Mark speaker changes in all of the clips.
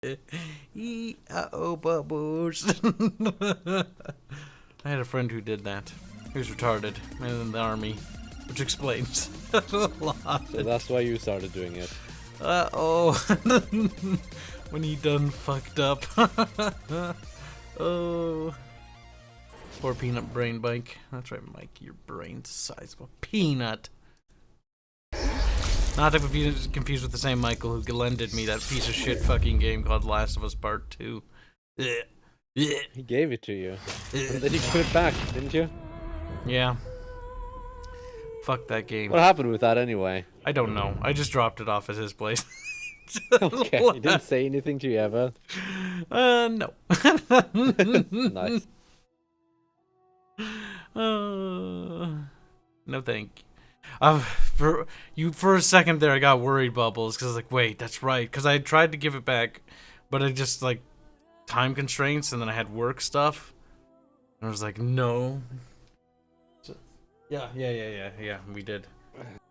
Speaker 1: Uh-oh, bubbles. I had a friend who did that. He was retarded and in the army, which explains a lot.
Speaker 2: So that's why you started doing it.
Speaker 1: Uh-oh. When he done fucked up. Oh. Poor peanut brain Mike. That's right, Mike. Your brain's the size of a peanut. Not to be confused with the same Michael who lended me that piece of shit fucking game called Last of Us Part 2.
Speaker 2: He gave it to you. And then you put it back, didn't you?
Speaker 1: Yeah. Fuck that game.
Speaker 2: What happened with that anyway?
Speaker 1: I don't know. I just dropped it off at his place.
Speaker 2: Okay, he didn't say anything to you ever?
Speaker 1: No.
Speaker 2: Nice.
Speaker 1: No thank you. For a second there I got worried, Bubbles, because I was like, wait, that's right. Because I tried to give it back, but I just, like, time constraints, and then I had work stuff. And I was like, no. So, yeah, we did.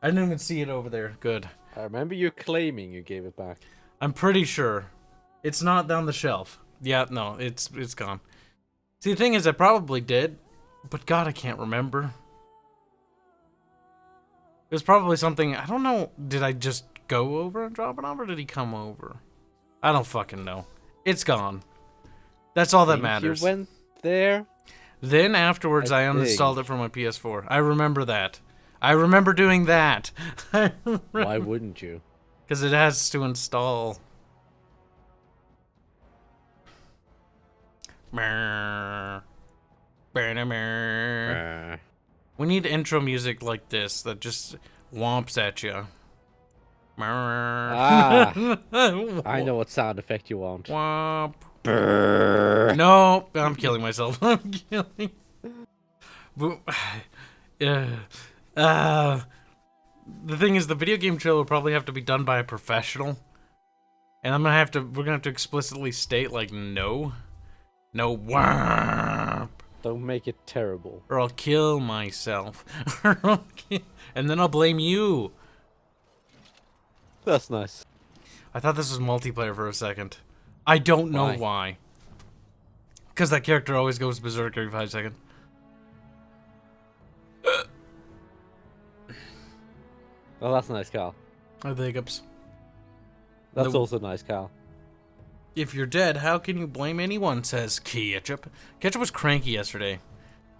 Speaker 1: I didn't even see it over there. Good.
Speaker 2: I remember you claiming you gave it back.
Speaker 1: I'm pretty sure. It's not down the shelf. Yeah, no, it's gone. See, the thing is, I probably did, but God, I can't remember. It was probably something, I don't know, did I just go over and drop it off, or did he come over? I don't fucking know. It's gone. That's all that matters.
Speaker 2: You went there?
Speaker 1: Then afterwards, I uninstalled it from my PS4. I remember that. I remember doing that.
Speaker 2: Why wouldn't you?
Speaker 1: Because it has to install. We need intro music like this that just womps at you.
Speaker 2: Ah, I know what sound effect you want.
Speaker 1: Womp. No, I'm killing myself. I'm killing. The thing is, the video game trailer will probably have to be done by a professional, and we're gonna have to explicitly state, like, no, womp.
Speaker 2: Don't make it terrible.
Speaker 1: Or I'll kill myself. And then I'll blame you.
Speaker 2: That's nice.
Speaker 1: I thought this was multiplayer for a second. I don't know why. Because that character always goes berserk every 5 seconds.
Speaker 2: Oh, that's nice, Carl.
Speaker 1: Oh, the hiccups.
Speaker 2: That's also nice, Carl.
Speaker 1: If you're dead, how can you blame anyone, says Ketchup. Ketchup was cranky yesterday.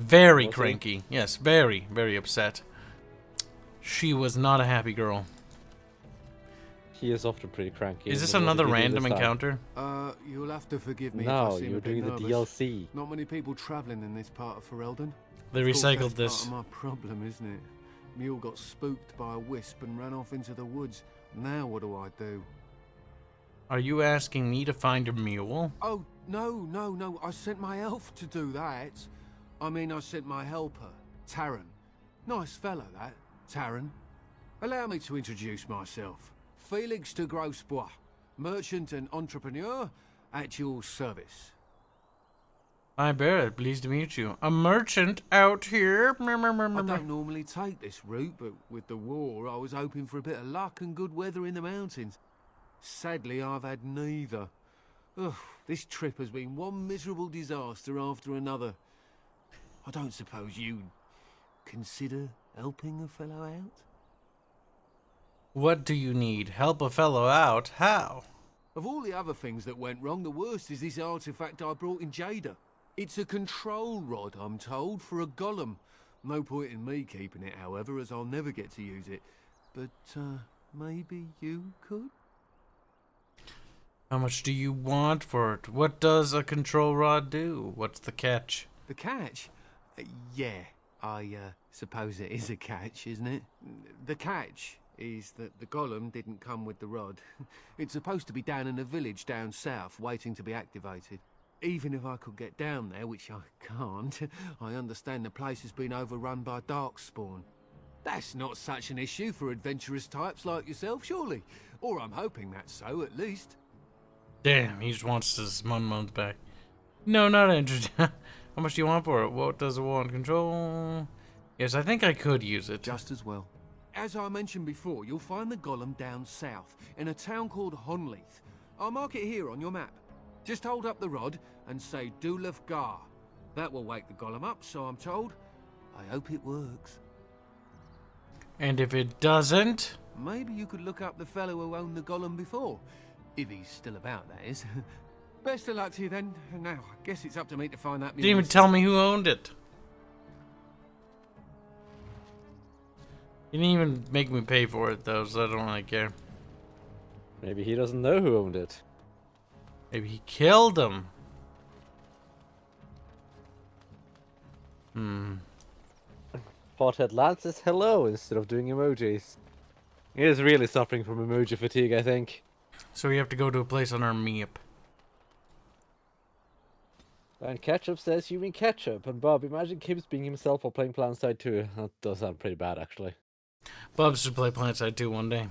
Speaker 1: Very cranky. Yes, very, very upset. She was not a happy girl.
Speaker 2: He is often pretty cranky.
Speaker 1: Is this another random encounter?
Speaker 3: You'll have to forgive me.
Speaker 2: No,
Speaker 3: if I seem
Speaker 2: you're
Speaker 3: a bit
Speaker 2: doing the
Speaker 3: nervous.
Speaker 2: DLC.
Speaker 3: Not many people travelling in this part of Ferelden.
Speaker 1: They
Speaker 3: Of course,
Speaker 1: recycled
Speaker 3: that's
Speaker 1: this.
Speaker 3: part of my problem, isn't it? Mule got spooked by a wisp and ran off into the woods. Now what do?
Speaker 1: Are you asking me to find a mule?
Speaker 3: Oh, no. I sent my elf to do that. I mean, I sent my helper, Taran. Nice fella, that, Taran. Allow me to introduce myself. Felix de Grosbois, merchant and entrepreneur at your service.
Speaker 1: Hi, Barrett. Pleased to meet you. A merchant out here.
Speaker 3: I don't normally take this route, but with the war, I was hoping for a bit of luck and good weather in the mountains. Sadly, I've had neither. Ugh, this trip has been one miserable disaster after another. I don't suppose you'd consider helping a fellow out?
Speaker 1: What do you need? Help a fellow out? How?
Speaker 3: Of all the other things that went wrong, the worst is this artifact I brought in Jada. It's a control rod, I'm told, for a golem. No point in me keeping it, however, as I'll never get to use it. But, maybe you could?
Speaker 1: How much do you want for it? What does a control rod do? What's the catch?
Speaker 3: The catch? Yeah, I suppose it is a catch, isn't it? The catch is that the golem didn't come with the rod. It's supposed to be down in a village down south, waiting to be activated. Even if I could get down there, which I can't, I understand the place has been overrun by darkspawn. That's not such an issue for adventurous types like yourself, surely? Or I'm hoping that's so, at least.
Speaker 1: Damn, he just wants his month back. No, not interested. How much do you want for it? What does it want? Control? Yes, I think I could use it.
Speaker 3: Just as well. As I mentioned before, you'll find the golem down south, in a town called Honleith. I'll mark it here on your map. Just hold up the rod and say Dulav Gar. That will wake the golem up, so I'm told. I hope it works.
Speaker 1: And if it doesn't?
Speaker 3: Maybe you could look up the fellow who owned the golem before. If he's still about, that is. Best of luck to you then. Now, I guess it's up to me to find that.
Speaker 1: Didn't even tell me who owned it. You didn't even make me pay for it though, so I don't really care.
Speaker 2: Maybe he doesn't know who owned it.
Speaker 1: Maybe he killed him.
Speaker 2: Pothead Lad says hello instead of doing emojis. He is really suffering from emoji fatigue, I think.
Speaker 1: So we have to go to a place on our map.
Speaker 2: And Ketchup says, you mean ketchup? And Bob, imagine Kibs being himself while playing PlanetSide 2. That does sound pretty bad, actually.
Speaker 1: Bubs should play PlanetSide 2 one day.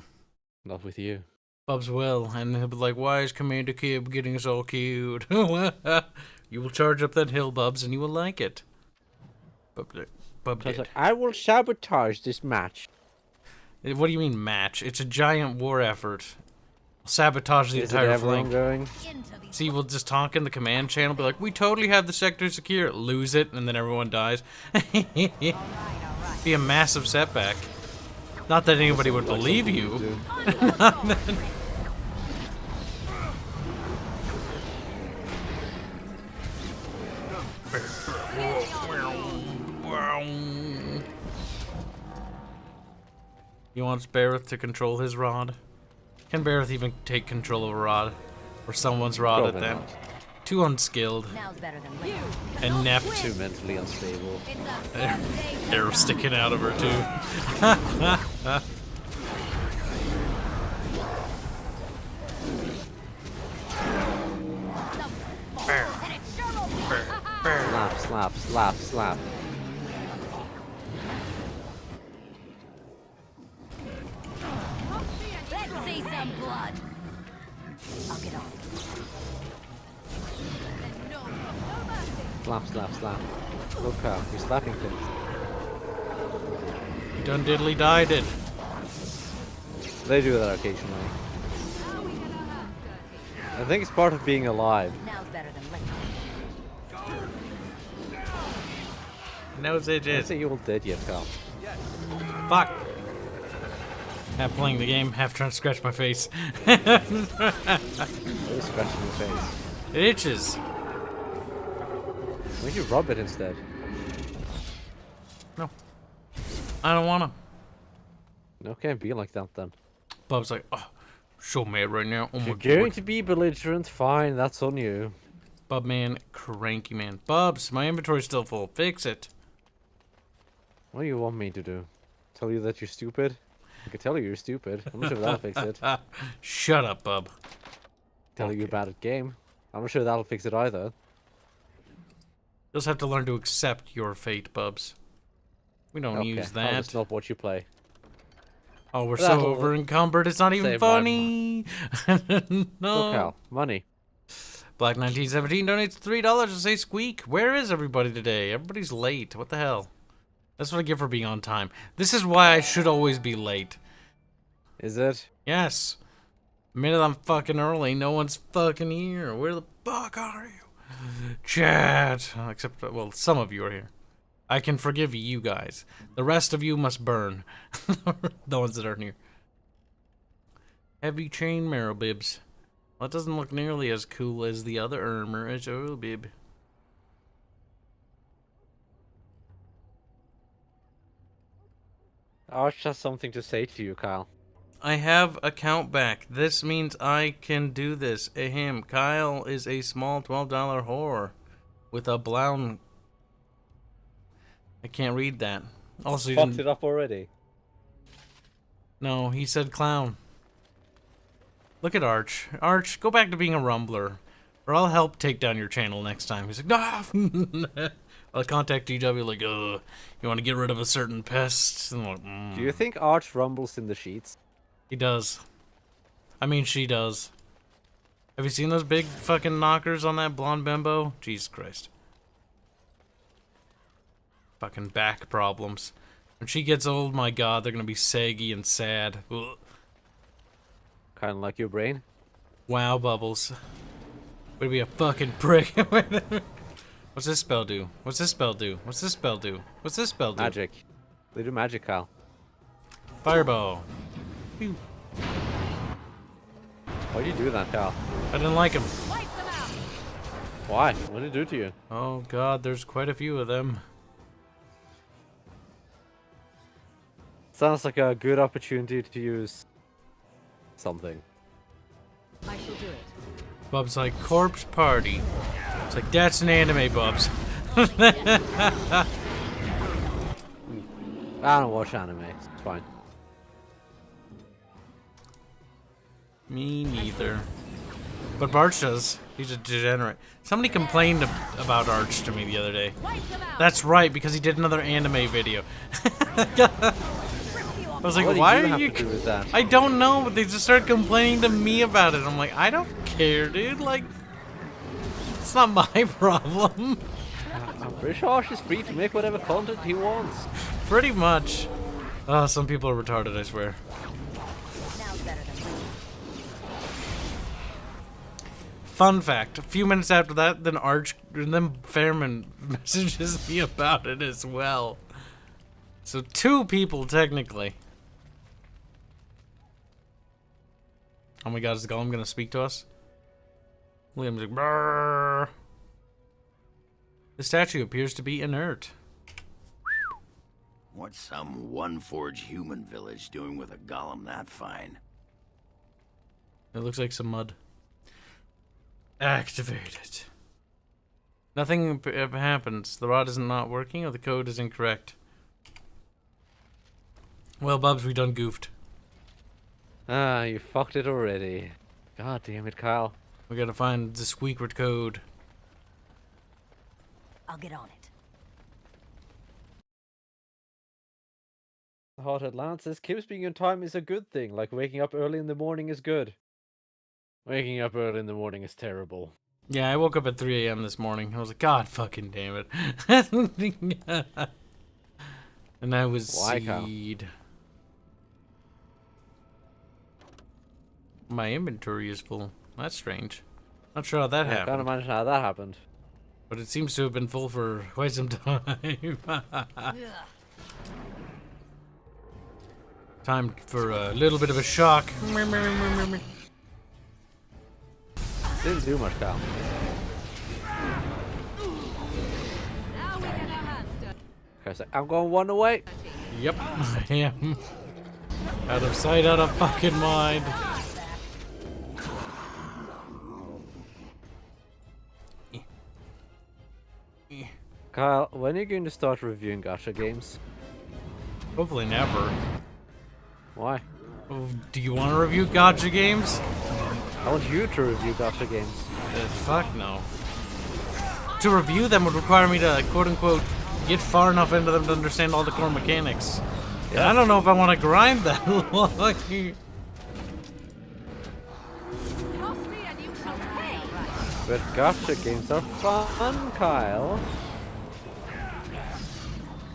Speaker 2: Not with you.
Speaker 1: Bubs will, and he'll be like, why is Commander Kib getting so cute? You will charge up that hill, Bubs, and you will like it. Bub did.
Speaker 2: Like, I will sabotage this match.
Speaker 1: What do you mean match? It's a giant war effort. Sabotage the
Speaker 2: Is
Speaker 1: entire
Speaker 2: it ever
Speaker 1: flank.
Speaker 2: ongoing?
Speaker 1: See, we'll just talk in the command channel, be like, we totally have the sector secure, lose it, and then everyone dies. Be a massive setback. Not that anybody would believe you. He wants Bareth to control his rod. Can Bareth even take control of a rod? Or someone's rod
Speaker 2: Probably
Speaker 1: at that?
Speaker 2: not.
Speaker 1: Too unskilled.
Speaker 4: Now's better than later.
Speaker 1: Inept.
Speaker 2: Too mentally unstable.
Speaker 1: Hair sticking out of her, too.
Speaker 2: Slap, slap, slap, slap.
Speaker 4: Let's see some blood. I'll get on.
Speaker 2: Slap, slap, slap. Look how you're slapping things.
Speaker 1: Done diddly died it.
Speaker 2: They do that occasionally. I think it's part of being alive.
Speaker 4: Now's better than later.
Speaker 1: Knows it
Speaker 2: I
Speaker 1: is.
Speaker 2: say you all dead yet, pal.
Speaker 1: Fuck. Half playing the game, half trying to scratch my face.
Speaker 2: What is scratching your face?
Speaker 1: It itches.
Speaker 2: Why don't you rub it instead?
Speaker 1: No. I don't wanna.
Speaker 2: No, can't be like that then.
Speaker 1: Bub's like, oh, so mad right now. Oh my
Speaker 2: You're
Speaker 1: god.
Speaker 2: going to be belligerent, fine, that's on you.
Speaker 1: Bub man, cranky man. Bubs, my inventory's still full. Fix it.
Speaker 2: What do you want me to do? Tell you that you're stupid? I can tell you you're stupid. I'm not sure that'll fix it.
Speaker 1: Shut up, Bub.
Speaker 2: Tell you you're bad at game. I'm not sure that'll fix it either.
Speaker 1: You'll just have to learn to accept your fate, Bubs. We don't
Speaker 2: Okay,
Speaker 1: use
Speaker 2: I'll
Speaker 1: that.
Speaker 2: just not what you play.
Speaker 1: Oh, we're
Speaker 2: That'll
Speaker 1: so over encumbered. It's not even
Speaker 2: save my
Speaker 1: funny. No.
Speaker 2: Look how, money.
Speaker 1: Black 1917 donates $3 to say squeak. Where is everybody today? Everybody's late. What the hell? That's what I get for being on time. This is why I should always be late.
Speaker 2: Is it?
Speaker 1: Yes. The minute I'm fucking early, no one's fucking here. Where the fuck are you? Chat. Except, well, some of you are here. I can forgive you guys. The rest of you must burn. The ones that aren't here. Heavy chain marrow bibs. Well, that doesn't look nearly as cool as the other armor. It's a bib.
Speaker 2: Arch has something to say to you, Kyle.
Speaker 1: I have a count back. This means I can do this. Ahem. Kyle is a small $12 whore with a blown. I can't read that. Also, he
Speaker 2: Fucked
Speaker 1: didn't...
Speaker 2: it up already.
Speaker 1: No, he said clown. Look at Arch. Arch, go back to being a rumbler, or I'll help take down your channel next time. He's like, no. I'll contact GW like, you want to get rid of a certain pest? And I'm like,
Speaker 2: Do you think Arch rumbles in the sheets?
Speaker 1: He does. I mean, she does. Have you seen those big fucking knockers on that blonde bimbo? Jesus Christ. Fucking back problems. When she gets old, my god, they're gonna be saggy and sad. Ugh.
Speaker 2: Kind of like your brain.
Speaker 1: Wow, Bubbles. Way to be a fucking prick. What's this spell do? What's this spell do? What's this spell do? What's this spell do?
Speaker 2: Magic. They do magic, Kyle.
Speaker 1: Fireball. Pew.
Speaker 2: Why do you do that, Kyle?
Speaker 1: I didn't like him.
Speaker 2: Why? What did it do to you?
Speaker 1: Oh god, there's quite a few of them.
Speaker 2: Sounds like a good opportunity to use something.
Speaker 4: I shall do it.
Speaker 1: Bub's like, corpse party. It's like, that's an anime, Bubs.
Speaker 2: I don't watch anime. It's fine.
Speaker 1: Me neither. But Barch does. He's a degenerate. Somebody complained about Arch to me the other day. That's right, because he did another anime video. I was like,
Speaker 2: What do
Speaker 1: why
Speaker 2: you
Speaker 1: are
Speaker 2: have
Speaker 1: you...
Speaker 2: to do with that?
Speaker 1: I don't know, but they just started complaining to me about it. I'm like, I don't care, dude. Like, it's not my problem.
Speaker 2: I'm pretty sure Arch is free to make whatever content he wants.
Speaker 1: Pretty much. Oh, some people are retarded, I swear.
Speaker 4: Now's better than me.
Speaker 1: Fun fact, a few minutes after that, then Fairman messages me about it as well. So 2 people, technically. Oh my god, is the golem gonna speak to us? Liam's like, brrr. The statue appears to be inert.
Speaker 5: What's some one-forged human village doing with a golem that fine?
Speaker 1: It looks like some mud. Activated. Nothing happens. The rod is not working or the code is incorrect. Well, Bubs, we done goofed.
Speaker 2: Ah, you fucked it already. God damn it, Kyle.
Speaker 1: We gotta find the squeakward code.
Speaker 4: I'll get on it.
Speaker 2: The Hothead Lance says Kibs being on time is a good thing, like waking up early in the morning is good. Waking up early in the morning is terrible.
Speaker 1: Yeah, I woke up at 3 a.m. this morning. I was like, God fucking damn it. And I was
Speaker 2: Why, Kyle?
Speaker 1: seed. My inventory is full. That's strange. Not sure how that
Speaker 2: I can't
Speaker 1: happened.
Speaker 2: imagine how that happened.
Speaker 1: But it seems to have been full for quite some time. Time for a little bit of a shock.
Speaker 2: Didn't do much, Kyle. Okay, so I'm going 1 away.
Speaker 1: Yep, I am. Out of sight, out of fucking mind.
Speaker 2: Kyle, when are you going to start reviewing gacha games?
Speaker 1: Hopefully never.
Speaker 2: Why?
Speaker 1: Oh, do you want to review gacha games?
Speaker 2: I want you to review gacha games.
Speaker 1: Fuck no. To review them would require me to, quote-unquote, get far enough into them to understand all the core mechanics. Yeah. And I don't know if I want to grind that long.
Speaker 4: Cross me and you shall pay.
Speaker 2: But gacha games are fun, Kyle.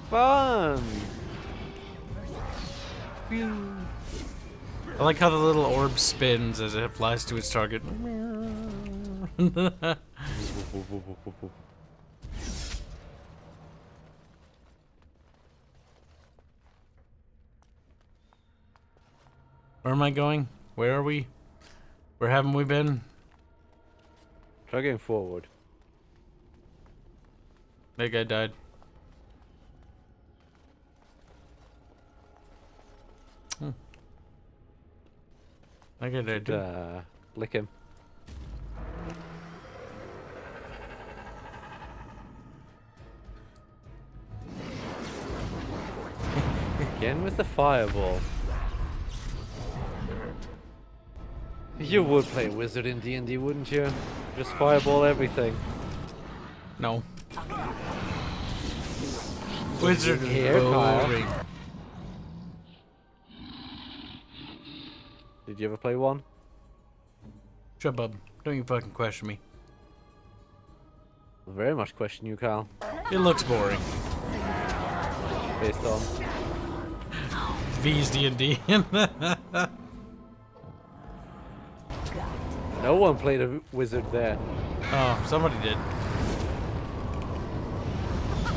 Speaker 2: Fun.
Speaker 1: I like how the little orb spins as it flies to its target. Where am I going? Where are we? Where haven't we been?
Speaker 2: Try going forward.
Speaker 1: That guy died. That guy died too.
Speaker 2: Lick him. Again with the fireball. You would play wizard in D&D, wouldn't you? Just fireball everything.
Speaker 1: No. Wizard is
Speaker 2: Here, Kyle.
Speaker 1: boring.
Speaker 2: Did you ever play one?
Speaker 1: Shut up. Don't you fucking question me.
Speaker 2: I very much question you, Kyle.
Speaker 1: It looks boring.
Speaker 2: Based on...
Speaker 1: V's D&D.
Speaker 2: No one played a wizard there.
Speaker 1: Oh, somebody did.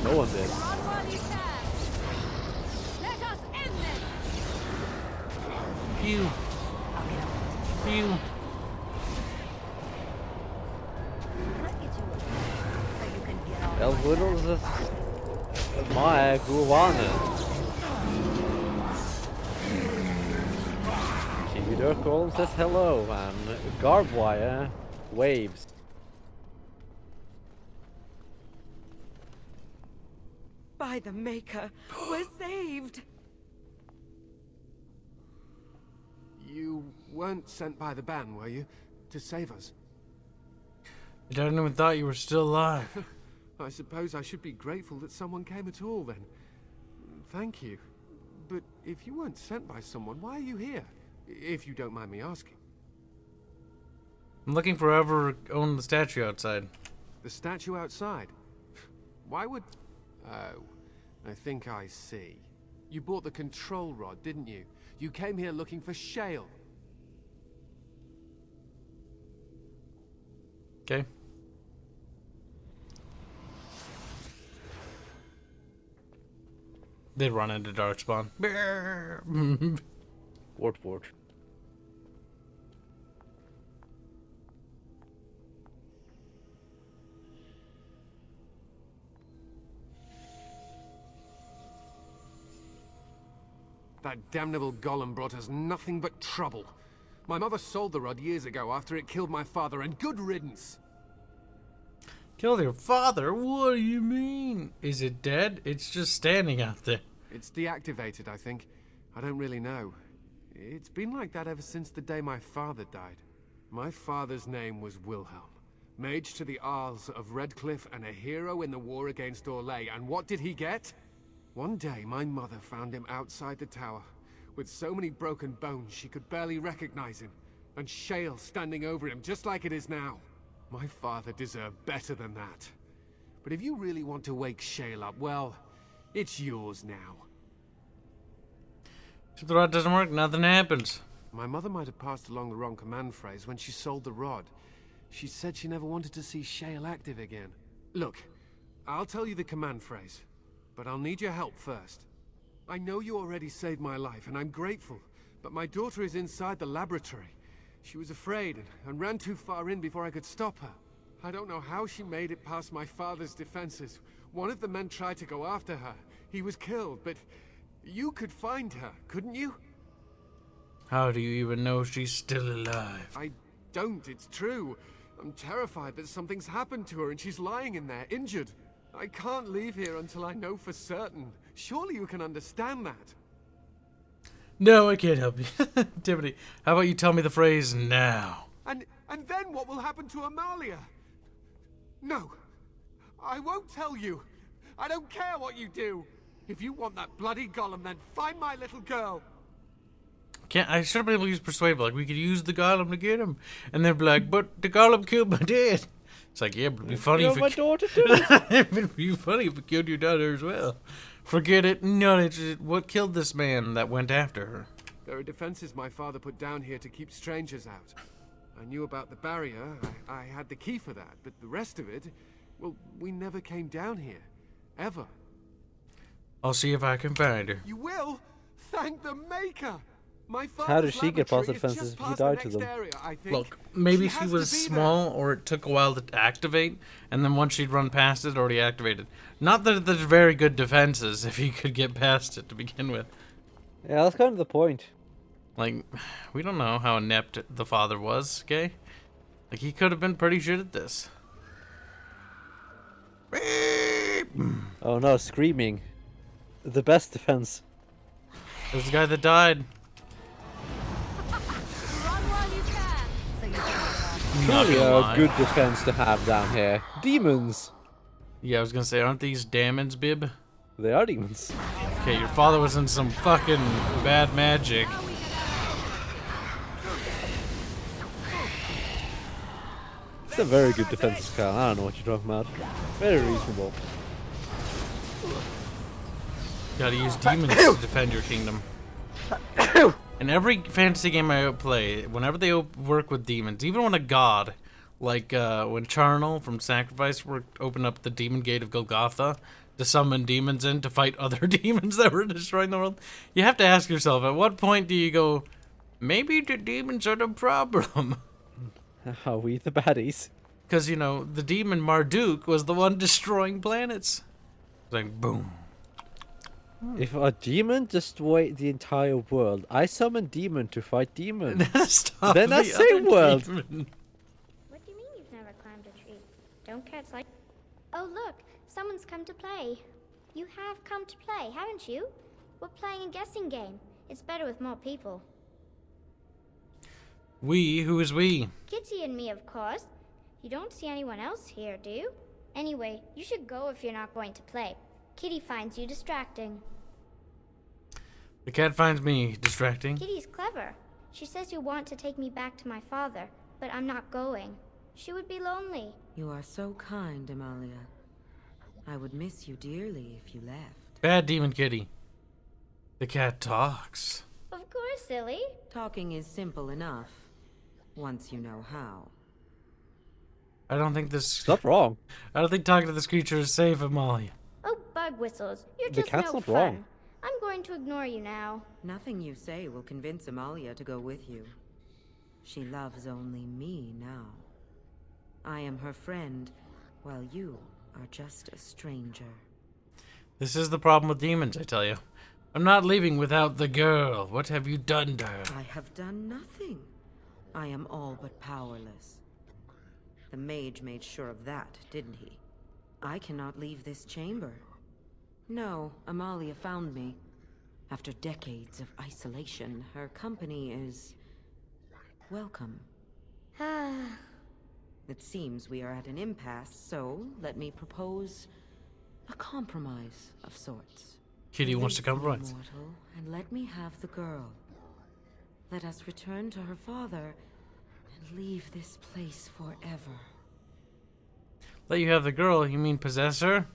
Speaker 2: No one did.
Speaker 4: Run while you can. Let us end this.
Speaker 1: Pew.
Speaker 4: I'll get up.
Speaker 1: Pew.
Speaker 4: Let's get you a so you can get off.
Speaker 2: El Widdles my Guana. Cheetor Column says hello, and Garbwire waves.
Speaker 6: By the Maker, we're saved!
Speaker 3: You weren't sent by the ban, were you? To save us?
Speaker 1: I didn't even thought you were still alive.
Speaker 3: I suppose I should be grateful that someone came at all, then. Thank you. But if you weren't sent by someone, why are you here? If you don't mind me asking.
Speaker 1: I'm looking for whoever owned the statue outside.
Speaker 3: The statue outside? Why would... Oh, I think I see. You bought the control rod, didn't you? You came here looking for shale.
Speaker 1: Okay. They'd run into Darkspawn.
Speaker 2: Wart.
Speaker 3: That damnable golem brought us nothing but trouble. My mother sold the rod years ago after it killed my father, and good riddance.
Speaker 1: Killed your father? What do you mean? Is it dead? It's just standing out there.
Speaker 3: It's deactivated, I think. I don't really know. It's been like that ever since the day my father died. My father's name was Wilhelm, mage to the Arls of Redcliffe and a hero in the war against Orlais. And what did he get? One day, my mother found him outside the tower, with so many broken bones she could barely recognize him, and shale standing over him just like it is now. My father deserved better than that. But if you really want to wake Shale up, well, it's yours now.
Speaker 1: If the rod doesn't work, nothing happens.
Speaker 3: My mother might have passed along the wrong command phrase when she sold the rod. She said she never wanted to see Shale active again. Look, I'll tell you the command phrase, but I'll need your help first. I know you already saved my life, and I'm grateful, but my daughter is inside the laboratory. She was afraid and ran too far in before I could stop her. I don't know how she made it past my father's defenses. One of the men tried to go after her. He was killed, but you could find her, couldn't you?
Speaker 1: How do you even know she's still alive?
Speaker 3: I don't, it's true. I'm terrified that something's happened to her and she's lying in there, injured. I can't leave here until I know for certain. Surely you can understand that.
Speaker 1: No, I can't help you. Tiffany, how about you tell me the phrase now?
Speaker 3: And then what will happen to Amalia? No, I won't tell you. I don't care what you do. If you want that bloody golem, then find my little girl.
Speaker 1: I should have been able to use persuade, but like we could use the golem to get him, and they'd be like, "But the golem killed my dad." It's like, yeah, but it'd be funny if
Speaker 2: my
Speaker 1: it
Speaker 2: daughter too.
Speaker 1: it'd be funny if it killed your daughter as well. Forget it. Not interested. What killed this man that went after her?
Speaker 3: There are defenses my father put down here to keep strangers out. I knew about the barrier. I had the key for that, but the rest of it, well, we never came down here. Ever.
Speaker 1: I'll see if I can find her.
Speaker 3: You will? Thank the Maker! My
Speaker 2: How did
Speaker 3: father's
Speaker 2: she get past the
Speaker 3: laboratory is
Speaker 2: defenses
Speaker 3: just
Speaker 2: if he
Speaker 3: past
Speaker 2: died
Speaker 3: the
Speaker 2: to
Speaker 3: next
Speaker 2: them?
Speaker 3: area, I think.
Speaker 1: Look, maybe she
Speaker 3: has
Speaker 1: was
Speaker 3: to be
Speaker 1: small, or it took a while to activate, and then once she'd run past it, already activated. Not that there's very good defenses if you could get past it to begin with.
Speaker 2: Yeah, that's kind of the point.
Speaker 1: Like, we don't know how inept the father was, okay? Like, he could have been pretty shit at this.
Speaker 2: Oh no, screaming. The best defense.
Speaker 1: There's the guy that died.
Speaker 4: Run while you can, so you can get off.
Speaker 1: Not
Speaker 2: Really
Speaker 1: gonna
Speaker 2: a
Speaker 1: lie.
Speaker 2: good defense to have down here. Demons.
Speaker 1: Yeah, I was gonna say, aren't these demons, Bib?
Speaker 2: They are demons.
Speaker 1: Okay, your father was in some fucking bad magic.
Speaker 2: It's a very good defense, Carl. I don't know what you're talking about. Very reasonable.
Speaker 1: Gotta use demons to defend your kingdom. In every fantasy game I play, whenever they work with demons, even when a god, like when Charnel from Sacrifice opened up the demon gate of Golgotha to summon demons in to fight other demons that were destroying the world, you have to ask yourself, at what point do you go, maybe the demons are the problem?
Speaker 2: Are we the baddies?
Speaker 1: Because, you know, the demon Marduk was the one destroying planets. It's like, boom.
Speaker 2: If a demon destroyed the entire world, I summon demon to fight demon.
Speaker 1: Stop
Speaker 2: Then I
Speaker 1: the
Speaker 2: say
Speaker 1: other
Speaker 2: world.
Speaker 1: demon.
Speaker 7: What do you mean you've never climbed a tree? Don't cats like... Oh look, someone's come to play. You have come to play, haven't you? We're playing a guessing game. It's better with more people.
Speaker 1: We? Who is we?
Speaker 7: Kitty and me, of course. You don't see anyone else here, do you? Anyway, you should go if you're not going to play. Kitty finds you distracting.
Speaker 1: The cat finds me distracting.
Speaker 7: Kitty's clever. She says you want to take me back to my father, but I'm not going. She would be lonely.
Speaker 6: You are so kind, Amalia. I would miss you dearly if you left.
Speaker 1: Bad demon kitty. The cat talks.
Speaker 7: Of course, silly.
Speaker 6: Talking is simple enough, once you know how.
Speaker 1: I don't think this...
Speaker 2: Not wrong.
Speaker 1: I don't think talking to this creature is safe, Amalia.
Speaker 7: Oh, bug whistles. You're
Speaker 2: The
Speaker 7: just
Speaker 2: cat's
Speaker 7: no
Speaker 2: not
Speaker 7: fun.
Speaker 2: wrong.
Speaker 7: I'm going to ignore you now.
Speaker 6: Nothing you say will convince Amalia to go with you. She loves only me now. I am her friend, while you are just a stranger.
Speaker 1: This is the problem with demons, I tell you. I'm not leaving without the girl. What have you done to her?
Speaker 6: I have done nothing. I am all but powerless. The mage made sure of that, didn't he? I cannot leave this chamber. No, Amalia found me. After decades of isolation, her company is... welcome.
Speaker 7: Ah,
Speaker 6: It seems we are at an impasse, so let me propose a compromise of sorts.
Speaker 1: Kitty wants to
Speaker 6: Release the
Speaker 1: compromise.
Speaker 6: immortal, and let me have the girl. Let us return to her father and leave this place forever.
Speaker 1: Let you have the girl, you mean possess her?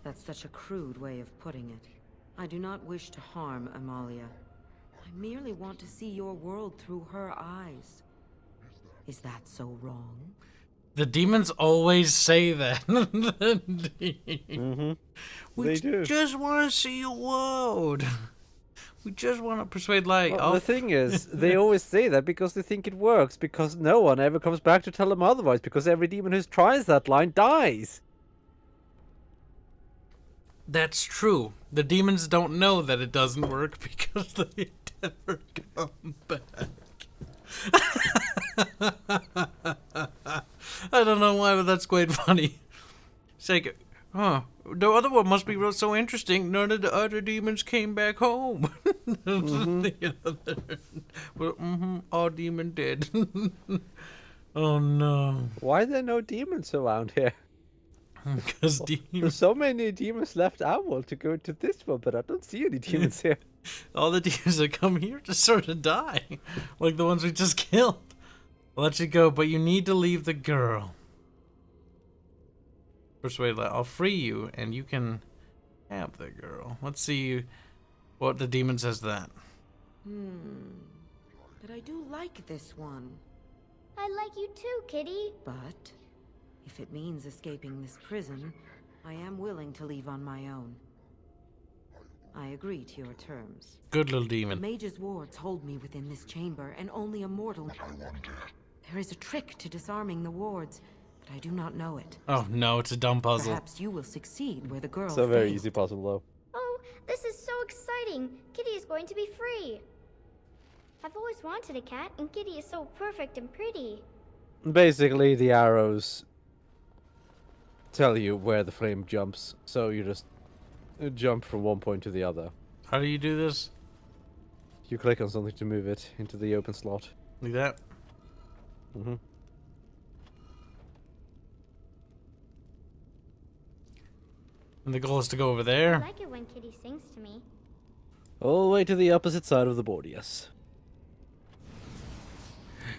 Speaker 6: That's such a crude way of putting it. I do not wish to harm Amalia. I merely want to see your world through her eyes. Is that so wrong?
Speaker 1: The demons always say that.
Speaker 2: Mm-hmm.
Speaker 1: We
Speaker 2: They do.
Speaker 1: just want to see your world. We just want to persuade light.
Speaker 2: Well, the thing is, they always say that because they think it works, because no one ever comes back to tell them otherwise, because every demon who tries that line dies.
Speaker 1: That's true. The demons don't know that it doesn't work because they never come back. I don't know why, but that's quite funny. It's like, huh, the other one must be so interesting. None of the other demons came back home. The other, well, all demon did. Oh no.
Speaker 2: Why are there no demons around here?
Speaker 1: Because
Speaker 2: There's
Speaker 1: demons,
Speaker 2: so many demons left our world to go to this one, but I don't see any demons here.
Speaker 1: all the demons that come here just sort of die, like the ones we just killed. I'll let you go, but you need to leave the girl. Persuade light. I'll free you, and you can have the girl. Let's see what the demon says to that.
Speaker 6: But I do like this one.
Speaker 7: I like you too, Kitty.
Speaker 6: But if it means escaping this prison, I am willing to leave on my own. I agree to your terms.
Speaker 1: Good little
Speaker 6: The
Speaker 1: demon.
Speaker 6: mage's wards hold me within this chamber, and only a mortal... There is a trick to disarming the wards, but I do not know it.
Speaker 1: Oh no, it's a dumb puzzle.
Speaker 6: Perhaps you will succeed where the girl
Speaker 2: It's a very
Speaker 6: failed.
Speaker 2: easy puzzle, though.
Speaker 7: Oh, this is so exciting. Kitty is going to be free. I've always wanted a cat, and Kitty is so perfect and pretty.
Speaker 2: Basically, the arrows tell you where the flame jumps, so you just jump from one point to the other.
Speaker 1: How do you do this?
Speaker 2: You click on something to move it into the open slot.
Speaker 1: Like that?
Speaker 2: Mm-hmm.
Speaker 1: And the goal is to go over
Speaker 7: I
Speaker 1: there.
Speaker 7: like it when Kitty sings to me.
Speaker 2: All the way to the opposite side of the board, yes.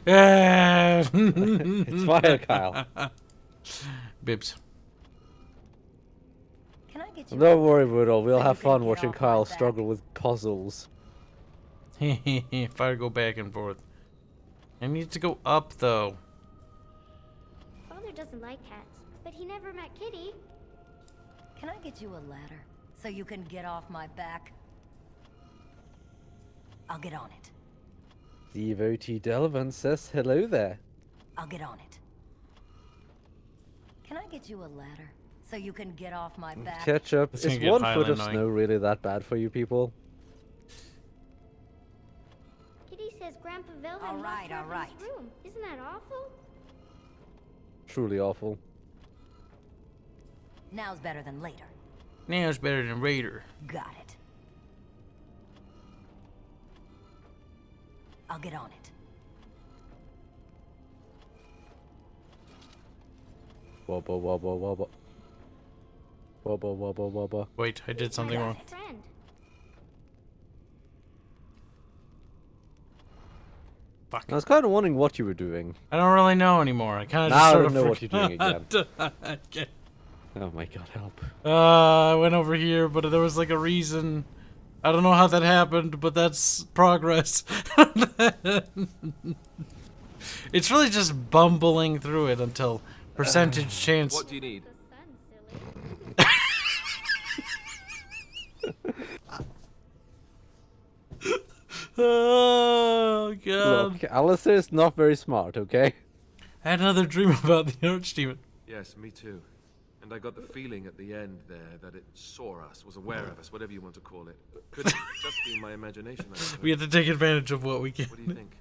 Speaker 1: Yeah.
Speaker 2: It's fire, Kyle.
Speaker 1: Bibs.
Speaker 4: Can I get you?
Speaker 2: Don't worry, Woodall. We'll
Speaker 4: So
Speaker 2: have
Speaker 4: you can
Speaker 2: fun
Speaker 4: get
Speaker 2: watching
Speaker 4: off my
Speaker 2: Kyle
Speaker 4: back.
Speaker 2: struggle with puzzles.
Speaker 1: Fire go back and forth. I need to go up though.
Speaker 7: Father doesn't like cats, but he never met Kitty.
Speaker 4: Can I get you a ladder so you can get off my back? I'll get on it.
Speaker 2: Devotee Delvin says hello there.
Speaker 4: I'll get on it. Can I get you a ladder so you can get off my back?
Speaker 2: Ketchup,
Speaker 1: It's
Speaker 2: is
Speaker 1: gonna get
Speaker 2: 1
Speaker 1: highly
Speaker 2: foot of
Speaker 1: annoying.
Speaker 2: snow really that bad for you people?
Speaker 7: Kitty says Grandpa Vilhelm
Speaker 4: All
Speaker 7: locked
Speaker 4: right,
Speaker 7: her up
Speaker 4: all
Speaker 7: in
Speaker 4: right.
Speaker 7: his room. Isn't that awful?
Speaker 2: Truly awful.
Speaker 4: Now's better than later.
Speaker 1: Now it's better than Raider.
Speaker 4: Got it. I'll get on it.
Speaker 2: Wobba wobba wobba. Wobba wobba wobba.
Speaker 1: Wait, I did something
Speaker 7: My
Speaker 1: wrong.
Speaker 7: best friend.
Speaker 1: Fuck.
Speaker 2: I was kind of wondering what you were doing.
Speaker 1: I don't really know anymore. I kind of
Speaker 2: Now
Speaker 1: just
Speaker 2: I
Speaker 1: sort
Speaker 2: don't
Speaker 1: of
Speaker 2: know what you're doing
Speaker 1: again.
Speaker 2: Oh my god, help.
Speaker 1: I went over here, but there was like a reason. I don't know how that happened, but that's progress. It's really just bumbling through it until percentage chance.
Speaker 8: What do you need?
Speaker 7: The sun's silly.
Speaker 1: Oh god!
Speaker 2: Look, Alistair is not very smart, okay?
Speaker 1: I had another dream about the Archdemon.
Speaker 8: Yes, me too. And I got the feeling at the end there that it saw us, was aware of us, whatever you want to call it. Could have just been my imagination. I suppose.
Speaker 1: We have to take advantage of what we can.
Speaker 8: What do you think?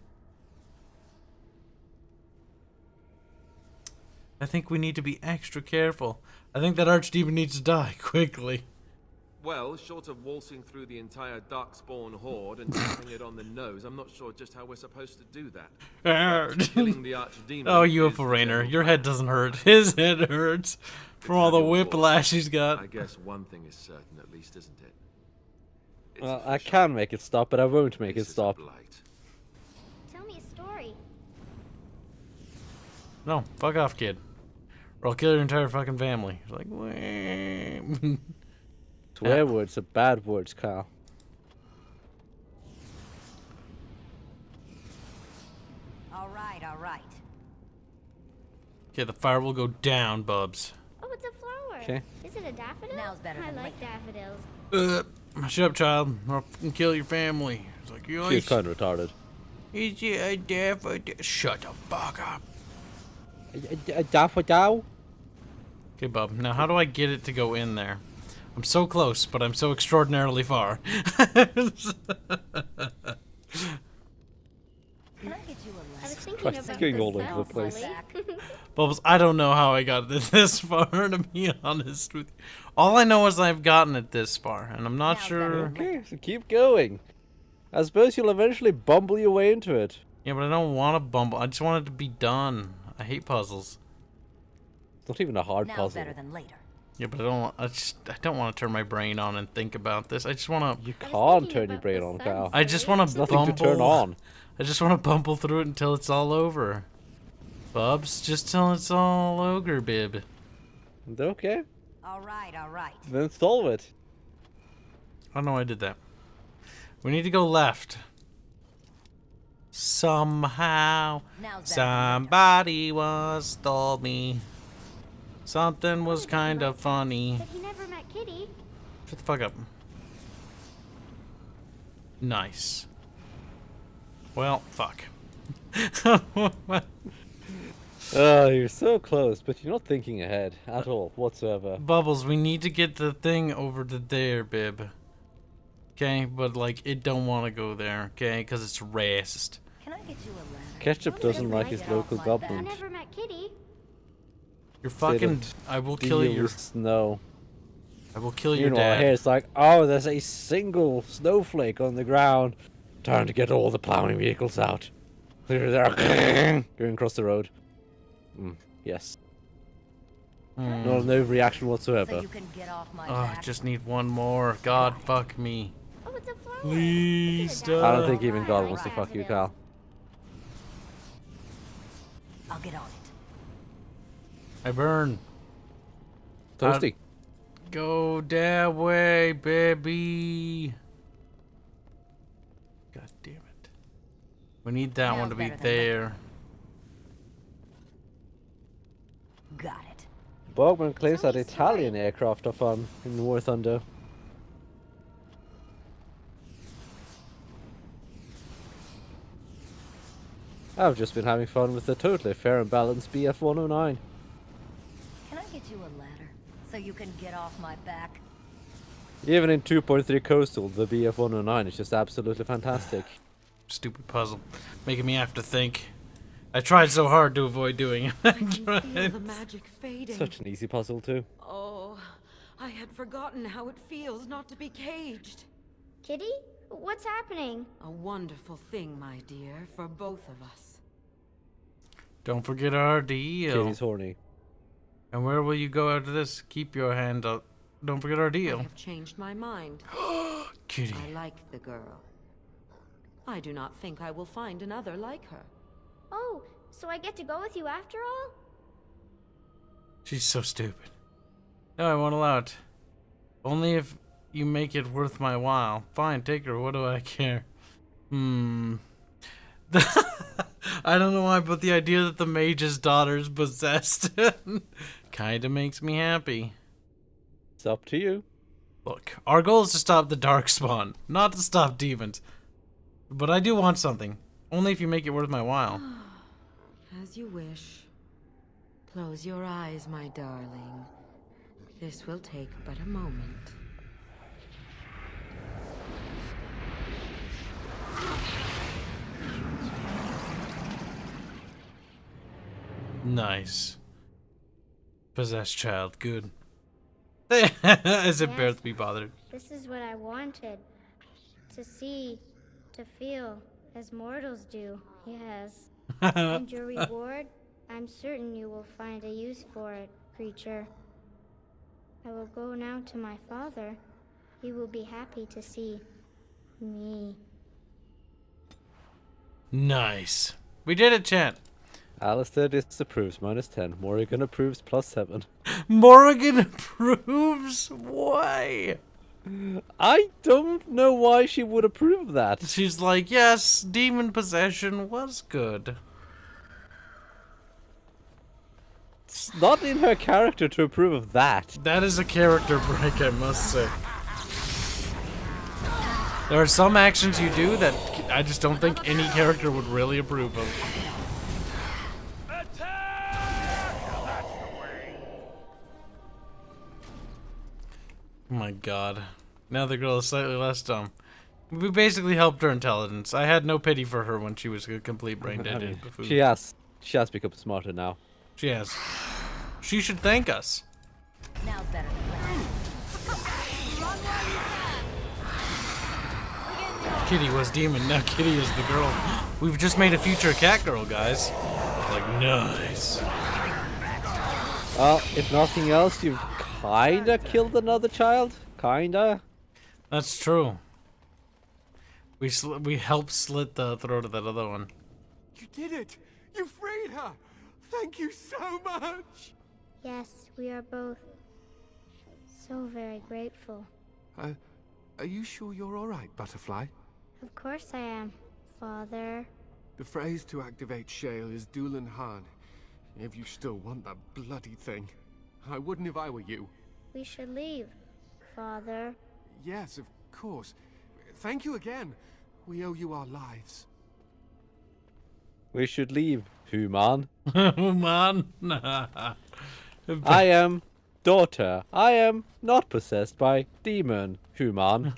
Speaker 1: I think we need to be extra careful. I think that Archdemon needs to die quickly.
Speaker 8: Well, short of waltzing through the entire Darkspawn horde and tapping it on the nose, I'm not sure just how we're supposed to do that. But killing the Archdemon
Speaker 1: Oh,
Speaker 8: is
Speaker 1: UFO
Speaker 8: the
Speaker 1: Rainer,
Speaker 8: general
Speaker 1: your
Speaker 8: plan.
Speaker 1: head doesn't hurt. His head hurts from all the whiplash he's got.
Speaker 8: I guess one thing is certain, at least, isn't it? It's
Speaker 2: Well, I
Speaker 8: official.
Speaker 2: can make it stop, but I won't make
Speaker 8: This
Speaker 2: it
Speaker 8: is a
Speaker 2: stop.
Speaker 8: blight.
Speaker 7: Tell me a story.
Speaker 1: No, fuck off, kid. Or I'll kill your entire fucking family. It's like, wah.
Speaker 2: Swear words are bad words, Kyle.
Speaker 4: All right, all right.
Speaker 1: Okay, the fire will go down, Bubs.
Speaker 7: Oh, it's a flower.
Speaker 2: Okay.
Speaker 7: Is it a daffodil?
Speaker 4: Now's better
Speaker 7: I
Speaker 4: than
Speaker 7: like
Speaker 4: later.
Speaker 7: daffodils.
Speaker 1: Shut up, child, or I'll fucking kill your family. It's like, you
Speaker 2: She's kind of retarded.
Speaker 1: Is it a daffodil? Shut the fuck up.
Speaker 2: A daffodil?
Speaker 1: Okay, Bub, now how do I get it to go in there? I'm so close, but I'm so extraordinarily far.
Speaker 4: Can I get you a
Speaker 7: I
Speaker 4: ladder?
Speaker 7: was thinking
Speaker 2: Christ,
Speaker 7: about
Speaker 2: it's going
Speaker 7: the
Speaker 2: all over
Speaker 7: sun,
Speaker 2: the place.
Speaker 7: silly.
Speaker 1: Bubbles, I don't know how I got it this far, to be honest with you. All I know is I've gotten it this far, and I'm not
Speaker 4: Now
Speaker 1: sure...
Speaker 2: Okay, so keep going. I suppose you'll eventually bumble your way into it.
Speaker 1: Yeah, but I don't want to bumble. I just want it to be done. I hate puzzles.
Speaker 2: It's not even a hard
Speaker 4: Now's
Speaker 2: puzzle.
Speaker 4: better than later.
Speaker 1: Yeah, but I don't want to turn my brain on and think about this. I just want to...
Speaker 2: You
Speaker 7: I was
Speaker 2: can't
Speaker 7: thinking
Speaker 2: turn your
Speaker 7: about
Speaker 2: brain
Speaker 7: the
Speaker 2: on,
Speaker 7: sun,
Speaker 2: Kyle.
Speaker 1: I just want to
Speaker 2: There's nothing to turn on.
Speaker 1: I just want to bumble through it until it's all over. Bubs, just till it's all over, bib.
Speaker 2: Okay,
Speaker 4: All right, all right.
Speaker 2: then solve it.
Speaker 1: I know I did that. We need to go left. Somehow,
Speaker 4: Now's better than later.
Speaker 1: somebody once told me something was kind of funny.
Speaker 7: But he never met Kitty.
Speaker 1: Shut the fuck up. Nice. Well, fuck.
Speaker 2: Oh, you're so close, but you're not thinking ahead at all, whatsoever.
Speaker 1: Bubbles, we need to get the thing over to there, bib. Okay, but like, it don't want to go there, okay? Because it's racist.
Speaker 4: Can I get you a ladder?
Speaker 2: Ketchup
Speaker 4: How
Speaker 2: doesn't
Speaker 4: can I
Speaker 2: like his
Speaker 4: get off
Speaker 2: local
Speaker 4: my
Speaker 7: I
Speaker 2: goblins.
Speaker 4: back?
Speaker 7: never met Kitty.
Speaker 1: You're fucking... I will kill
Speaker 2: Deal
Speaker 1: your...
Speaker 2: with snow.
Speaker 1: I will kill
Speaker 2: You
Speaker 1: your
Speaker 2: know,
Speaker 1: dad.
Speaker 2: here it's like, oh, there's a single snowflake on the ground. Time to get all the plowing vehicles out. Here they are, going across the road. Yes.
Speaker 1: Hmm.
Speaker 2: No overreaction
Speaker 4: So
Speaker 2: whatsoever.
Speaker 4: you can get off my
Speaker 1: Oh, I
Speaker 4: back.
Speaker 1: just need one more. God, fuck me.
Speaker 7: Oh, it's a flower.
Speaker 1: Please
Speaker 7: Is it a
Speaker 1: don't.
Speaker 2: I don't
Speaker 7: daffodil?
Speaker 2: think even
Speaker 7: I
Speaker 2: God
Speaker 7: like
Speaker 2: wants to fuck you,
Speaker 7: daffodils.
Speaker 2: Cal.
Speaker 4: I'll get on it.
Speaker 1: I burn.
Speaker 2: Toasty.
Speaker 1: Go that way, baby. God damn We need that
Speaker 4: Now
Speaker 1: one to be
Speaker 4: better than
Speaker 1: there.
Speaker 4: Got it.
Speaker 2: Bogman claims that
Speaker 7: Tell me
Speaker 2: Italian
Speaker 7: sorry.
Speaker 2: aircraft are fun in War Thunder. I've just been having fun with the totally fair and balanced BF-109.
Speaker 4: Can I get you a ladder so you can get off my back?
Speaker 2: Even in 2.3 Coastal, the BF-109 is just absolutely fantastic.
Speaker 1: Stupid puzzle. Making me have to think. I tried so hard to avoid doing it.
Speaker 6: I can feel the magic fading.
Speaker 2: Such an easy puzzle too.
Speaker 6: Oh, I had forgotten how it feels not to be caged.
Speaker 7: Kitty? What's happening?
Speaker 6: A wonderful thing, my dear, for both of us.
Speaker 1: Don't forget our deal.
Speaker 2: Kitty's horny.
Speaker 1: And where will you go after this? Keep your hand up. Don't forget our
Speaker 6: I
Speaker 1: deal.
Speaker 6: have changed my mind.
Speaker 1: Kitty.
Speaker 6: I like the girl. I do not think I will find another like her.
Speaker 7: Oh, so I get to go with you after all?
Speaker 1: She's so stupid. No, I won't allow it. Only if you make it worth my while. Fine, take her. What do I care? I don't know why, but the idea that the mage's daughter's possessed kinda makes me happy.
Speaker 2: It's up to you.
Speaker 1: Look, our goal is to stop the darkspawn, not to stop demons. But I do want something. Only if you make it worth my while.
Speaker 6: As you wish. Close your eyes, my darling. This will take but a moment.
Speaker 1: Nice. Possessed child, good. Is it better to be bothered?
Speaker 7: This is what I wanted. To see, to feel, as mortals do, yes. And your reward? I'm certain you will find a use for it, creature. I will go now to my father. He will be happy to see me.
Speaker 1: Nice. We did it, chat.
Speaker 2: Alistair disapproves, -10. Morrigan approves, +7.
Speaker 1: Morrigan approves? Why?
Speaker 2: I don't know why she would approve of that.
Speaker 1: She's like, yes, demon possession was good.
Speaker 2: It's not in her character to approve of that.
Speaker 1: That is a character break, I must say. There are some actions you do that I just don't think any character would really approve of. Oh my god. Now the girl is slightly less dumb. We basically helped her intelligence. I had no pity for her when she was a complete brain dead.
Speaker 2: I mean, she has become smarter now.
Speaker 1: She has. She should thank us.
Speaker 4: Now's better than that.
Speaker 1: Kitty was demon, now Kitty is the girl. We've just made a future cat girl, guys. Like, nice.
Speaker 2: Well, if nothing else, you've kinda killed another child. Kinda.
Speaker 1: That's true. We helped slit the throat of that other one.
Speaker 3: You did it! You freed her! Thank you so much!
Speaker 7: Yes, we are both so very grateful.
Speaker 3: Are you sure you're alright, Butterfly?
Speaker 7: Of course I am, Father.
Speaker 3: The phrase to activate Shale is Doolan Han. If you still want that bloody thing. I wouldn't if I were you.
Speaker 7: We should leave, Father.
Speaker 3: Yes, of course. Thank you again. We owe you our lives.
Speaker 2: We should leave, human.
Speaker 1: Oh man.
Speaker 2: I am daughter. I am not possessed by demon, human.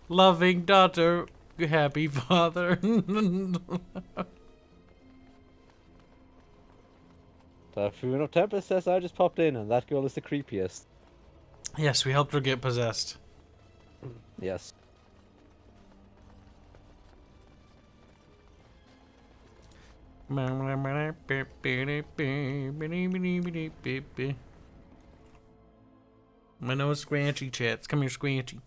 Speaker 1: Loving daughter, happy father.
Speaker 2: Typhoon of Tempest says I just popped in and that girl is the creepiest.
Speaker 1: Yes, we helped her get possessed.
Speaker 2: Yes.
Speaker 1: My nose scratchy, chats. Come here, scratchy.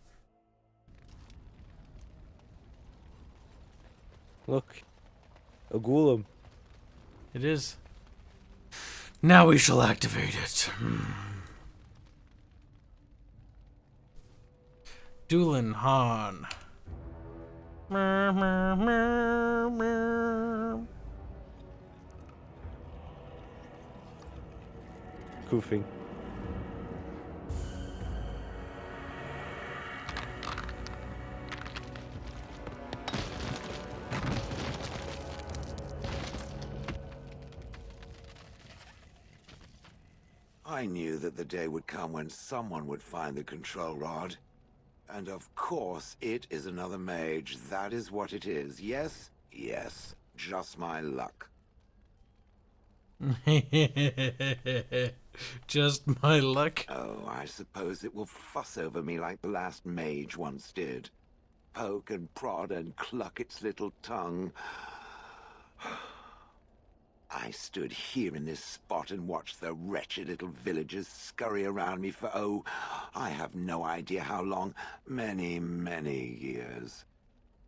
Speaker 2: Look. A golem.
Speaker 1: It is. Now we shall activate it. Doolan Han. Mer, mer, mer, mer.
Speaker 2: Goofing.
Speaker 5: I knew that the day would come when someone would find the control rod. And of course, it is another mage. That is what it is. Yes? Yes. Just my luck.
Speaker 1: Just my luck.
Speaker 5: Oh, I suppose it will fuss over me like the last mage once did. Poke and prod and cluck its little tongue. I stood here in this spot and watched the wretched little villagers scurry around me for, oh, I have no idea how long. Many, many years.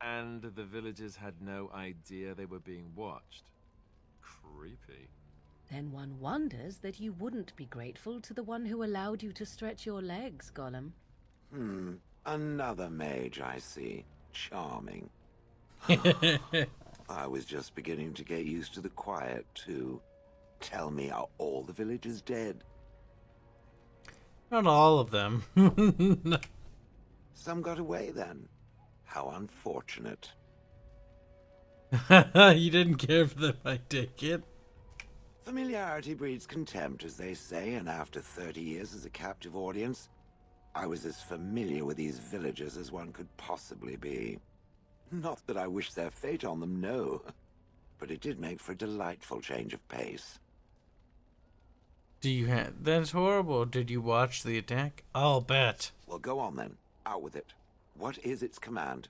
Speaker 8: And the villagers had no idea they were being watched. Creepy.
Speaker 9: Then one wonders that you wouldn't be grateful to the one who allowed you to stretch your legs, Gollum.
Speaker 5: Another mage, I see. Charming. I was just beginning to get used to the quiet, too. Tell me, are all the villagers dead?
Speaker 1: Not all of them.
Speaker 5: Some got away, then. How unfortunate.
Speaker 1: You didn't care for them, I take it.
Speaker 5: Familiarity breeds contempt, as they say, and after 30 years as a captive audience, I was as familiar with these villagers as one could possibly be. Not that I wish their fate on them, no. But it did make for a delightful change of pace.
Speaker 1: Do you have... That's horrible. Did you watch the attack? I'll bet.
Speaker 5: Well, go on then. Out with it. What is its command?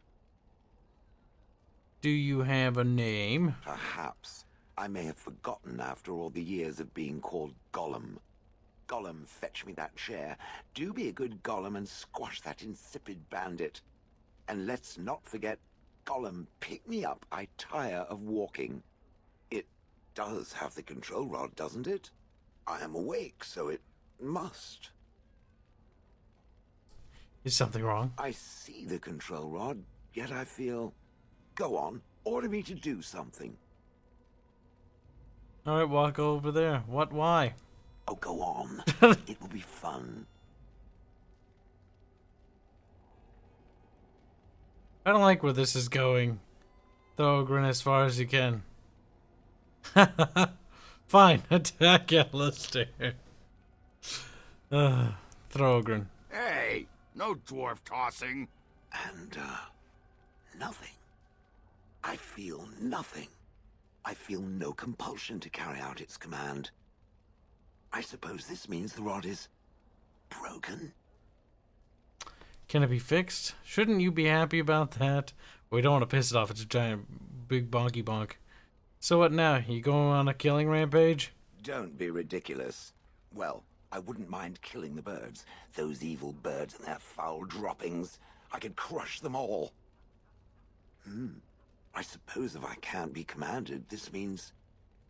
Speaker 1: Do you have a name?
Speaker 5: Perhaps. I may have forgotten after all the years of being called Gollum. Gollum, fetch me that chair. Do be a good Gollum and squash that insipid bandit. And let's not forget, Gollum, pick me up. I tire of walking. It does have the control rod, doesn't it? I am awake, so it must.
Speaker 1: Is something wrong?
Speaker 5: I see the control rod, yet I feel... Go on, order me to do something.
Speaker 1: Alright, walk over there. What? Why?
Speaker 5: Oh, go on. It will be fun.
Speaker 1: I don't like where this is going. Throw a grin as far as you can. Fine, attack Alistair. Throw a grin.
Speaker 5: Hey, no dwarf tossing. And, nothing. I feel nothing. I feel no compulsion to carry out its command. I suppose this means the rod is broken.
Speaker 1: Can it be fixed? Shouldn't you be happy about that? We don't want to piss it off. It's a giant, big bonky bonk. So what now? You going on a killing rampage?
Speaker 5: Don't be ridiculous. Well, I wouldn't mind killing the birds. Those evil birds and their foul droppings. I could crush them all. I suppose if I can't be commanded, this means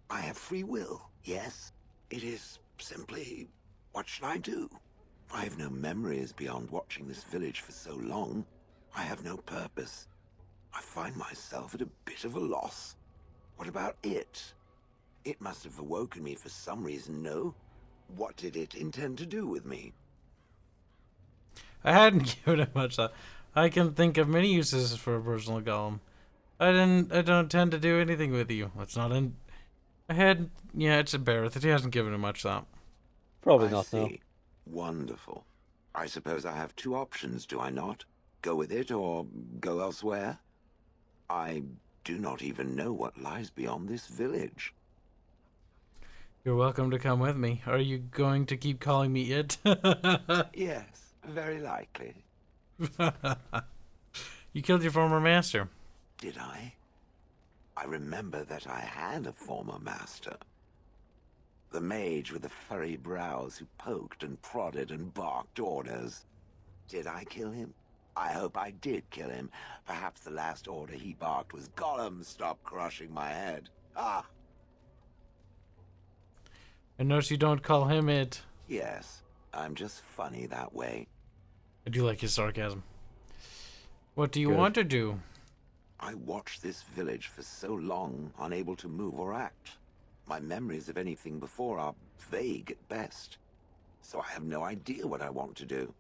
Speaker 5: I have free will, yes? It is simply, what should I do? I have no memories beyond watching this village for so long. I have no purpose. I find myself at a bit of a loss. What about it? It must have awoken me for some reason, no? What did it intend to do with me?
Speaker 1: I hadn't given it much thought. I can think of many uses for a personal golem. I don't intend to do anything with you. It's not in... it's a Barrett. He hasn't given it much thought.
Speaker 2: Probably
Speaker 5: I
Speaker 2: not,
Speaker 5: see.
Speaker 2: no.
Speaker 5: Wonderful. I suppose I have two options, do I not? Go with it or go elsewhere? I do not even know what lies beyond this village.
Speaker 1: You're welcome to come with me. Are you going to keep calling me it?
Speaker 5: Yes, very likely.
Speaker 1: You killed your former master.
Speaker 5: Did I? I remember that I had a former master. The mage with the furry brows who poked and prodded and barked orders. Did I kill him? I hope I did kill him. Perhaps the last order he barked was, Gollum, stop crushing my head. Ah!
Speaker 1: I notice you don't call him it.
Speaker 5: Yes, I'm just funny that way.
Speaker 1: I do like his sarcasm. What do you
Speaker 2: Good.
Speaker 1: want to do?
Speaker 5: I watched this village for so long, unable to move or act. My memories of anything before are vague at best. So I have no idea what I want to do.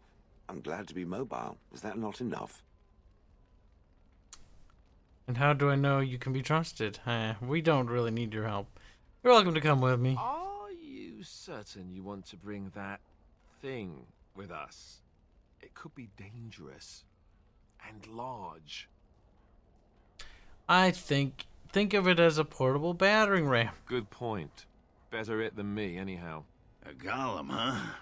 Speaker 5: I'm glad to be mobile. Is that not enough?
Speaker 1: And how do I know you can be trusted? We don't really need your help. You're welcome to come with me.
Speaker 8: Are you certain you want to bring that thing with us? It could be dangerous and large.
Speaker 1: I think of it as a portable battering ram.
Speaker 8: Good point. Better it than me, anyhow.
Speaker 10: A golem, huh?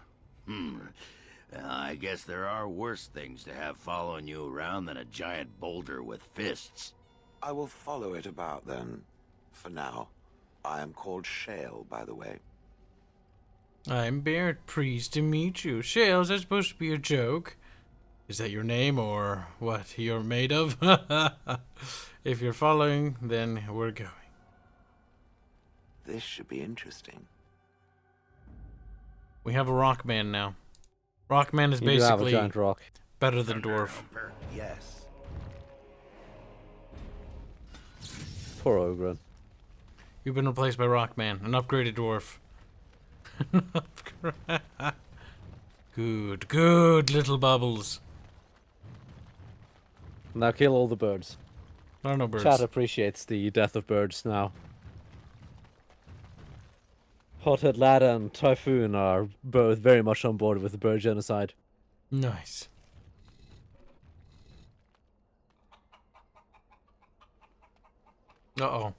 Speaker 10: Well, I guess there are worse things to have following you around than a giant boulder with fists.
Speaker 5: I will follow it about then. For now. I am called Shale, by the way.
Speaker 1: I'm Barrett. Pleased to meet you. Shale, is that supposed to be a joke? Is that your name or what you're made of? If you're following, then we're going.
Speaker 5: This should be interesting.
Speaker 1: We have a rock man now. Rock man is
Speaker 2: You do have a
Speaker 1: basically
Speaker 2: giant rock.
Speaker 1: better than dwarf.
Speaker 5: Yes.
Speaker 2: Poor Ogren.
Speaker 1: You've been replaced by rock man, an upgraded dwarf. Good little bubbles.
Speaker 2: Now kill all the birds.
Speaker 1: There are no birds.
Speaker 2: Chat appreciates the death of birds now. Hothead Lad and Typhoon are both very much on board with the bird genocide.
Speaker 1: Nice. Uh-oh.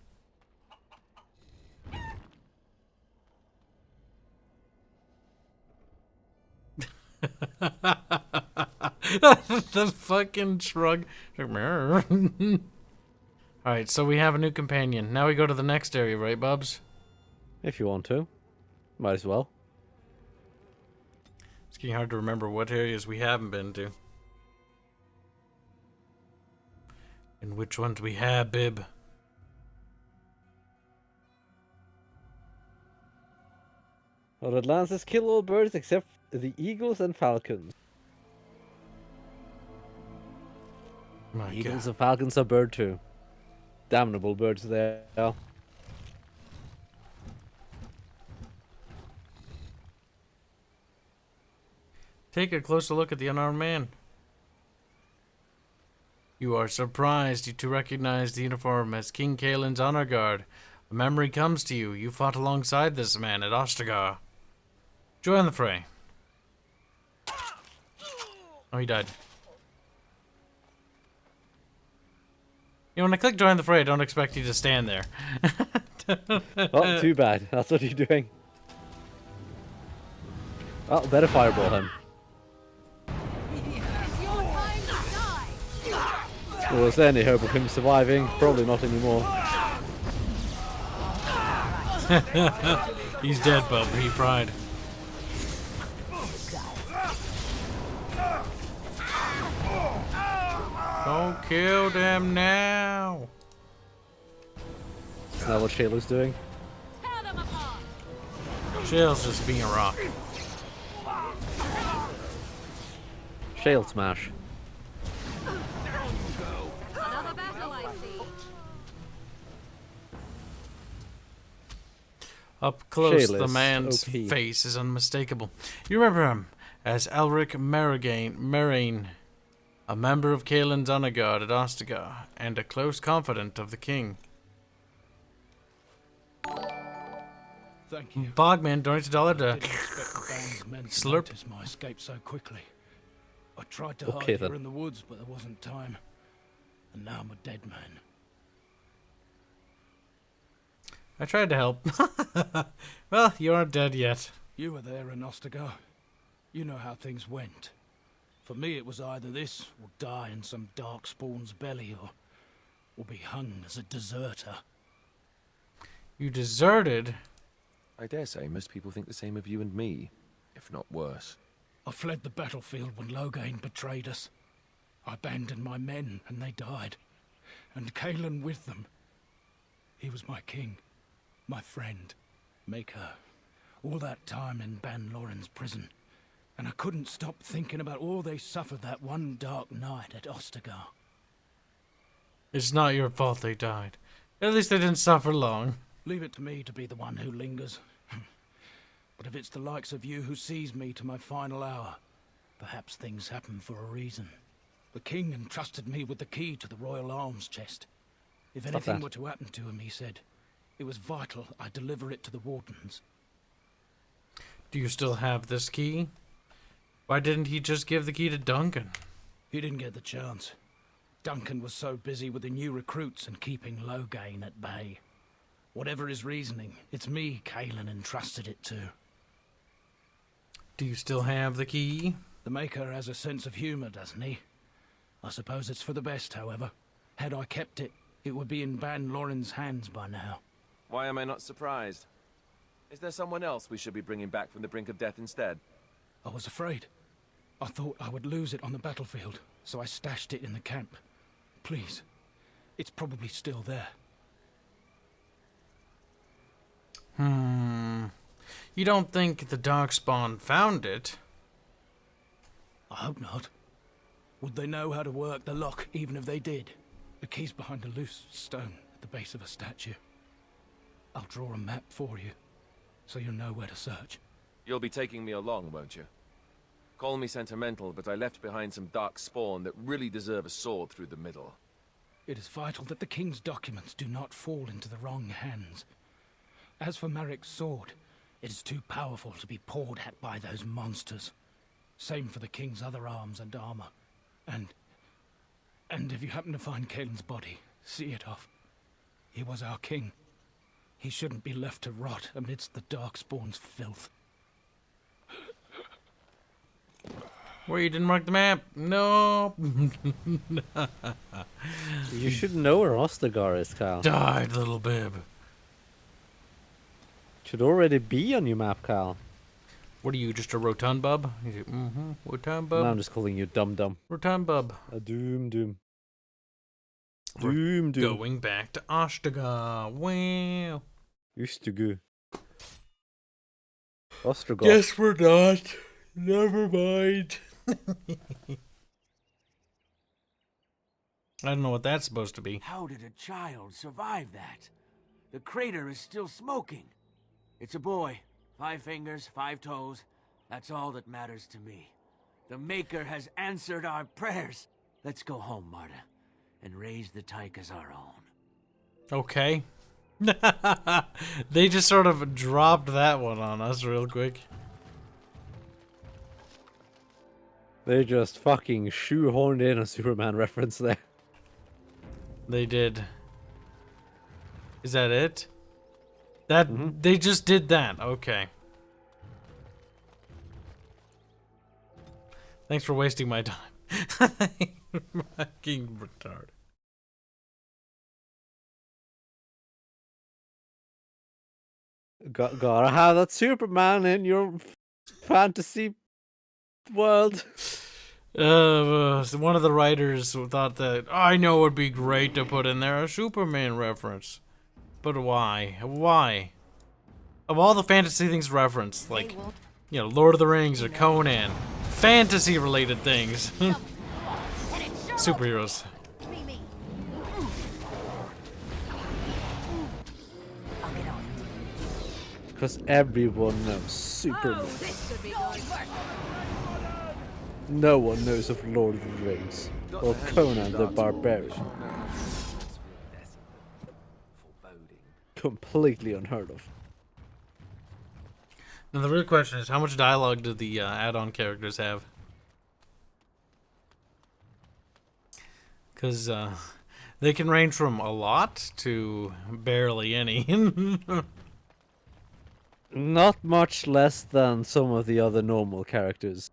Speaker 1: The fucking shrug. Alright, so we have a new companion. Now we go to the next area, right, Bubs?
Speaker 2: If you want to. Might as well.
Speaker 1: It's getting hard to remember what areas we haven't been to. And which ones we have, Bib.
Speaker 2: Hothead Lad says kill all birds except the eagles and falcons.
Speaker 1: My
Speaker 2: Eagles
Speaker 1: God.
Speaker 2: and falcons are bird too. Damnable birds they are.
Speaker 1: Take a closer look at the unarmed man. You are surprised to recognize the uniform as King Kaelin's honor guard. A memory comes to you. You fought alongside this man at Ostagar. Join the fray. Oh, he died. You know, when I click join the fray, I don't expect you to stand there.
Speaker 2: Oh, too bad. That's what you're doing. Oh, better fireball him. Was there any hope of him surviving? Probably not anymore.
Speaker 1: He's dead, bub. He fried. Don't kill them now.
Speaker 2: Is that what Shayla's doing?
Speaker 1: Shale's just being a rock.
Speaker 2: Shale smash.
Speaker 1: Up close,
Speaker 2: Shale
Speaker 1: the
Speaker 2: is
Speaker 1: man's
Speaker 2: OP.
Speaker 1: face is unmistakable. You remember him as Elric Merain, a member of Kaelin's honor guard at Ostagar, and a close confidant of the king.
Speaker 11: Thank you.
Speaker 1: Bogman donates $1
Speaker 11: I
Speaker 1: to
Speaker 11: didn't expect the band's men to
Speaker 1: Slurp.
Speaker 11: notice my escape so quickly. I tried to
Speaker 2: Okay,
Speaker 11: hide
Speaker 2: then.
Speaker 11: here in the woods, but there wasn't time. And now I'm a dead man.
Speaker 1: I tried to help. Well, you aren't dead yet.
Speaker 11: You were there in Ostagar. You know how things went. For me, it was either this, or die in some dark spawn's belly, or be hung as a deserter.
Speaker 1: You deserted?
Speaker 8: I dare say most people think the same of you and me, if not worse.
Speaker 11: I fled the battlefield when Loghain betrayed us. I abandoned my men, and they died. And Kaelin with them. He was my king, my friend, maker. All that time in Ban Loren's prison. And I couldn't stop thinking about all they suffered that one dark night at Ostagar.
Speaker 1: It's not your fault they died. At least they didn't suffer long.
Speaker 11: Leave it to me to be the one who lingers. But if it's the likes of you who sees me to my final hour, perhaps things happen for a reason. The king entrusted me with the key to the royal arms chest. If anything were to happen to him, he said, it was vital I deliver it to the wardens.
Speaker 1: Do you still have this key? Why didn't he just give the key to Duncan?
Speaker 11: He didn't get the chance. Duncan was so busy with the new recruits and keeping Loghain at bay. Whatever his reasoning, it's me Kalen entrusted it to.
Speaker 1: Do you still have the key?
Speaker 11: The Maker has a sense of humor, doesn't he? I suppose it's for the best, however. Had I kept it, it would be in Ban Loren's hands by now.
Speaker 8: Why am I not surprised? Is there someone else we should be bringing back from the brink of death instead?
Speaker 11: I was afraid. I thought I would lose it on the battlefield, so I stashed it in the camp. Please, it's probably still there.
Speaker 1: You don't think the Darkspawn found it?
Speaker 11: I hope not. Would they know how to work the lock, even if they did? The key's behind a loose stone at the base of a statue. I'll draw a map for you, so you'll know where to search.
Speaker 8: You'll be taking me along, won't you? Call me sentimental, but I left behind some dark spawn that really deserve a sword through the middle.
Speaker 11: It is vital that the king's documents do not fall into the wrong hands. As for Marik's sword, it is too powerful to be pawed at by those monsters. Same for the king's other arms and armor. And if you happen to find Kalen's body, see it off. He was our king. He shouldn't be left to rot amidst the Darkspawn's filth.
Speaker 1: Where you didn't mark the map? No.
Speaker 2: You should know where Ostagar is, Kyle.
Speaker 1: Died, little bib.
Speaker 2: Should already be on your map, Kyle.
Speaker 1: What are you, just a rotund bub? Rotund bub?
Speaker 2: No, I'm just calling you Dum Dum.
Speaker 1: Rotund bub.
Speaker 2: A doom.
Speaker 1: Going back to Ostagar. Wow.
Speaker 2: Used to go. Ostragar.
Speaker 1: Guess we're not. Never mind. I don't know what that's supposed to be.
Speaker 12: How did a child survive that? The crater is still smoking. It's a boy. 5 fingers, 5 toes. That's all that matters to me. The Maker has answered our prayers. Let's go home, Marta, and raise the tyke as our own.
Speaker 1: Okay. They just sort of dropped that one on us real quick.
Speaker 2: They just fucking shoehorned in a Superman reference there.
Speaker 1: They did. Is that it? That they just did that. Okay. Thanks for wasting my time. Fucking retard.
Speaker 2: Gotta have that Superman in your fantasy world.
Speaker 1: One of the writers thought that I know it would be great to put in there a Superman reference. But why? Why? Of all the fantasy things referenced, like, you know, Lord of the Rings or Conan, fantasy-related things. Superheroes.
Speaker 2: Because everyone knows Superman. No one knows of Lord of the Rings or Conan the Barbarian. Completely unheard of.
Speaker 1: Now the real question is, how much dialogue do the add-on characters have? Because they can range from a lot to barely any.
Speaker 2: Not much less than some of the other normal characters.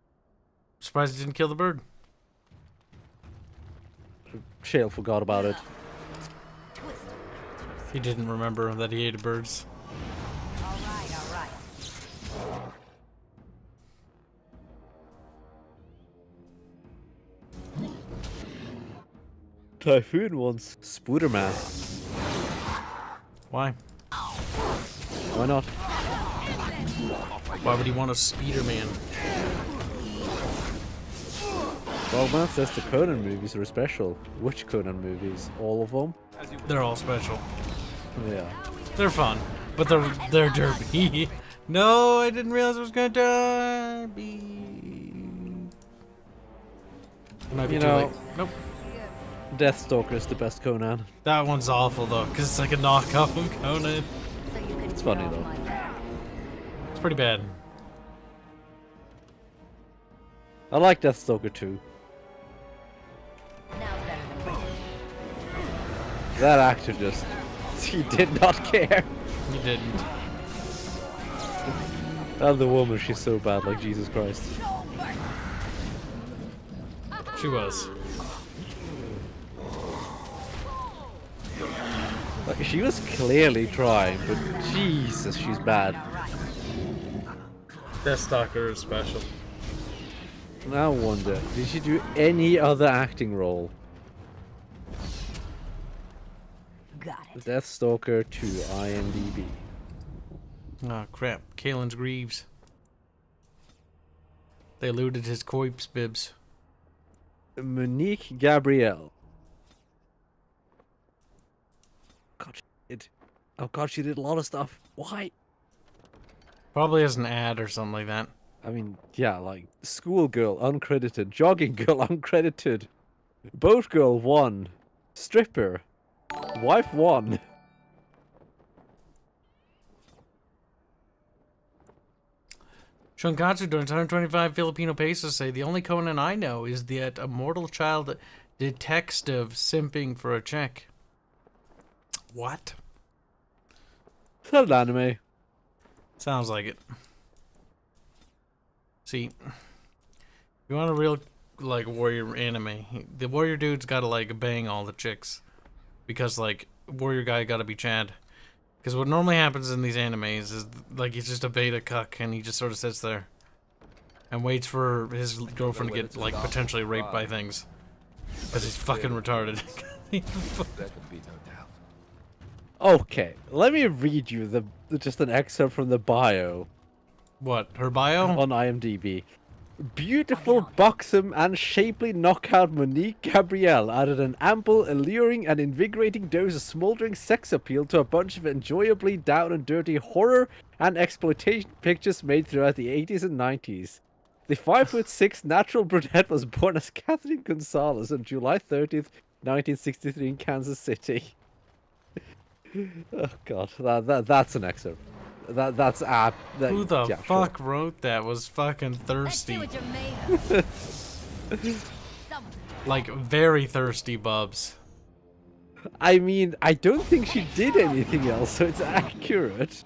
Speaker 1: Surprised he didn't kill the bird.
Speaker 2: Shale forgot about it.
Speaker 1: He didn't remember that he hated birds.
Speaker 4: All right.
Speaker 2: Typhoon wants Spooderman.
Speaker 1: Why?
Speaker 2: Why not?
Speaker 1: Why would he want a Speederman?
Speaker 2: Well, man says the Conan movies are special. Which Conan movies? All of them?
Speaker 1: They're all special.
Speaker 2: Yeah.
Speaker 1: They're fun, but they're derpy. No, I didn't realize I was gonna die. Might be
Speaker 2: You
Speaker 1: too
Speaker 2: know,
Speaker 1: late. Nope.
Speaker 2: Deathstalker is the best Conan.
Speaker 1: That one's awful though, because it's like a knockoff of Conan.
Speaker 2: It's funny though.
Speaker 1: It's pretty bad.
Speaker 2: I like Deathstalker too. That actor just... he did not care.
Speaker 1: He didn't.
Speaker 2: And the woman, she's so bad, like Jesus Christ.
Speaker 1: She was.
Speaker 2: Like, she was clearly trying, but Jesus, she's bad.
Speaker 1: Deathstalker is special.
Speaker 2: Now I wonder, did she do any other acting role?
Speaker 4: Got it.
Speaker 2: Deathstalker to IMDb.
Speaker 1: Oh crap, Kalen's Greaves. They looted his corpse bibs.
Speaker 2: Monique Gabrielle. God, she did. Oh God, she did a lot of stuff. Why?
Speaker 1: Probably as an ad or something like that.
Speaker 2: I mean, yeah, like Schoolgirl uncredited, Jogging Girl uncredited, Boat Girl 1, Stripper, Wife 1.
Speaker 1: Shunkatsu donates 125 Filipino pesos. Say the only Conan I know is that a mortal child detective simping for a check. What?
Speaker 2: Is that an anime?
Speaker 1: Sounds like it. See, if you want a real like warrior anime, the warrior dude's gotta like bang all the chicks, because like warrior guy gotta be Chad. Because what normally happens in these animes is like he's just a beta cuck and he just sort of sits there and waits for his girlfriend to get like potentially raped by things, because he's fucking retarded.
Speaker 2: Okay, let me read you just an excerpt from the bio.
Speaker 1: What, her bio?
Speaker 2: On IMDb. Beautiful, buxom, and shapely knockout Monique Gabrielle added an ample, alluring, and invigorating dose of smoldering sex appeal to a bunch of enjoyably down and dirty horror and exploitation pictures made throughout the 80s and 90s. The 5'6" natural brunette was born as Catherine Gonzalez on July 30th, 1963 in Kansas City. Oh God, that's an excerpt. That's app.
Speaker 1: Who the
Speaker 2: yeah,
Speaker 1: fuck
Speaker 2: sure.
Speaker 1: wrote that? Was fucking thirsty. Like very thirsty, Bubs.
Speaker 2: I mean, I don't think she did anything else, so it's accurate.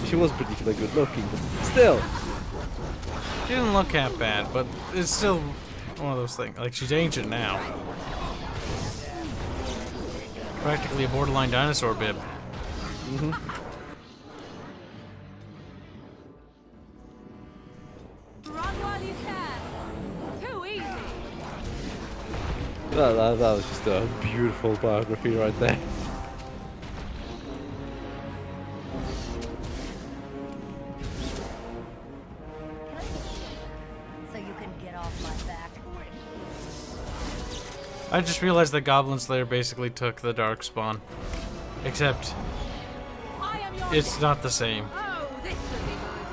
Speaker 2: She was particularly good looking, but still.
Speaker 1: She didn't look that bad, but it's still one of those things. Like, she's ancient now. Practically a borderline dinosaur bib.
Speaker 2: Mm-hmm.
Speaker 9: Run while you can. Too easy.
Speaker 2: That was just a beautiful biography right there.
Speaker 4: So you can get off my back.
Speaker 1: I just realized that Goblin Slayer basically took the Darkspawn. Except, it's not the same.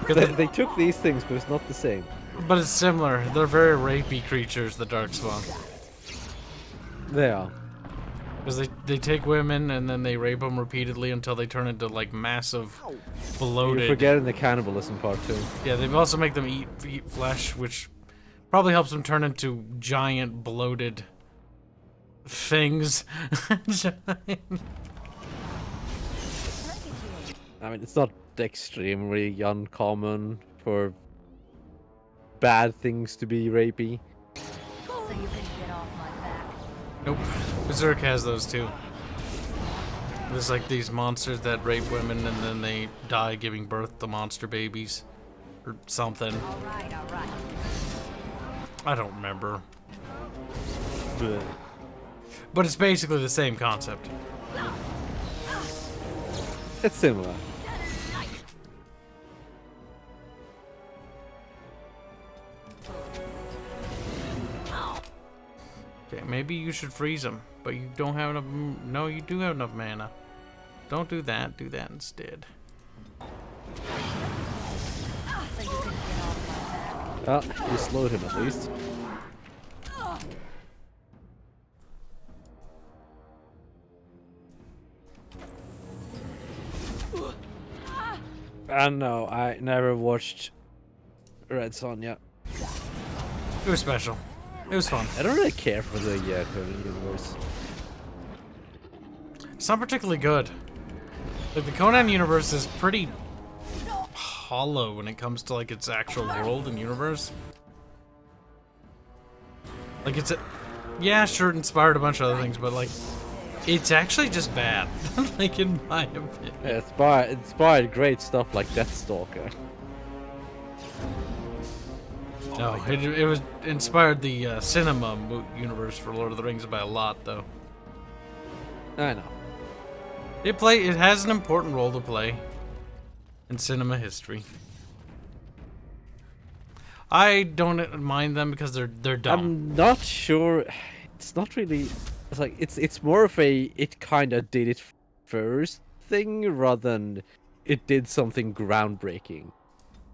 Speaker 2: They took these things, but it's not the same.
Speaker 1: But it's similar. They're very rapey creatures, the Darkspawn.
Speaker 2: They are.
Speaker 1: Because they take women and then they rape them repeatedly until they turn into like massive, bloated.
Speaker 2: You're forgetting the cannibalism part too.
Speaker 1: Yeah, they also make them eat flesh, which probably helps them turn into giant, bloated things.
Speaker 2: I mean, it's not extremely uncommon for bad things to be rapey.
Speaker 4: So you can get off my back.
Speaker 1: Nope. Berserk has those too. There's like these monsters that rape women and then they die giving birth to monster babies. Or something.
Speaker 4: Alright.
Speaker 1: I don't remember.
Speaker 2: But
Speaker 1: But it's basically the same concept.
Speaker 2: it's similar.
Speaker 1: maybe you should freeze him, but you don't have enough. No, you do have enough mana. Don't do that. Do that instead.
Speaker 2: Well, you slowed him at least. And no, I never watched Red Sonja.
Speaker 1: It was special. It was fun.
Speaker 2: I don't really care for the Conan universe.
Speaker 1: It's not particularly good. Like, the Conan universe is pretty hollow when it comes to like its actual world and universe. Like yeah, sure, it inspired a bunch of other things, but like it's actually just bad. Like, in my opinion.
Speaker 2: Yeah, it inspired great stuff like Deathstalker.
Speaker 1: No, it was inspired the cinema universe for Lord of the Rings by a lot, though.
Speaker 2: I know.
Speaker 1: It has an important role to play in cinema history. I don't mind them because they're dumb.
Speaker 2: I'm not sure. It's not really. It's like it's more of a it kind of did it first thing rather than it did something groundbreaking.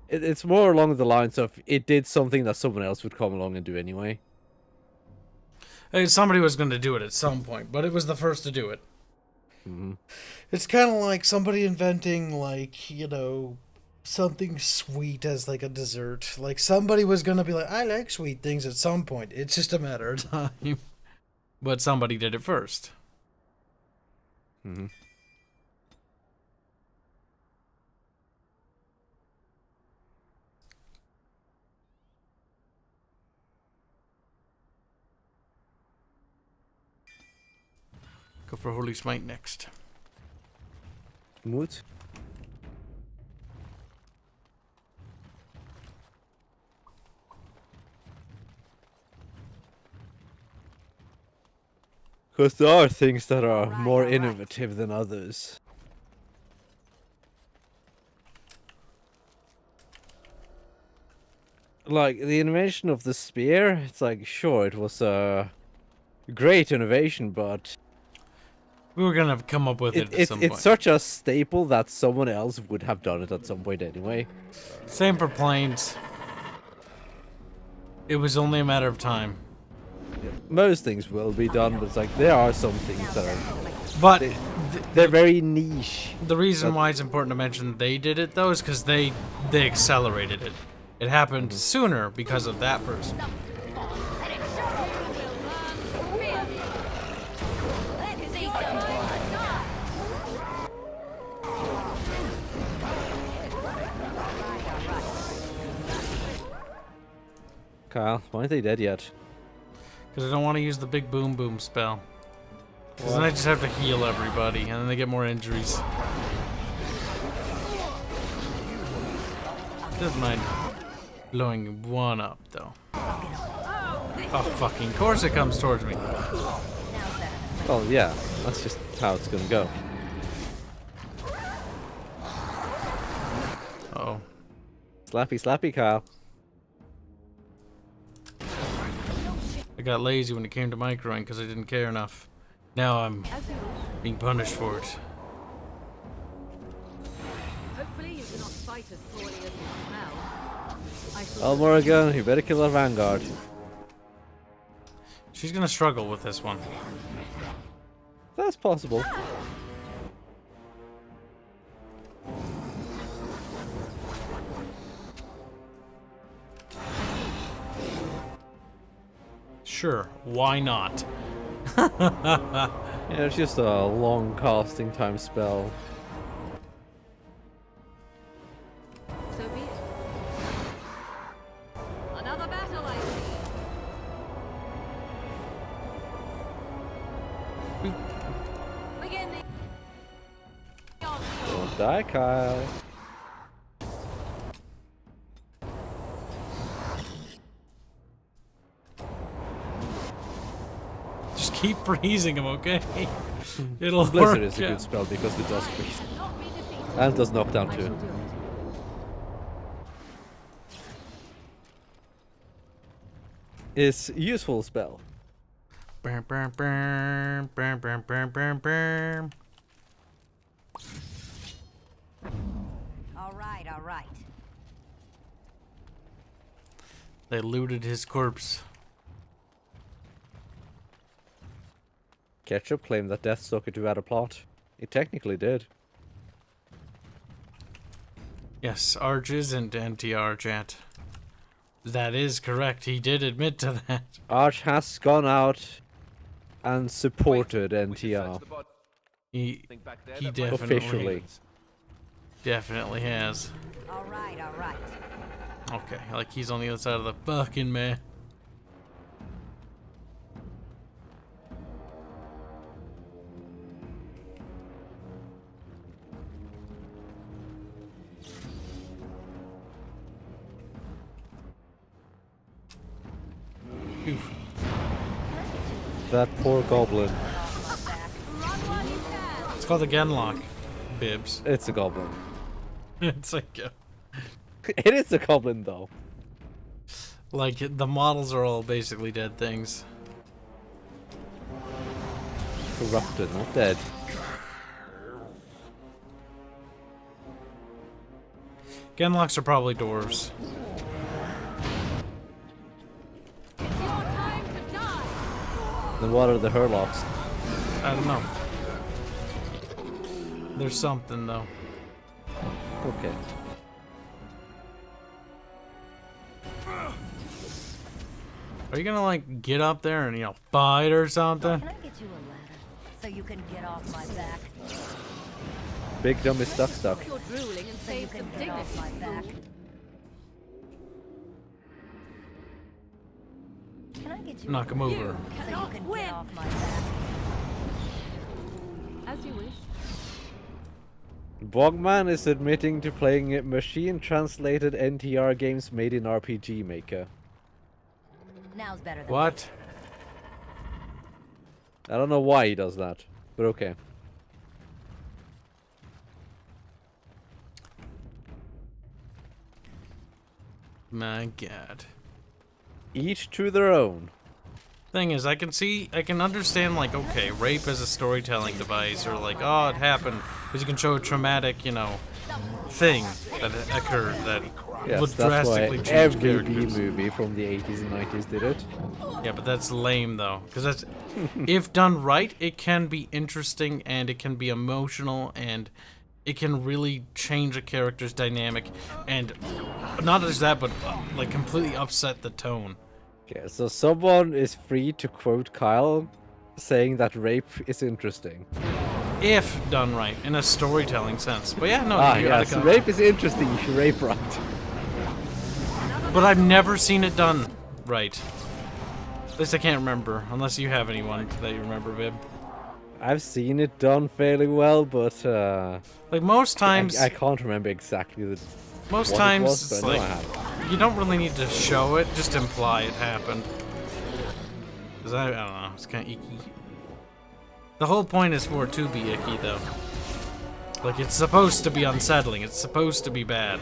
Speaker 2: It's more along the lines of it did something that someone else would come along and do anyway.
Speaker 1: Hey, somebody was going to do it at some point, but it was the first to do it.
Speaker 2: Mm-hmm.
Speaker 1: It's kind of like somebody inventing, like, you know, something sweet as like a dessert. Like, somebody was going to be like, I like sweet things at some point. It's just a matter of time. But somebody did it first.
Speaker 2: Mm-hmm.
Speaker 1: Go for Holy Smite next.
Speaker 2: Mood. Because there are things that are more innovative than others. Like, the invention of the spear, it's like, sure, it was a great innovation, but
Speaker 1: we were going to come up with it at some point.
Speaker 2: It's such a staple that someone else would have done it at some point anyway.
Speaker 1: Same for planes. It was only a matter of time.
Speaker 2: Yeah, most things will be done, but it's like there are some things that are...
Speaker 1: But
Speaker 2: they're very niche.
Speaker 1: The reason why it's important to mention they did it, though, is because they accelerated it. It happened sooner because of that person.
Speaker 2: Kyle, why aren't they dead yet?
Speaker 1: Because I don't want to use the big boom boom spell. Because then I just have to heal everybody, and then they get more injuries. Doesn't mind blowing one up, though. Oh, fucking course it comes towards me.
Speaker 2: Oh, yeah. That's just how it's gonna go.
Speaker 1: Uh-oh.
Speaker 2: Slappy, slappy, Kyle.
Speaker 1: I got lazy when it came to microing because I didn't care enough. Now I'm being punished for it.
Speaker 9: Hopefully you do not fight as poorly as you smell.
Speaker 2: Well, Morrigan, you better kill our vanguard.
Speaker 1: She's gonna struggle with this one.
Speaker 2: That's possible.
Speaker 1: Sure, why not?
Speaker 2: Yeah, it's just a long casting time spell.
Speaker 9: So be it. Another battle, I see. Begin the
Speaker 2: Don't die, Kyle.
Speaker 1: Just keep freezing him, okay? It'll
Speaker 2: Blizzard
Speaker 1: work.
Speaker 2: is a good spell because it does freeze. And does knockdown too. It's a useful spell.
Speaker 1: Bam, bam, bam, bam, bam, bam, bam, bam.
Speaker 4: All right, all right.
Speaker 1: They looted his corpse.
Speaker 2: Ketchup claimed that Deathstalker 2 had a plot. It technically did.
Speaker 1: Yes, Arch isn't NTR, chat. That is correct. He did admit to that.
Speaker 2: Arch has gone out and supported NTR.
Speaker 1: He
Speaker 8: He
Speaker 2: Officially.
Speaker 1: definitely has.
Speaker 4: All right, all right.
Speaker 1: Okay, like he's on the other side of the fucking man. Oof.
Speaker 2: That poor goblin.
Speaker 1: It's called the Genlock, Bibs.
Speaker 2: It's a goblin.
Speaker 1: It's like
Speaker 2: It is a goblin, though.
Speaker 1: like the models are all basically dead things.
Speaker 2: Corrupted, not dead.
Speaker 1: Genlocks are probably dwarves.
Speaker 2: Then what are the Hurlocks?
Speaker 1: I don't know. There's something though.
Speaker 2: Okay.
Speaker 1: Are you gonna like get up there and fight or something?
Speaker 4: Can I get you a ladder so you can get off my back?
Speaker 2: Big dumb is stuck.
Speaker 9: You're drooling and
Speaker 4: So you
Speaker 9: save
Speaker 4: can
Speaker 9: some
Speaker 4: get off my
Speaker 9: dignity.
Speaker 4: back. Can I get you
Speaker 1: Knock him over.
Speaker 4: so you can get off my back?
Speaker 9: As you wish.
Speaker 2: Bogman is admitting to playing machine-translated NTR games made in RPG Maker.
Speaker 4: Now's better than
Speaker 1: What?
Speaker 2: I don't know why he does that, but okay.
Speaker 1: My God.
Speaker 2: Each to their own.
Speaker 1: Thing is, I can understand, like, okay, rape as a storytelling device, or like, oh, it happened, because you can show a traumatic, thing that occurred that
Speaker 2: Yes,
Speaker 1: would
Speaker 2: that's why
Speaker 1: drastically change
Speaker 2: every B
Speaker 1: characters.
Speaker 2: movie from the 80s and 90s did it.
Speaker 1: Yeah, but that's lame, though, because that's, if done right, it can be interesting, and it can be emotional, and it can really change a character's dynamic, and not just that, but, like, completely upset the tone.
Speaker 2: Okay, so someone is free to quote Kyle saying that rape is interesting.
Speaker 1: If done right, in a storytelling sense. But yeah, no, you
Speaker 2: yes,
Speaker 1: gotta
Speaker 2: rape is interesting, you should rape right.
Speaker 1: But I've never seen it done right. At least I can't remember, unless you have anyone that you remember, Vib.
Speaker 2: I've seen it done fairly well, but
Speaker 1: like most times,
Speaker 2: I can't remember exactly what
Speaker 1: times
Speaker 2: it was,
Speaker 1: it's
Speaker 2: but I know
Speaker 1: like
Speaker 2: I have.
Speaker 1: you don't really need to show it, just imply it happened. Cause I don't know, it's kind of icky. The whole point is for it to be icky, though. Like it's supposed to be unsettling. It's supposed to be bad.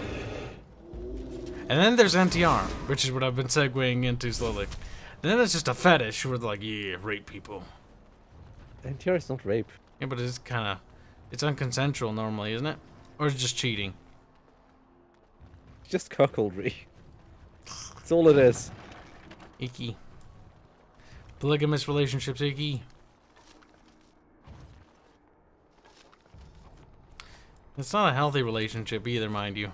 Speaker 1: And then there's NTR, which is what I've been segueing into slowly. Then it's just a fetish where they're like, yeah, rape people.
Speaker 2: NTR is not rape.
Speaker 1: Yeah, but it's kind of, it's unconsensual normally, isn't it? Or is it just cheating?
Speaker 2: It's just cuckoldry. That's all it is.
Speaker 1: Icky. Polygamous relationships, icky. It's not a healthy relationship either, mind you.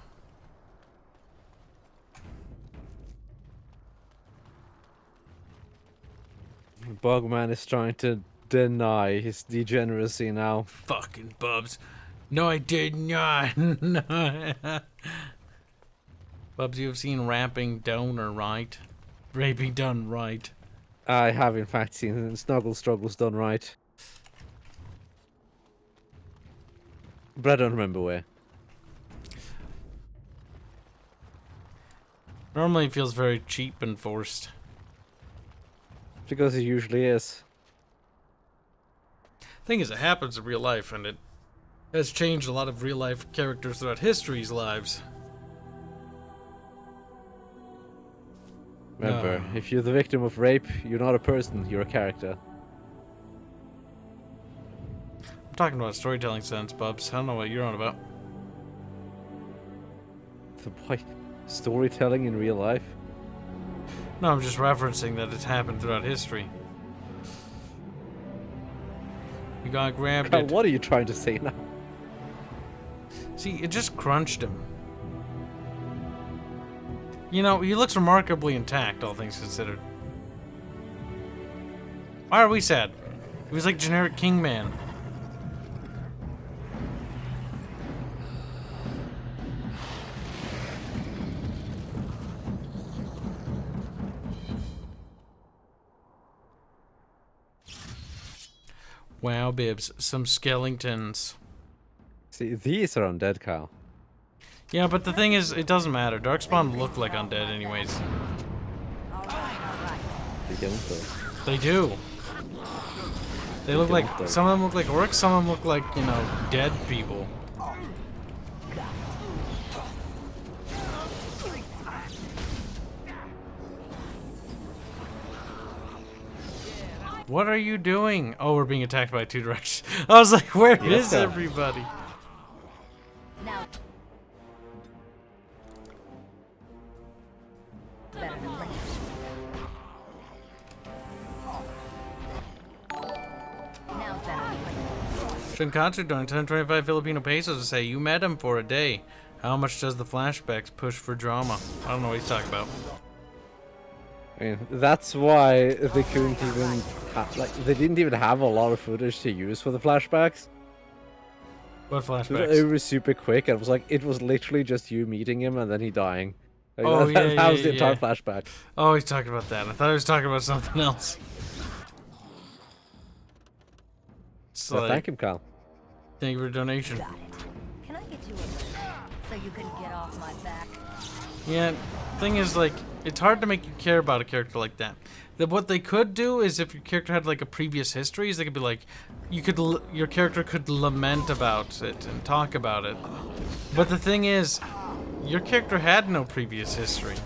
Speaker 2: Bugman is trying to deny his degeneracy now.
Speaker 1: Fucking Bubs. No, I did not. No. Bubs, you have seen rapping done right? Raping done right.
Speaker 2: I have in fact seen Snuggle Struggles done right. But I don't remember where.
Speaker 1: Normally it feels very cheap and forced.
Speaker 2: Because it usually is.
Speaker 1: Thing is, it happens in real life, and it has changed a lot of real life characters throughout history's lives.
Speaker 2: Remember, if you're the victim of rape, you're not a person, you're a character.
Speaker 1: talking about storytelling sense, Bubs. I don't know what you're on about.
Speaker 2: The boy, storytelling in real life.
Speaker 1: No, I'm just referencing that it's happened throughout history. You got grabbed
Speaker 2: God,
Speaker 1: it.
Speaker 2: what are you trying to say now?
Speaker 1: See, it just crunched him. You know, he looks remarkably intact, all things considered. Why are we sad? He was like generic king man. Wow, Bibbs, some skeletons.
Speaker 2: See, these are undead, Kyle.
Speaker 1: Yeah, but the thing is, it doesn't matter. Darkspawn look like undead anyways.
Speaker 2: They don't though.
Speaker 1: They do. They look like, some of them look like orcs, some of them look like, you know, dead people. What are you doing? Oh, we're being attacked by two directions. I was like, where is everybody?
Speaker 4: Now. Better than later. Now better than later.
Speaker 1: Shinkansu doing 1025 Filipino pesos to say, you met him for a day. How much does the flashbacks push for drama? I don't know what he's talking about.
Speaker 2: I mean, that's why they couldn't even, they didn't even have a lot of footage to use for the flashbacks.
Speaker 1: What flashbacks?
Speaker 2: It was super quick, and it was literally just you meeting him and then he dying. Like,
Speaker 1: Oh,
Speaker 2: that was the entire flashback.
Speaker 1: Oh, he's talking about that. I thought he was talking about something else.
Speaker 2: So thank him, Kyle.
Speaker 1: Thank you for the donation.
Speaker 4: Got it. Can I get you a so you can get off my back?
Speaker 1: Yeah, thing is, like, it's hard to make you care about a character like that. What they could do is, if your character had like a previous history, is they could be like, your character could lament about it and talk about it. But the thing is, your character had no previous history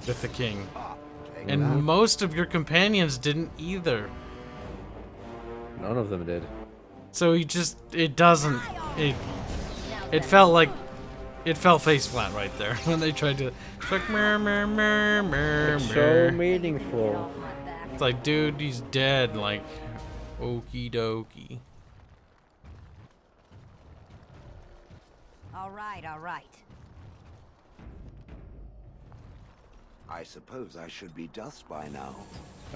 Speaker 1: with the king, and most of your companions didn't either.
Speaker 2: None of them did.
Speaker 1: So it doesn't. It felt like. It fell face flat right there when they tried to. It's like,
Speaker 2: It's so meaningful.
Speaker 1: It's like, dude, he's dead. Like, okie dokie.
Speaker 4: All right, all right.
Speaker 5: I suppose I should be dust by now.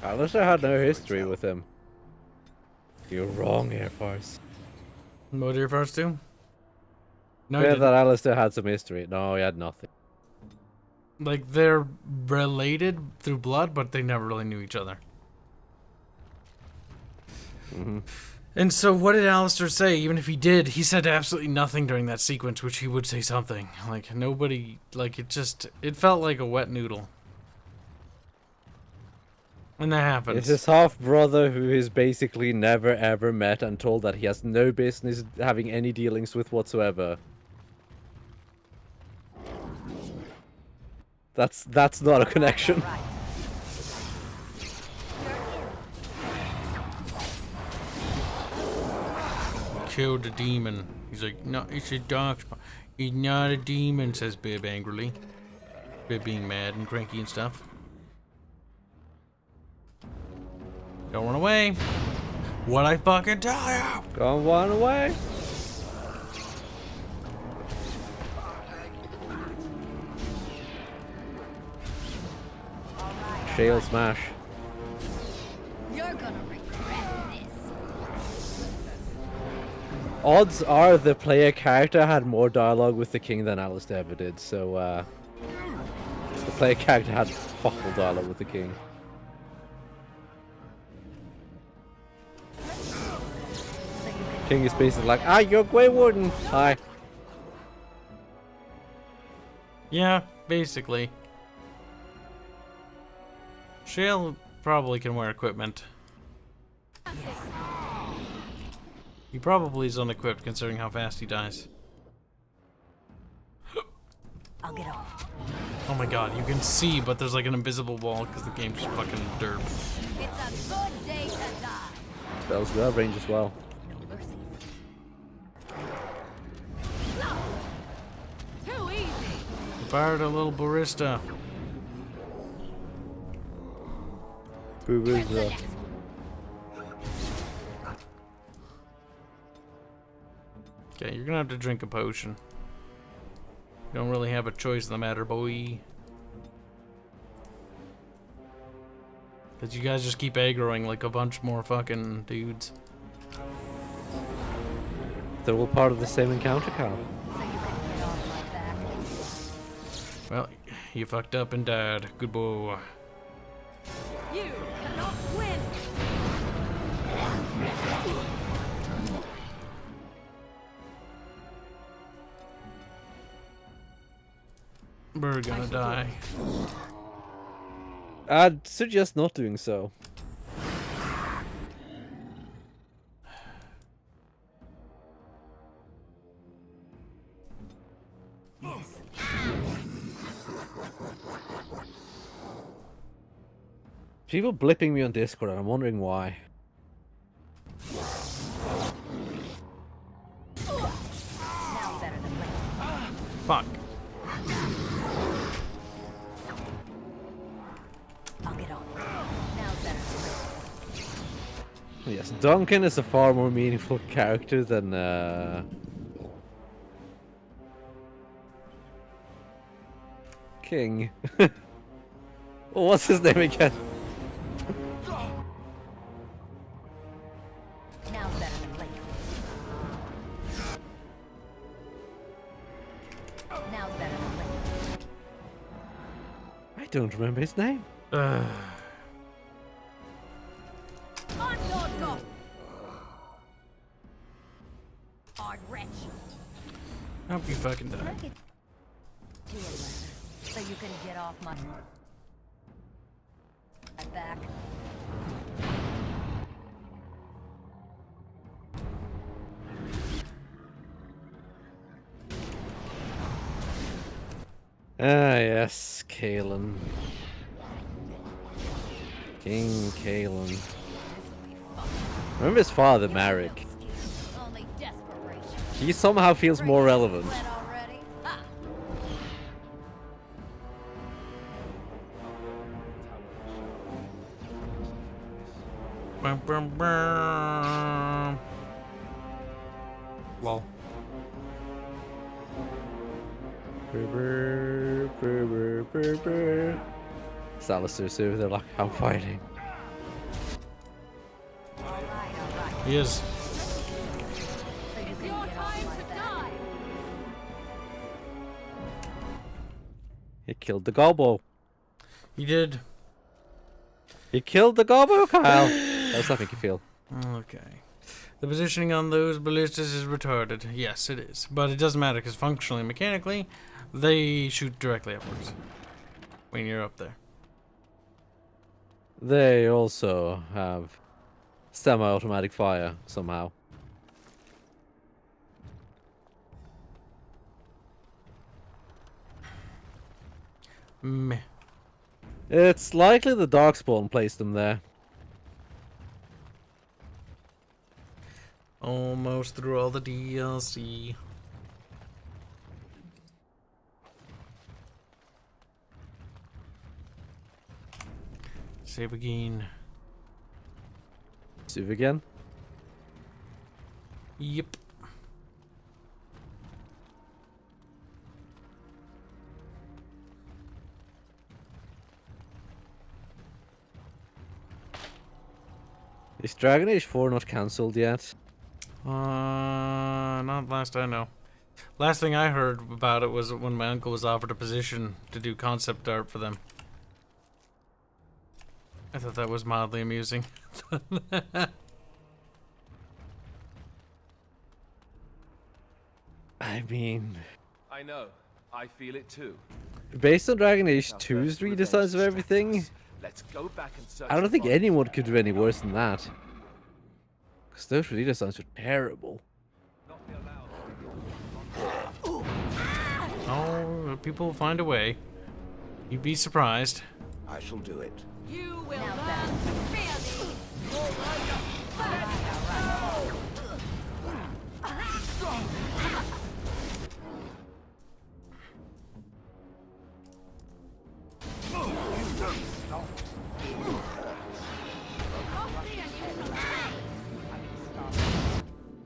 Speaker 2: Alistair had no history with him. You're wrong, Air Force.
Speaker 1: What did Air Force do? No,
Speaker 2: Yeah, that Alistair had some history. No, he had nothing.
Speaker 1: Like, they're related through blood, but they never really knew each other.
Speaker 2: Mm-hmm.
Speaker 1: And so what did Alistair say? Even if he did, he said absolutely nothing during that sequence, which he would say something. Like, nobody, like, it felt like a wet noodle. And that happens.
Speaker 2: It's his half-brother who is basically never ever met and told that he has no business having any dealings with whatsoever. That's not a connection.
Speaker 1: Killed a demon. He's like, no, it's a dark spot. He's not a demon, says Bib angrily. Bib being mad and cranky and stuff. Don't run away. What I fucking tell you?
Speaker 2: Don't run away. Shale smash.
Speaker 4: You're gonna regret this.
Speaker 2: Odds are the player character had more dialogue with the king than Alistair ever did, so the player character had fuckful dialogue with the king. King is basically like, you're Grey Warden. Hi.
Speaker 1: Yeah, basically. Shale probably can wear equipment. He probably is unequipped considering how fast he dies.
Speaker 4: I'll get off.
Speaker 1: Oh my god, you can see, but there's like an invisible wall because the game's just fucking derp.
Speaker 4: It's a good day to die.
Speaker 2: Spells do have range as well.
Speaker 4: No mercy
Speaker 1: Fired a little barista.
Speaker 2: Barista.
Speaker 1: Okay, you're gonna have to drink a potion. You don't really have a choice in the matter, boy. Cause you guys just keep aggroing like a bunch more fucking dudes.
Speaker 2: They're all part of the same encounter, Carl.
Speaker 1: Well, you fucked up and died. Good boy.
Speaker 9: You cannot win.
Speaker 1: We're gonna die.
Speaker 2: I'd suggest not doing so. People blipping me on Discord and I'm wondering why.
Speaker 1: Fuck.
Speaker 4: I'll get on it. Now better.
Speaker 2: Yes, Duncan is a far more meaningful character than King. Oh, what's his name again?
Speaker 4: Now better than later. Now better than later.
Speaker 2: I don't remember his name.
Speaker 9: I'm not God. Hard wretch.
Speaker 1: Hope you fucking die.
Speaker 4: Can I get you a letter so you can get off my back?
Speaker 2: Ah, yes, Kalen. King Kalen. Remember his father, Marek.
Speaker 4: Only desperation.
Speaker 2: He somehow feels more relevant.
Speaker 4: Already? Ha!
Speaker 1: Bum, bum, bum. Lol.
Speaker 2: Salisu, they're like, I'm fighting.
Speaker 1: He is.
Speaker 4: So you can get off my back.
Speaker 2: He killed the gobbo.
Speaker 1: He did.
Speaker 2: He killed the gobbo, Kyle. How's that make you feel?
Speaker 1: Okay. The positioning on those ballistas is retarded. Yes, it is. But it doesn't matter because functionally, mechanically, they shoot directly upwards when you're up there.
Speaker 2: They also have semi-automatic fire somehow.
Speaker 1: Meh.
Speaker 2: It's likely the Darkspawn placed them there.
Speaker 1: Almost through all the DLC. Save again.
Speaker 2: Save again?
Speaker 1: Yep.
Speaker 2: Is Dragon Age 4 not cancelled yet?
Speaker 1: Not last I know. Last thing I heard about it was when my uncle was offered a position to do concept art for them. I thought that was mildly amusing.
Speaker 2: I mean...
Speaker 8: I know. I feel it too.
Speaker 2: Based on Dragon Age 2's redesigns of everything,
Speaker 8: Let's go back and search
Speaker 2: I don't think
Speaker 8: for
Speaker 2: anyone could do any worse than that. Because those redesigns were terrible.
Speaker 1: Oh, people will find a way. You'd be surprised.
Speaker 5: I shall do it.
Speaker 9: You will learn to fear me.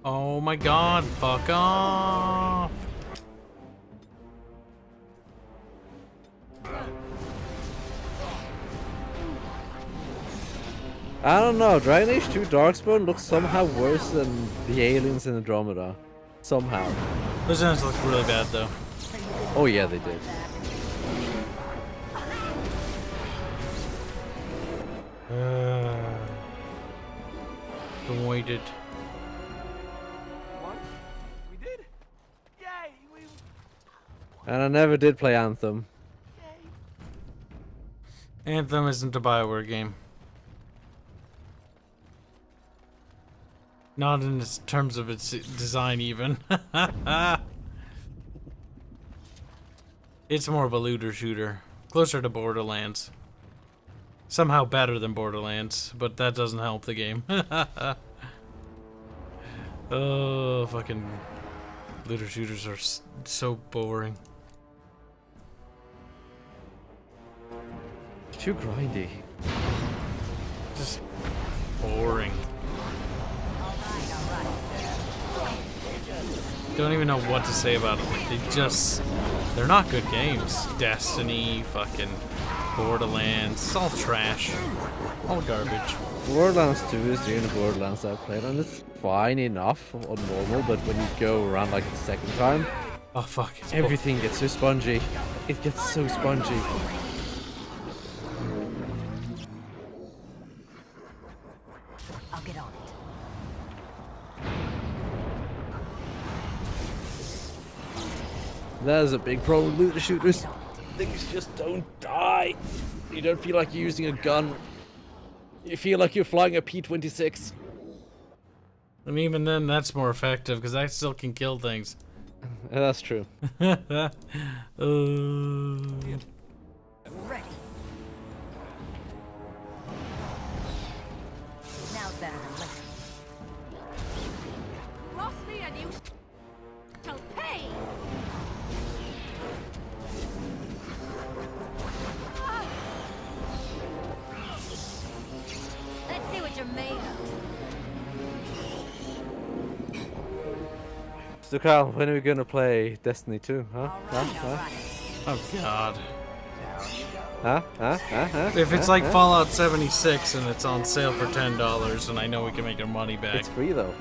Speaker 1: Oh my god, fuck off!
Speaker 2: I don't know, Dragon Age 2 Darkspawn looks somehow worse than the aliens in Andromeda. Somehow.
Speaker 1: Those aliens look really bad though.
Speaker 2: Oh yeah, they did.
Speaker 1: Avoided.
Speaker 12: We did? Yay! We...
Speaker 2: And I never did play Anthem.
Speaker 1: Anthem isn't a Bioware game. Not in its terms of its design, even. It's more of a looter shooter, closer to Borderlands. Somehow better than Borderlands, but that doesn't help the game. Oh, fucking looter shooters are so boring.
Speaker 2: Too grindy.
Speaker 1: Just boring. Don't even know what to say about them. They're not good games. Destiny, fucking Borderlands, it's all trash. All garbage.
Speaker 2: Borderlands 2 is the only Borderlands I've played, and it's fine enough on normal, but when you go around like the second time,
Speaker 1: oh fuck,
Speaker 2: everything gets so spongy. It gets so spongy.
Speaker 4: I'll get on it.
Speaker 2: That is a big problem with looter shooters. Things just don't die. You don't feel like you're using a gun. You feel like you're flying a P-26.
Speaker 1: And even then, that's more effective because I still can kill things.
Speaker 2: That's true.
Speaker 4: Ready. Now's better than later.
Speaker 9: Cross me and you shall pay!
Speaker 4: Let's see what you're made of.
Speaker 2: So Carl, when are we gonna play Destiny 2? Huh?
Speaker 1: Oh god.
Speaker 2: If
Speaker 1: If it's like Fallout 76 and it's on sale for $10 and I know we can make our money back.
Speaker 2: It's free though.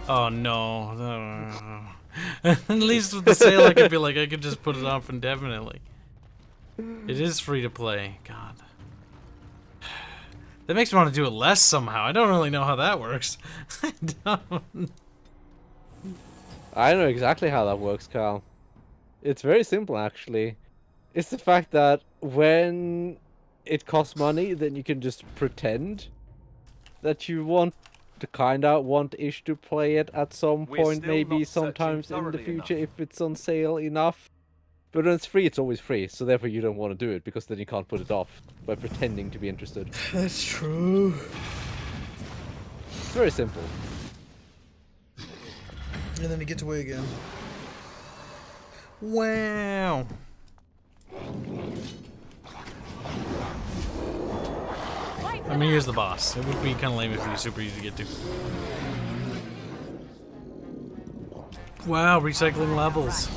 Speaker 1: Oh no. At least with the sale I could be like, I could just put it off indefinitely. It is free to play. God. That makes me want to do it less somehow. I don't really know how that works. I don't.
Speaker 2: I know exactly how that works, Carl. It's very simple, actually. It's the fact that when it costs money, then you can just pretend that you want want-ish to play it at some point, maybe sometimes in the future if it's on sale enough. But when it's free, it's always free, so therefore you don't want to do it, because then you can't put it off by pretending to be interested.
Speaker 1: That's true.
Speaker 2: It's very simple.
Speaker 1: And then it gets away again. Wow. I mean, here's the boss. It would be kind of lame if he was super easy to get to. Wow, recycling levels.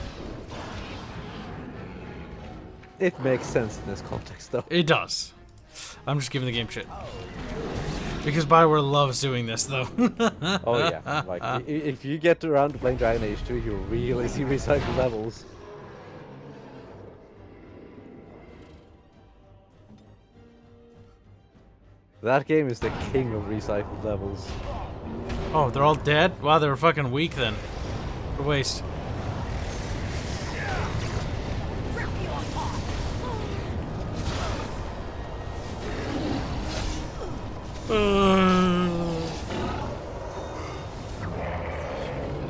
Speaker 2: It makes sense in this context, though.
Speaker 1: It does. I'm just giving the game shit. Because Bioware loves doing this, though.
Speaker 2: Oh yeah, like if you get around to playing Dragon Age 2, you'll really see recycled levels. That game is the king of recycled levels.
Speaker 1: Oh, they're all dead? Wow, they were fucking weak then. What a waste.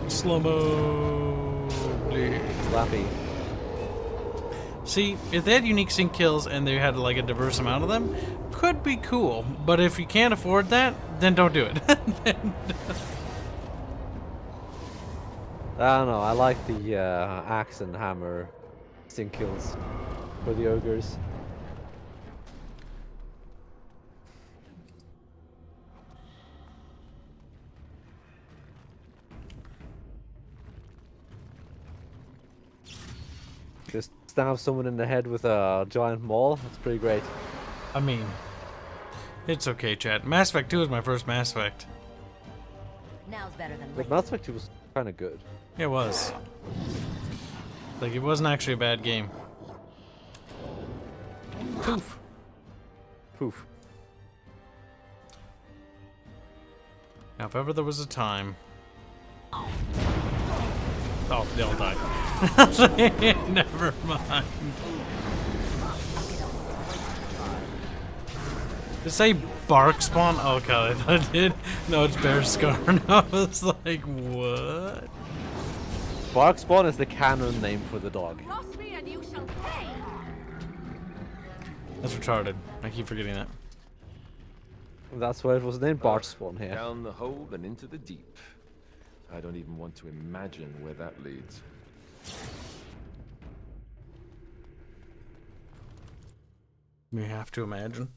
Speaker 1: Slow-mo.
Speaker 2: Slappy.
Speaker 1: See, if they had unique sync kills and they had like a diverse amount of them, could be cool. But if you can't afford that, then don't do it.
Speaker 2: I don't know, I like the axe and hammer sync kills for the ogres. Just stab someone in the head with a giant maul. That's pretty great.
Speaker 1: I mean, it's okay, chat. Mass Effect 2 is my first Mass Effect.
Speaker 4: Now's better than
Speaker 2: But
Speaker 4: later.
Speaker 2: Mass Effect 2 was kind of good.
Speaker 1: It was. Like, it wasn't actually a bad game. Poof.
Speaker 2: Poof.
Speaker 1: Now, if ever there was a time... Oh, they all died. Never mind. Did it say bark spawn? Oh god, I thought it did. No, it's bear scar. I was like, what?
Speaker 2: Bark Spawn is the canon name for the dog.
Speaker 1: That's retarded. I keep forgetting that.
Speaker 2: That's why it was named Bark Spawn here.
Speaker 8: Down the hole and into the deep. I don't even want to imagine where that leads.
Speaker 1: We have to imagine.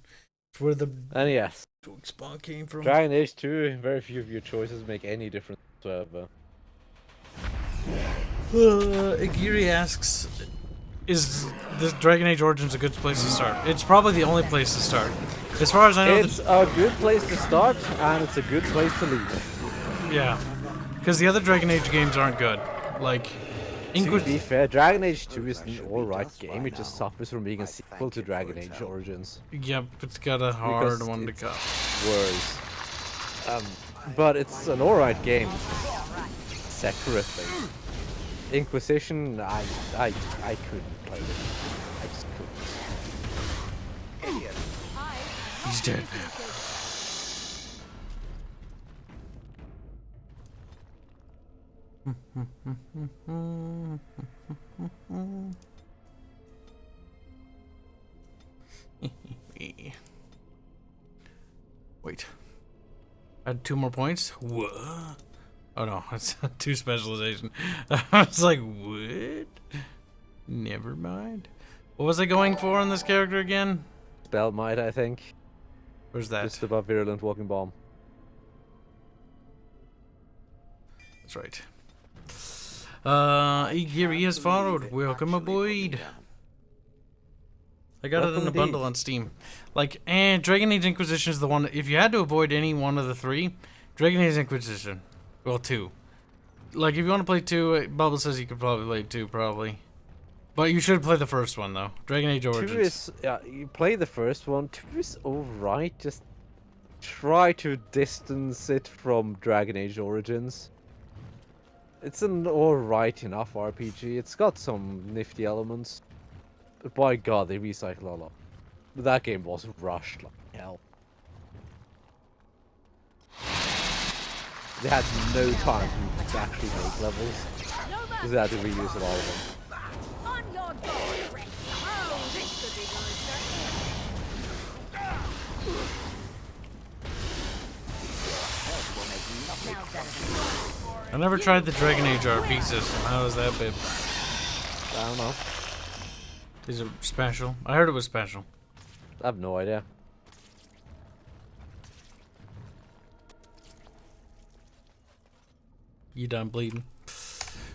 Speaker 1: It's where the
Speaker 2: And yes,
Speaker 1: spawn came from.
Speaker 2: Dragon Age 2, very few of your choices make any difference whatsoever.
Speaker 1: Igiri asks, is this Dragon Age Origins a good place to start? It's probably the only place to start. As far as I know,
Speaker 2: It's a good place to start, and it's a good place to leave.
Speaker 1: Yeah. Because the other Dragon Age games aren't good. Like,
Speaker 2: To be fair, Dragon Age 2 is an alright game, it just suffers from being a sequel to Dragon Age Origins.
Speaker 1: Yep, it's got a hard one to cut.
Speaker 2: Worse. But it's an alright game. Separately. Inquisition, I couldn't play it. I just couldn't.
Speaker 1: He's dead. Wait. I had 2 more points? What? Oh no, it's 2 specialization. I was like, what? Never mind. What was I going for on this character again?
Speaker 2: Spell Might, I think.
Speaker 1: Where's that?
Speaker 2: Just above Virulent Walking Bomb.
Speaker 1: That's right. Igiri has followed. Welcome aboard. I got it in a bundle on Steam. Like, and Dragon Age Inquisition is the one. If you had to avoid any one of the 3, Dragon Age Inquisition. Well, 2. Like, if you want to play 2, Bubble says you could probably play 2, probably. But you should play the first one, though. Dragon Age Origins.
Speaker 2: 2 is, yeah, you play the first one. 2 is alright. Just try to distance it from Dragon Age Origins. It's an alright enough RPG. It's got some nifty elements. But by god, they recycle a lot. That game was rushed like hell. They had no time to actually make levels. Because they had to reuse a lot of them.
Speaker 1: I never tried the Dragon Age RP system. How is that, babe?
Speaker 2: I don't know.
Speaker 1: Is it special? I heard it was special.
Speaker 2: I have no idea.
Speaker 1: You done bleeding?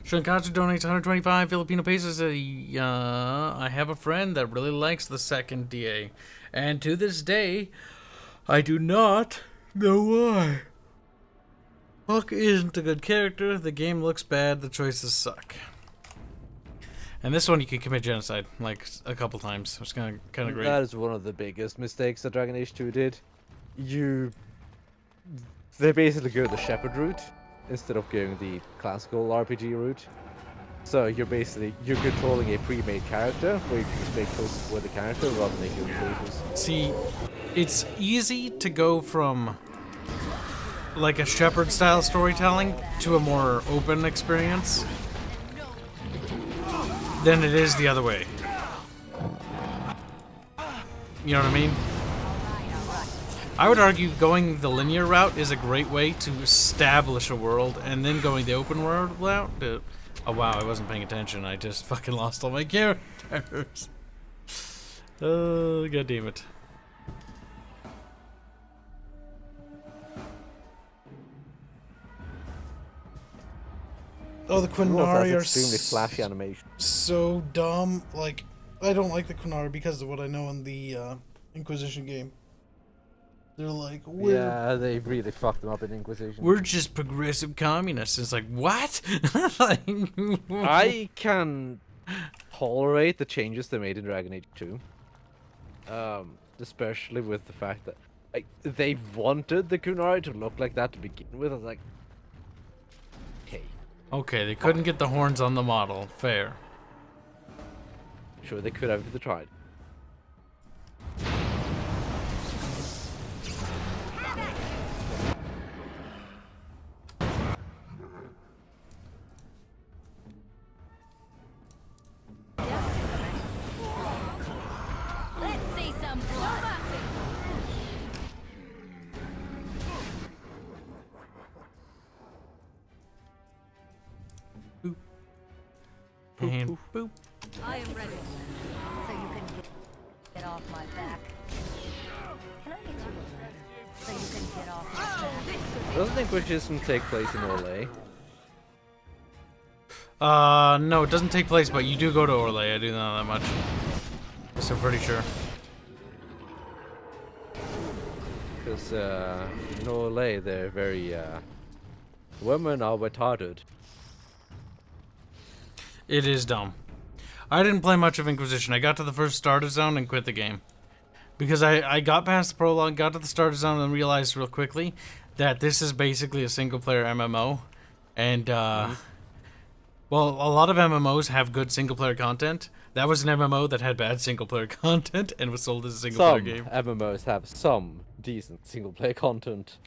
Speaker 1: Shankatsu donates 125 Filipino pesos. I have a friend that really likes the second DA. And to this day, I do not know why. Huck isn't a good character, the game looks bad, the choices suck. And this one you can commit genocide, like, a couple times. It's kind of great.
Speaker 2: That is one of the biggest mistakes that Dragon Age 2 did. They basically go the Shepherd route, instead of going the classical RPG route. So you're controlling a pre-made character, where you can just make choices for the character rather than making choices.
Speaker 1: See, it's easy to go from like a Shepherd style storytelling to a more open experience than it is the other way. You know what I mean? I would argue going the linear route is a great way to establish a world, and then going the open world route. Oh wow, I wasn't paying attention. I just fucking lost all my characters. Oh, god damn it. Oh, the Quinari are
Speaker 2: extremely flashy animation.
Speaker 1: so dumb. Like, I don't like the Quinari because of what I know in the Inquisition game. They're like,
Speaker 2: yeah, they really fucked them up in Inquisition.
Speaker 1: We're just progressive communists. It's like, what? Like,
Speaker 2: I can tolerate the changes they made in Dragon Age 2. Especially with the fact that like they wanted the Kunari to look like that to begin with. I was like, okay.
Speaker 1: Okay, they couldn't get the horns on the model. Fair.
Speaker 2: Sure, they could have if they tried.
Speaker 4: Let's see some blood.
Speaker 1: And boop.
Speaker 4: I am ready. So you can get off my back. Can I get you a ladder? So you can get off my back.
Speaker 2: Doesn't Inquisition take place in Orlais?
Speaker 1: No, it doesn't take place, but you do go to Orlais. I do know that much. So pretty sure.
Speaker 2: Because in Orlais they're very women are retarded.
Speaker 1: It is dumb. I didn't play much of Inquisition. I got to the first starter zone and quit the game. Because I got past the prologue, got to the starter zone, and realized real quickly that this is basically a single-player MMO. And, well, a lot of MMOs have good single-player content. That was an MMO that had bad single-player content and was sold as a single-player game.
Speaker 2: Some MMOs have some decent single-player content.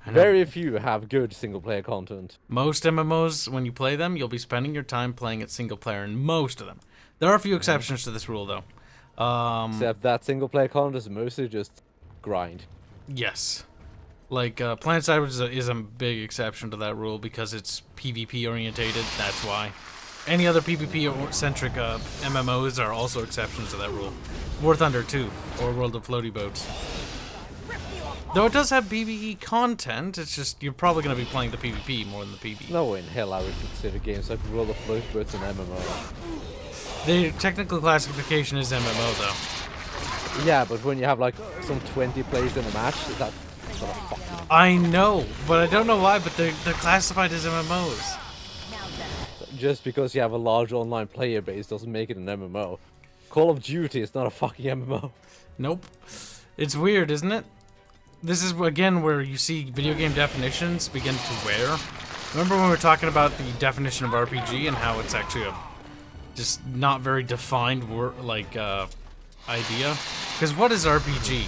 Speaker 2: Very few have good single-player content.
Speaker 1: Most MMOs, when you play them, you'll be spending your time playing it single-player in most of them. There are a few exceptions to this rule, though.
Speaker 2: Except that single-player content is mostly just grind.
Speaker 1: Yes. Like, PlanetSide is a big exception to that rule because it's PvP-orientated, that's why. Any other PvP-centric MMOs are also exceptions to that rule. War Thunder 2, or World of Floaty Boats. Though it does have PvE content, it's just you're probably going to be playing the PvP more than the PvE.
Speaker 2: No way in hell I would consider games like World of Floaty Boats an MMO.
Speaker 1: The technical classification is MMO, though.
Speaker 2: Yeah, but when you have like some 20 players in a match, that's sort of fucking...
Speaker 1: I know, but I don't know why, but they're classified as MMOs.
Speaker 2: Just because you have a large online player base doesn't make it an MMO. Call of Duty is not a fucking MMO.
Speaker 1: Nope. It's weird, isn't it? This is, again, where you see video game definitions begin to wear. Remember when we were talking about the definition of RPG and how it's actually a just not very defined word, idea? Because what is RPG?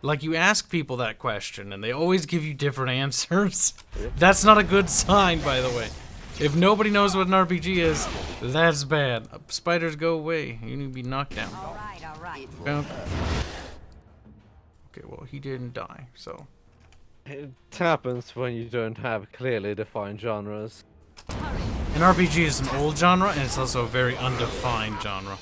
Speaker 1: Like, you ask people that question, and they always give you different answers. That's not a good sign, by the way. If nobody knows what an RPG is, that's bad. Spiders, go away. You need to be knocked down.
Speaker 4: All right.
Speaker 1: Okay, well, he didn't die, so...
Speaker 2: It happens when you don't have clearly defined genres.
Speaker 1: An RPG is an old genre, and it's also a very undefined genre.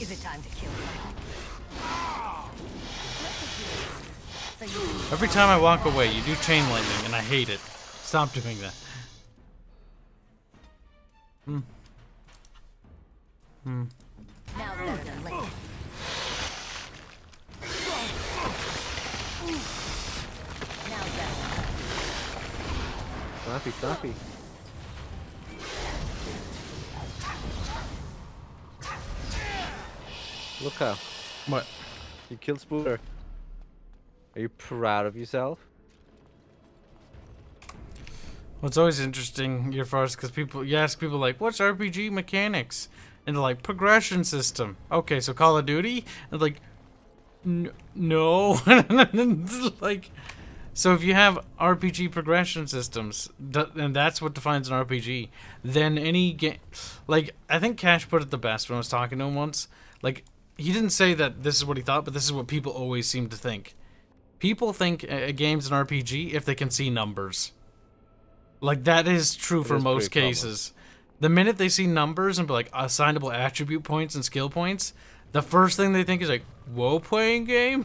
Speaker 4: Is it time to kill someone?
Speaker 1: Every time I walk away, you do chain lightning, and I hate it. Stop doing that.
Speaker 4: Now better than later. Now better.
Speaker 2: Snappy. Look how.
Speaker 1: What?
Speaker 2: You killed Spooler. Are you proud of yourself?
Speaker 1: Well, it's always interesting here for us because you ask people like, what's RPG mechanics? And they're like, progression system. Okay, so Call of Duty? And like, no. Like, so if you have RPG progression systems, and that's what defines an RPG, then any game, like, I think Cash put it the best when I was talking to him once. Like, he didn't say that this is what he thought, but this is what people always seem to think. People think a game's an RPG if they can see numbers. Like, that is true for most cases. The minute they see numbers and like assignable attribute points and skill points, the first thing they think is like, role-playing game?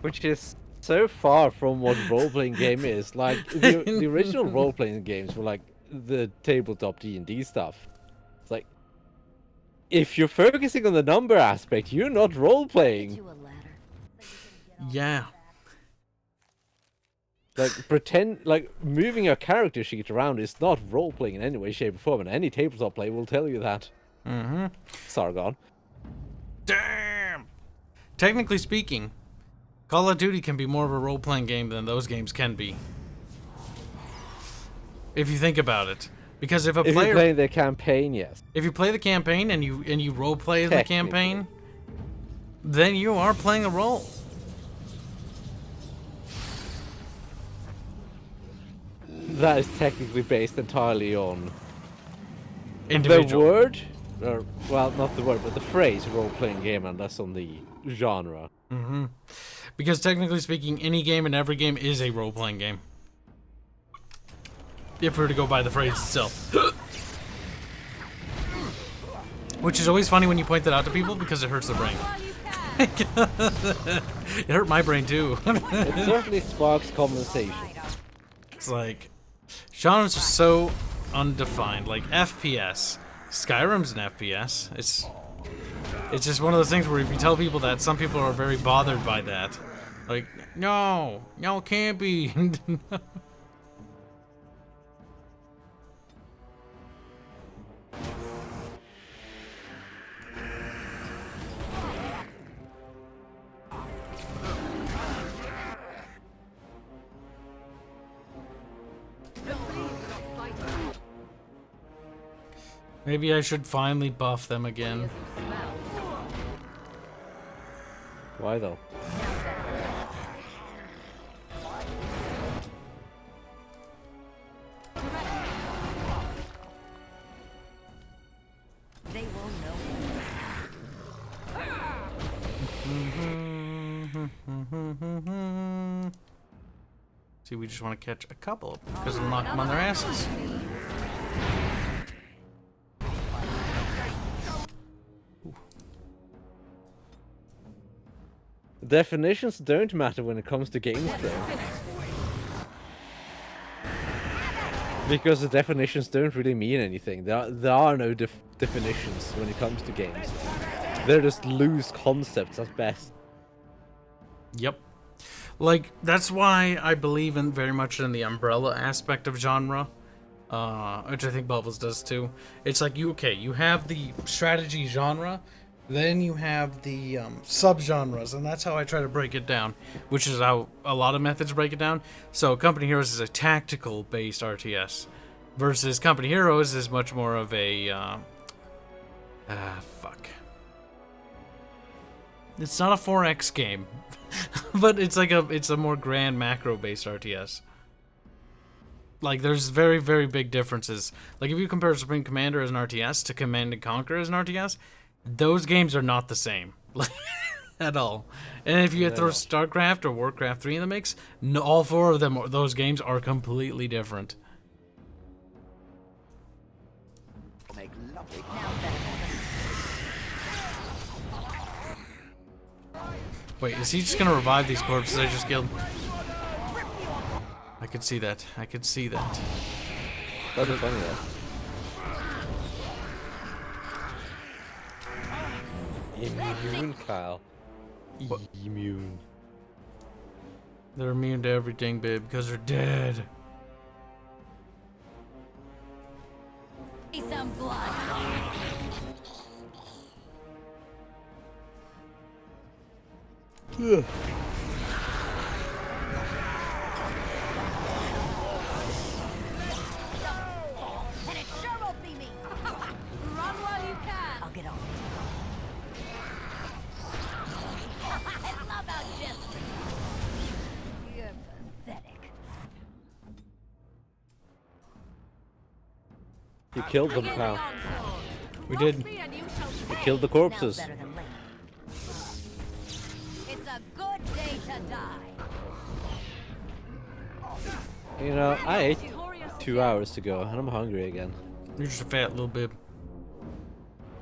Speaker 2: Which is so far from what role-playing game is. Like, the original role-playing games were like the tabletop D&D stuff. It's like, if you're focusing on the number aspect, you're not role-playing.
Speaker 1: Yeah.
Speaker 2: Like, moving your character sheet around is not role-playing in any way, shape, or form, and any tabletop play will tell you that.
Speaker 1: Mm-hmm.
Speaker 2: Sargon.
Speaker 1: Damn! Technically speaking, Call of Duty can be more of a role-playing game than those games can be. If you think about it. Because if a player...
Speaker 2: If you play the campaign, yes.
Speaker 1: If you play the campaign and you role-play the campaign, then you are playing a role.
Speaker 2: That is technically based entirely on
Speaker 1: individual.
Speaker 2: The word, or, well, not the word, but the phrase role-playing game, and that's on the genre.
Speaker 1: Mm-hmm. Because technically speaking, any game and every game is a role-playing game. If we were to go by the phrase itself. Which is always funny when you point that out to people because it hurts their brain. It hurt my brain too.
Speaker 2: It certainly sparks conversation.
Speaker 1: It's like, genres are so undefined. Like FPS. Skyrim's an FPS. It's just one of those things where if you tell people that, some people are very bothered by that. Like, no, it can't be. Maybe I should finally buff them again.
Speaker 2: Why though?
Speaker 4: They will know.
Speaker 1: See, we just want to catch a couple because it'll knock them on their asses.
Speaker 2: Definitions don't matter when it comes to games, though. Because the definitions don't really mean anything. There are no definitions when it comes to games. They're just loose concepts at best.
Speaker 1: Yep. Like, that's why I believe in very much in the umbrella aspect of genre. Which I think Bubbles does too. It's like, you have the strategy genre, then you have the subgenres, and that's how I try to break it down, which is how a lot of methods break it down. So Company Heroes is a tactical-based RTS, versus Company Heroes is much more of a, It's not a 4X game, but it's like it's a more grand macro-based RTS. Like, there's very, very big differences. Like, if you compare Supreme Commander as an RTS to Command & Conquer as an RTS, those games are not the same. At all. And if you throw StarCraft or Warcraft 3 in the mix, all four of them, those games are completely different.
Speaker 5: Make lovely.
Speaker 1: Wait, is he just gonna revive these corpses I just killed? I could see that. I could see that.
Speaker 2: That'd be funny though. Immune, Kyle. Immune.
Speaker 1: They're immune to everything, babe, because they're dead.
Speaker 4: See some blood.
Speaker 2: Ugh.
Speaker 4: And it sure won't be me. Run while you can. I'll get on. I love how just. You're pathetic.
Speaker 2: You killed them, Kyle.
Speaker 1: We did.
Speaker 2: You killed the corpses.
Speaker 4: It's a good day to die.
Speaker 2: You know, I ate 2 hours to go, and I'm hungry again.
Speaker 1: You're just a fat little bib.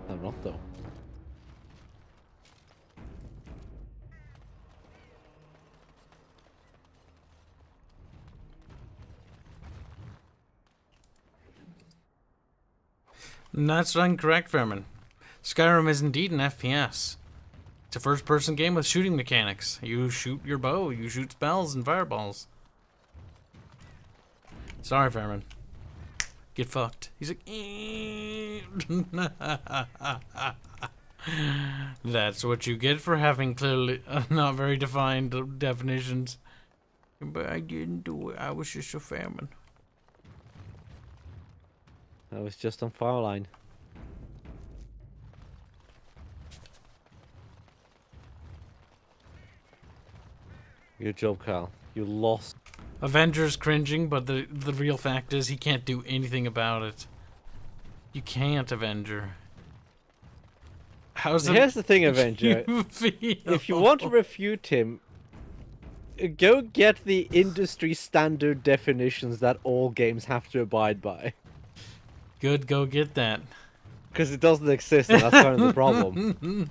Speaker 2: I'm not, though.
Speaker 1: And that's incorrect, Fairman. Skyrim is indeed an FPS. It's a first-person game with shooting mechanics. You shoot your bow, you shoot spells and fireballs. Sorry, Fairman. Get fucked. He's like, that's what you get for having clearly not very defined definitions. But I didn't do it. I was just a Fairman.
Speaker 2: I was just on fire line. Good job, Carl. You lost.
Speaker 1: Avengers cringing, but the real fact is he can't do anything about it. You can't, Avenger.
Speaker 2: Here's the thing, Avenger. If you want to refute him, go get the industry standard definitions that all games have to abide by.
Speaker 1: Good, go get that.
Speaker 2: Because it doesn't exist, and that's kind of the problem.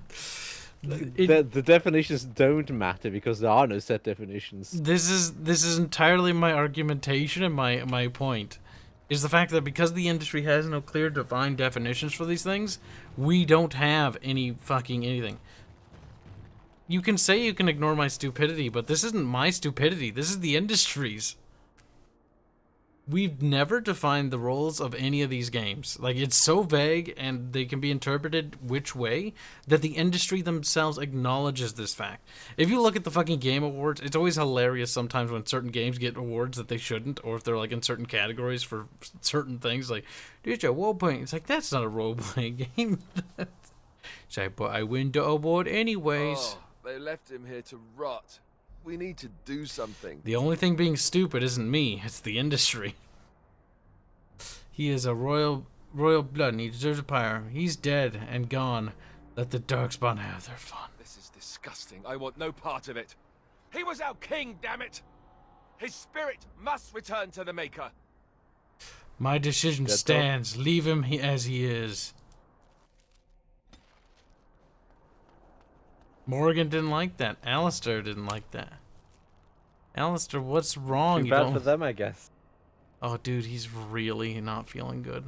Speaker 2: The definitions don't matter because there are no set definitions.
Speaker 1: This is entirely my argumentation and my point. Is the fact that because the industry has no clear defined definitions for these things, we don't have any fucking anything. You can say you can ignore my stupidity, but this isn't my stupidity. This is the industry's. We've never defined the roles of any of these games. Like, it's so vague and they can be interpreted which way that the industry themselves acknowledges this fact. If you look at the fucking Game Awards, it's always hilarious sometimes when certain games get awards that they shouldn't, or if they're like in certain categories for certain things, like, dude, a role-playing. It's like, that's not a role-playing game. It's like, but I win the award anyways.
Speaker 8: Oh, they left him here to rot. We need to do something.
Speaker 1: The only thing being stupid isn't me, it's the industry. He is a royal blood and he deserves a pyre. He's dead and gone. Let the Darkspawn have their fun.
Speaker 8: This is disgusting. I want no part of it. He was our king, damn it! His spirit must return to the Maker.
Speaker 1: My decision stands. Leave him as he is. Morgan didn't like that. Alistair didn't like that. Alistair, what's wrong?
Speaker 2: Too bad for them, I guess.
Speaker 1: Oh, dude, he's really not feeling good.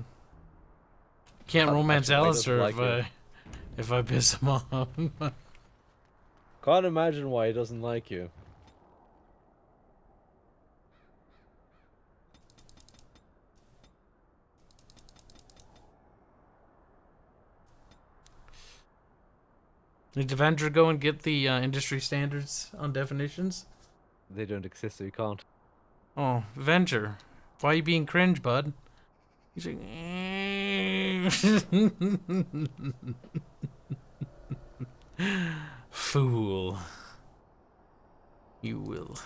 Speaker 1: Can't romance Alistair if I piss him off.
Speaker 2: Can't imagine why he doesn't like you.
Speaker 1: Did Avenger go and get the industry standards on definitions?
Speaker 2: They don't exist, so you can't.
Speaker 1: Oh, Avenger. Why are you being cringe, bud? He's like, fool. You will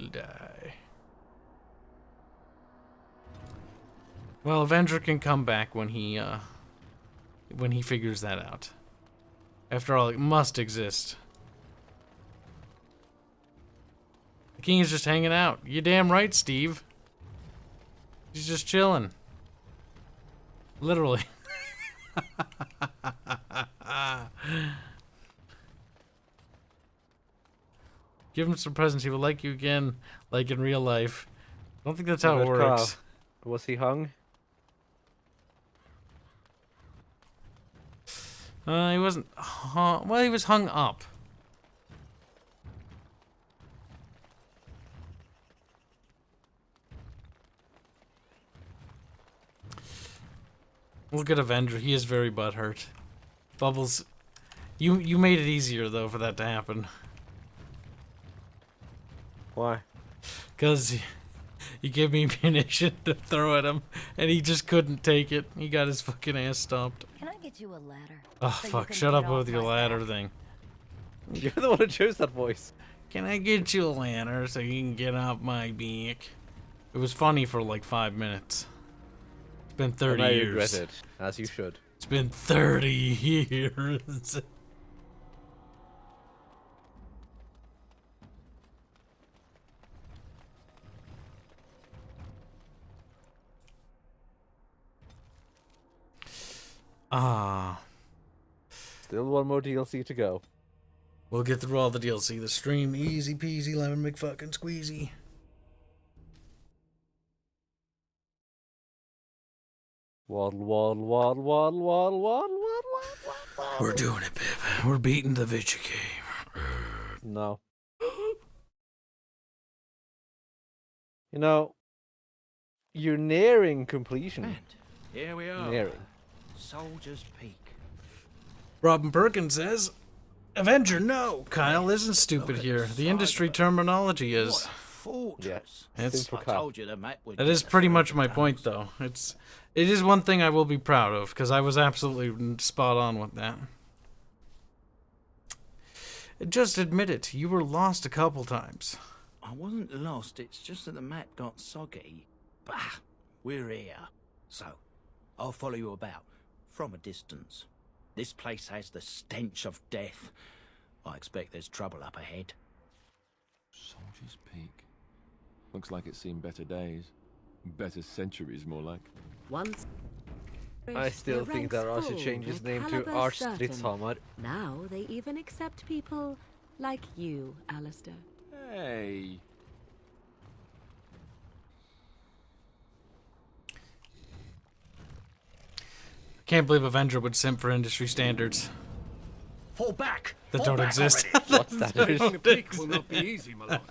Speaker 1: die. Well, Avenger can come back when he figures that out. After all, it must exist. The king is just hanging out. You damn right, Steve. He's just chilling. Literally. Give him some presents. He will like you again, like in real life. I don't think that's how it works.
Speaker 2: Was he hung?
Speaker 1: He wasn't hung. Well, he was hung up. Look at Avenger. He is very butthurt. Bubbles, you made it easier though for that to happen.
Speaker 2: Why?
Speaker 1: Because you gave me ammunition to throw at him, and he just couldn't take it. He got his fucking ass stomped.
Speaker 4: Can I get you a ladder?
Speaker 1: Oh,
Speaker 4: so
Speaker 1: fuck. Shut up with your ladder thing.
Speaker 2: You're the one who chose that voice.
Speaker 1: Can I get you a ladder so you can get off my back? It was funny for like 5 minutes. It's been 30
Speaker 2: and I
Speaker 1: years.
Speaker 2: regret it, as you should.
Speaker 1: It's been 30 years. Ah.
Speaker 2: Still one more DLC to go.
Speaker 1: We'll get through all the DLC. The stream, easy peasy, lemon McFucking squeezy.
Speaker 2: Waddle, waddle, waddle, waddle, waddle, waddle, waddle, waddle.
Speaker 1: We're doing it, Pip. We're beating the Vitchy game.
Speaker 2: No. You know, you're nearing completion.
Speaker 10: And here we are.
Speaker 2: Nearing.
Speaker 10: Soldier's Peak.
Speaker 1: Robin Perkins says, Avenger, no! Kyle isn't stupid here. The industry terminology is.
Speaker 10: What a fortress.
Speaker 1: Yeah, it's,
Speaker 10: I told you the map would
Speaker 1: that is pretty much my point, though. It is one thing I will be proud of, because I was absolutely spot on with that. Just admit it, you were lost a couple times.
Speaker 10: I wasn't lost, it's just that the map got soggy. Bah, we're here. So, I'll follow you about, from a distance. This place has the stench of death. I expect there's trouble up ahead.
Speaker 8: Soldier's Peak. Looks like it's seen better days. Better centuries, more like.
Speaker 9: Once
Speaker 2: I still think that I should change his name to Archstritzhammer.
Speaker 9: Now they even accept people like you, Alistair.
Speaker 8: Hey.
Speaker 1: Can't believe Avenger would simp for industry standards.
Speaker 10: Fall back!
Speaker 1: That don't exist.
Speaker 2: What standards?
Speaker 3: The peak will not be easy, my lord.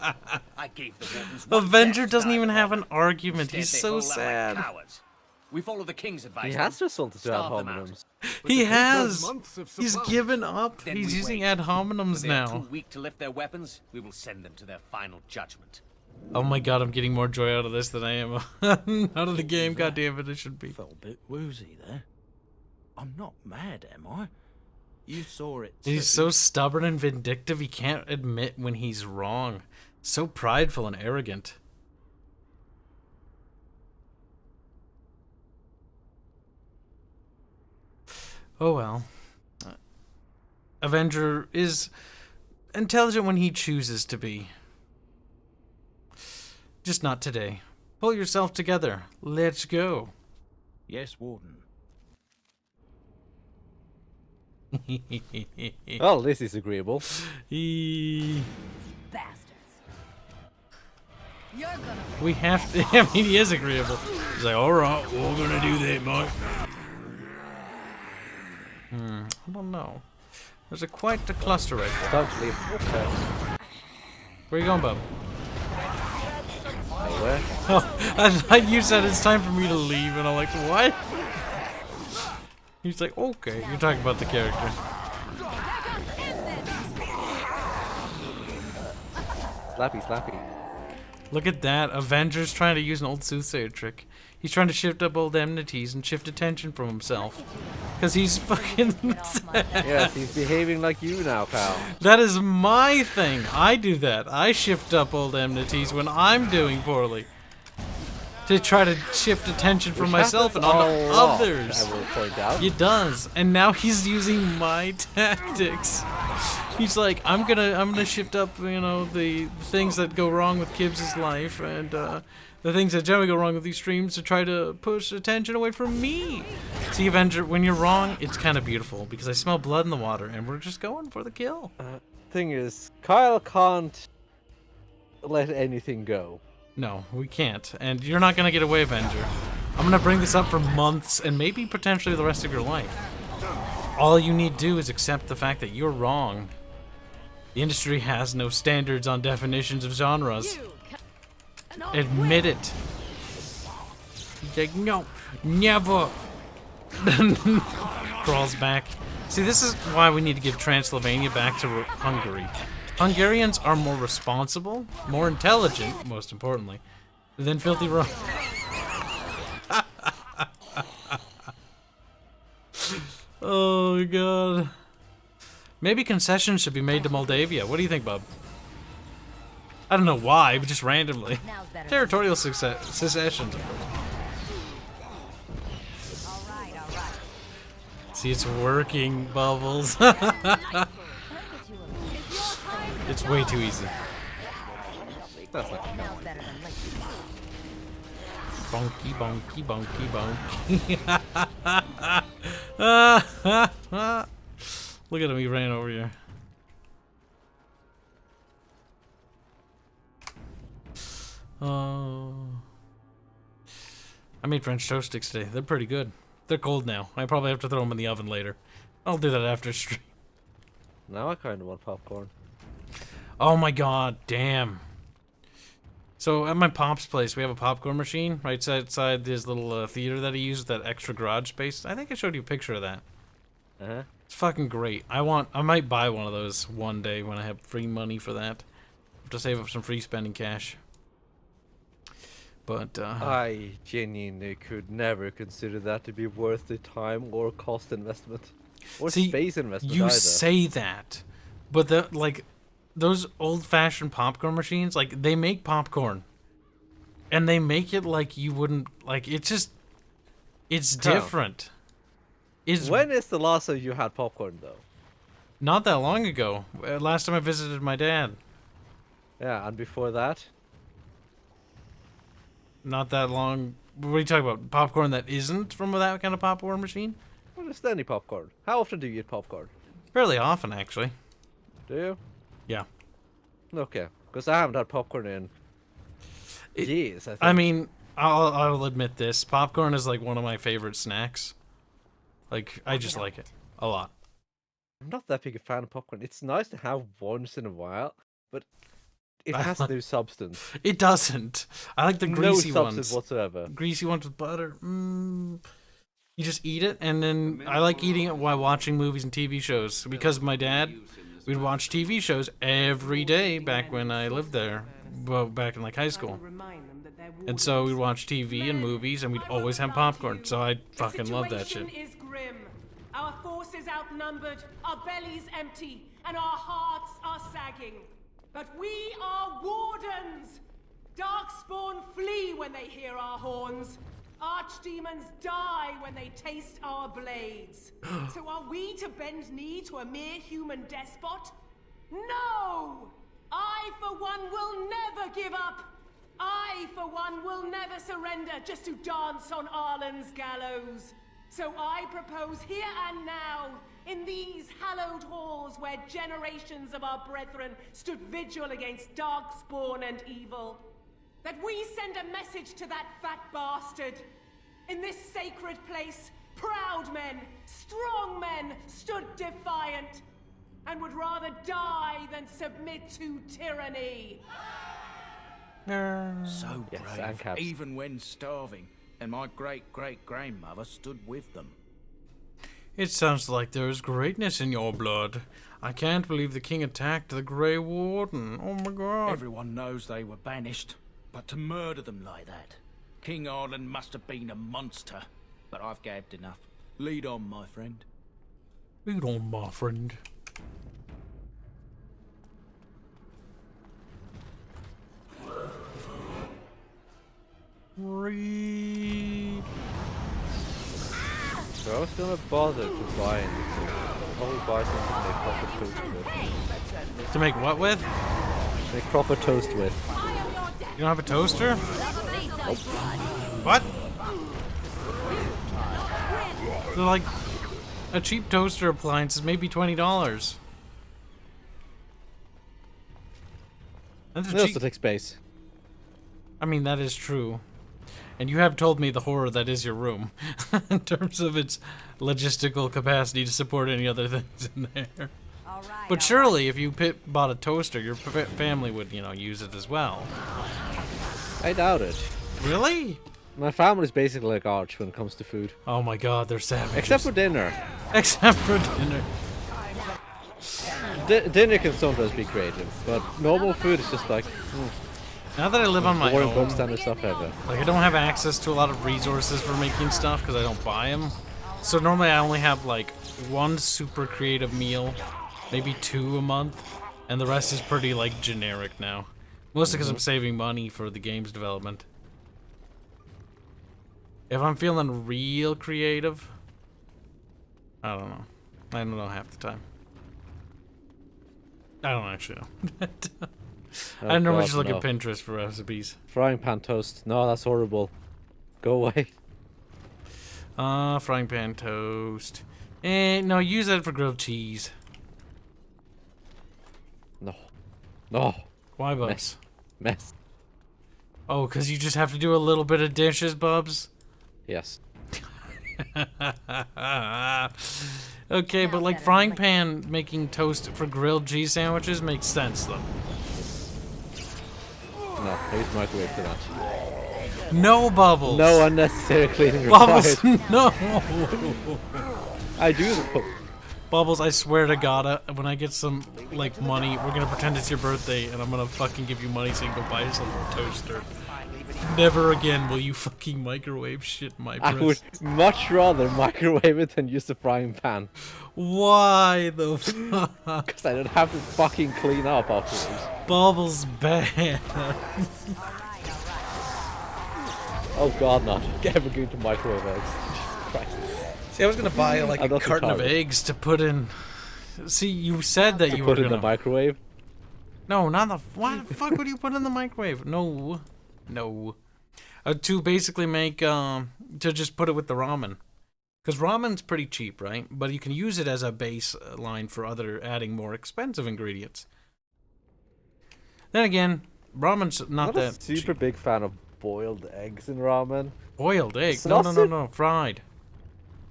Speaker 10: I gave the Wardens one
Speaker 1: Avenger
Speaker 10: death
Speaker 1: doesn't
Speaker 10: star
Speaker 1: even have an
Speaker 10: before.
Speaker 1: argument.
Speaker 10: Instead,
Speaker 1: He's
Speaker 10: they
Speaker 1: so
Speaker 10: hold out like
Speaker 1: sad.
Speaker 10: cowards. We follow the king's advice.
Speaker 2: He has resulted to ad
Speaker 10: Starve them out.
Speaker 2: hominems.
Speaker 1: He
Speaker 3: has
Speaker 1: has.
Speaker 3: months of
Speaker 1: He's
Speaker 3: supply.
Speaker 1: given up.
Speaker 10: Then
Speaker 1: He's
Speaker 10: we
Speaker 1: using
Speaker 10: wait.
Speaker 1: ad hominems
Speaker 10: When they're
Speaker 1: now.
Speaker 10: too weak to lift their weapons, we will send them to their final judgment.
Speaker 1: Oh my god, I'm getting more joy out of this than I am out of the game. God damn it, it should be.
Speaker 10: Felt a bit woozy there. I'm not mad, am I? You saw it.
Speaker 1: He's
Speaker 10: too.
Speaker 1: so stubborn and vindictive, he can't admit when he's wrong. So prideful and arrogant. Oh well. Avenger is intelligent when he chooses to be. Just not today. Pull yourself together. Let's go.
Speaker 10: Yes, Warden.
Speaker 2: Well, this is agreeable.
Speaker 1: We
Speaker 4: Bastards. You're gonna
Speaker 1: have to. I mean, he is agreeable. He's like, alright, we're gonna do that, mate. I don't know. There's quite the cluster right there.
Speaker 2: Time to leave. Okay.
Speaker 1: Where are you going, bub?
Speaker 2: Nowhere.
Speaker 1: Oh, I thought you said it's time for me to leave, and I'm like, what? He's like, okay. You're talking about the character.
Speaker 2: Slappy, slappy.
Speaker 1: Look at that. Avenger's trying to use an old soothsayer trick. He's trying to shift up old enmities and shift attention from himself. Because he's fucking sad.
Speaker 2: Yes, he's behaving like you now, pal.
Speaker 1: That is my thing. I do that. I shift up old enmities when I'm doing poorly. To try to shift attention from myself and onto others.
Speaker 2: I will point out.
Speaker 1: It does. And now he's using my tactics. He's like, I'm gonna shift up, you know, the things that go wrong with Kibs' life and the things that generally go wrong with these streams to try to push attention away from me. See, Avenger, when you're wrong, it's kind of beautiful because I smell blood in the water and we're just going for the kill.
Speaker 2: Thing is, Kyle can't let anything go.
Speaker 1: No, we can't. And you're not gonna get away, Avenger. I'm gonna bring this up for months and maybe potentially the rest of your life. All you need to do is accept the fact that you're wrong. The industry has no standards on definitions of genres. Admit it. He's like, no, never. Crawls back. See, this is why we need to give Transylvania back to Hungary. Hungarians are more responsible, more intelligent, most importantly, than Filthy Rome. Oh, God. Maybe concessions should be made to Moldavia. What do you think, bub? I don't know why, but just randomly. Territorial secession. See, it's working, Bubbles. It's way too easy.
Speaker 2: That's not.
Speaker 1: Bonky, bonky, bonky, bonky. Look at him, he ran over here. I made French toast sticks today. They're pretty good. They're cold now. I probably have to throw them in the oven later. I'll do that after stream.
Speaker 2: Now I kind of want popcorn.
Speaker 1: Oh my god, damn. So at my pop's place, we have a popcorn machine right outside this little theater that he uses, that extra garage space. I think I showed you a picture of that.
Speaker 2: Uh-huh.
Speaker 1: It's fucking great. I might buy one of those one day when I have free money for that. Have to save up some free spending cash. But
Speaker 2: I genuinely could never consider that to be worth the time or cost investment. Or space investment
Speaker 1: you
Speaker 2: either.
Speaker 1: say that, but those old-fashioned popcorn machines, like, they make popcorn, and they make it like you wouldn't, like, it's different.
Speaker 2: When is the last time you had popcorn, though?
Speaker 1: Not that long ago. Last time I visited my dad.
Speaker 2: Yeah, and before that?
Speaker 1: Not that long. What are you talking about? Popcorn that isn't from that kind of popcorn machine?
Speaker 2: Well, just any popcorn. How often do you eat popcorn?
Speaker 1: Fairly often, actually.
Speaker 2: Do you?
Speaker 1: Yeah.
Speaker 2: Okay, because I haven't had popcorn in years, I think.
Speaker 1: I mean, I'll admit this. Popcorn is like one of my favorite snacks. Like, I just like it a lot.
Speaker 2: I'm not that big a fan of popcorn. It's nice to have once in a while, but it has no substance.
Speaker 1: It doesn't. I like the greasy
Speaker 2: no
Speaker 1: ones.
Speaker 2: substance whatsoever.
Speaker 1: Greasy ones with butter. You just eat it, and then I like eating it while watching movies and TV shows. Because my dad, we'd watch TV shows every day back when I lived there. Well, back in like high school. And so we'd watch TV and movies, and we'd always have popcorn. So I fucking love that shit.
Speaker 13: Is grim. Our forces outnumbered, our bellies empty, and our hearts are sagging. But we are wardens. Darkspawn flee when they hear our horns. Archdemons die when they taste our blades. So are we to bend knee to a mere human despot? No! I, for one, will never give up. I, for one, will never surrender just to dance on Arlen's gallows. So I propose here and now, in these hallowed halls where generations of our brethren stood vigil against darkspawn and evil, that we send a message to that fat bastard. In this sacred place, proud men, strong men stood defiant, and would rather die than submit to tyranny.
Speaker 10: So brave, even when starving, and my great-great-grandmother stood with them.
Speaker 1: It sounds like there is greatness in your blood. I can't believe the king attacked the Grey Warden. Oh my god.
Speaker 10: Everyone knows they were banished, but to murder them like that, King Arlen must have been a monster. But I've gabbed enough. Lead on, my friend.
Speaker 1: Lead on, my friend. Read.
Speaker 2: So I was gonna bother to buy anything. I'll probably buy something to make proper toast with.
Speaker 1: To make what with?
Speaker 2: Make proper toast with.
Speaker 1: You don't have a toaster?
Speaker 2: Nope.
Speaker 1: What? They're like a cheap toaster appliance is maybe $20. That's
Speaker 2: It also takes space.
Speaker 1: I mean, that is true. And you have told me the horror that is your room in terms of its logistical capacity to support any other things in there. But surely, if you bought a toaster, your family would, you know, use it as well.
Speaker 2: I doubt it.
Speaker 1: Really?
Speaker 2: My family's basically like Arch when it comes to food.
Speaker 1: Oh my god, they're savages.
Speaker 2: Except for dinner.
Speaker 1: Except for dinner.
Speaker 2: Dinner can sometimes be creative, but normal food is just like...
Speaker 1: Now that I live on my
Speaker 2: boring
Speaker 1: own,
Speaker 2: bog standard stuff ever.
Speaker 1: Like I don't have access to a lot of resources for making stuff because I don't buy them. So normally I only have like one super creative meal, maybe 2 a month, and the rest is pretty like generic now. Mostly because I'm saving money for the game's development. If I'm feeling real creative, I don't know. I don't know half the time. I don't actually know. I normally just look at Pinterest for recipes.
Speaker 2: Frying pan toast. No, that's horrible. Go away.
Speaker 1: Frying pan toast. No, use that for grilled cheese.
Speaker 2: No. No.
Speaker 1: Why, Bubs?
Speaker 2: Mess.
Speaker 1: Oh, because you just have to do a little bit of dishes, Bubs?
Speaker 2: Yes.
Speaker 1: Okay, but like frying pan making toast for grilled cheese sandwiches makes sense, though.
Speaker 2: No, use microwave for that.
Speaker 1: No, Bubbles.
Speaker 2: No unnecessary cleaning required.
Speaker 1: Bubbles, no.
Speaker 2: I do though.
Speaker 1: Bubbles, I swear to God, when I get some like money, we're gonna pretend it's your birthday, and I'm gonna fucking give you money so you can go buy yourself a toaster. Never again will you fucking microwave shit in my breast.
Speaker 2: I would much rather microwave it than use the frying pan.
Speaker 1: Why the fuck?
Speaker 2: Because I don't have to fucking clean up afterwards.
Speaker 1: Bubbles bad.
Speaker 2: Oh god, not ever going to microwave eggs. Jesus Christ.
Speaker 1: See, I was gonna buy like
Speaker 2: I'm
Speaker 1: a
Speaker 2: not
Speaker 1: carton of
Speaker 2: retarded.
Speaker 1: eggs to put in. See, you said that
Speaker 2: To
Speaker 1: you were
Speaker 2: put in
Speaker 1: gonna
Speaker 2: the microwave?
Speaker 1: No, not the. Why the fuck would you put in the microwave? No, no. To basically make to just put it with the ramen, because ramen's pretty cheap, right? But you can use it as a baseline for adding more expensive ingredients. Then again, ramen's not
Speaker 2: I'm
Speaker 1: that
Speaker 2: a super
Speaker 1: cheap.
Speaker 2: big fan of boiled eggs in ramen.
Speaker 1: Boiled egg?
Speaker 2: It's
Speaker 1: No,
Speaker 2: not
Speaker 1: no, no,
Speaker 2: so-
Speaker 1: no, fried.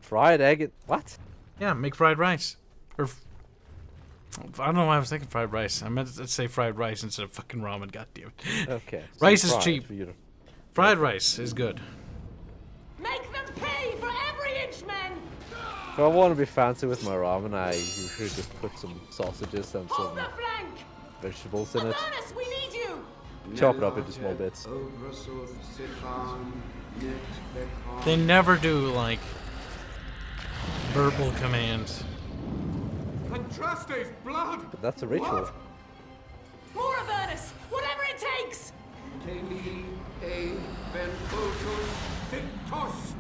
Speaker 2: Fried egg? What?
Speaker 1: Yeah, make fried rice. Or I don't know why I was thinking fried rice. I meant to say fried rice instead of fucking ramen. Goddamn it.
Speaker 2: Okay.
Speaker 1: Rice is
Speaker 2: fried
Speaker 1: cheap.
Speaker 2: for you to-
Speaker 1: Fried rice is good.
Speaker 13: Make them pay for every inch, men!
Speaker 2: If I want to be fancy with my ramen, I usually just put some sausages and some
Speaker 13: Hold the flank!
Speaker 2: vegetables in it.
Speaker 13: Adonis, we need you!
Speaker 2: Chop it up into small bits.
Speaker 1: They never do like verbal commands.
Speaker 3: Andraste's blood!
Speaker 2: But that's a ritual.
Speaker 13: More of Ernest! Whatever it takes!
Speaker 3: Teli e benfotus victus!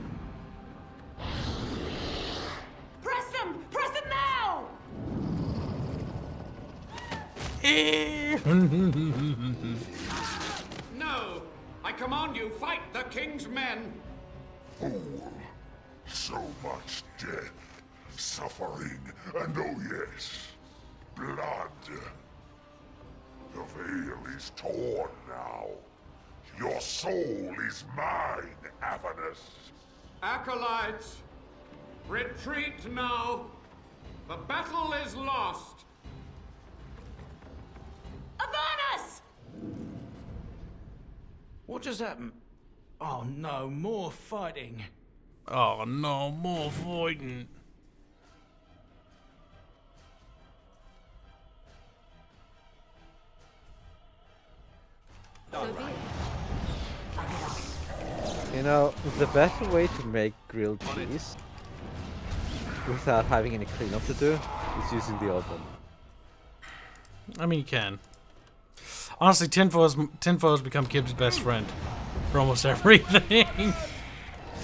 Speaker 13: Press them! Press them now!
Speaker 3: No! I command you, fight the king's men!
Speaker 14: Fool. So much death, suffering, and oh yes, blood. The veil is torn now. Your soul is mine, Avernus.
Speaker 3: Acolytes, retreat now! The battle is lost!
Speaker 13: Avernus!
Speaker 10: What just happened? Oh no, more fighting.
Speaker 1: Oh no, more fighting.
Speaker 2: You know, the better way to make grilled cheese without having any cleanup to do is using the oven.
Speaker 1: I mean, you can. Honestly, tinfoil's become Kibs' best friend for almost everything.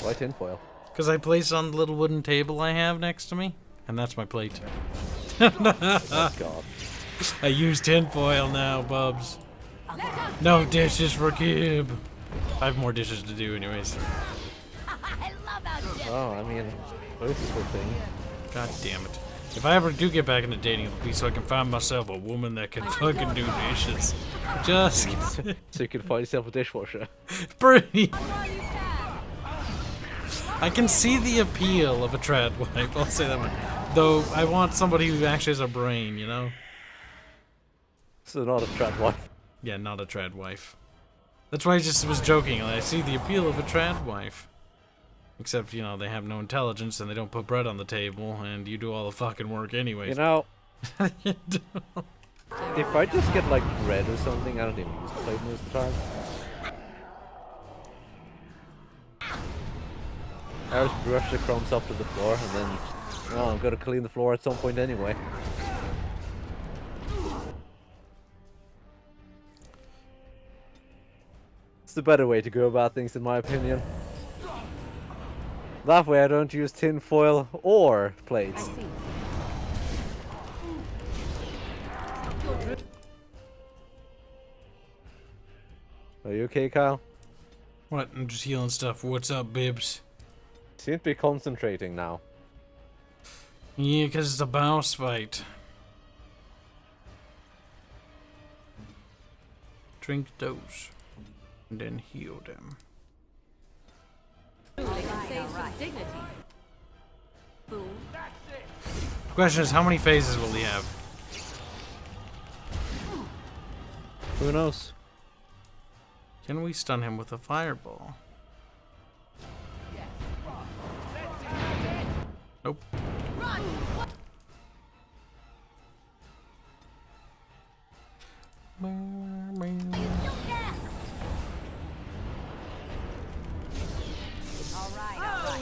Speaker 2: Why tinfoil?
Speaker 1: Because I place it on the little wooden table I have next to me, and that's my plate.
Speaker 2: Oh god.
Speaker 1: I use tinfoil now, Bubs. No dishes for Kib. I have more dishes to do, anyways.
Speaker 4: I love how
Speaker 2: Oh, I mean, this is a thing.
Speaker 1: God damn it. If I ever do get back into dating, it'll be so I can find myself a woman that can fucking do dishes. Just
Speaker 2: So you can find yourself a dishwasher.
Speaker 1: pretty. I can see the appeal of a trad wife, I'll say that much. Though, I want somebody who actually has a brain, you know?
Speaker 2: So not a trad wife.
Speaker 1: Yeah, not a trad wife. That's why I just was joking. I see the appeal of a trad wife. Except, you know, they have no intelligence and they don't put bread on the table and you do all the fucking work anyways.
Speaker 2: You know, if I just get like bread or something, I don't even use the plate most of the time. I just brush the crumbs up to the floor and then, oh, I'm gonna clean the floor at some point anyway. It's the better way to go about things in my opinion. That way I don't use tin foil or plates. Are you okay, Kyle?
Speaker 1: What? I'm just healing stuff. What's up, Bibs?
Speaker 2: Seems to be concentrating now.
Speaker 1: Yeah, because it's a boss fight. Drink those. And then heal them. The question is, how many phases will he have?
Speaker 2: Who knows?
Speaker 1: Can we stun him with a fireball? Nope.
Speaker 4: Oh,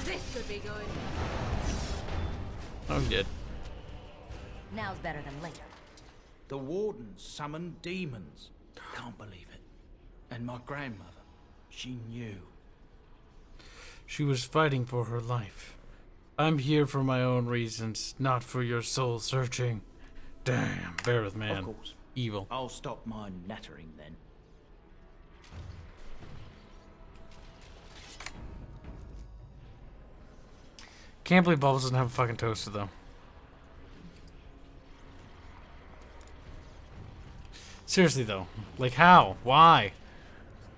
Speaker 4: this could be good.
Speaker 1: I'm dead.
Speaker 4: Now's better than later.
Speaker 10: The wardens summoned demons. Can't believe it. And my grandmother, she knew.
Speaker 1: She was fighting for her life. I'm here for my own reasons, not for your soul searching. Damn, Beareth man.
Speaker 10: Of course.
Speaker 1: Evil.
Speaker 10: I'll stop my nattering then.
Speaker 1: Can't believe Bubbles doesn't have a fucking toaster though. Seriously though, like how? Why?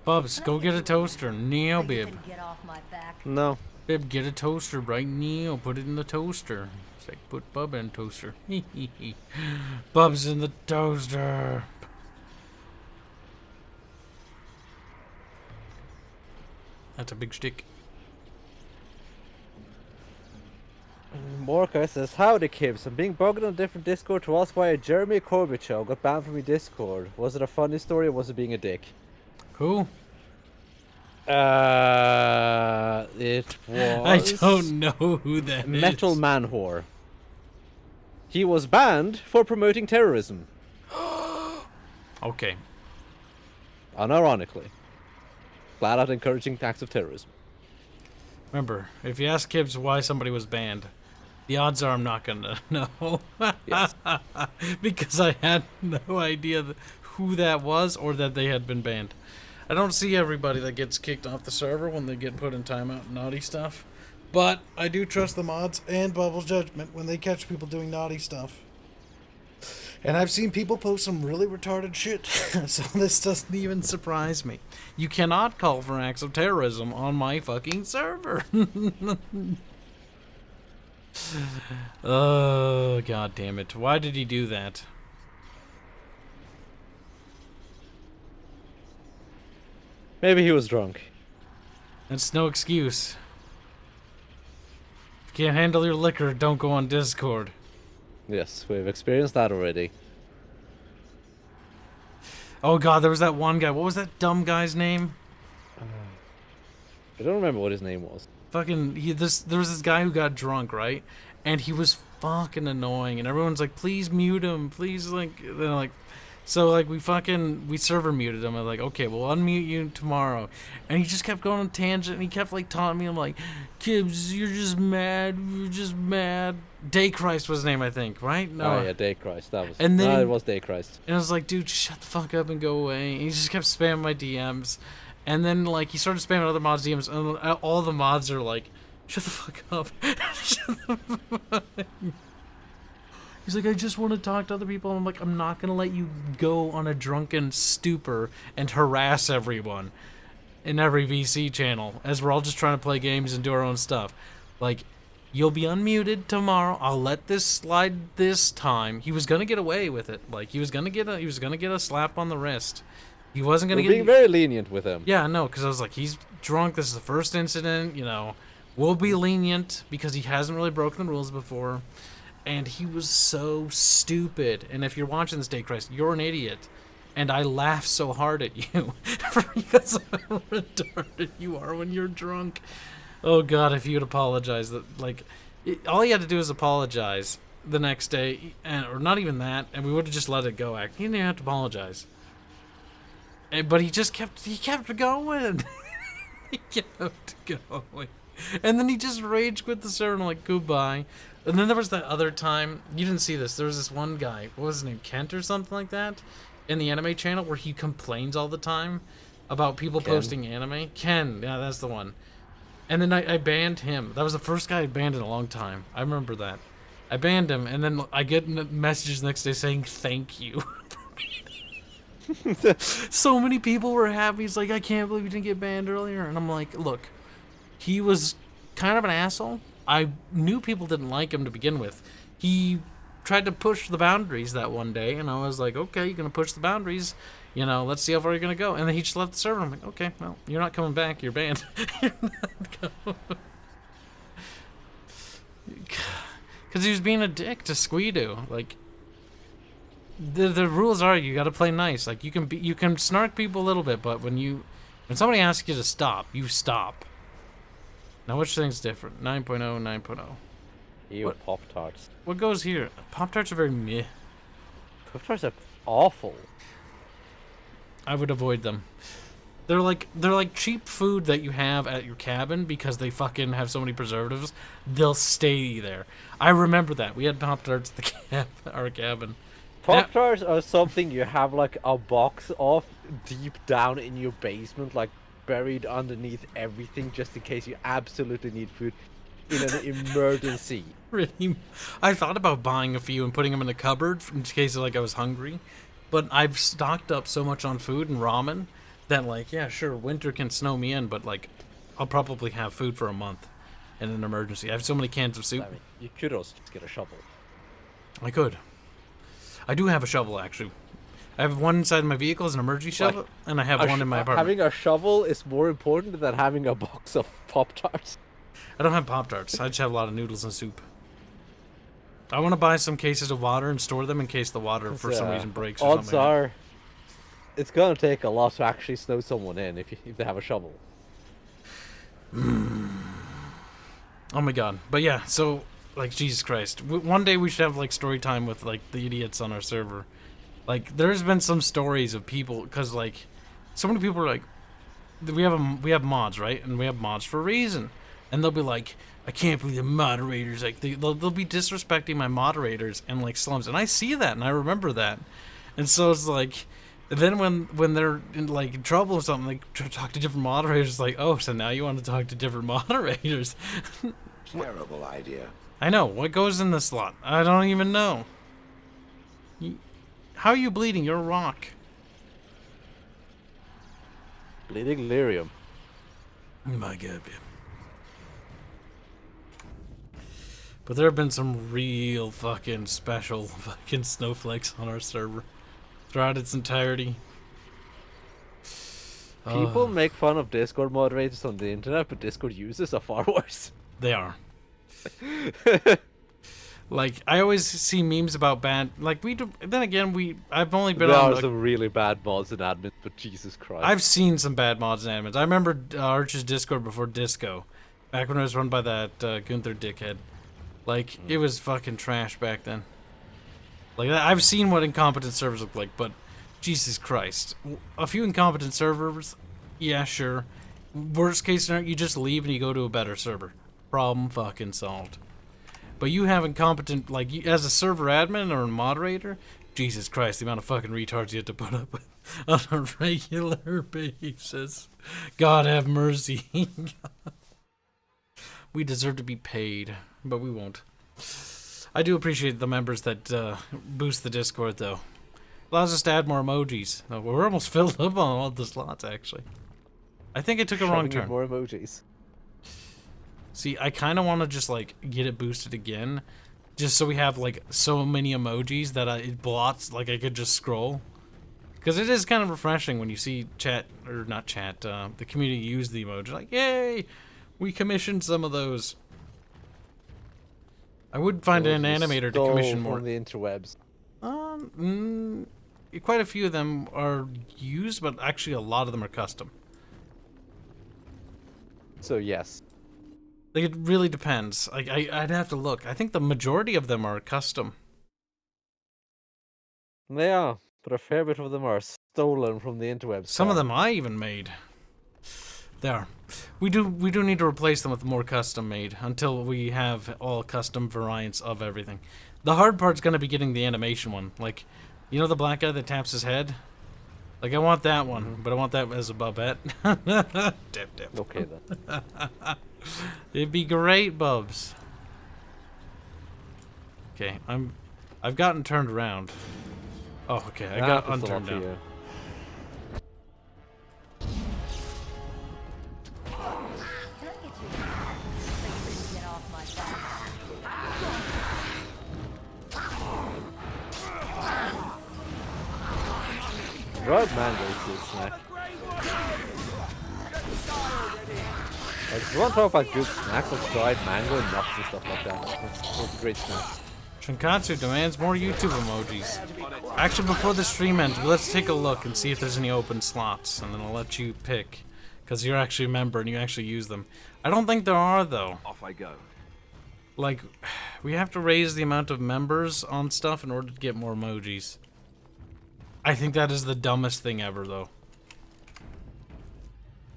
Speaker 1: Bubs, go get a toaster. Neo, Bib.
Speaker 4: Get off my back.
Speaker 2: No.
Speaker 1: Bib, get a toaster right now. Put it in the toaster. It's like, put Bub in toaster. Bub's in the toaster. That's a big stick.
Speaker 2: Morka says, howdy Kibs, I'm being bugged on a different Discord to ask why a Jeremy Corbett show got banned from my Discord. Was it a funny story or was it being a dick?
Speaker 1: Who?
Speaker 2: It was...
Speaker 1: I don't know who that
Speaker 2: Metal
Speaker 1: is.
Speaker 2: Man Whore. He was banned for promoting terrorism.
Speaker 1: Okay.
Speaker 2: Unironically. Flat out encouraging acts of terrorism.
Speaker 1: Remember, if you ask Kibs why somebody was banned, the odds are I'm not gonna know.
Speaker 2: Yes.
Speaker 1: Because I had no idea who that was or that they had been banned. I don't see everybody that gets kicked off the server when they get put in timeout and naughty stuff. But I do trust the mods and Bubble's judgment when they catch people doing naughty stuff. And I've seen people post some really retarded shit, so this doesn't even surprise me. You cannot call for acts of terrorism on my fucking server. Oh, god damn it. Why did he do that?
Speaker 2: Maybe he was drunk.
Speaker 1: That's no excuse. If you can't handle your liquor, don't go on Discord.
Speaker 2: Yes, we've experienced that already.
Speaker 1: Oh god, there was that one guy. What was that dumb guy's name?
Speaker 2: I don't remember what his name was.
Speaker 1: Fucking, there was this guy who got drunk, right? And he was fucking annoying, and everyone's like, please mute him, please, like, they're like, so, like, we server muted him. I'm like, okay, we'll unmute you tomorrow. And he just kept going on tangent, and he kept, like, taunting me. I'm like, Kibs, you're just mad, Daychrist was his name, I think, right? No.
Speaker 2: Oh, yeah, Daychrist, that was,
Speaker 1: and then,
Speaker 2: no, it was Daychrist.
Speaker 1: And I was like, dude, shut the fuck up and go away. And he just kept spamming my DMs. And then, like, he started spamming other mods' DMs, and all the mods are like, shut the fuck up. Shut the fuck up. He's like, I just want to talk to other people. I'm like, I'm not going to let you go on a drunken stupor and harass everyone in every VC channel as we're all just trying to play games and do our own stuff. Like, you'll be unmuted tomorrow. I'll let this slide this time. He was going to get away with it. Like, he was going to get a slap on the wrist. He wasn't going to get...
Speaker 2: being very lenient with him.
Speaker 1: Yeah, no, because I was like, he's drunk. This is the first incident, you know. We'll be lenient because he hasn't really broken the rules before. And he was so stupid. And if you're watching this, Daychrist, you're an idiot. And I laugh so hard at you because of how retarded you are when you're drunk. Oh, God, if you'd apologize. All you had to do is apologize the next day. Or not even that. And we would have just let it go. He didn't even have to apologize. But he kept going. He kept going. And then he just rage quit the server and I'm like, goodbye. And then there was that other time, you didn't see this, there was this one guy, what was his name, Kent or something like that, in the anime channel where he complains all the time about people
Speaker 2: Ken.
Speaker 1: posting anime. Ken, yeah, that's the one. And then I banned him. That was the first guy I banned in a long time. I remember that. I banned him, and then I get messages the next day saying thank you. So many people were happy. He's like, I can't believe you didn't get banned earlier. And I'm like, look, he was kind of an asshole. I knew people didn't like him to begin with. He tried to push the boundaries that one day, and I was like, okay, you're going to push the boundaries. You know, let's see how far you're going to go. And then he just left the server. I'm like, okay, well, you're not coming back. You're banned. You're not going. Because he was being a dick to Squidoo. Like, the rules are you got to play nice. Like, you can snark people a little bit, but when somebody asks you to stop, you stop. Now, which thing's different? 9.0, 9.0.
Speaker 2: Ew, Pop-Tarts.
Speaker 1: What goes here? Pop-Tarts are very meh.
Speaker 2: Pop-Tarts are awful.
Speaker 1: I would avoid them. They're like cheap food that you have at your cabin because they fucking have so many preservatives. They'll stay there. I remember that. We had Pop-Tarts at our cabin.
Speaker 2: Pop-Tarts are something you have like a box of deep down in your basement, like buried underneath everything, just in case you absolutely need food in an emergency.
Speaker 1: Really, I thought about buying a few and putting them in the cupboard in case like I was hungry, but I've stocked up so much on food and ramen that like, yeah, sure, winter can snow me in, but like, I'll probably have food for a month in an emergency. I have so many cans of soup.
Speaker 2: I mean, you could also just get a shovel.
Speaker 1: I could. I do have a shovel, actually. I have one inside my vehicle as an emergency shovel, and I have one in my apartment.
Speaker 2: Having a shovel is more important than having a box of Pop-Tarts.
Speaker 1: I don't have Pop-Tarts. I just have a lot of noodles and soup. I want to buy some cases of water and store them in case the water for some reason breaks or
Speaker 2: odds
Speaker 1: something.
Speaker 2: Odds are, it's gonna take a lot to actually snow someone in if they have a shovel.
Speaker 1: Oh my god. But yeah, so, like, Jesus Christ. One day we should have, like, story time with, like, the idiots on our server. Like, there's been some stories of people, because, like, so many people are like, we have mods, right? And we have mods for a reason. And they'll be like, I can't believe the moderators, like, they'll be disrespecting my moderators and, like, slums. And I see that, and I remember that. And so it's like, then when they're in, like, in trouble or something, like, talk to different moderators, it's like, oh, so now you want to talk to different moderators.
Speaker 5: Terrible idea.
Speaker 1: I know. What goes in this slot? I don't even know. How are you bleeding? You're a rock.
Speaker 2: Bleeding lyrium.
Speaker 1: My god, man. But there have been some real fucking special fucking snowflakes on our server throughout its entirety.
Speaker 2: People make fun of Discord moderators on the internet, but Discord users are far worse.
Speaker 1: They are. Like, I always see memes about bad, like, we do, then again, I've only been
Speaker 2: there
Speaker 1: on...
Speaker 2: There are some really bad mods and admins, but Jesus Christ.
Speaker 1: I've seen some bad mods and admins. I remember Arch's Discord before Disco, back when it was run by that Gunther dickhead. Like, it was fucking trash back then. Like, I've seen what incompetent servers look like, but Jesus Christ. A few incompetent servers, yeah, sure. Worst case scenario, you just leave and you go to a better server. Problem fucking solved. But you have incompetent, like, as a server admin or a moderator, Jesus Christ, the amount of fucking retards you have to put up with on a regular basis. God have mercy. We deserve to be paid, but we won't. I do appreciate the members that boost the Discord, though. Allows us to add more emojis. We're almost filled up on all the slots, actually. I think I took a wrong turn.
Speaker 2: More emojis.
Speaker 1: See, I kind of want to just, like, get it boosted again. Just so we have, like, so many emojis that it blots, like, I could just scroll. Because it is kind of refreshing when you see chat, or not chat, the community use the emoji. Like, yay! We commissioned some of those. I would find an animator to commission more.
Speaker 2: From the interwebs.
Speaker 1: Quite a few of them are used, but actually a lot of them are custom.
Speaker 2: So, yes.
Speaker 1: Like, it really depends. Like, I'd have to look. I think the majority of them are custom.
Speaker 2: They are, but a fair bit of them are stolen from the interwebs.
Speaker 1: Some of them I even made. They are. We do need to replace them with more custom made until we have all custom variants of everything. The hard part's gonna be getting the animation one. Like, you know the black guy that taps his head? Like, I want that one, but I want that as a Bubette. Dip.
Speaker 2: Okay, then.
Speaker 1: It'd be great, Bubs. Okay, I've gotten turned around. Oh, okay, I got unturned down.
Speaker 2: You.
Speaker 4: Can I get you so you can get off my back?
Speaker 2: Dried mango is a good snack. Like, if you want to talk about good snacks, like dried mango and nuts and stuff like that, that's great snacks.
Speaker 1: Shinkatsu demands more YouTube emojis. Actually, before the stream ends, let's take a look and see if there's any open slots, and then I'll let you pick, because you're actually a member and you actually use them. I don't think there are, though.
Speaker 8: Off I go.
Speaker 1: Like, we have to raise the amount of members on stuff in order to get more emojis. I think that is the dumbest thing ever, though.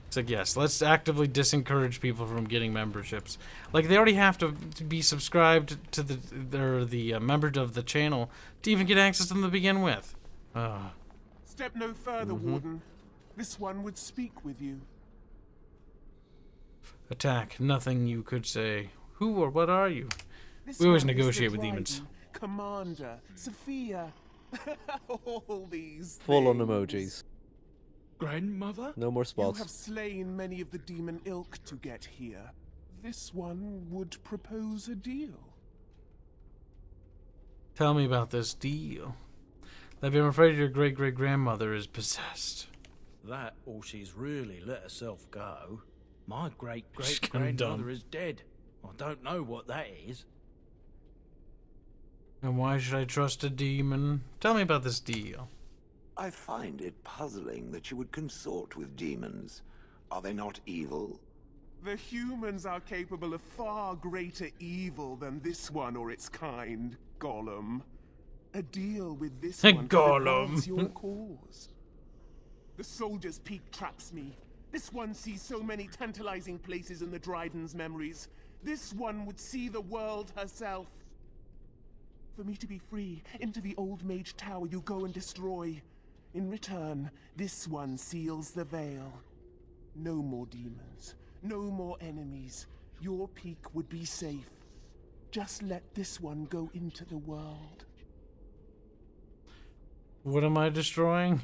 Speaker 1: It's like, yes, let's actively discourage people from getting memberships. Like, they already have to be subscribed to the member of the channel to even get access to them to begin with.
Speaker 15: Step no further, Warden. This one would speak with you.
Speaker 1: Attack. Nothing you could say. Who or what are you?
Speaker 15: This
Speaker 1: We always
Speaker 15: one is
Speaker 1: negotiate
Speaker 15: the
Speaker 1: with demons.
Speaker 15: Dryden, Commander, Sophia. All these
Speaker 2: Full on
Speaker 15: things.
Speaker 2: emojis.
Speaker 11: Grandmother?
Speaker 2: No more
Speaker 15: You
Speaker 2: spots.
Speaker 15: have slain many of the demon ilk to get here. This one would propose a deal.
Speaker 1: Tell me about this deal. Levy, I'm afraid your great-great-grandmother is possessed.
Speaker 10: That, or she's really let herself go. My
Speaker 1: She's kinda
Speaker 10: great-great-grandmother
Speaker 1: dumb.
Speaker 10: is dead. I don't know what that is.
Speaker 1: And why should I trust a demon? Tell me about this deal.
Speaker 5: I find it puzzling that you would consort with demons. Are they not evil?
Speaker 15: The humans are capable of far greater evil than this one or its kind, Gollum. A deal with this one could
Speaker 1: Gollum.
Speaker 15: advance your cause. The Soldier's Peak traps me. This one sees so many tantalizing places in the Dryden's memories. This one would see the world herself. For me to be free, into the Old Mage Tower you go and destroy. In return, this one seals the veil. No more demons. No more enemies. Your peak would be safe. Just let this one go into the world.
Speaker 1: What am I destroying?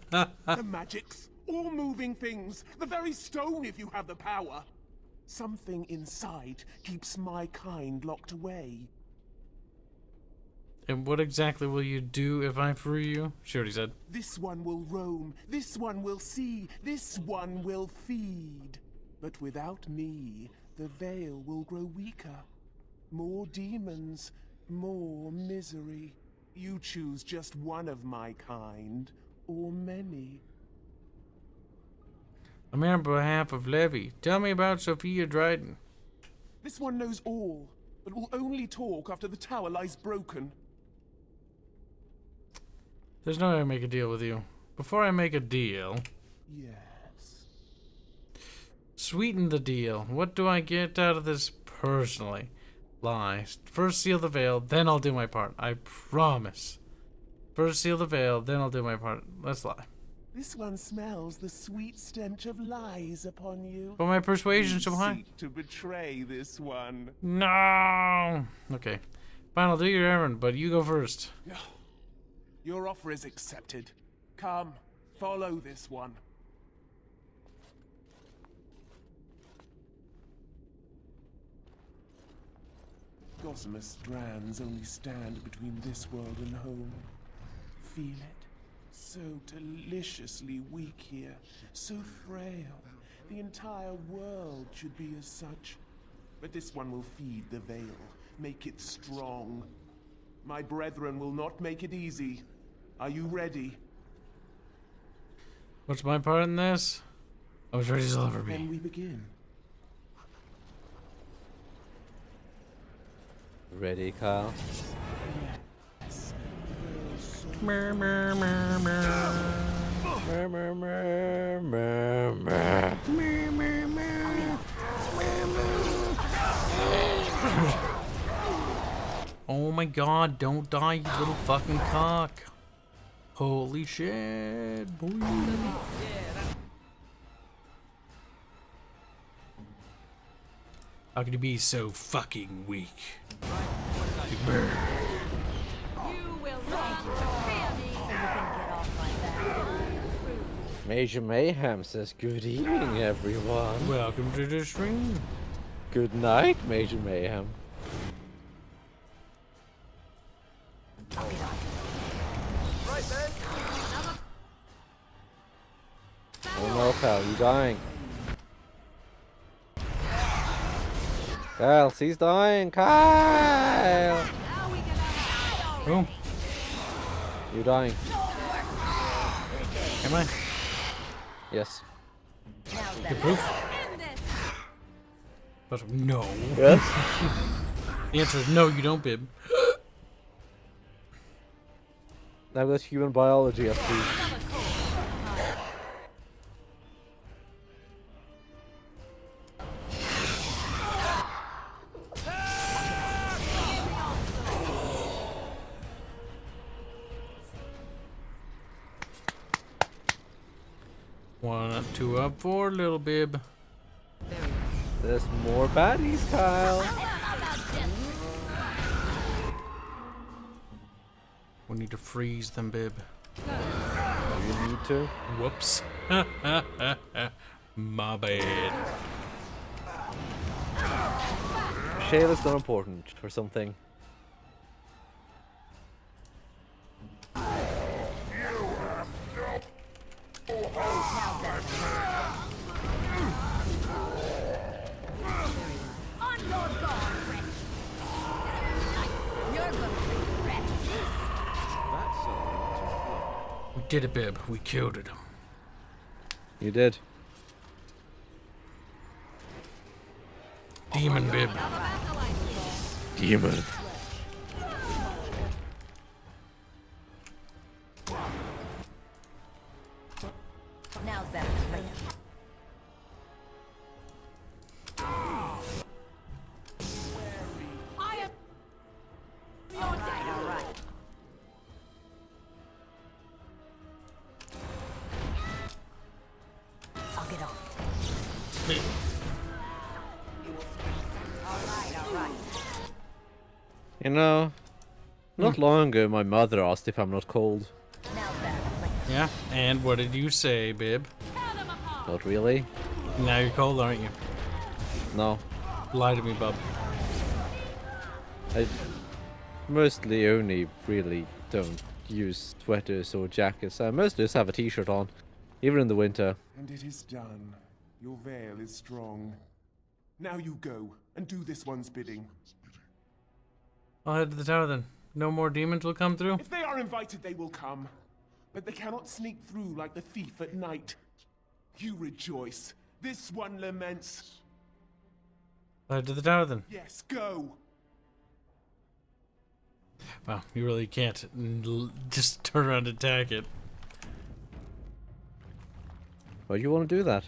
Speaker 15: The magics, all moving things, the very stone if you have the power. Something inside keeps my kind locked away.
Speaker 1: And what exactly will you do if I free you? She already said.
Speaker 15: This one will roam, this one will see, this one will feed. But without me, the veil will grow weaker. More demons, more misery. You choose just one of my kind, or many.
Speaker 1: I'm here on behalf of Levy. Tell me about Sophia Dryden.
Speaker 15: This one knows all, but will only talk after the tower lies broken.
Speaker 1: There's no way I make a deal with you. Before I make a deal...
Speaker 15: Yes.
Speaker 1: Sweeten the deal. What do I get out of this personally? Lie. First seal the veil, then I'll do my part. I promise. First seal the veil, then I'll do my part. Let's lie.
Speaker 15: This one smells the sweet stench of lies upon you.
Speaker 1: But my persuasion's
Speaker 15: You
Speaker 1: so high.
Speaker 15: seek to betray this one.
Speaker 1: No! Okay. Fine, I'll do your errand, but you go first.
Speaker 15: Your offer is accepted. Come, follow this one. Gossamer strands only stand between this world and home. Feel it? So deliciously weak here, so frail. The entire world should be as such. But this one will feed the veil, make it strong. My brethren will not make it easy. Are you ready?
Speaker 1: What's my part in this? I was ready as I'll ever be.
Speaker 15: Then we begin.
Speaker 2: Ready, Kyle?
Speaker 1: Mer, mer, mer, mer.
Speaker 2: Mer, mer, mer, mer, mer.
Speaker 1: Mer, mer, mer. Oh my god, don't die, you little fucking cock. Holy shit, boy. How could you be so fucking weak?
Speaker 13: You will not fear me. So you can get off my back.
Speaker 2: Major Mayhem says, good evening, everyone.
Speaker 1: Welcome to the stream.
Speaker 2: Good night, Major Mayhem.
Speaker 13: Right then.
Speaker 2: Oh no, pal, you dying. Kyle, he's dying. Kyle!
Speaker 1: Oh.
Speaker 2: You're dying.
Speaker 1: Am I?
Speaker 2: Yes.
Speaker 1: The proof? But no.
Speaker 2: Yes?
Speaker 1: The answer is no, you don't, Bib.
Speaker 2: Now that's human biology, FP.
Speaker 1: One up, two up, four, little Bib.
Speaker 2: There's more baddies, Kyle.
Speaker 1: We need to freeze them, Bib.
Speaker 2: You need to.
Speaker 1: Whoops. My bad.
Speaker 2: Shayla's not important for something.
Speaker 1: We did it, Bib. We killed it.
Speaker 2: You did.
Speaker 1: Demon, Bib.
Speaker 2: Demon.
Speaker 4: Now's better. Alright. I'll get off. Alright.
Speaker 2: You know, not long ago my mother asked if I'm not cold.
Speaker 1: Yeah, and what did you say, Bib?
Speaker 2: Not really.
Speaker 1: Now you're cold, aren't you?
Speaker 2: No.
Speaker 1: Lie to me, bub.
Speaker 2: I mostly only really don't use sweaters or jackets. I mostly just have a t-shirt on, even in the winter.
Speaker 15: And it is done. Your veil is strong. Now you go and do this one's bidding.
Speaker 1: I'll head to the tower then. No more demons will come through?
Speaker 15: If they are invited, they will come. But they cannot sneak through like the thief at night. You rejoice. This one laments.
Speaker 1: I'll head to the tower then.
Speaker 15: Yes, go.
Speaker 1: Wow, you really can't just turn around and attack it.
Speaker 2: Why do you want to do that?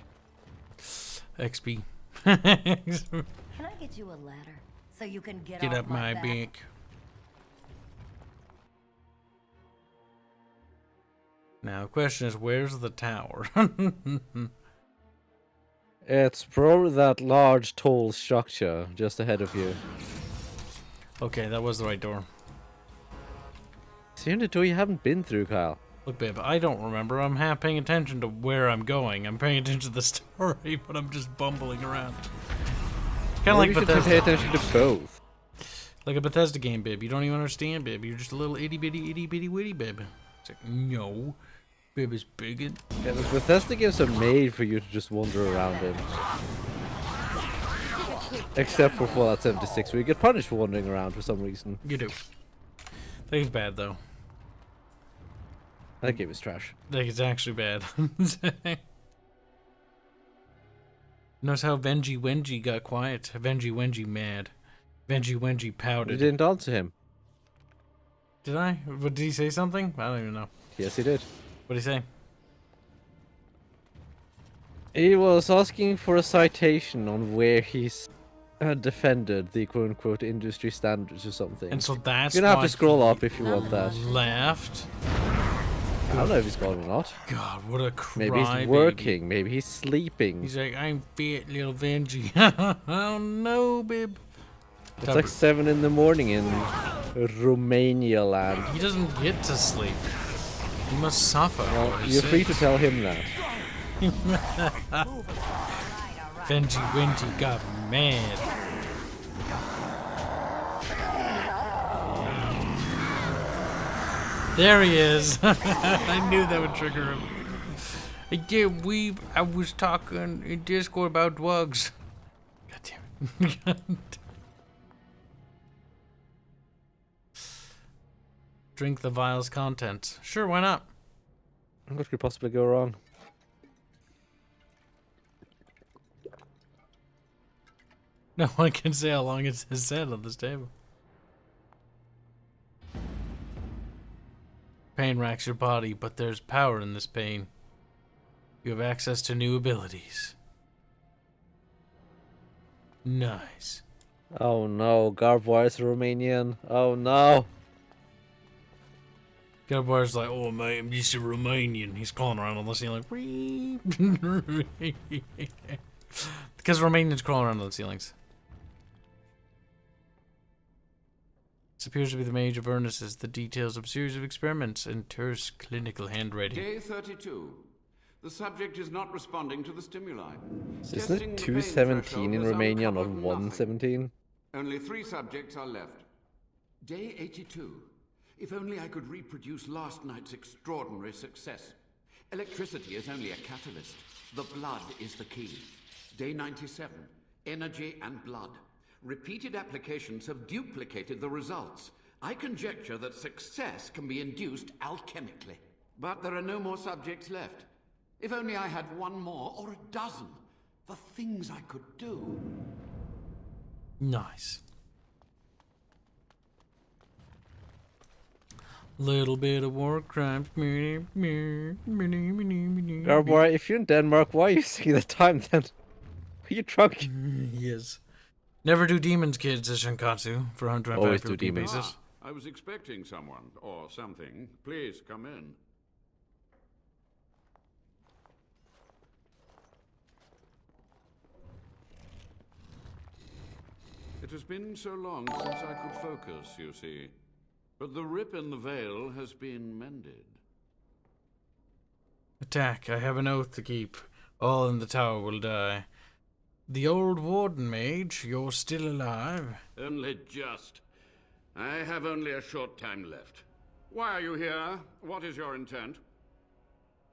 Speaker 1: XP.
Speaker 4: Can I get you a ladder so you can get
Speaker 1: Get
Speaker 4: off
Speaker 1: up my
Speaker 4: back?
Speaker 1: back. Now, the question is, where's the tower?
Speaker 2: It's probably that large, tall structure just ahead of you.
Speaker 1: Okay, that was the right door.
Speaker 2: It's the only door you haven't been through, Kyle.
Speaker 1: Look, babe, I don't remember. I'm half paying attention to where I'm going. I'm paying attention to the story, but I'm just bumbling around. Kind of like
Speaker 2: Maybe you
Speaker 1: Bethesda.
Speaker 2: should pay attention to both.
Speaker 1: Like a Bethesda game, babe. You don't even understand, babe. You're just a little itty bitty witty, babe. It's like, no. Babe is bigot.
Speaker 2: Yeah, the Bethesda games are made for you to just wander around in. Except for Fallout 76, where you get punished for wandering around for some reason.
Speaker 1: You do. That game's bad, though.
Speaker 2: That game is trash.
Speaker 1: Like, it's actually bad. Notice how Venji Wenji got quiet. Venji Wenji mad. Venji Wenji pouted.
Speaker 2: You didn't answer him.
Speaker 1: Did I? But did he say something? I don't even know.
Speaker 2: Yes, he did.
Speaker 1: What did he say?
Speaker 2: He was asking for a citation on where he's defended the quote-unquote industry standards or something.
Speaker 1: And so that's
Speaker 2: You're gonna have
Speaker 1: why
Speaker 2: to scroll up if you want that.
Speaker 1: Left.
Speaker 2: I don't know if he's gone or not.
Speaker 1: God, what a cry.
Speaker 2: Maybe he's working. Maybe he's sleeping.
Speaker 1: He's like, I'm fit, little Benji. Oh no, babe.
Speaker 2: It's like 7 in the morning in Romania land.
Speaker 1: He doesn't get to sleep. He must suffer.
Speaker 2: Well, you're free to tell him that.
Speaker 1: Benji Wenji got mad. There he is. I knew that would trigger him. I was talking in Discord about drugs. God damn it. Drink the vial's contents. Sure, why not?
Speaker 2: What could possibly go wrong?
Speaker 1: No one can say how long it has said on this table. Pain racks your body, but there's power in this pain. You have access to new abilities. Nice.
Speaker 2: Oh no, Garbois Romanian. Oh no.
Speaker 1: Garbois like, oh mate, I'm just a Romanian. He's crawling around on the ceiling. Because Romanians crawl around on the ceilings. This appears to be the Mage of Ernest's, the details of a series of experiments and terse clinical handwriting.
Speaker 16: Day 32. The subject is not responding to the stimuli.
Speaker 2: Isn't it 217 in Romania, not 117?
Speaker 16: Only 3 subjects are left. Day 82. If only I could reproduce last night's extraordinary success. Electricity is only a catalyst. The blood is the key. Day 97. Energy and blood. Repeated applications have duplicated the results. I conjecture that success can be induced alchemically. But there are no more subjects left. If only I had 1 more or a dozen. The things I could do.
Speaker 1: Nice. Little bit of war crimes.
Speaker 2: Garbois, if you're in Denmark, why are you singing the time then? Are you drunk?
Speaker 1: Yes. Never do demons, kids, says Shankatsu, for 125
Speaker 2: Always do
Speaker 1: rupee
Speaker 2: demons.
Speaker 1: basis.
Speaker 16: I was expecting someone, or something. Please, come in. It has been so long since I could focus, you see. But the rip in the veil has been mended.
Speaker 1: Attack, I have an oath to keep. All in the tower will die. The old warden mage, you're still alive.
Speaker 16: Only just. I have only a short time left. Why are you here? What is your intent?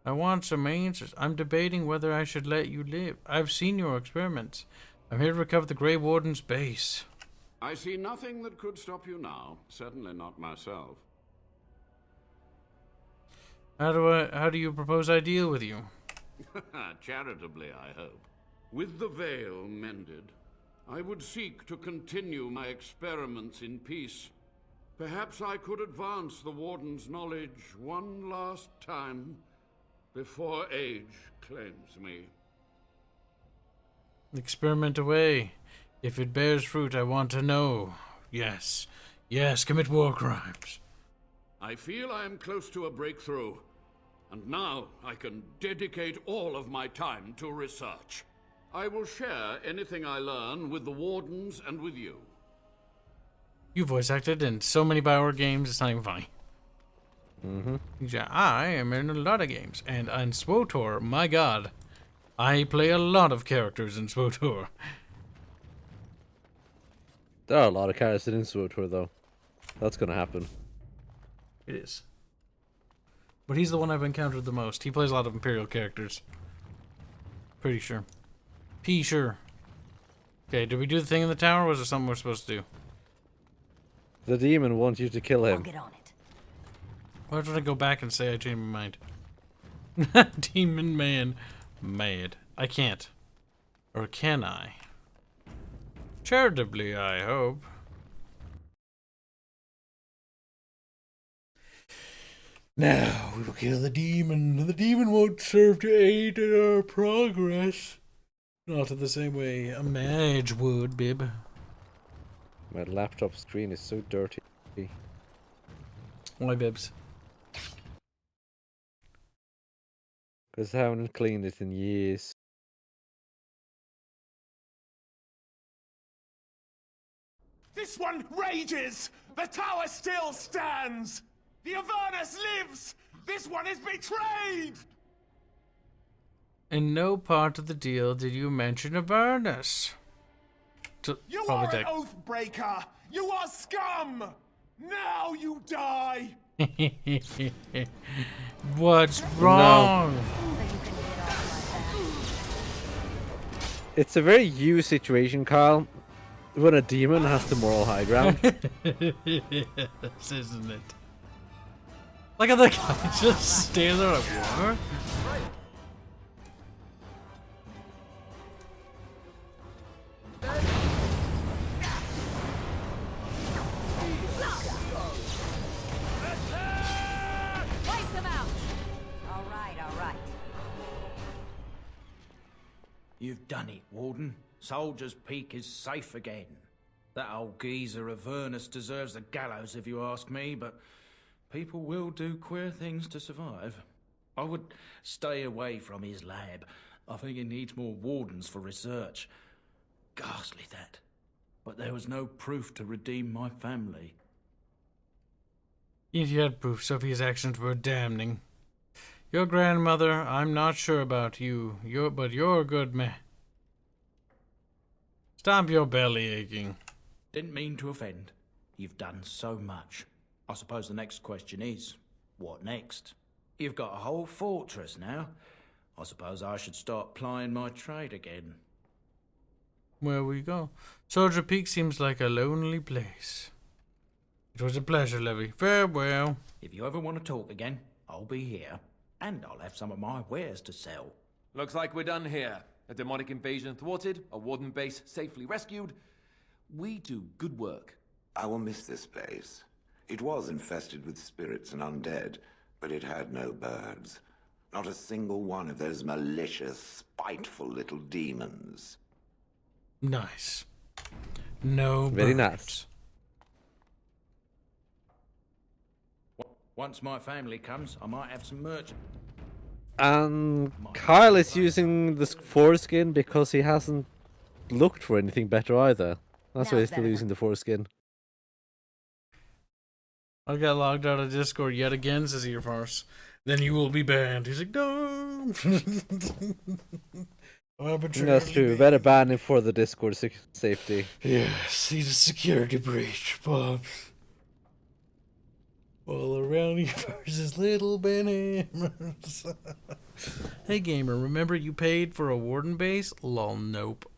Speaker 1: I want some answers. I'm debating whether I should let you live. I've seen your experiments. I'm here to recover the Grey Warden's base.
Speaker 16: I see nothing that could stop you now. Certainly not myself.
Speaker 1: How do you propose I deal with you?
Speaker 16: Charitably, I hope. With the veil mended, I would seek to continue my experiments in peace. Perhaps I could advance the Warden's knowledge one last time before age claims me.
Speaker 1: Experiment away. If it bears fruit, I want to know. Yes. Yes, commit war crimes.
Speaker 16: I feel I am close to a breakthrough, and now I can dedicate all of my time to research. I will share anything I learn with the Wardens and with you.
Speaker 1: You voice acted in so many Bioware games, it's not even funny. I am in a lot of games, and in SWOTOR, my god, I play a lot of characters in SWOTOR.
Speaker 2: There are a lot of characters in SWOTOR, though. That's gonna happen.
Speaker 1: It is. But he's the one I've encountered the most. He plays a lot of Imperial characters. Pretty sure. Sure. Okay, did we do the thing in the tower, or was there something we're supposed to do?
Speaker 2: The demon wants you to kill him.
Speaker 4: I'll get on it.
Speaker 1: Why don't I go back and say I changed my mind? Demon man. Mad. I can't. Or can I? Charitably, I hope. Now we will kill the demon. The demon won't serve to aid in our progress. Not in the same way a mage would, Bib.
Speaker 2: My laptop screen is so dirty.
Speaker 1: Why, Bibs?
Speaker 2: Because I haven't cleaned it in years.
Speaker 15: This one rages! The tower still stands! The Avernus lives! This one is betrayed!
Speaker 1: In no part of the deal did you mention Avernus.
Speaker 15: You are an oath breaker! You are scum! Now you die!
Speaker 1: What's wrong?
Speaker 2: No. It's a very you situation, Kyle. When a demon has the moral high ground.
Speaker 1: Yes, isn't it? Look at the guy just standing there like, what?
Speaker 4: Wipe them out! All right.
Speaker 10: You've done it, Warden. Soldier's Peak is safe again. That old geezer Avernus deserves the gallows if you ask me, but people will do queer things to survive. I would stay away from his lab. I think he needs more wardens for research. Ghastly, that. But there was no proof to redeem my family.
Speaker 1: If you had proof, Sophie's actions were damning. Your grandmother, I'm not sure about you, but you're a good man. Stop your belly aching.
Speaker 10: Didn't mean to offend. You've done so much. I suppose the next question is, what next? You've got a whole fortress now. I suppose I should start plying my trade again.
Speaker 1: Where we go? Soldier Peak seems like a lonely place. It was a pleasure, Levy. Farewell.
Speaker 10: If you ever want to talk again, I'll be here. And I'll have some of my wares to sell.
Speaker 8: Looks like we're done here. A demonic invasion thwarted, a warden base safely rescued. We do good work.
Speaker 5: I will miss this place. It was infested with spirits and undead, but it had no birds. Not a single one of those malicious, spiteful little demons.
Speaker 1: Nice. No
Speaker 2: Very
Speaker 1: birds.
Speaker 2: nice.
Speaker 10: Once my family comes, I might have some merch.
Speaker 2: And Kyle is using the foreskin because he hasn't looked for anything better either. That's why he's still using the foreskin.
Speaker 1: I got logged out of Discord yet again, says Earfarce. Then you will be banned. He's like, no.
Speaker 2: That's true. Better ban him for the Discord safety.
Speaker 1: Yes, he's a security breach, Bob. All around you versus little bananas. Hey gamer, remember you paid for a warden base? Lol, nope.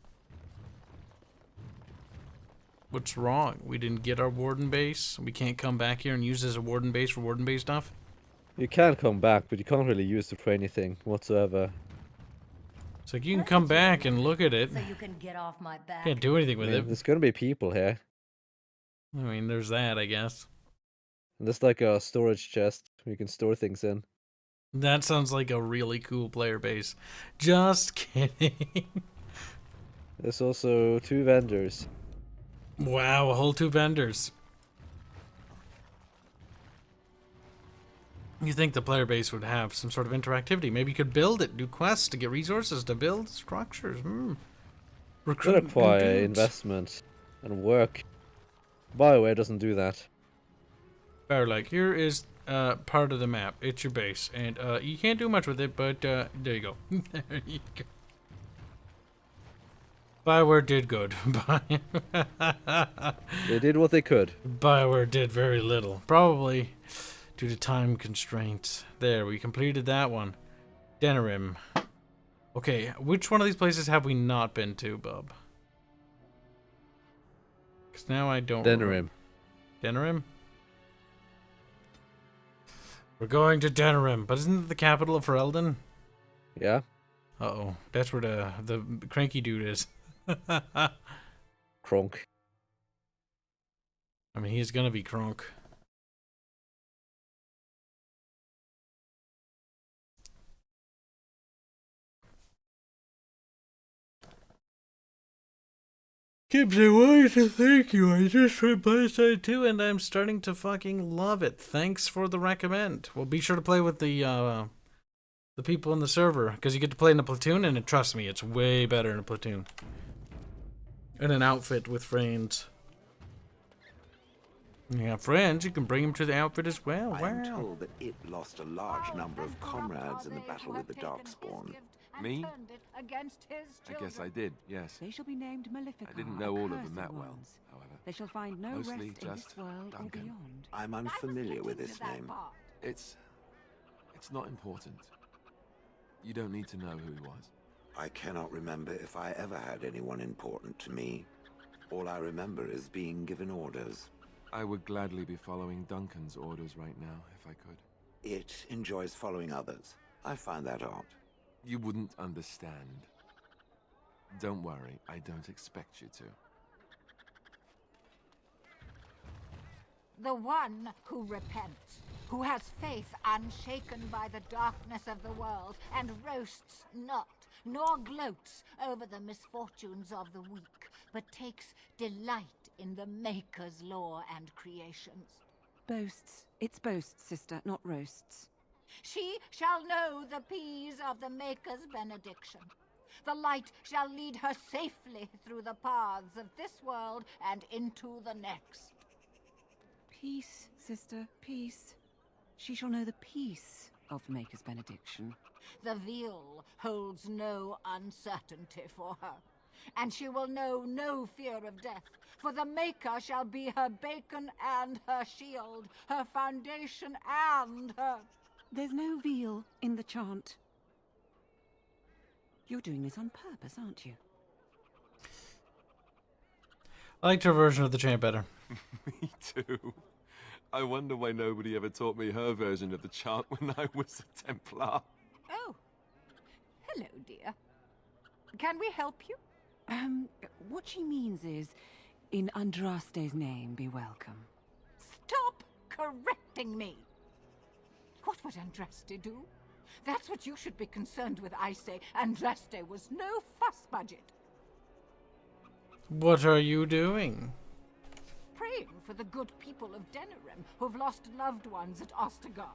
Speaker 1: What's wrong? We didn't get our warden base? We can't come back here and use it as a warden base for warden base stuff?
Speaker 2: You can come back, but you can't really use it for anything whatsoever.
Speaker 1: It's like you can come back and look at it.
Speaker 4: So you can get off my back.
Speaker 1: Can't do anything with it.
Speaker 2: There's gonna be people here.
Speaker 1: I mean, there's that, I guess.
Speaker 2: And there's like a storage chest you can store things in.
Speaker 1: That sounds like a really cool player base. Just kidding.
Speaker 2: There's also 2 vendors.
Speaker 1: Wow, a whole 2 vendors. You think the player base would have some sort of interactivity? Maybe you could build it, do quests to get resources to build structures.
Speaker 2: Recruit require investment and work. Bioware doesn't do that.
Speaker 1: Or like, here is part of the map. It's your base, and you can't do much with it, but there you go. There you go. Bioware did good.
Speaker 2: They did what they could.
Speaker 1: Bioware did very little, probably due to time constraints. There, we completed that one. Denerim. Okay, which one of these places have we not been to, bub? Because now I don't.
Speaker 2: Denerim.
Speaker 1: Denerim? We're going to Denerim, but isn't it the capital of Ferelden?
Speaker 2: Yeah.
Speaker 1: Uh-oh, that's where the cranky dude is.
Speaker 2: Crunk.
Speaker 1: I mean, he's gonna be crunk. Kibs, I wanted to thank you. I just tried Bioside 2 and I'm starting to fucking love it. Thanks for the recommend. Well, be sure to play with the the people in the server, because you get to play in a platoon, and trust me, it's way better in a platoon. In an outfit with friends. You have friends, you can bring them to the outfit as well.
Speaker 5: I
Speaker 1: Wow.
Speaker 5: am told that it lost a large number of comrades in the battle with the Darkspawn.
Speaker 8: Me?
Speaker 17: Against his
Speaker 8: I guess I did, yes.
Speaker 17: They shall be named Malefica.
Speaker 8: I didn't know all of them that well, however.
Speaker 17: They shall find no
Speaker 8: Mostly
Speaker 17: rest in
Speaker 8: just
Speaker 17: this world
Speaker 8: Duncan.
Speaker 17: or beyond.
Speaker 5: I'm unfamiliar with this name.
Speaker 8: It's not important. You don't need to know who he was.
Speaker 5: I cannot remember if I ever had anyone important to me. All I remember is being given orders.
Speaker 8: I would gladly be following Duncan's orders right now, if I could.
Speaker 5: It enjoys following others. I find that odd.
Speaker 8: You wouldn't understand. Don't worry, I don't expect you to.
Speaker 17: The one who repents, who has faith unshaken by the darkness of the world, and roasts not, nor gloats over the misfortunes of the weak, but takes delight in the Maker's law and creations.
Speaker 6: Boasts. It's boasts, sister, not roasts.
Speaker 17: She shall know the peace of the Maker's benediction. The light shall lead her safely through the paths of this world and into the next.
Speaker 6: Peace, sister, peace. She shall know the peace of the Maker's benediction.
Speaker 17: The veil holds no uncertainty for her, and she will know no fear of death, for the Maker shall be her beacon and her shield, her foundation and her...
Speaker 6: There's no veal in the chant. You're doing this on purpose, aren't you?
Speaker 1: I liked her version of the chant better.
Speaker 8: Me too. I wonder why nobody ever taught me her version of the chant when I was a Templar.
Speaker 17: Oh. Hello, dear. Can we help you?
Speaker 6: What she means is, in Andraste's name, be welcome.
Speaker 17: Stop correcting me! What would Andraste do? That's what you should be concerned with, I say. Andraste was no fuss budget.
Speaker 1: What are you doing?
Speaker 17: Praying for the good people of Denerim who've lost loved ones at Ostagar.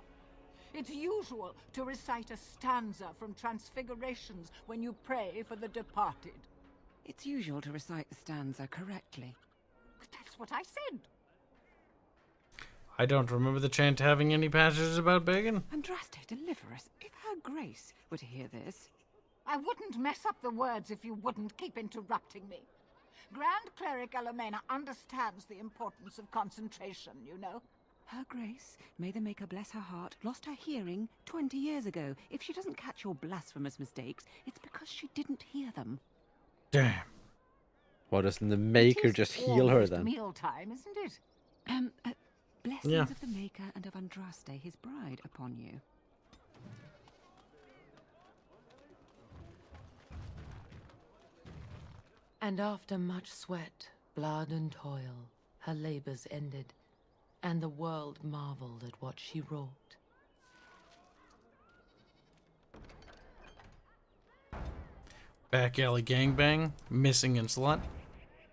Speaker 17: It's usual to recite a stanza from Transfigurations when you pray for the departed.
Speaker 6: It's usual to recite the stanza correctly.
Speaker 17: But that's what I said.
Speaker 1: I don't remember the chant having any passages about bacon.
Speaker 6: Andraste, deliver us. If her grace were to hear this...
Speaker 17: I wouldn't mess up the words if you wouldn't keep interrupting me. Grand Cleric Elomena understands the importance of concentration, you know.
Speaker 6: Her grace, may the Maker bless her heart, lost her hearing 20 years ago. If she doesn't catch your blasphemous mistakes, it's because she didn't hear them.
Speaker 1: Damn.
Speaker 2: Why doesn't the Maker just heal her then?
Speaker 17: Mealtime, isn't it?
Speaker 6: Blessings of the Maker and of Andraste, his bride, upon you.
Speaker 9: And after much sweat, blood and toil, her labors ended, and the world marveled at what she wrought.
Speaker 1: Back alley gangbang, missing and slut,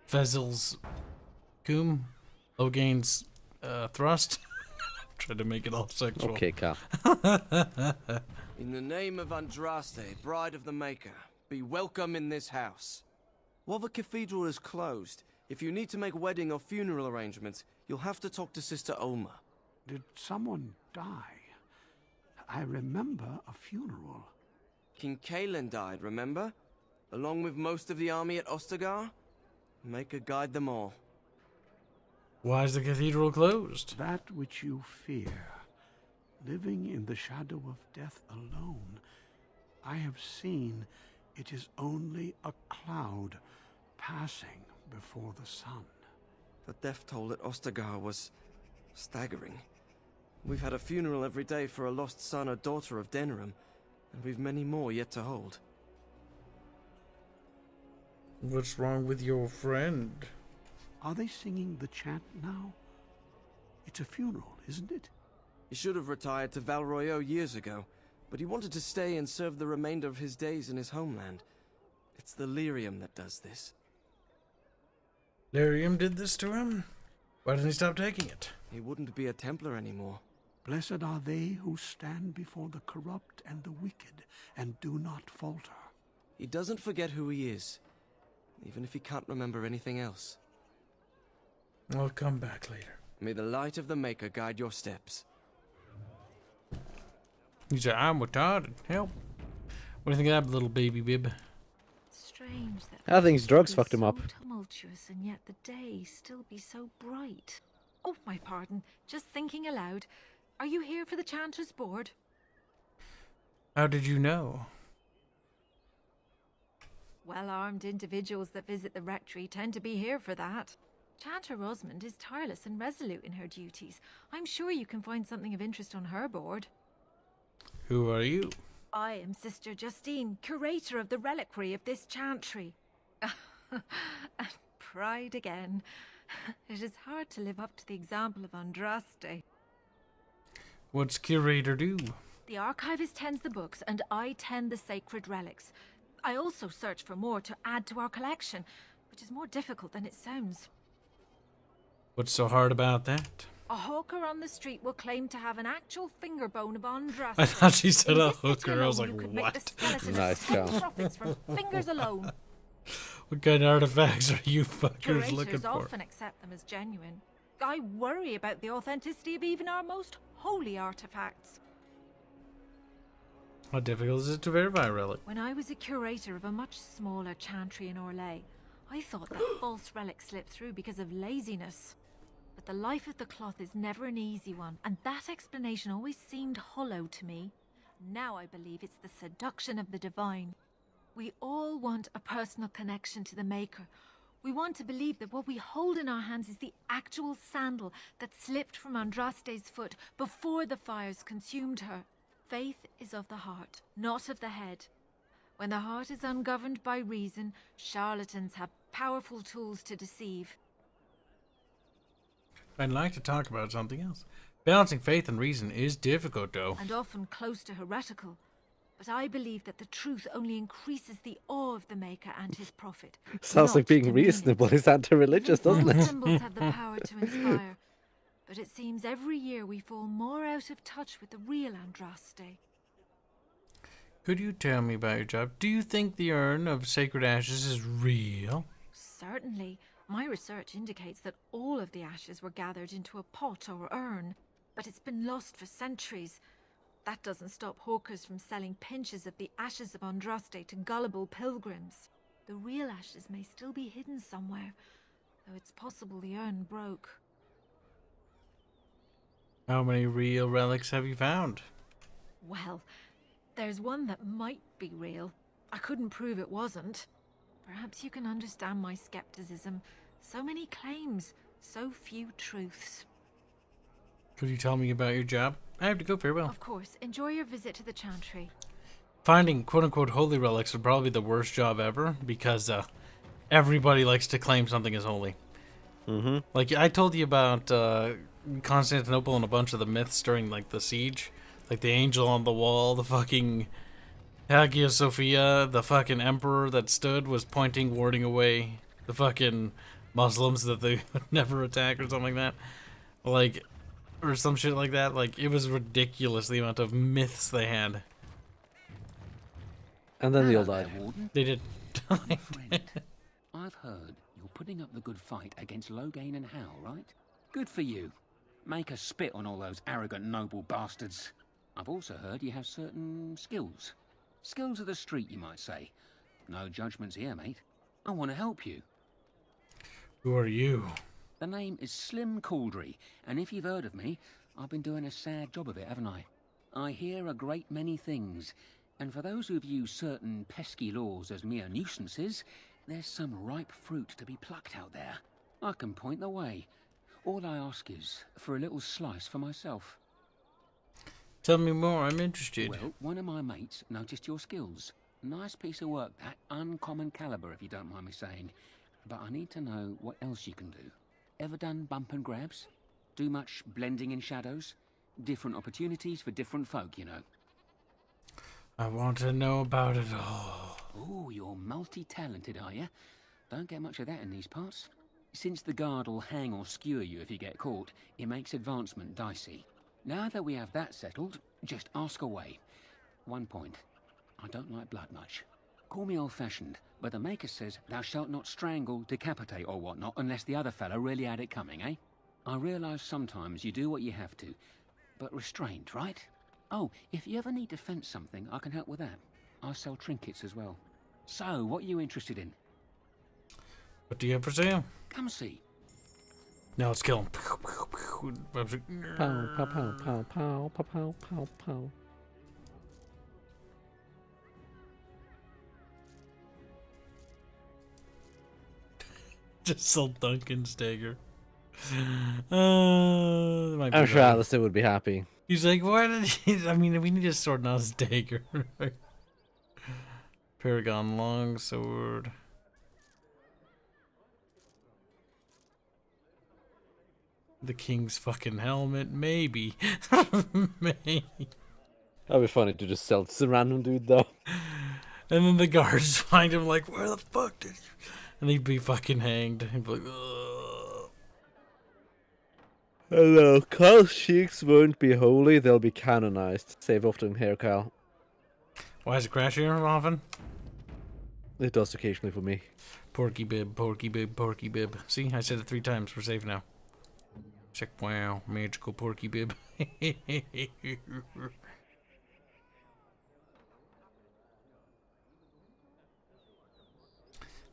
Speaker 1: Fezzel's coom, Logain's thrust. Tried to make it all sexual.
Speaker 2: Okay, Cal.
Speaker 18: In the name of Andraste, bride of the Maker, be welcome in this house. While the cathedral is closed, if you need to make wedding or funeral arrangements, you'll have to talk to Sister Olma.
Speaker 19: Did someone die? I remember a funeral.
Speaker 18: King Kalen died, remember? Along with most of the army at Ostagar? Maker guide them all.
Speaker 1: Why is the cathedral closed?
Speaker 19: That which you fear, living in the shadow of death alone, I have seen it is only a cloud passing before the sun.
Speaker 18: The death toll at Ostagar was staggering. We've had a funeral every day for a lost son or daughter of Denerim, and we've many more yet to hold.
Speaker 1: What's wrong with your friend?
Speaker 19: Are they singing the chant now? It's a funeral, isn't it?
Speaker 18: He should have retired to Val Royeaux years ago, but he wanted to stay and serve the remainder of his days in his homeland. It's the lyrium that does this.
Speaker 1: Lyrium did this to him? Why didn't he stop taking it?
Speaker 18: He wouldn't be a Templar anymore.
Speaker 19: Blessed are they who stand before the corrupt and the wicked, and do not falter.
Speaker 18: He doesn't forget who he is, even if he can't remember anything else.
Speaker 1: I'll come back later.
Speaker 18: May the light of the Maker guide your steps.
Speaker 1: He said, I'm retarded. Help. What do you think of that little baby bib?
Speaker 20: Strange that
Speaker 2: I think his drugs fucked him up.
Speaker 20: so tumultuous and yet the day still be so bright. Oh, my pardon. Just thinking aloud. Are you here for the Chanter's Board?
Speaker 1: How did you know?
Speaker 20: Well-armed individuals that visit the rectory tend to be here for that. Chanter Rosamond is tireless and resolute in her duties. I'm sure you can find something of interest on her board.
Speaker 1: Who are you?
Speaker 20: I am Sister Justine, curator of the reliquary of this chantry. And pride again. It is hard to live up to the example of Andraste.
Speaker 1: What's curator do?
Speaker 20: The archivist tends the books, and I tend the sacred relics. I also search for more to add to our collection, which is more difficult than it sounds.
Speaker 1: What's so hard about that?
Speaker 20: A hawker on the street will claim to have an actual finger bone of Andraste.
Speaker 1: I thought she said
Speaker 20: In
Speaker 1: a
Speaker 20: this city
Speaker 1: hooker. I was
Speaker 20: alone,
Speaker 1: like,
Speaker 20: you could make the
Speaker 1: what?
Speaker 20: skeleton of
Speaker 2: Nice
Speaker 20: 10
Speaker 2: job.
Speaker 20: profits from fingers alone.
Speaker 1: What kind of artifacts are you fuckers
Speaker 20: Curators
Speaker 1: looking for?
Speaker 20: often accept them as genuine. I worry about the authenticity of even our most holy artifacts.
Speaker 1: How difficult is it to verify a relic?
Speaker 20: When I was a curator of a much smaller chantry in Orlais, I thought that false relics slipped through because of laziness. But the life of the cloth is never an easy one, and that explanation always seemed hollow to me. Now I believe it's the seduction of the divine. We all want a personal connection to the Maker. We want to believe that what we hold in our hands is the actual sandal that slipped from Andraste's foot before the fires consumed her. Faith is of the heart, not of the head. When the heart is ungoverned by reason, charlatans have powerful tools to deceive.
Speaker 1: I'd like to talk about something else. Balancing faith and reason is difficult, though.
Speaker 20: And often close to heretical. But I believe that the truth only increases the awe of the Maker and his prophet.
Speaker 2: Sounds like being reasonable is anti-religious, doesn't it?
Speaker 20: Symbols have the power to inspire. But it seems every year we fall more out of touch with the real Andraste.
Speaker 1: Could you tell me about your job? Do you think the urn of sacred ashes is real?
Speaker 20: Certainly. My research indicates that all of the ashes were gathered into a pot or urn, but it's been lost for centuries. That doesn't stop hawkers from selling pinches of the ashes of Andraste to gullible pilgrims. The real ashes may still be hidden somewhere, though it's possible the urn broke.
Speaker 1: How many real relics have you found?
Speaker 20: Well, there's one that might be real. I couldn't prove it wasn't. Perhaps you can understand my skepticism. So many claims, so few truths.
Speaker 1: Could you tell me about your job? I have to go, farewell.
Speaker 20: Of course. Enjoy your visit to the chantry.
Speaker 1: Finding quote-unquote holy relics would probably be the worst job ever, because everybody likes to claim something as holy.
Speaker 2: Mm-hmm.
Speaker 1: Like, I told you about Constantinople and a bunch of the myths during, like, the siege. Like, the angel on the wall, the fucking Hagia Sophia, the fucking emperor that stood was pointing, warding away the fucking Muslims that they would never attack or something like that. Like, or some shit like that. Like, it was ridiculous, the amount of myths they had.
Speaker 2: And then they all died.
Speaker 1: They did.
Speaker 21: Friend, I've heard you're putting up the good fight against Loghain and Hal, right? Good for you. Make a spit on all those arrogant noble bastards. I've also heard you have certain skills. Skills of the street, you might say. No judgments here, mate. I want to help you.
Speaker 1: Who are you?
Speaker 21: The name is Slim Cauldry, and if you've heard of me, I've been doing a sad job of it, haven't I? I hear a great many things, and for those who view certain pesky laws as mere nuisances, there's some ripe fruit to be plucked out there. I can point the way. All I ask is for a little slice for myself.
Speaker 1: Tell me more, I'm interested.
Speaker 21: Well, one of my mates noticed your skills. Nice piece of work, that. Uncommon caliber, if you don't mind me saying. But I need to know what else you can do. Ever done bump and grabs? Do much blending in shadows? Different opportunities for different folk, you know.
Speaker 1: I want to know about it all.
Speaker 21: Oh, you're multi-talented, are you? Don't get much of that in these parts. Since the guard will hang or skewer you if you get caught, it makes advancement dicey. Now that we have that settled, just ask away. One point. I don't like blood much. Call me old-fashioned, but the Maker says thou shalt not strangle, decapitate or whatnot unless the other fella really had it coming, eh? I realise sometimes you do what you have to, but restrained, right? Oh, if you ever need to fence something, I can help with that. I sell trinkets as well. So, what are you interested in?
Speaker 1: What do you have for sale?
Speaker 21: Come see.
Speaker 1: No, let's kill him.
Speaker 2: Pow, pow, pow, pow, pow, pow, pow, pow, pow.
Speaker 1: Just sell Duncan's dagger. I'm
Speaker 2: sure Alistair would be happy.
Speaker 1: He's like, why did he? I mean, we need to sort out his dagger. Paragon longsword. The king's fucking helmet, maybe. Maybe.
Speaker 2: That'd be funny to just sell to some random dude, though.
Speaker 1: And then the guards find him like, where the fuck did you? And he'd be fucking hanged. He'd be like, ugh.
Speaker 2: Hello, Carl's cheeks won't be holy, they'll be canonized. Save often here, Kyle.
Speaker 1: Why does it crash here often?
Speaker 2: It does occasionally for me.
Speaker 1: Porky bib, porky bib, porky bib. See, I said it 3 times. We're safe now. Check, wow, magical porky bib.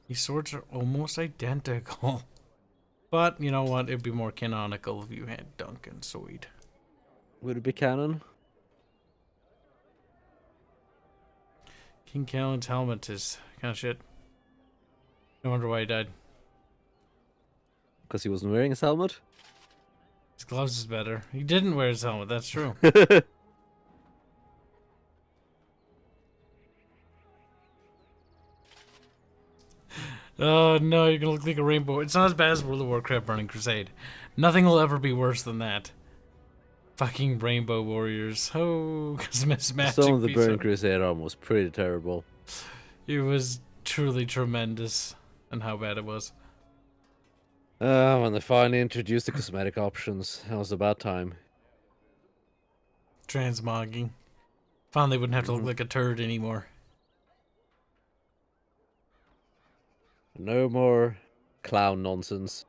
Speaker 1: These swords are almost identical. But, you know what? It'd be more canonical if you had Duncan's sword.
Speaker 2: Would it be canon?
Speaker 1: King Callan's helmet is kind of shit. No wonder why he died.
Speaker 2: Because he wasn't wearing his helmet?
Speaker 1: His gloves is better. He didn't wear his helmet, that's true. Oh no, you're gonna look like a rainbow. It's not as bad as World of Warcraft Burning Crusade. Nothing will ever be worse than that. Fucking rainbow warriors. Oh, because Miss Magic.
Speaker 2: Some of the Burning Crusade armor was pretty terrible.
Speaker 1: It was truly tremendous, and how bad it was.
Speaker 2: When they finally introduced the cosmetic options, that was about time.
Speaker 1: Transmogging. Finally, wouldn't have to look like a turd anymore.
Speaker 2: No more clown nonsense.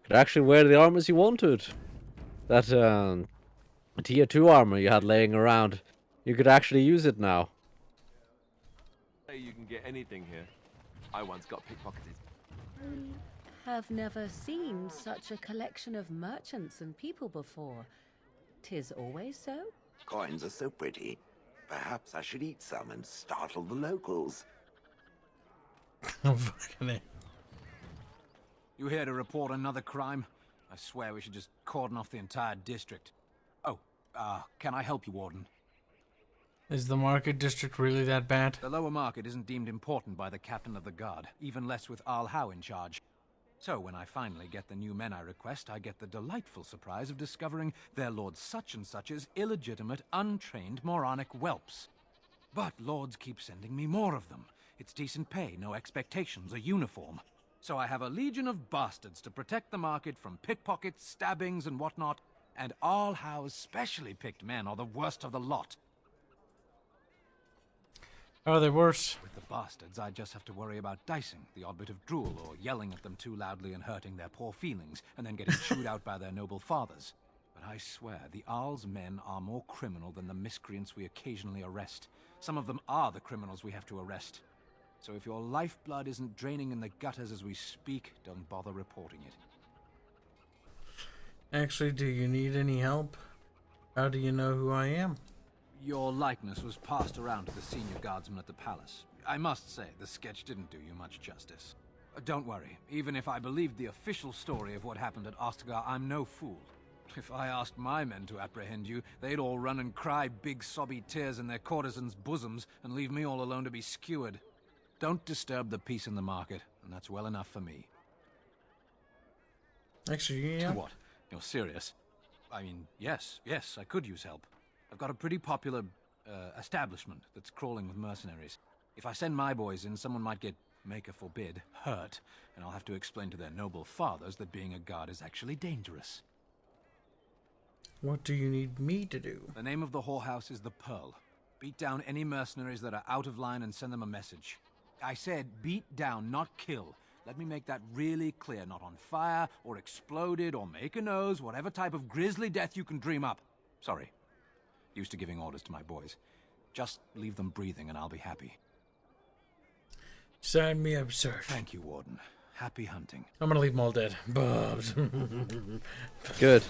Speaker 2: Could actually wear the armors you wanted. That tier 2 armor you had laying around, you could actually use it now.
Speaker 8: You can get anything here. I once got pickpocketed.
Speaker 7: Have never seen such a collection of merchants and people before. 'Tis always so?
Speaker 5: Coins are so pretty. Perhaps I should eat some and startle the locals.
Speaker 22: You here to report another crime? I swear we should just cordon off the entire district. Oh, can I help you, Warden?
Speaker 1: Is the market district really that bad?
Speaker 22: The lower market isn't deemed important by the captain of the guard, even less with Al Howe in charge. So when I finally get the new men I request, I get the delightful surprise of discovering their Lord Such-and-Such's illegitimate, untrained, moronic whelps. But lords keep sending me more of them. It's decent pay, no expectations, a uniform. So I have a legion of bastards to protect the market from pickpockets, stabbings, and whatnot, and Al Howe's specially picked men are the worst of the lot.
Speaker 1: Are they worse?
Speaker 22: With the bastards, I just have to worry about dicing, the odd bit of drool, or yelling at them too loudly and hurting their poor feelings, and then getting chewed out by their noble fathers. But I swear, the Arl's men are more criminal than the miscreants we occasionally arrest. Some of them are the criminals we have to arrest. So if your lifeblood isn't draining in the gutters as we speak, don't bother reporting it.
Speaker 1: Actually, do you need any help? How do you know who I am?
Speaker 22: Your likeness was passed around to the senior guardsman at the palace. I must say, the sketch didn't do you much justice. Don't worry, even if I believed the official story of what happened at Ostagar, I'm no fool. If I asked my men to apprehend you, they'd all run and cry big sobby tears in their courtesans' bosoms and leave me all alone to be skewered. Don't disturb the peace in the market, and that's well enough for me.
Speaker 1: Actually, yeah.
Speaker 22: What? You're serious? I mean, yes, I could use help. I've got a pretty popular establishment that's crawling with mercenaries. If I send my boys in, someone might get, Maker forbid, hurt, and I'll have to explain to their noble fathers that being a guard is actually dangerous.
Speaker 1: What do you need me to do?
Speaker 22: The name of the whorehouse is the Pearl. Beat down any mercenaries that are out of line and send them a message. I said beat down, not kill. Let me make that really clear. Not on fire, or exploded, or make a nose, whatever type of grisly death you can dream up. Sorry. Used to giving orders to my boys. Just leave them breathing and I'll be happy.
Speaker 1: Sign me up, sir.
Speaker 22: Thank you, Warden. Happy hunting.
Speaker 1: I'm gonna leave them all dead. Bubs.
Speaker 2: Good.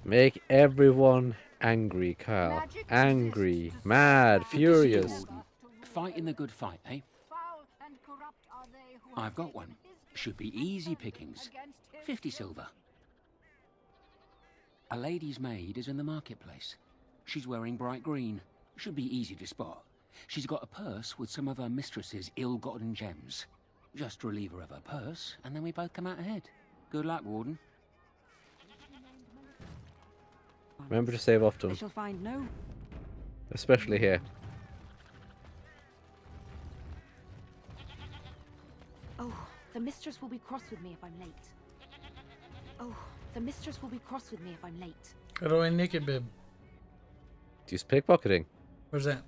Speaker 2: Make everyone angry, Kyle. Angry, mad, furious.
Speaker 21: Fighting the good fight, eh? I've got one. Should be easy pickings. 50 silver. A lady's maid is in the marketplace. She's wearing bright green. Should be easy to spot. She's got a purse with some of her mistress's ill-gotten gems. Just relieve her of her purse, and then we both come out ahead. Good luck, Warden.
Speaker 2: Remember to save often.
Speaker 6: I shall find no.
Speaker 2: Especially here.
Speaker 6: Oh, the mistress will be cross with me if I'm late. Oh, the mistress will be cross with me if I'm late.
Speaker 1: How do I nick it, bib?
Speaker 2: Use pickpocketing.
Speaker 1: Where's that?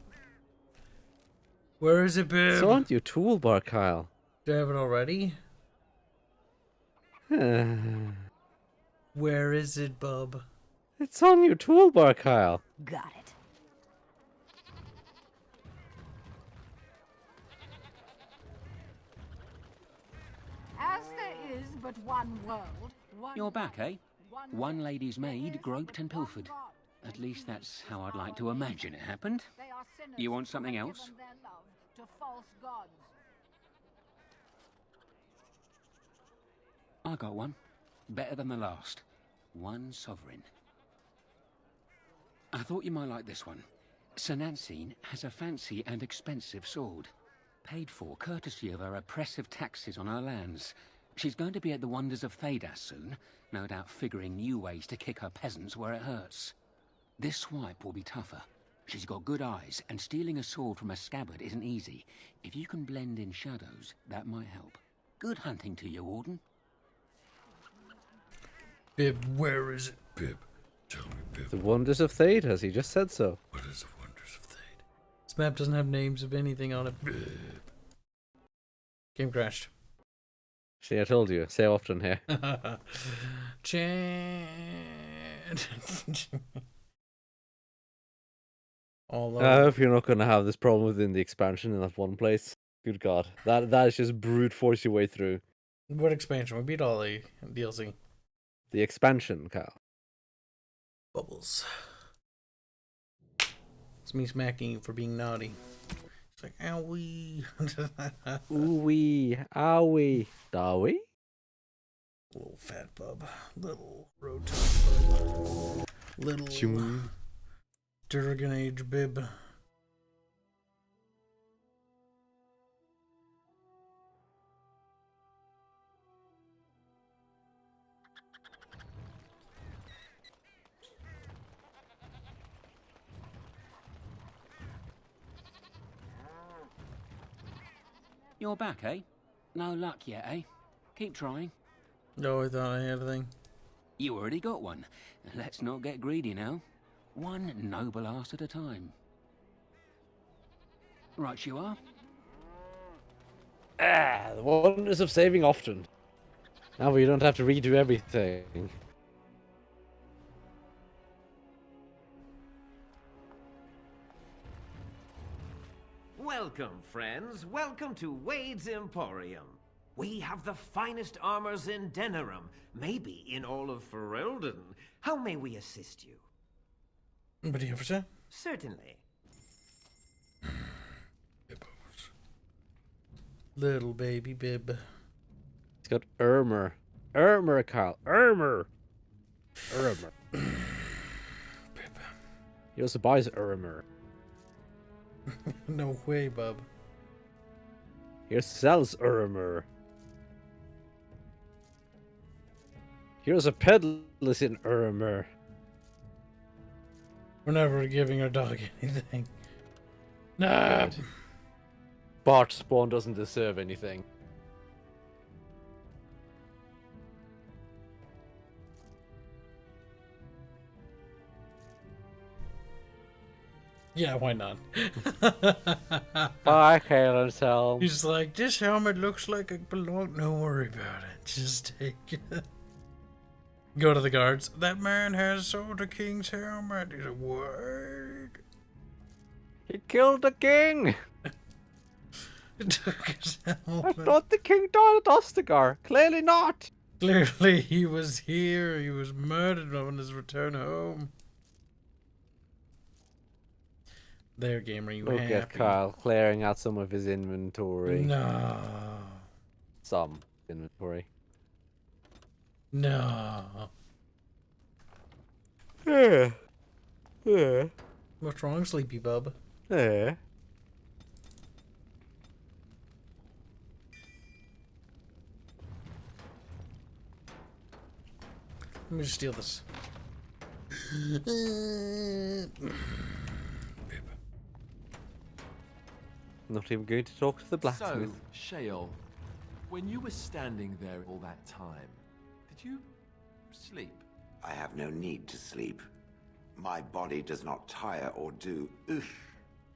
Speaker 1: Where is it, bib?
Speaker 2: It's on your toolbar, Kyle.
Speaker 1: Do I have it already? Where is it, bub?
Speaker 2: It's on your toolbar, Kyle.
Speaker 4: Got it.
Speaker 17: As there is but one world, one
Speaker 21: You're back, eh?
Speaker 17: one
Speaker 21: One lady's maid groped and pilfered. At least that's how I'd like to imagine it happened.
Speaker 17: They are sinners
Speaker 21: You want
Speaker 17: who
Speaker 21: something
Speaker 17: have
Speaker 21: else?
Speaker 17: given their love to false gods.
Speaker 21: I got one. Better than the last. One sovereign. I thought you might like this one. Sir Nancine has a fancy and expensive sword. Paid for courtesy of her oppressive taxes on her lands. She's going to be at the wonders of Thedas soon, no doubt figuring new ways to kick her peasants where it hurts. This swipe will be tougher. She's got good eyes, and stealing a sword from a scabbard isn't easy. If you can blend in shadows, that might help. Good hunting to you, Warden.
Speaker 1: Bib, where is it? Bib, tell me, Bib.
Speaker 2: The wonders of Thedas, he just said so.
Speaker 1: What is the wonders of Thedas? This map doesn't have names of anything on it. Bib. Game crashed.
Speaker 2: See, I told you. Say often here.
Speaker 1: Chan.
Speaker 2: I hope you're not going to have this problem within the expansion in that one place. Good God. That is just brute force your way through.
Speaker 1: What expansion? We beat all the DLC.
Speaker 2: The expansion, Kyle.
Speaker 1: Bubbles. It's me smacking you for being naughty. It's like, owie.
Speaker 2: Ooh-wee, owie, dawie?
Speaker 1: Little fat bub. Little rotund bub. Little
Speaker 2: Chum.
Speaker 1: Durgan age bib.
Speaker 21: You're back, eh? No luck yet, eh? Keep trying.
Speaker 1: No, I thought I had a thing.
Speaker 21: You already got one. Let's not get greedy now. One noble ass at a time. Right you are.
Speaker 2: The wonders of saving often. Now you don't have to redo everything.
Speaker 12: Welcome, friends. Welcome to Wade's Emporium. We have the finest armors in Denerim, maybe in all of Ferelden. How may we assist you?
Speaker 1: What do you have to say?
Speaker 12: Certainly.
Speaker 1: Little baby bib.
Speaker 2: It's got armor. Armor, Kyle. Armor. Armor. He also buys armor.
Speaker 1: No way, bub.
Speaker 2: He sells armor. Here's a peddlers in armor.
Speaker 1: We're never giving our dog anything. Nah.
Speaker 2: Good. Bart Spawn doesn't deserve anything.
Speaker 1: Yeah, why not?
Speaker 2: Bye, Kalen's helm.
Speaker 1: He's like, this helmet looks like it belongs. Don't worry about it. Just take it. Go to the guards. That man has sold the king's helmet. He's like, what?
Speaker 2: He killed the king.
Speaker 1: Took his
Speaker 2: I
Speaker 1: helmet.
Speaker 2: thought the king died at Ostagar. Clearly not.
Speaker 1: Clearly, he was here. He was murdered on his return home. There, gamer, you
Speaker 2: Look
Speaker 1: happy?
Speaker 2: at Kyle clearing out some of his inventory.
Speaker 1: No.
Speaker 2: Some inventory.
Speaker 1: No.
Speaker 2: Yeah. Yeah.
Speaker 1: What's wrong, Sleepy Bub?
Speaker 2: Yeah.
Speaker 1: Let me just steal this.
Speaker 2: Not even going to talk to the blacksmith.
Speaker 8: So, Sheol, when you were standing there all that time, did you sleep?
Speaker 5: I have no need to sleep. My body does not tire or do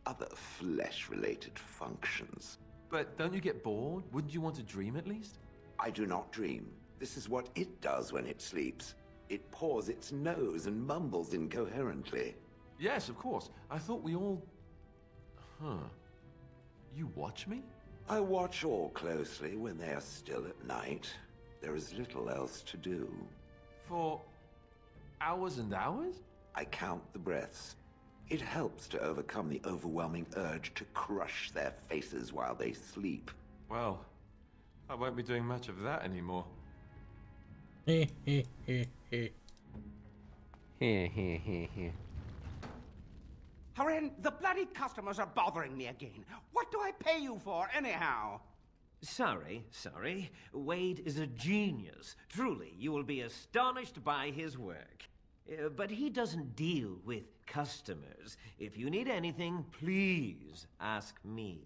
Speaker 5: other flesh-related functions.
Speaker 8: But don't you get bored? Wouldn't you want to dream at least?
Speaker 5: I do not dream. This is what it does when it sleeps. It paws its nose and mumbles incoherently.
Speaker 8: Yes, of course. I thought we all... Huh. You watch me?
Speaker 5: I watch all closely when they are still at night. There is little else to do.
Speaker 8: For hours and hours?
Speaker 5: I count the breaths. It helps to overcome the overwhelming urge to crush their faces while they sleep.
Speaker 8: Well, I won't be doing much of that anymore.
Speaker 2: Here, here, here, here.
Speaker 3: Haren, the bloody customers are bothering me again. What do I pay you for, anyhow?
Speaker 12: Sorry. Wade is a genius. Truly, you will be astonished by his work. But he doesn't deal with customers. If you need anything, please ask me.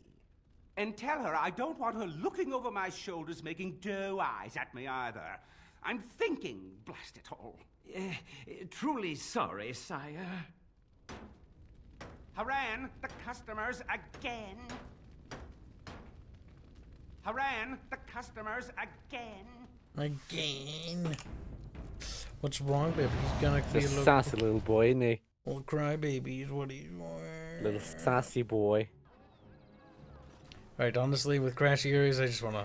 Speaker 3: And tell her I don't want her looking over my shoulders making doe eyes at me either. I'm thinking, blast it all.
Speaker 12: Truly sorry, sire.
Speaker 3: Haran, the customers again. Haran, the customers again.
Speaker 1: Again. What's wrong, baby? He's gonna be a
Speaker 2: He's a
Speaker 1: little
Speaker 2: sassy little boy, isn't he?
Speaker 1: Little crybaby is what he's doing.
Speaker 2: Little sassy boy.
Speaker 1: Alright, honestly, with Crashy Areas, I just want to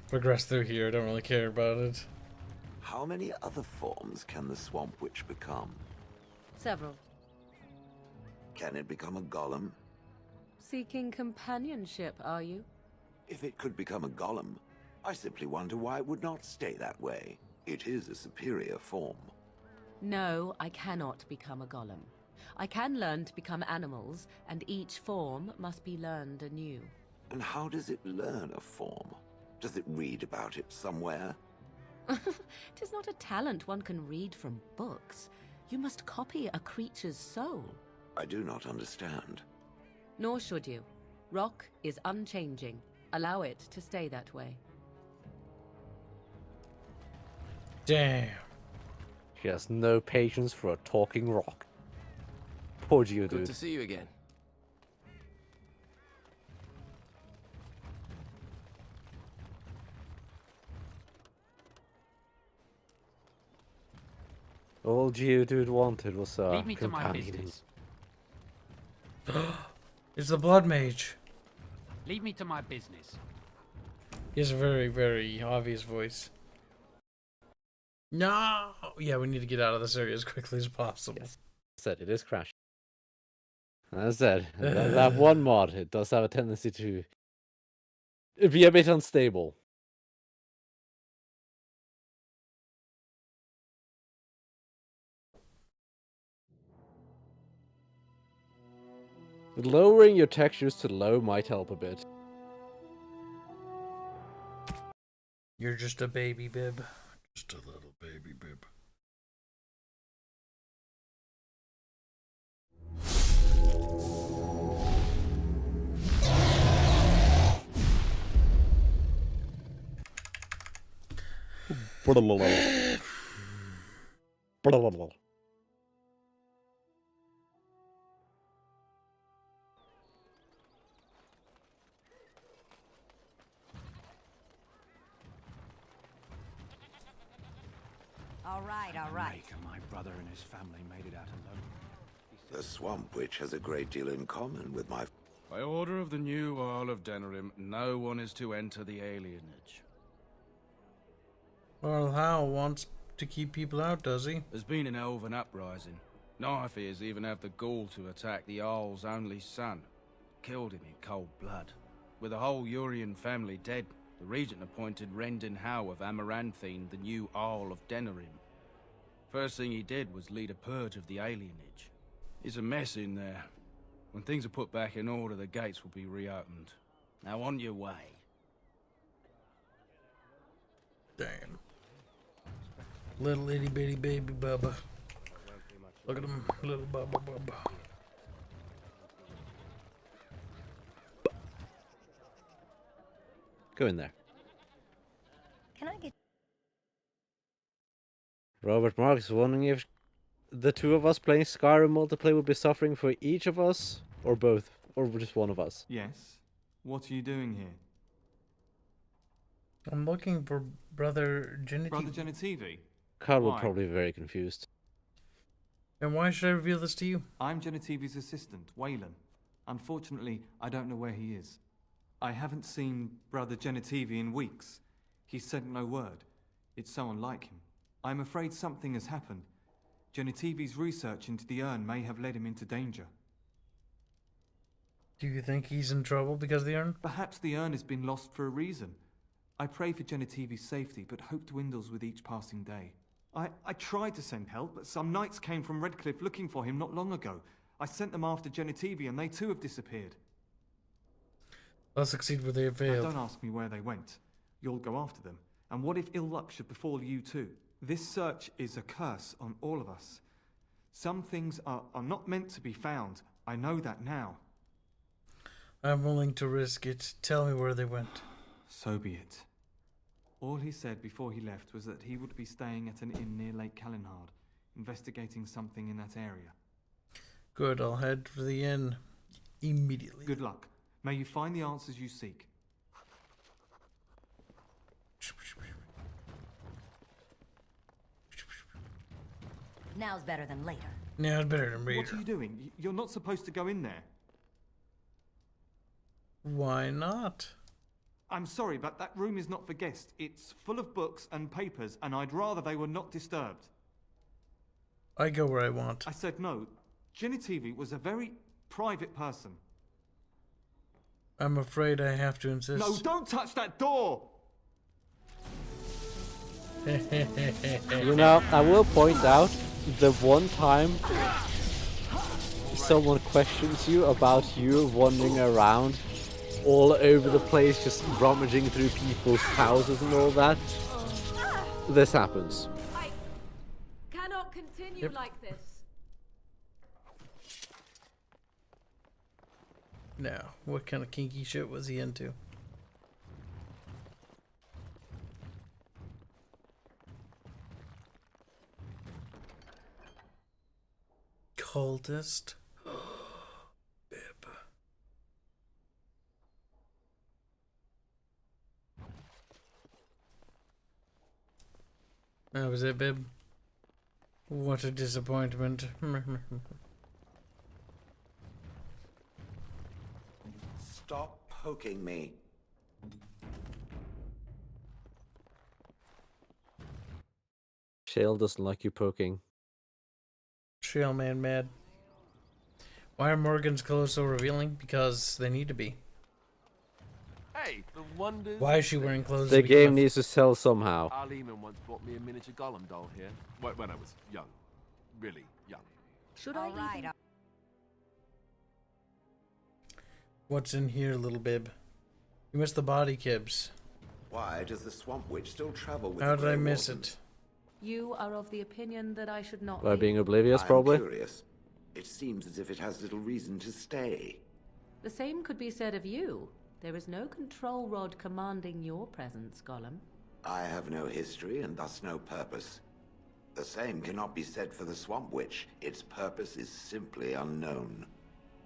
Speaker 1: progress through here. I don't really care about it.
Speaker 5: How many other forms can the Swamp Witch become?
Speaker 7: Several.
Speaker 5: Can it become a golem?
Speaker 7: Seeking companionship, are you?
Speaker 5: If it could become a golem, I simply wonder why it would not stay that way. It is a superior form.
Speaker 7: No, I cannot become a golem. I can learn to become animals, and each form must be learned anew.
Speaker 5: And how does it learn a form? Does it read about it somewhere?
Speaker 7: 'Tis not a talent one can read from books. You must copy a creature's soul.
Speaker 5: I do not understand.
Speaker 7: Nor should you. Rock is unchanging. Allow it to stay that way.
Speaker 1: Damn.
Speaker 2: She has no patience for a talking rock. Poor Geodude.
Speaker 18: Good to see you again.
Speaker 2: All Geodude wanted was a
Speaker 21: Lead me to my
Speaker 2: companion.
Speaker 21: business.
Speaker 1: It's the Blood Mage.
Speaker 21: Lead me to my business.
Speaker 1: He has a very, very obvious voice. No! Yeah, we need to get out of this area as quickly as possible.
Speaker 2: Yes. I said it is crashing. As I said, that one mod, it does have a tendency to be a bit unstable. Lowering your textures to low might help a bit.
Speaker 1: You're just a baby bib. Just a little baby bib.
Speaker 4: All right, all right.
Speaker 22: Maker, my brother and his family made it out alone.
Speaker 5: The Swamp Witch has a great deal in common with my...
Speaker 11: By order of the new Earl of Denerim, no one is to enter the alienage.
Speaker 1: Well, Hal wants to keep people out, does he?
Speaker 11: There's been an elven uprising. Knifeears even have the gall to attack the Earl's only son. Killed him in cold blood. With the whole Urian family dead, the regent appointed Rendon Howe of Amaranthine the new Earl of Denerim. First thing he did was lead a purge of the alienage. It's a mess in there. When things are put back in order, the gates will be reopened. Now on your way.
Speaker 1: Damn. Little itty bitty baby Bubba. Look at him, little Bubba Bubba.
Speaker 2: Go in there.
Speaker 4: Can I get...
Speaker 2: Robert Marks is wondering if the two of us playing Skyrim multiplayer would be suffering for each of us, or both, or just one of us.
Speaker 14: Yes. What are you doing here?
Speaker 1: I'm looking for Brother Genitivi.
Speaker 14: Brother Genitivi?
Speaker 2: Carl will
Speaker 14: Why?
Speaker 2: probably be very confused.
Speaker 1: And why should I reveal this to you?
Speaker 14: I'm Genitivi's assistant, Waylon. Unfortunately, I don't know where he is. I haven't seen Brother Genitivi in weeks. He sent no word. It's so unlike him. I'm afraid something has happened. Genitivi's research into the urn may have led him into danger.
Speaker 1: Do you think he's in trouble because of the urn?
Speaker 14: Perhaps the urn has been lost for a reason. I pray for Genitivi's safety, but hope dwindles with each passing day. I tried to send help, but some knights came from Redcliffe looking for him not long ago. I sent them after Genitivi, and they too have disappeared.
Speaker 1: I'll succeed where they have failed.
Speaker 14: Now, don't ask me where they went. You'll go after them. And what if ill luck should befall you too? This search is a curse on all of us. Some things are not meant to be found. I know that now.
Speaker 1: I'm willing to risk it. Tell me where they went.
Speaker 14: So be it. All he said before he left was that he would be staying at an inn near Lake Calenhard, investigating something in that area.
Speaker 1: Good, I'll head for the inn immediately.
Speaker 14: Good luck. May you find the answers you seek.
Speaker 4: Now's better than later.
Speaker 1: Now it's better than later.
Speaker 14: What are you doing? You're not supposed to go in there.
Speaker 1: Why not?
Speaker 14: I'm sorry, but that room is not for guests. It's full of books and papers, and I'd rather they were not disturbed.
Speaker 1: I go where I want.
Speaker 14: I said no. Genitivi was a very private person.
Speaker 1: I'm afraid I have to insist.
Speaker 14: No, don't touch that door!
Speaker 2: You know, I will point out the one time someone questions you about you wandering around all over the place, just rummaging through people's houses and all that. This happens.
Speaker 13: I cannot continue like this.
Speaker 1: Now, what kind of kinky shit was he into? Cultist? Bib. That was it, Bib. What a disappointment.
Speaker 5: Stop poking me.
Speaker 2: Shale doesn't like you poking.
Speaker 1: Shale man mad. Why are Morgan's clothes so revealing? Because they need to be.
Speaker 8: Hey, the wonders.
Speaker 1: Why is she wearing clothes?
Speaker 2: The game needs to sell somehow.
Speaker 8: Al Eamon once bought me a miniature Gollum doll here. When I was young. Really young.
Speaker 4: Should I leave?
Speaker 1: What's in here, little Bib? You missed the body, Kibs.
Speaker 5: Why does the Swamp Witch still travel with
Speaker 1: How
Speaker 5: the
Speaker 1: did I
Speaker 5: Grey
Speaker 1: miss
Speaker 5: Wardens?
Speaker 1: it?
Speaker 7: You are of the opinion that I should not
Speaker 2: By
Speaker 7: be.
Speaker 2: being oblivious,
Speaker 5: I'm
Speaker 2: probably.
Speaker 5: curious. It seems as if it has little reason to stay.
Speaker 7: The same could be said of you. There is no control rod commanding your presence, Gollum.
Speaker 5: I have no history and thus no purpose. The same cannot be said for the Swamp Witch. Its purpose is simply unknown.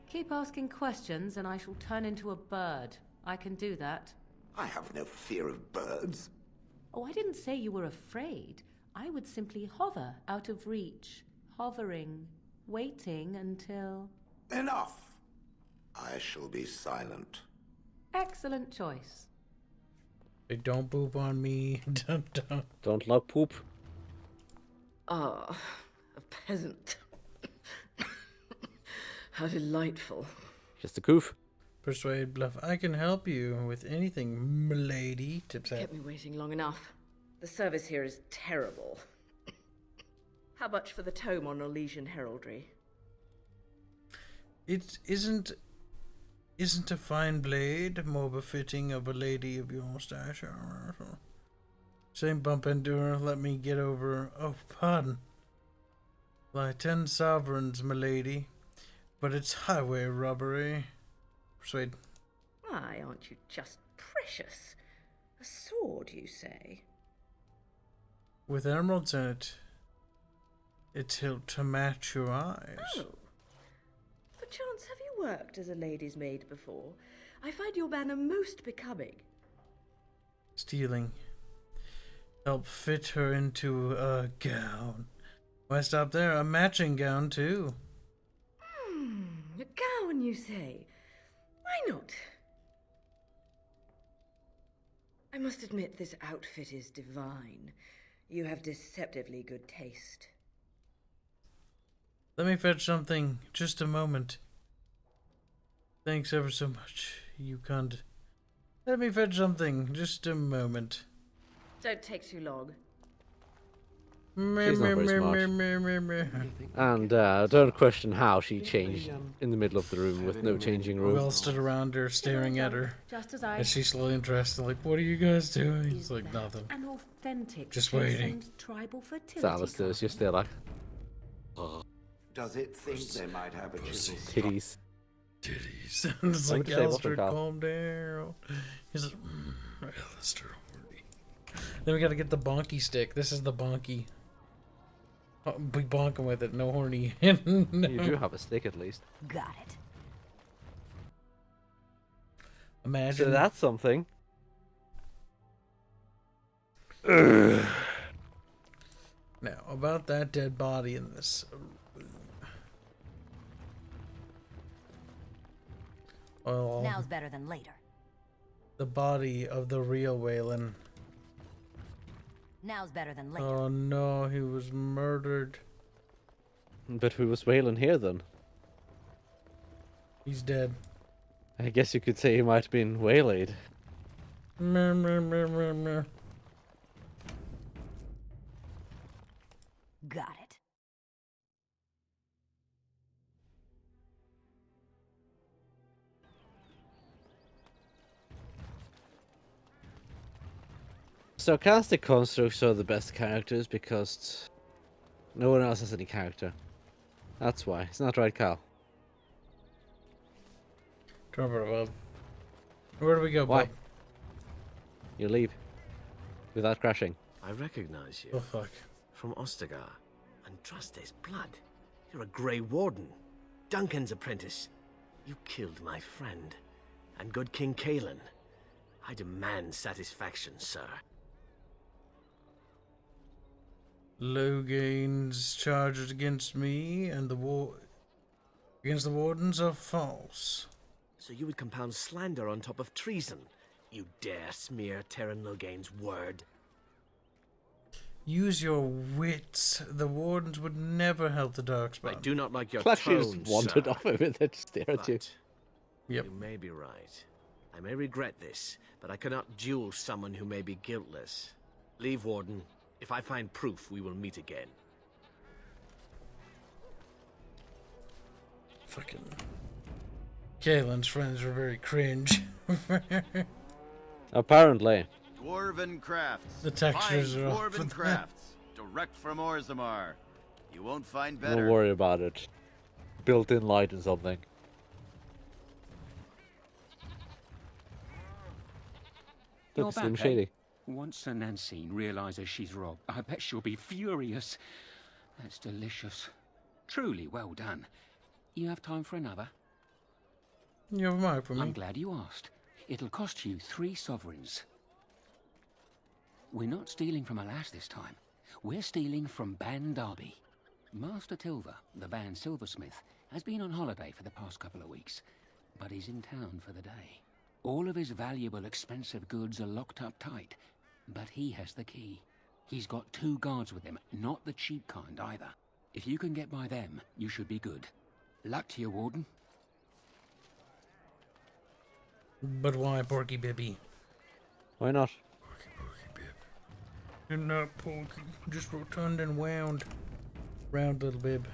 Speaker 7: Keep asking questions and I shall turn into a bird. I can do that.
Speaker 5: I have no fear of birds.
Speaker 7: Oh, I didn't say you were afraid. I would simply hover out of reach, hovering, waiting until...
Speaker 5: Enough! I shall be silent.
Speaker 7: Excellent choice.
Speaker 1: Hey, don't poop on me.
Speaker 2: Don't like poop.
Speaker 6: Ah, a peasant. How delightful.
Speaker 2: Just a goof.
Speaker 1: Persuade, bluff. I can help you with anything, m'lady. Tips
Speaker 6: You
Speaker 1: out.
Speaker 6: kept me waiting long enough. The service here is terrible. How much for the tome on Orlesian heraldry?
Speaker 1: It isn't a fine blade more befitting of a lady of your stature? Same bump into her, let me get over. Oh, pardon. Why, 10 sovereigns, m'lady. But it's highway robbery. Persuade.
Speaker 6: Why, aren't you just precious? A sword, you say?
Speaker 1: With emeralds in it. It's hilt to match your eyes.
Speaker 6: Oh. Perchance have you worked as a lady's maid before? I find your banner most becoming.
Speaker 1: Stealing. Help fit her into a gown. Why stop there? A matching gown, too.
Speaker 6: A gown, you say? Why not? I must admit this outfit is divine. You have deceptively good taste.
Speaker 1: Let me fetch something. Just a moment. Thanks ever so much. You can't. Let me fetch something. Just a moment.
Speaker 6: Don't take too long.
Speaker 2: She's not very smart. And don't question how she changed in the middle of the room with no changing room.
Speaker 1: We all stood around her, staring at her.
Speaker 7: Just as I...
Speaker 1: And she's slowly interested, like, what are you guys doing? It's like, nothing.
Speaker 7: An authentic
Speaker 1: Just waiting.
Speaker 7: tribal fertility
Speaker 2: Alistair's just there like...
Speaker 5: Does it think they might have a chisel?
Speaker 2: Titties.
Speaker 1: Titties. And it's like, Alistair, calm down. He's like, Alistair, horny. Then we gotta get the bonky stick. This is the bonky. Be bonking with it, no horny. No.
Speaker 2: You do have a stick at least.
Speaker 4: Got it.
Speaker 1: Imagine.
Speaker 2: So that's something.
Speaker 1: Now, about that dead body in this room. Well,
Speaker 4: Now's better than later.
Speaker 1: the body of the real Waylon.
Speaker 4: Now's better than later.
Speaker 1: Oh no, he was murdered.
Speaker 2: But who was Waylon here then?
Speaker 1: He's dead.
Speaker 2: I guess you could say he might have been waylaid.
Speaker 1: Meh, meh, meh, meh, meh.
Speaker 4: Got it.
Speaker 2: Sarcastic constructs are the best characters because no one else has any character. That's why. It's not right, Cal.
Speaker 1: Bob. Where do we go,
Speaker 2: Why?
Speaker 1: Bob?
Speaker 2: You leave. Without crashing.
Speaker 15: I recognize you.
Speaker 1: Oh, fuck.
Speaker 15: From Ostagar. Andraste's blood. You're a Grey Warden. Duncan's apprentice. You killed my friend. And good King Kalen. I demand satisfaction, sir.
Speaker 1: Logain's charges against me and against the wardens are false.
Speaker 15: So you would compound slander on top of treason? You dare smear Terran Logain's word?
Speaker 1: Use your wits. The wardens would never help the Darkspawn.
Speaker 15: I do not like your
Speaker 2: Flashy
Speaker 15: tone,
Speaker 2: just wandered
Speaker 15: sir.
Speaker 2: off of it. They just stare at you.
Speaker 1: Yep.
Speaker 15: You may be right. I may regret this, but I cannot duel someone who may be guiltless. Leave, Warden. If I find proof, we will meet again.
Speaker 1: Fucking... Kalen's friends were very cringe.
Speaker 2: Apparently.
Speaker 16: Dwarven crafts.
Speaker 1: The textures
Speaker 16: Fine
Speaker 1: are off.
Speaker 16: Dwarven crafts. Direct from Orzammar. You won't find better.
Speaker 2: Don't worry about it. Built-in light and something.
Speaker 21: You're
Speaker 2: Look,
Speaker 21: back,
Speaker 2: Slim
Speaker 21: eh?
Speaker 2: Shady.
Speaker 21: Once Sir Nancine realises she's robbed, I bet she'll be furious. That's delicious. Truly well done. You have time for another?
Speaker 1: You have a mark for me.
Speaker 21: I'm glad you asked. It'll cost you 3 sovereigns. We're not stealing from a lass this time. We're stealing from Ban Derby. Master Tilver, the band silversmith, has been on holiday for the past couple of weeks, but he's in town for the day. All of his valuable, expensive goods are locked up tight, but he has the key. He's got 2 guards with him, not the cheap kind either. If you can get by them, you should be good. Luck to you, Warden.
Speaker 1: But why, Porky Bibby?
Speaker 2: Why not?
Speaker 1: You're not Porky, just rotund and wound. Round little bib.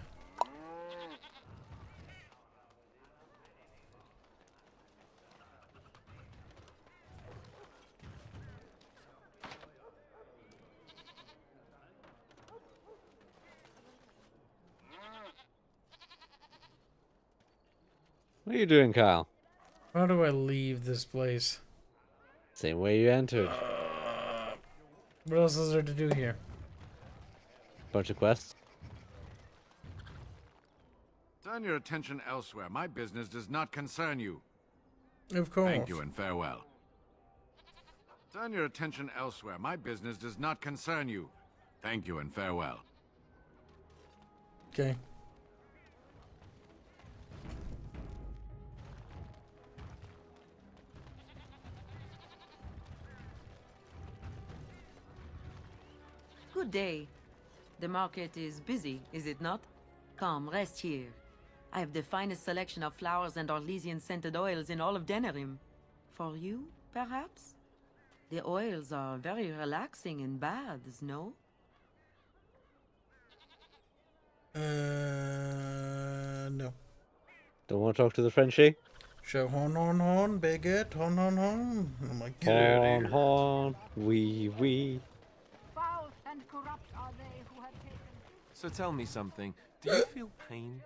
Speaker 2: What are you doing, Kyle?
Speaker 1: How do I leave this place?
Speaker 2: Same way you entered.
Speaker 1: What else is there to do here?
Speaker 2: Bunch of quests.
Speaker 9: Turn your attention elsewhere. My business does not concern you.
Speaker 1: Of course.
Speaker 9: Thank you and farewell. Turn your attention elsewhere. My business does not concern you. Thank you and farewell.
Speaker 1: Okay.
Speaker 6: Good day. The market is busy, is it not? Come, rest here. I have the finest selection of flowers and Arlesian-scented oils in all of Denerim. For you, perhaps? The oils are very relaxing in baths, no?
Speaker 1: No.
Speaker 2: Don't want to talk to the Frenchie?
Speaker 1: So hon, bigot, hon. I'm like, get out of here.
Speaker 2: Hon, oui.
Speaker 17: Foul and corrupt are they who have taken...
Speaker 8: So tell me something. Do you feel pain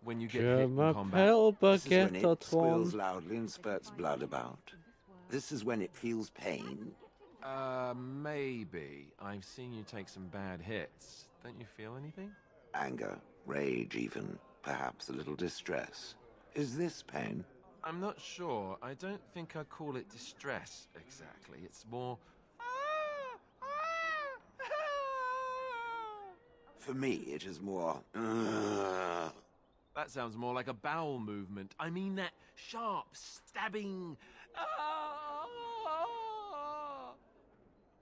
Speaker 8: when you get
Speaker 2: Je
Speaker 8: hit in combat?
Speaker 2: m'appelle
Speaker 5: This is when
Speaker 2: Baguette
Speaker 5: it squeals
Speaker 2: Antoine.
Speaker 5: loudly and spurts blood about. This is when it feels pain.
Speaker 8: Maybe. I've seen you take some bad hits. Don't you feel anything?
Speaker 5: Anger, rage even, perhaps a little distress. Is this pain?
Speaker 8: I'm not sure. I don't think I call it distress exactly. It's more...
Speaker 5: For me, it is more...
Speaker 8: That sounds more like a bowel movement. I mean that sharp, stabbing...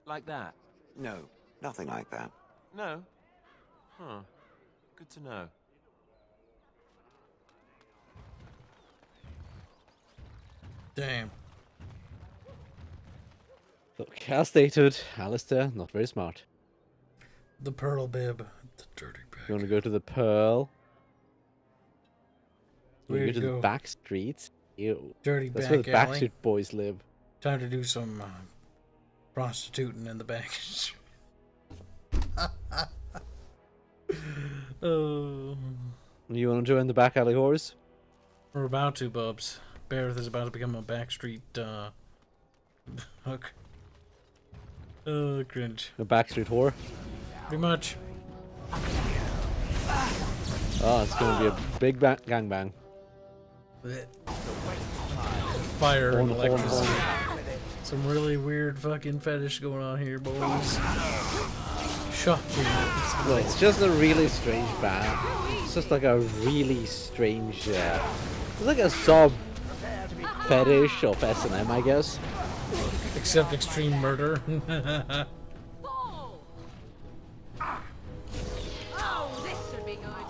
Speaker 8: Like that?
Speaker 5: No, nothing like that.
Speaker 8: No? Huh. Good to know.
Speaker 1: Damn.
Speaker 2: Look, as stated, Alistair, not very smart.
Speaker 1: The Pearl Bib. The dirty bag.
Speaker 2: You want to go to the Pearl? You
Speaker 1: Where
Speaker 2: go
Speaker 1: to
Speaker 2: to
Speaker 1: go?
Speaker 2: the back streets? Ew.
Speaker 1: Dirty
Speaker 2: That's
Speaker 1: back
Speaker 2: where the
Speaker 1: alley.
Speaker 2: Backstreet Boys live.
Speaker 1: Time to do some prostituting in the back. Oh.
Speaker 2: You want to join the back alley whores?
Speaker 1: We're about to, Bubs. Barrett is about to become a backstreet, hook. Oh, cringe.
Speaker 2: A backstreet whore?
Speaker 1: Pretty much.
Speaker 2: Oh, it's going to be a big gangbang.
Speaker 1: Fire and
Speaker 2: Horn, horn,
Speaker 1: electricity.
Speaker 2: horn.
Speaker 1: Some really weird fucking fetish going on here, boys. Shocking.
Speaker 2: Well, it's just a really strange band. It's just like a really strange, it's like a sub fetish of S&M, I guess.
Speaker 1: Except extreme murder.
Speaker 4: Oh, this should be good.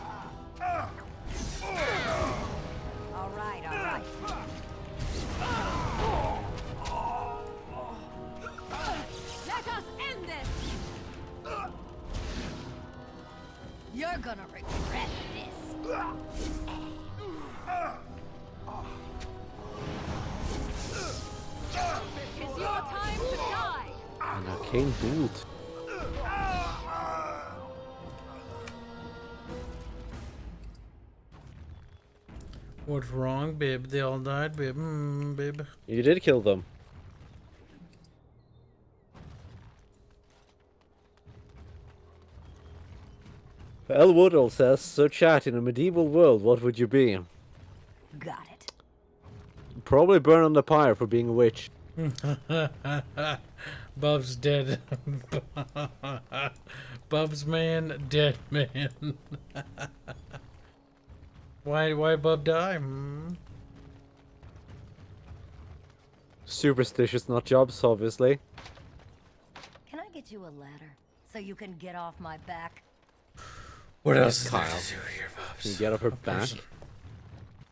Speaker 4: All right.
Speaker 20: Let us end this!
Speaker 4: You're gonna regret this.
Speaker 20: It's your time to die!
Speaker 2: An arcane boot.
Speaker 1: What's wrong, Bib? They all died, Bib. Bib.
Speaker 2: You did kill them. El Woodall says, so chat, in a medieval world, what would you be?
Speaker 4: Got it.
Speaker 2: Probably burn on the pyre for being a witch.
Speaker 1: Bub's dead. Bub's man, dead man. Why Bub die?
Speaker 2: Superstitious nut jobs, obviously.
Speaker 4: Can I get you a ladder so you can get off my back?
Speaker 1: What else is
Speaker 2: Kyle?
Speaker 1: there to do here, Bubs?
Speaker 2: Can you get off her back?
Speaker 1: person.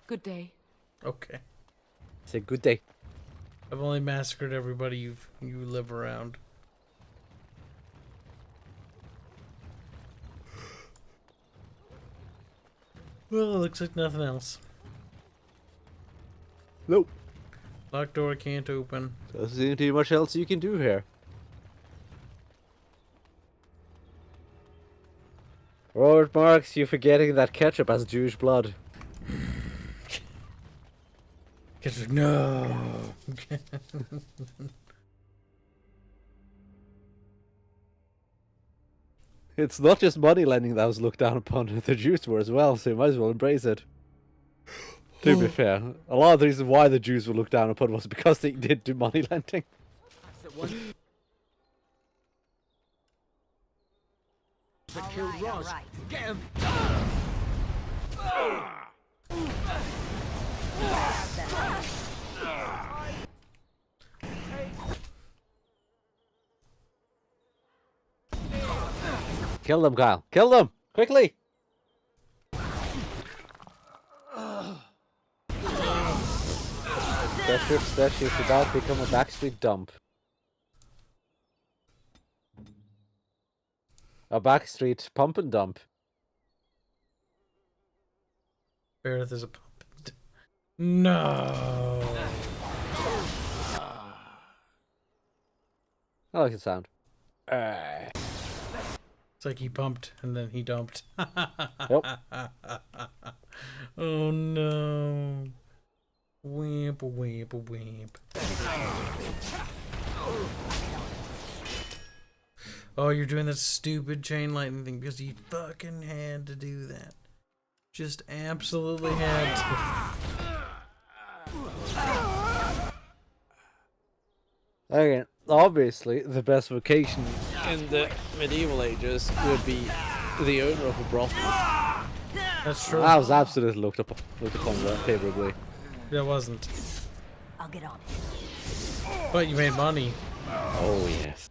Speaker 13: Good day.
Speaker 1: Okay.
Speaker 2: Say good day.
Speaker 1: I've only massacred everybody you live around. Well, it looks like nothing else.
Speaker 2: Nope.
Speaker 1: Locked door can't open.
Speaker 2: Doesn't seem to be much else you can do here. Robert Marks, you're forgetting that ketchup has Jewish blood.
Speaker 1: No.
Speaker 2: It's not just money lending that was looked down upon, the Jews were as well, so you might as well embrace it. To be fair, a lot of the reason why the Jews were looked down upon was because they did do money lending.
Speaker 4: All right.
Speaker 15: Get him!
Speaker 2: Kill them, Kyle. Kill them! Quickly! That ship's about to become a backstreet dump. A backstreet pump and dump.
Speaker 1: Earth is a pump. No.
Speaker 2: I like the sound.
Speaker 1: It's like he pumped and then he dumped.
Speaker 2: Yep.
Speaker 1: Oh no. Wimp, wimp, wimp. Oh, you're doing that stupid chain lightning thing because you fucking had to do that. Just absolutely had to.
Speaker 2: Again, obviously, the best vocation in the medieval ages would be the owner of a brothel.
Speaker 1: That's true.
Speaker 2: I was absolutely looked upon favorably.
Speaker 1: It wasn't.
Speaker 4: I'll get on it.
Speaker 1: But you made money.
Speaker 2: Oh, yes.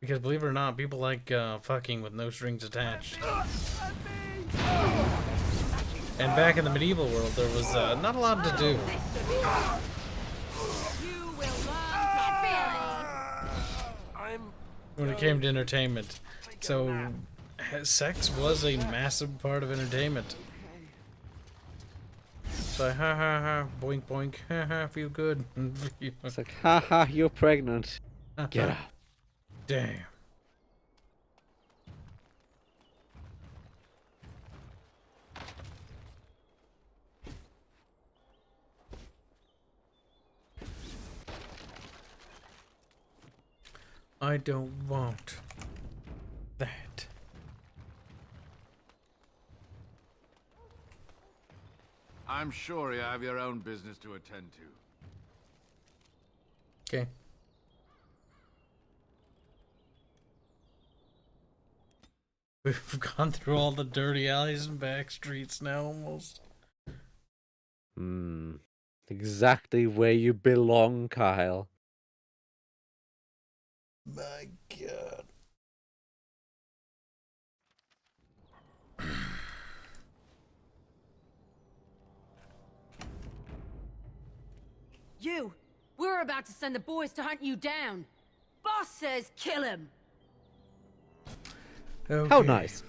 Speaker 1: Because believe it or not, people like fucking with no strings attached. And back in the medieval world, there was not a lot to do. When it came to entertainment. So, sex was a massive part of entertainment. So, ha ha ha, boink boink, ha ha, feel good.
Speaker 2: It's like, haha, you're pregnant. Get out.
Speaker 1: Damn. I don't want that.
Speaker 9: I'm sure you have your own business to attend to.
Speaker 1: Okay. We've gone through all the dirty alleys and back streets now, almost.
Speaker 2: Exactly where you belong, Kyle.
Speaker 1: My God.
Speaker 6: You! We're about to send the boys to hunt you down. Boss says kill him.
Speaker 1: Okay.
Speaker 2: How nice.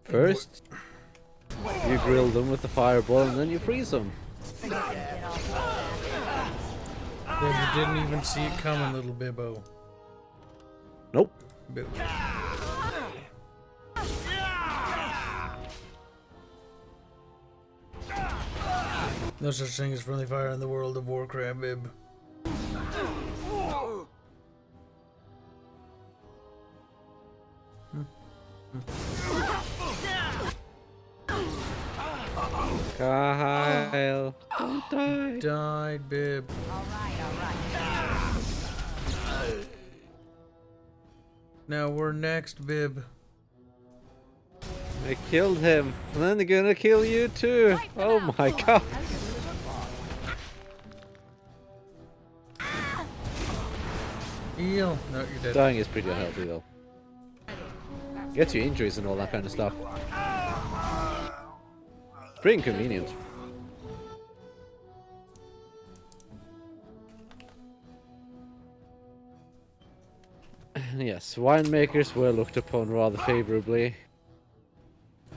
Speaker 2: First, you grill them with the fireball and then you freeze them.
Speaker 1: Yeah, you didn't even see it coming, little Bibbo.
Speaker 2: Nope.
Speaker 1: Bibbo. No such thing as friendly fire in the world of Warcraft, Bib.
Speaker 2: Kyle, don't die.
Speaker 1: Died, Bib. Now we're next, Bib.
Speaker 2: I killed him, and then they're gonna kill you too. Oh my god.
Speaker 1: Heal. No, you're dead.
Speaker 2: Dying is pretty unhealthy though. Gets you injuries and all that kind of stuff. Pretty inconvenient. Yes, winemakers were looked upon rather favorably.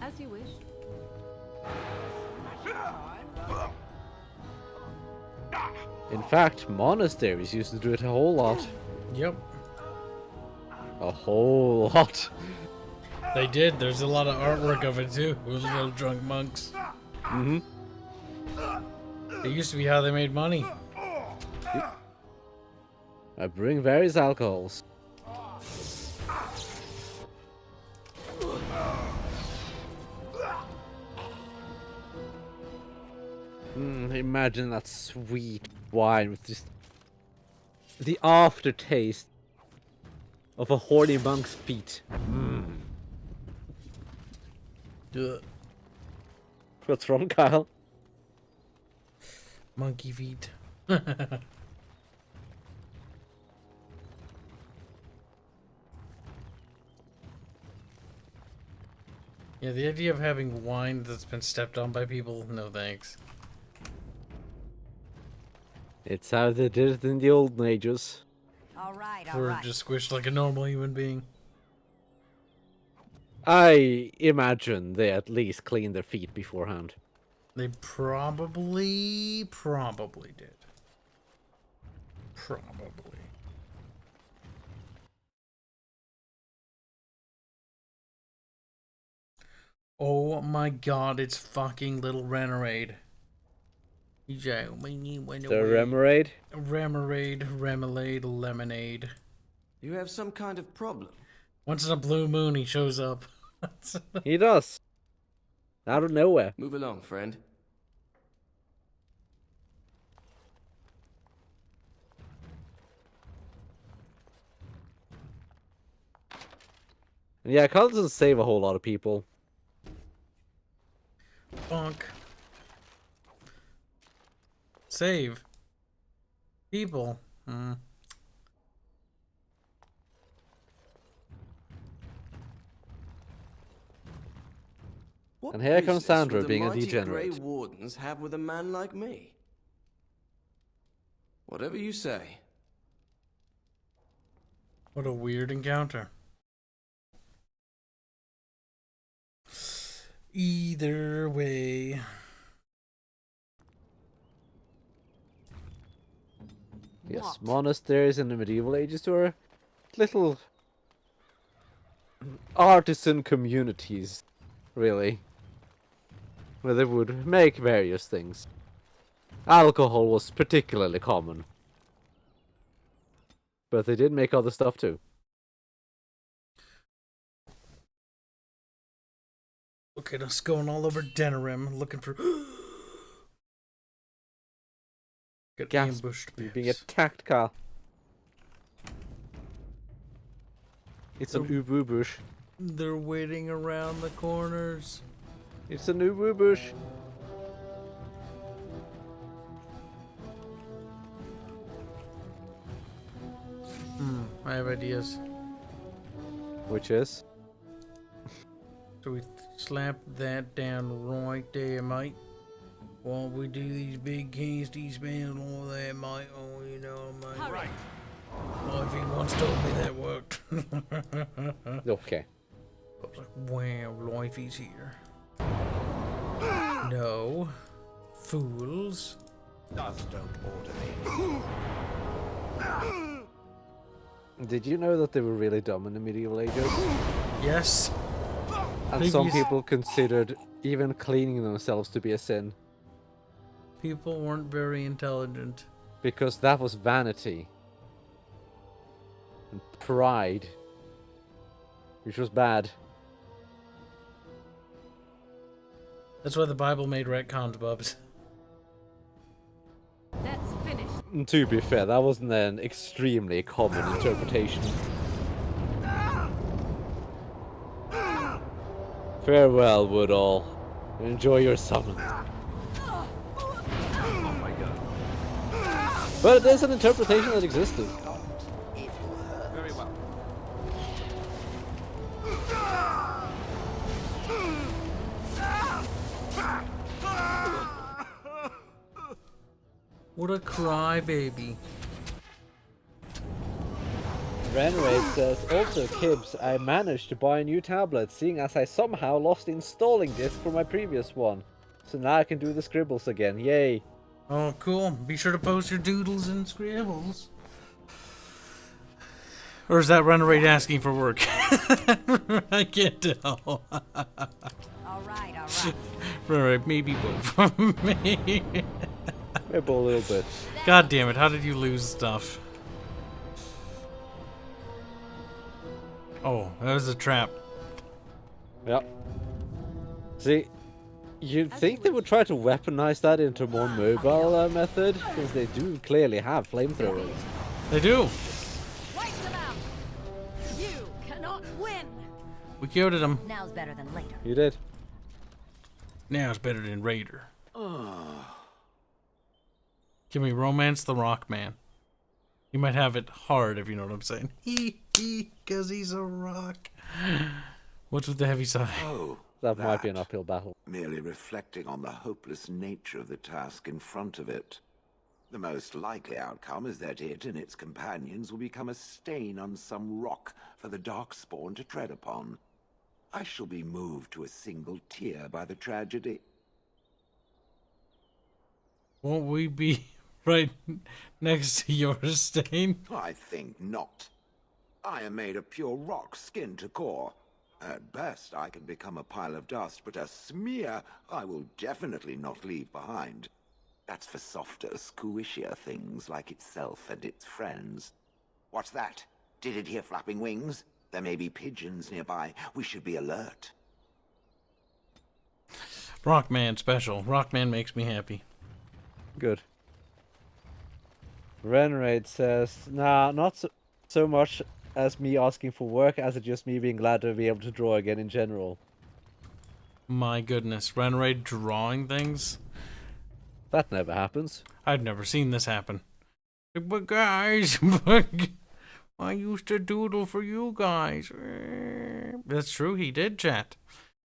Speaker 20: As you wish.
Speaker 2: In fact, monasteries used to do it a whole lot.
Speaker 1: Yep.
Speaker 2: A whole lot.
Speaker 1: They did. There's a lot of artwork of it too, with little drunk monks.
Speaker 2: Mm-hmm.
Speaker 1: It used to be how they made money.
Speaker 2: I bring various alcohols. Imagine that sweet wine with just the aftertaste of a horny monk's feet.
Speaker 1: Duh.
Speaker 2: What's wrong, Kyle?
Speaker 1: Monkey feet. Yeah, the idea of having wine that's been stepped on by people, no thanks.
Speaker 2: It's how they did it in the olden ages.
Speaker 1: Or just squished like a normal human being.
Speaker 2: I imagine they at least cleaned their feet beforehand.
Speaker 1: They probably did. Probably. Oh my god, it's fucking Little Renerade.
Speaker 2: The Remoraid?
Speaker 1: Remoraid, lemonade.
Speaker 18: You have some kind of problem.
Speaker 1: Once in a blue moon, he shows up.
Speaker 2: He does. Out of nowhere.
Speaker 18: Move along, friend.
Speaker 2: Yeah, Kyle doesn't save a whole lot of people.
Speaker 1: Bonk. Save. People.
Speaker 18: What
Speaker 2: And here comes
Speaker 18: business
Speaker 2: Sandra
Speaker 18: would the
Speaker 2: being a
Speaker 18: mighty
Speaker 2: degenerate.
Speaker 18: Grey Wardens have with a man like me? Whatever you say.
Speaker 1: What a weird encounter. Either way.
Speaker 2: Yes, monasteries in the medieval ages were little artisan communities, really, where they would make various things. Alcohol was particularly common, but they did make other stuff too.
Speaker 1: Look at us going all over Denerim, looking for... Get
Speaker 2: Gasp.
Speaker 1: ambushed,
Speaker 2: You're
Speaker 1: Bibbs.
Speaker 2: being attacked, Carl. It's an ubu bush.
Speaker 1: They're waiting around the corners.
Speaker 2: It's an ubu bush.
Speaker 1: I have ideas.
Speaker 2: Which is?
Speaker 1: So we slap that down right there, mate. While we do these big candy spans and all that, mate. Oh, you know, mate. Right. Well, if he once told me that worked.
Speaker 2: Okay.
Speaker 1: I was like, wow, Lifey's here. No. Fools.
Speaker 5: Just don't order me.
Speaker 2: Did you know that they were really dumb in the medieval ages?
Speaker 1: Yes.
Speaker 2: And some people considered even cleaning themselves to be a sin.
Speaker 1: People weren't very intelligent.
Speaker 2: Because that was vanity. And pride. Which was bad.
Speaker 1: That's why the Bible made retcons, Bubs.
Speaker 13: Let's finish.
Speaker 2: To be fair, that wasn't an extremely common interpretation. Farewell, Woodall. Enjoy your summons.
Speaker 1: Oh my god.
Speaker 2: But there's an interpretation that existed.
Speaker 8: Very well.
Speaker 1: What a crybaby.
Speaker 2: Renraid says, also Kibs, I managed to buy a new tablet, seeing as I somehow lost the installing disk for my previous one. So now I can do the scribbles again, yay.
Speaker 1: Oh, cool. Be sure to post your doodles and scribbles. Or is that Renraid asking for work? I can't tell.
Speaker 4: Alright.
Speaker 1: Renraid, maybe both. Maybe
Speaker 2: a little bit.
Speaker 1: God damn it, how did you lose stuff? Oh, that was a trap.
Speaker 2: Yep. See, you'd think they would try to weaponize that into a more mobile method, because they do clearly have flamethrowers.
Speaker 1: They do.
Speaker 13: Wipe them out. You cannot win.
Speaker 1: We killed him.
Speaker 4: Now's better than later.
Speaker 2: You did.
Speaker 1: Now it's better than Raider. Give me Romance the Rock Man. You might have it hard if you know what I'm saying. Because he's a rock. What's with the heavy sigh?
Speaker 5: Oh,
Speaker 2: that might be an uphill battle.
Speaker 5: Merely reflecting on the hopeless nature of the task in front of it. The most likely outcome is that it and its companions will become a stain on some rock for the Darkspawn to tread upon. I shall be moved to a single tear by the tragedy.
Speaker 1: Won't we be right next to your stain?
Speaker 5: I think not. I am made of pure rock, skin to core. At best, I can become a pile of dust, but a smear I will definitely not leave behind. That's for softer, squishier things like itself and its friends. What's that? Did it hear flapping wings? There may be pigeons nearby. We should be alert.
Speaker 1: Rockman special. Rockman makes me happy.
Speaker 2: Good. Renraid says, nah, not so much as me asking for work as it's just me being glad to be able to draw again in general.
Speaker 1: My goodness. Renraid drawing things?
Speaker 2: That never happens.
Speaker 1: I've never seen this happen. But guys, I used to doodle for you guys. That's true, he did, chat.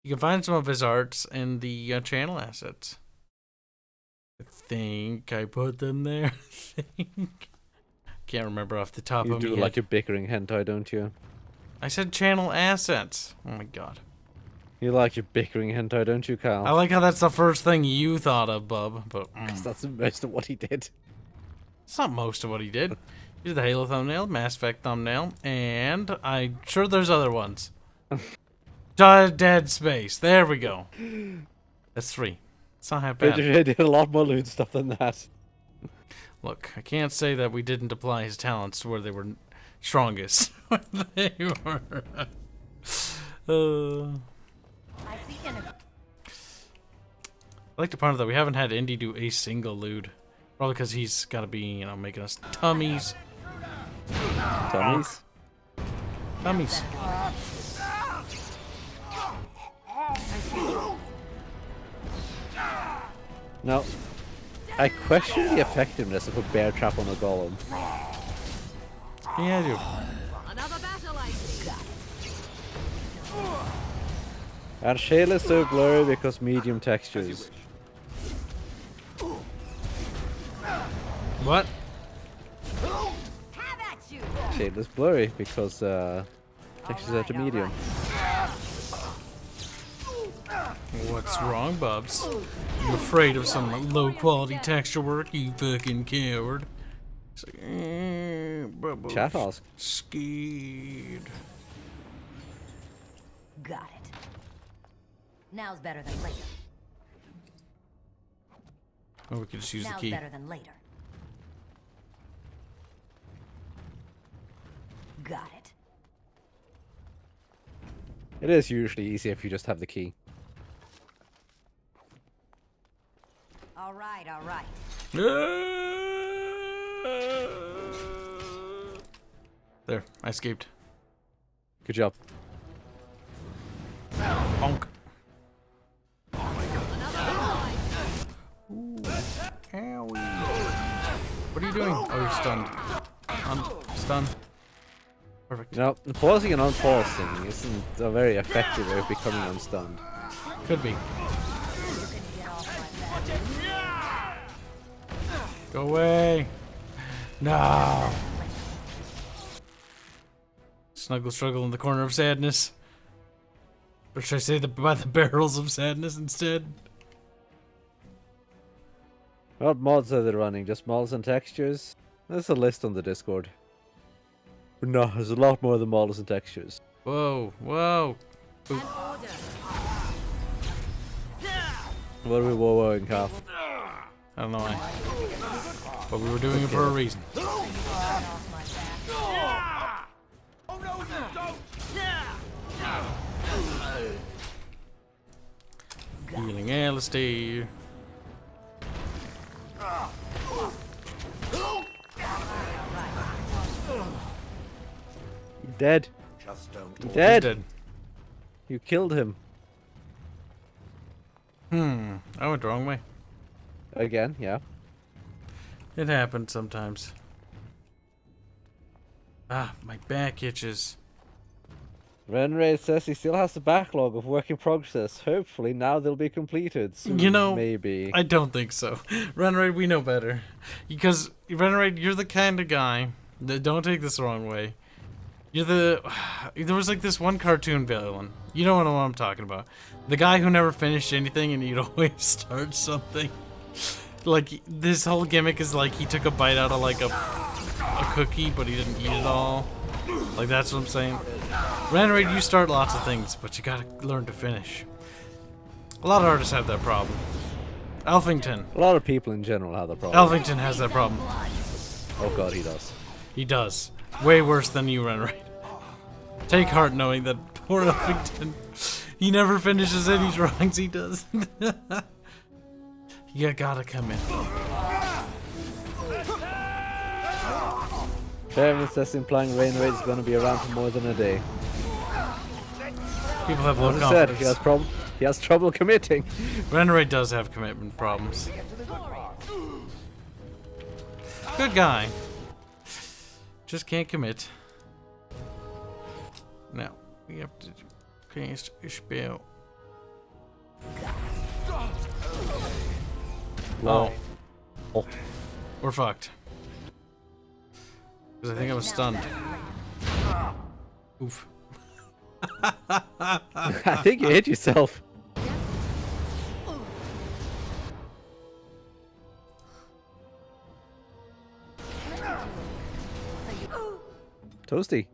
Speaker 1: You can find some of his arts in the channel assets. I think I put them there. I think. Can't remember off the top of
Speaker 2: You
Speaker 1: my
Speaker 2: do
Speaker 1: head.
Speaker 2: like your bickering hentai, don't you?
Speaker 1: I said channel assets. Oh my god.
Speaker 2: You like your bickering hentai, don't you, Carl?
Speaker 1: I like how that's the first thing you thought of, Bub. But
Speaker 2: 'cause that's most of what he did.
Speaker 1: It's not most of what he did. He did the Halo thumbnail, Mass Effect thumbnail, and I'm sure there's other ones. Dead Space. There we go. That's 3. It's not that bad.
Speaker 2: He did a lot more loot stuff than that.
Speaker 1: Look, I can't say that we didn't apply his talents to where they were strongest. They were.
Speaker 4: I see enemy.
Speaker 1: I like to point out that we haven't had Indy do a single lewd. Probably because he's got to be, making us tummies.
Speaker 2: Tummies?
Speaker 1: Tummies.
Speaker 2: Now, I question the effectiveness of a bear trap on a golem.
Speaker 1: Yeah, I do.
Speaker 13: Another battle, I see.
Speaker 2: And Shale is so blurry because medium textures.
Speaker 1: What?
Speaker 2: Shale is blurry because textures are to medium.
Speaker 1: What's wrong, Bubs? I'm afraid of some low-quality texture work, you fucking coward. It's like, Bubbles.
Speaker 2: Chat ask.
Speaker 1: Scared.
Speaker 4: Got it. Now's better than later.
Speaker 1: Or we could just use
Speaker 4: Now's
Speaker 1: the key.
Speaker 4: better than later. Got it.
Speaker 2: It is usually easier if you just have the key.
Speaker 4: All right, all right.
Speaker 1: There, I escaped.
Speaker 2: Good job.
Speaker 1: Bonk. What are you doing? Oh, you're stunned. Stun. Perfect.
Speaker 2: No, pausing and unpausing isn't a very effective way of becoming unstunned.
Speaker 1: Could be. Go away. No. Snuggle struggle in the corner of sadness. Or should I say by the barrels of sadness instead?
Speaker 2: What mods are they running? Just models and textures? There's a list on the Discord. No, there's a lot more than models and textures.
Speaker 1: Whoa, whoa. Oop.
Speaker 2: What are we woeing, Carl?
Speaker 1: I don't know why. But we were doing it for a reason. Healing Alistair.
Speaker 2: You're dead.
Speaker 5: Just don't.
Speaker 2: You're dead.
Speaker 1: He's dead.
Speaker 2: You killed him.
Speaker 1: I went the wrong way.
Speaker 2: Again, yeah.
Speaker 1: It happens sometimes. Ah, my back itches.
Speaker 2: Renray says he still has the backlog of work in progress. Hopefully now they'll be completed soon,
Speaker 1: You know,
Speaker 2: maybe.
Speaker 1: I don't think so. Renraid, we know better. Because, Renraid, you're the kind of guy that, don't take this the wrong way. You're the... There was like this one cartoon villain. You know what I'm talking about. The guy who never finished anything and he'd always start something. Like, this whole gimmick is like he took a bite out of like a cookie, but he didn't eat it all. Like, that's what I'm saying. Renraid, you start lots of things, but you gotta learn to finish. A lot of artists have that problem. Elfington.
Speaker 2: A lot of people in general have that problem.
Speaker 1: Elfington has that problem.
Speaker 2: Oh god, he does.
Speaker 1: He does. Way worse than you, Renraid. Take heart knowing that poor Elfington, he never finishes any drawings he does. You gotta come in.
Speaker 2: Kevin says implying Renraid is going to be around for more than a day.
Speaker 1: People have low
Speaker 2: As I
Speaker 1: confidence.
Speaker 2: said, he has trouble committing.
Speaker 1: Renraid does have commitment problems. Good guy. Just can't commit. Now, we have to cast a spell.
Speaker 2: Wow.
Speaker 1: Oh. We're fucked. Because I think I was stunned. Oof.
Speaker 2: I think you hit yourself. Toasty.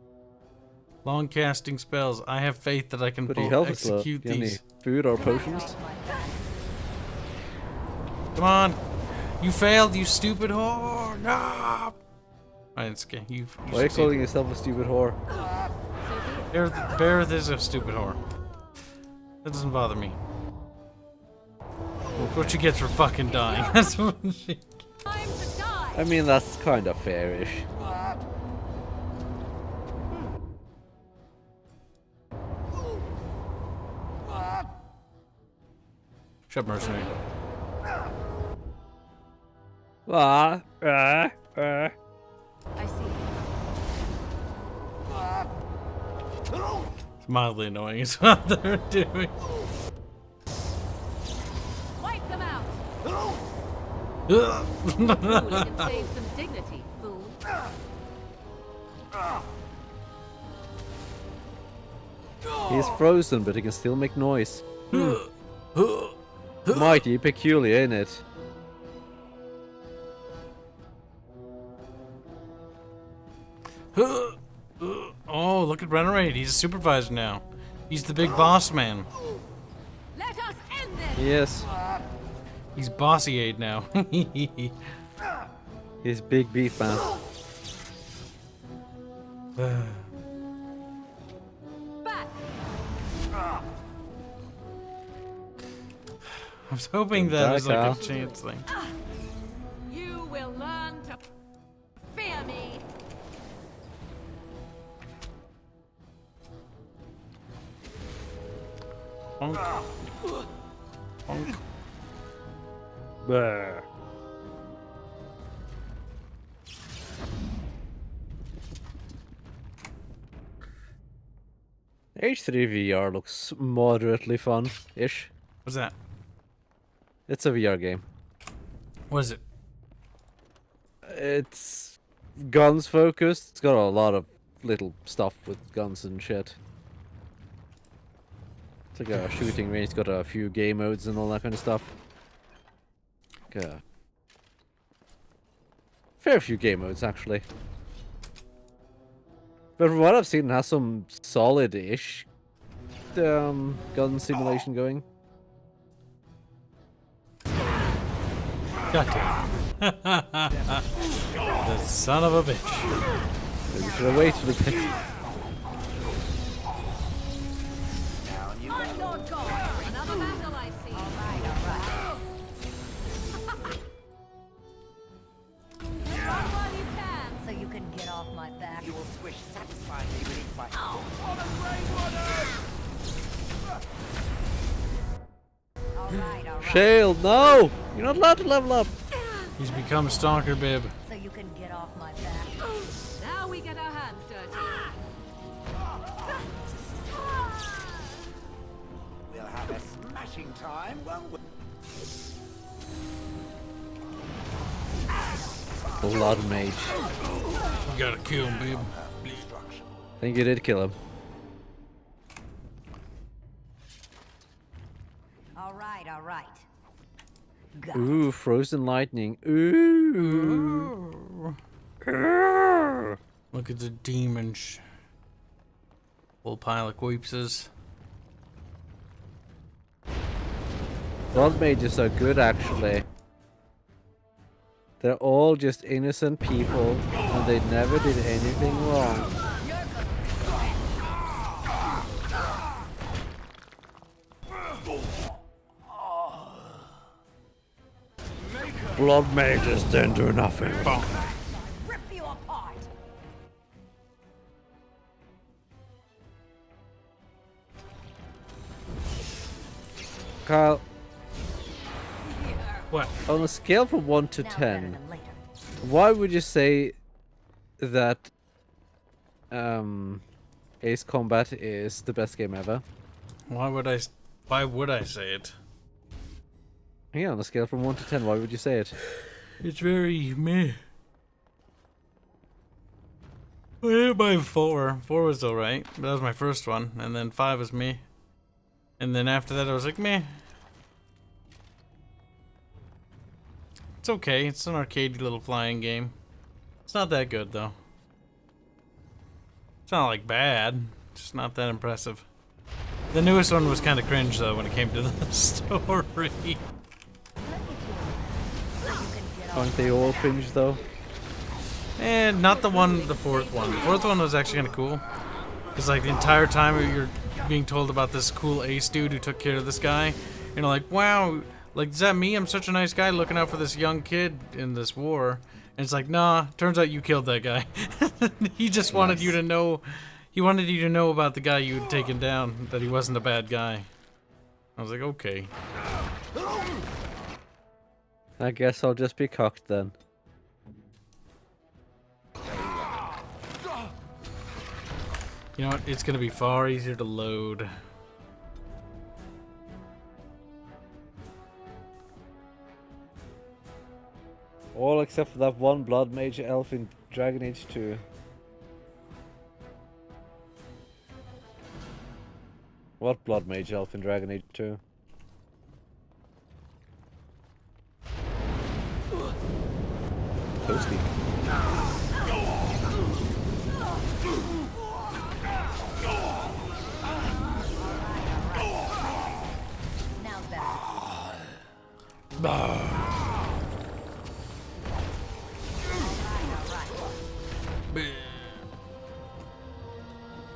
Speaker 1: Long casting spells. I have faith that I can
Speaker 2: Could you help us,
Speaker 1: execute
Speaker 2: do you have
Speaker 1: these.
Speaker 2: any food or potions?
Speaker 1: Come on. You failed, you stupid whore. No. I didn't scare you.
Speaker 2: Why are you calling yourself a stupid whore?
Speaker 1: Bareth is a stupid whore. That doesn't bother me. Look what she gets for fucking dying. That's what she...
Speaker 2: I mean, that's kind of fairish.
Speaker 1: Shut mercenary.
Speaker 20: I see.
Speaker 1: It's mildly annoying is what they're doing.
Speaker 20: Wipe them out.
Speaker 1: Ugh.
Speaker 20: Fool, you can save some dignity, fool.
Speaker 2: He's frozen, but he can still make noise. Mighty peculiar, ain't it?
Speaker 1: Oh, look at Renraid. He's a supervisor now. He's the big boss man.
Speaker 20: Let us end this.
Speaker 2: Yes.
Speaker 1: He's bossy aid now.
Speaker 2: He's big beef man.
Speaker 20: Back.
Speaker 1: I was hoping that was like a chance thing.
Speaker 13: You will learn to fear me.
Speaker 1: Bonk. Bonk.
Speaker 2: Bah. H3 VR looks moderately fun-ish.
Speaker 1: What's that?
Speaker 2: It's a VR game.
Speaker 1: What is it?
Speaker 2: It's guns focused. It's got a lot of little stuff with guns and shit. It's like a shooting range. It's got a few game modes and all that kind of stuff. Like a fair few game modes, actually. But from what I've seen, it has some solid-ish gun simulation going.
Speaker 1: God damn. The son of a bitch.
Speaker 2: Maybe we should have waited a bit.
Speaker 13: I'm Lord God. Another battle I see. All right. Run while you can.
Speaker 4: So you can get off my back.
Speaker 3: You will swish satisfyingly beneath my...
Speaker 2: Shale, no! You're not allowed to level up!
Speaker 1: He's become Stalker Bib.
Speaker 4: So you can get off my back.
Speaker 13: Now we get our hands dirty.
Speaker 3: We'll have a smashing time, won't we?
Speaker 2: Blood mage.
Speaker 1: You gotta kill him, Bib.
Speaker 2: I think you did kill him.
Speaker 4: All right.
Speaker 2: Ooh, frozen lightning. Ooh.
Speaker 1: Look at the demons. Whole pile of corpses.
Speaker 2: Blood mages are good, actually. They're all just innocent people, and they never did anything wrong. Blood mages don't do nothing.
Speaker 4: Rip you apart.
Speaker 2: Kyle.
Speaker 1: What?
Speaker 2: On a scale from 1 to 10, why would you say that Ace Combat is the best game ever?
Speaker 1: Why would I say it?
Speaker 2: Yeah, on a scale from 1 to 10, why would you say it?
Speaker 1: It's very meh. Well, by 4. 4 was alright. That was my first one. And then 5 was me. And then after that I was like, meh. It's okay. It's an arcadey little flying game. It's not that good though. It's not like bad. It's just not that impressive. The newest one was kind of cringe though when it came to the story.
Speaker 2: Aren't they all cringe though?
Speaker 1: And not the fourth one. The fourth one was actually kind of cool. Because like the entire time you're being told about this cool ace dude who took care of this guy. You're like, wow, like is that me? I'm such a nice guy looking out for this young kid in this war. And it's like, nah, turns out you killed that guy. He just wanted you to know, he wanted you to know about the guy you had taken down, that he wasn't a bad guy. I was like, okay.
Speaker 2: I guess I'll just be cocked then.
Speaker 1: You know what? It's gonna be far easier to load.
Speaker 2: All except for that one blood mage elf in Dragon Age 2. What blood mage elf in Dragon Age 2? Toasty.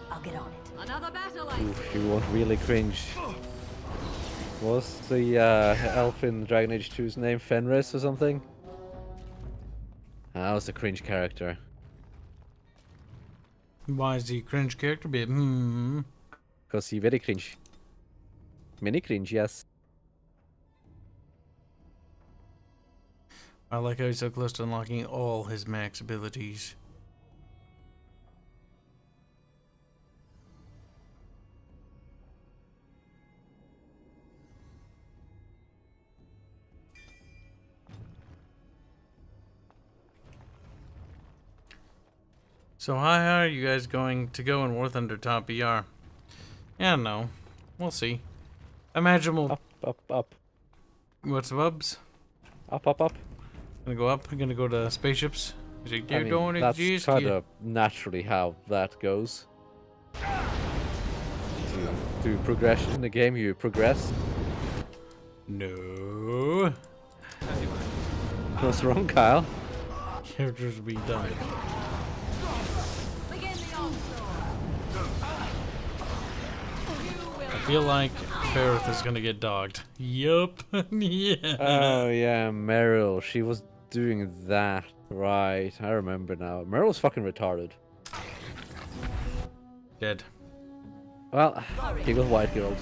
Speaker 4: I'll get on it.
Speaker 13: Another battle I
Speaker 2: Oof, you won't really cringe. Was the elf in Dragon Age 2's name Fenris or something? That was a cringe character.
Speaker 1: Why is he a cringe character?
Speaker 2: Because he very cringe. Mini cringe, yes.
Speaker 1: I like how he's so close to unlocking all his max abilities. So how high are you guys going to go in War Thunder top BR? Yeah, no. We'll see. Imagine we'll...
Speaker 2: Up.
Speaker 1: What's the bubs?
Speaker 2: Up.
Speaker 1: Gonna go up? Gonna go to spaceships? Is it,
Speaker 2: I mean, that's kind of naturally how that goes. To progression in the game, you progress.
Speaker 1: No.
Speaker 2: What's wrong, Kyle?
Speaker 1: Characters be done. I feel like Barrett is gonna get dogged. Yup. Yeah.
Speaker 2: Oh yeah, Meryl. She was doing that. Right, I remember now. Meryl's fucking retarded.
Speaker 1: Dead.
Speaker 2: Well, he got white girls.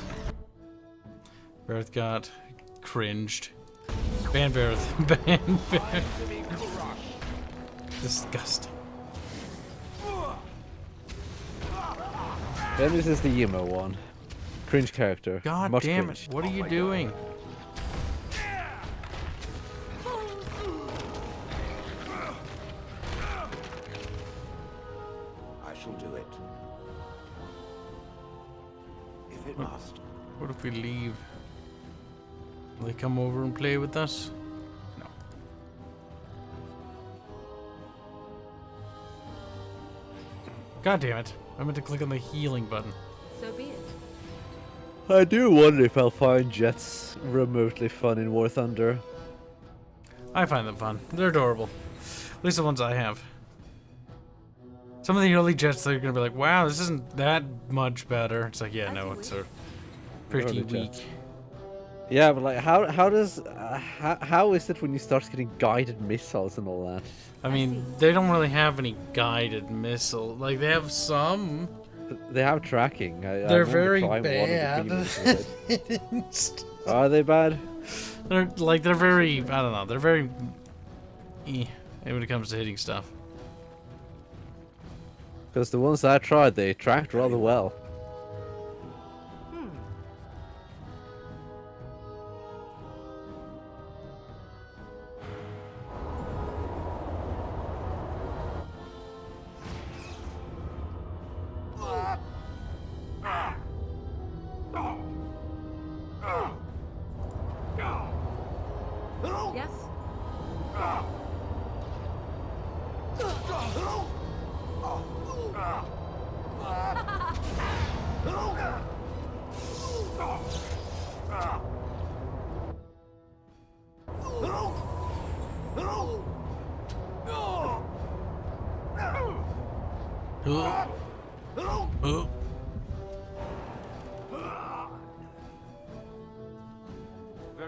Speaker 1: Barrett got cringed. Ban Barrett. Ban Barrett. Disgusting.
Speaker 2: Then this is the emo one. Cringe character.
Speaker 1: God
Speaker 2: Much
Speaker 1: damn
Speaker 2: cringe.
Speaker 1: it. What are you doing?
Speaker 5: I shall do it. If it must.
Speaker 1: What if we leave? Will they come over and play with us? No. God damn it. I meant to click on the healing button.
Speaker 20: So be it.
Speaker 2: I do wonder if I'll find jets remotely fun in War Thunder.
Speaker 1: I find them fun. They're adorable. At least the ones I have. Some of the early jets, they're gonna be like, wow, this isn't that much better. It's like, yeah, no, it's pretty weak.
Speaker 2: Yeah, but like, how is it when you start getting guided missiles and all that?
Speaker 1: I mean, they don't really have any guided missile. Like, they have some.
Speaker 2: They have tracking.
Speaker 1: They're very bad.
Speaker 2: Are they bad?
Speaker 1: They're very, I don't know, they're very when it comes to hitting stuff.
Speaker 2: Because the ones I tried, they tracked rather well.
Speaker 20: Yes?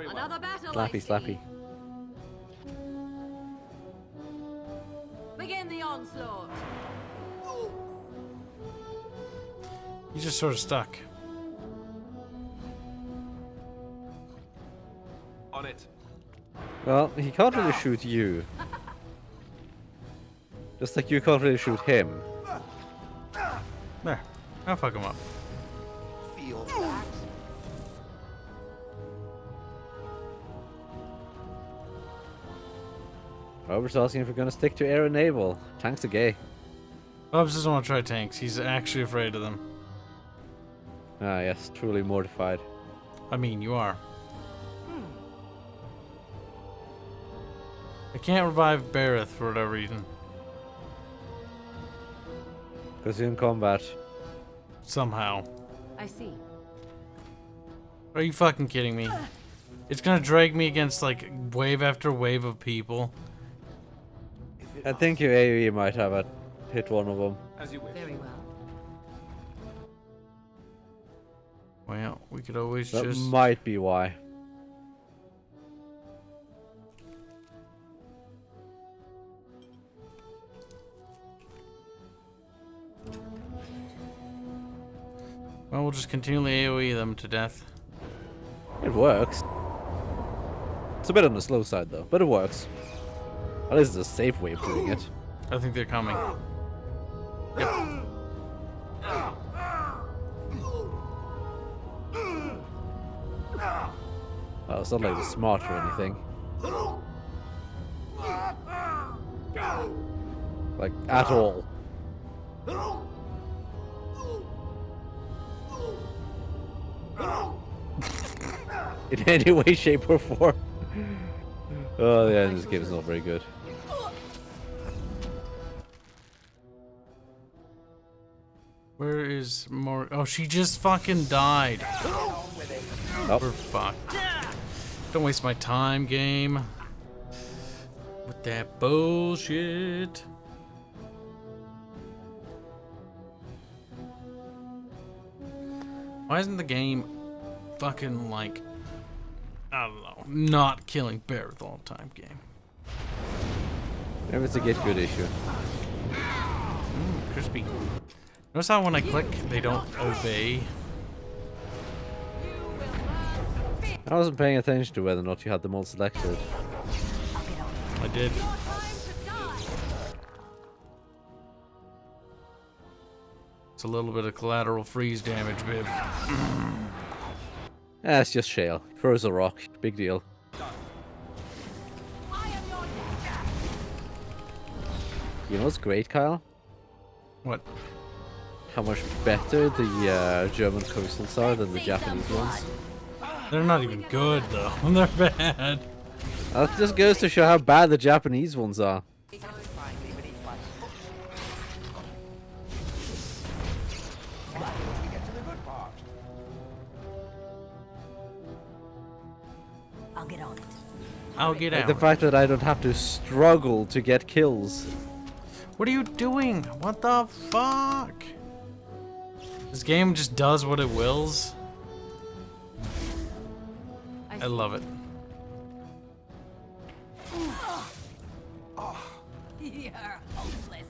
Speaker 20: Another battle. I see.
Speaker 2: Slappy.
Speaker 20: Begin the onslaught.
Speaker 1: He's just sort of stuck.
Speaker 8: On it.
Speaker 2: Well, he can't really shoot you. Just like you can't really shoot him.
Speaker 1: There. I'll fuck him up.
Speaker 5: Feel that?
Speaker 2: Robert's asking if we're gonna stick to air and naval. Tanks are gay.
Speaker 1: Bubs doesn't want to try tanks. He's actually afraid of them.
Speaker 2: Ah, yes, truly mortified.
Speaker 1: I mean, you are. I can't revive Barrett for whatever reason.
Speaker 2: Because he's in combat.
Speaker 1: Somehow.
Speaker 20: I see.
Speaker 1: Are you fucking kidding me? It's gonna drag me against like wave after wave of people.
Speaker 2: I think your AoE might have hit one of them.
Speaker 8: As you wish.
Speaker 20: Very well.
Speaker 1: Well, we could always
Speaker 2: That
Speaker 1: just...
Speaker 2: might be why.
Speaker 1: Well, we'll just continually AoE them to death.
Speaker 2: It works. It's a bit on the slow side though, but it works. At least it's a safe way of doing it.
Speaker 1: I think they're coming. Yep.
Speaker 2: Oh, it's not like it's smart or anything. Like, at all. In any way, shape, or form. Oh, yeah, this game is not very good.
Speaker 1: Where is more? Oh, she just fucking died.
Speaker 2: Oh.
Speaker 1: We're fucked. Don't waste my time, game. With that bullshit. Why isn't the game fucking like, I don't know, not killing bears all the time game?
Speaker 2: Maybe it's a get good issue.
Speaker 1: Crispy. Notice how when I click, they don't obey?
Speaker 2: I wasn't paying attention to whether or not you had them all selected.
Speaker 1: I did. It's a little bit of collateral freeze damage, babe.
Speaker 2: Yeah, it's just shale. Throws a rock. Big deal. You know what's great, Kyle?
Speaker 1: What?
Speaker 2: How much better the German coastals are than the Japanese ones.
Speaker 1: They're not even good, though. They're bad.
Speaker 2: That just goes to show how bad the Japanese ones are.
Speaker 4: I'll get on it.
Speaker 1: I'll get
Speaker 2: Like
Speaker 1: out.
Speaker 2: the fact that I don't have to struggle to get kills.
Speaker 1: What are you doing? What the fuck? This game just does what it wills. I love it.
Speaker 4: You're hopeless.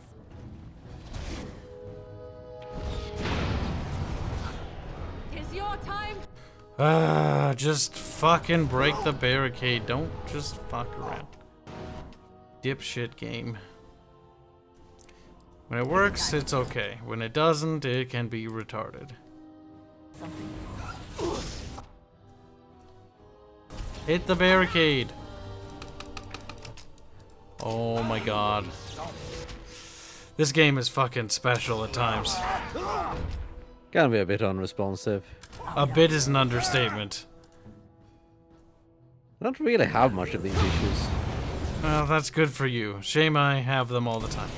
Speaker 13: Is your time?
Speaker 1: Just fucking break the barricade. Don't just fuck around. Dipshit game. When it works, it's okay. When it doesn't, it can be retarded. Hit the barricade. Oh my god. This game is fucking special at times.
Speaker 2: Can be a bit unresponsive.
Speaker 1: A bit is an understatement.
Speaker 2: I don't really have much of these issues.
Speaker 1: Well, that's good for you. Shame I have them all the time.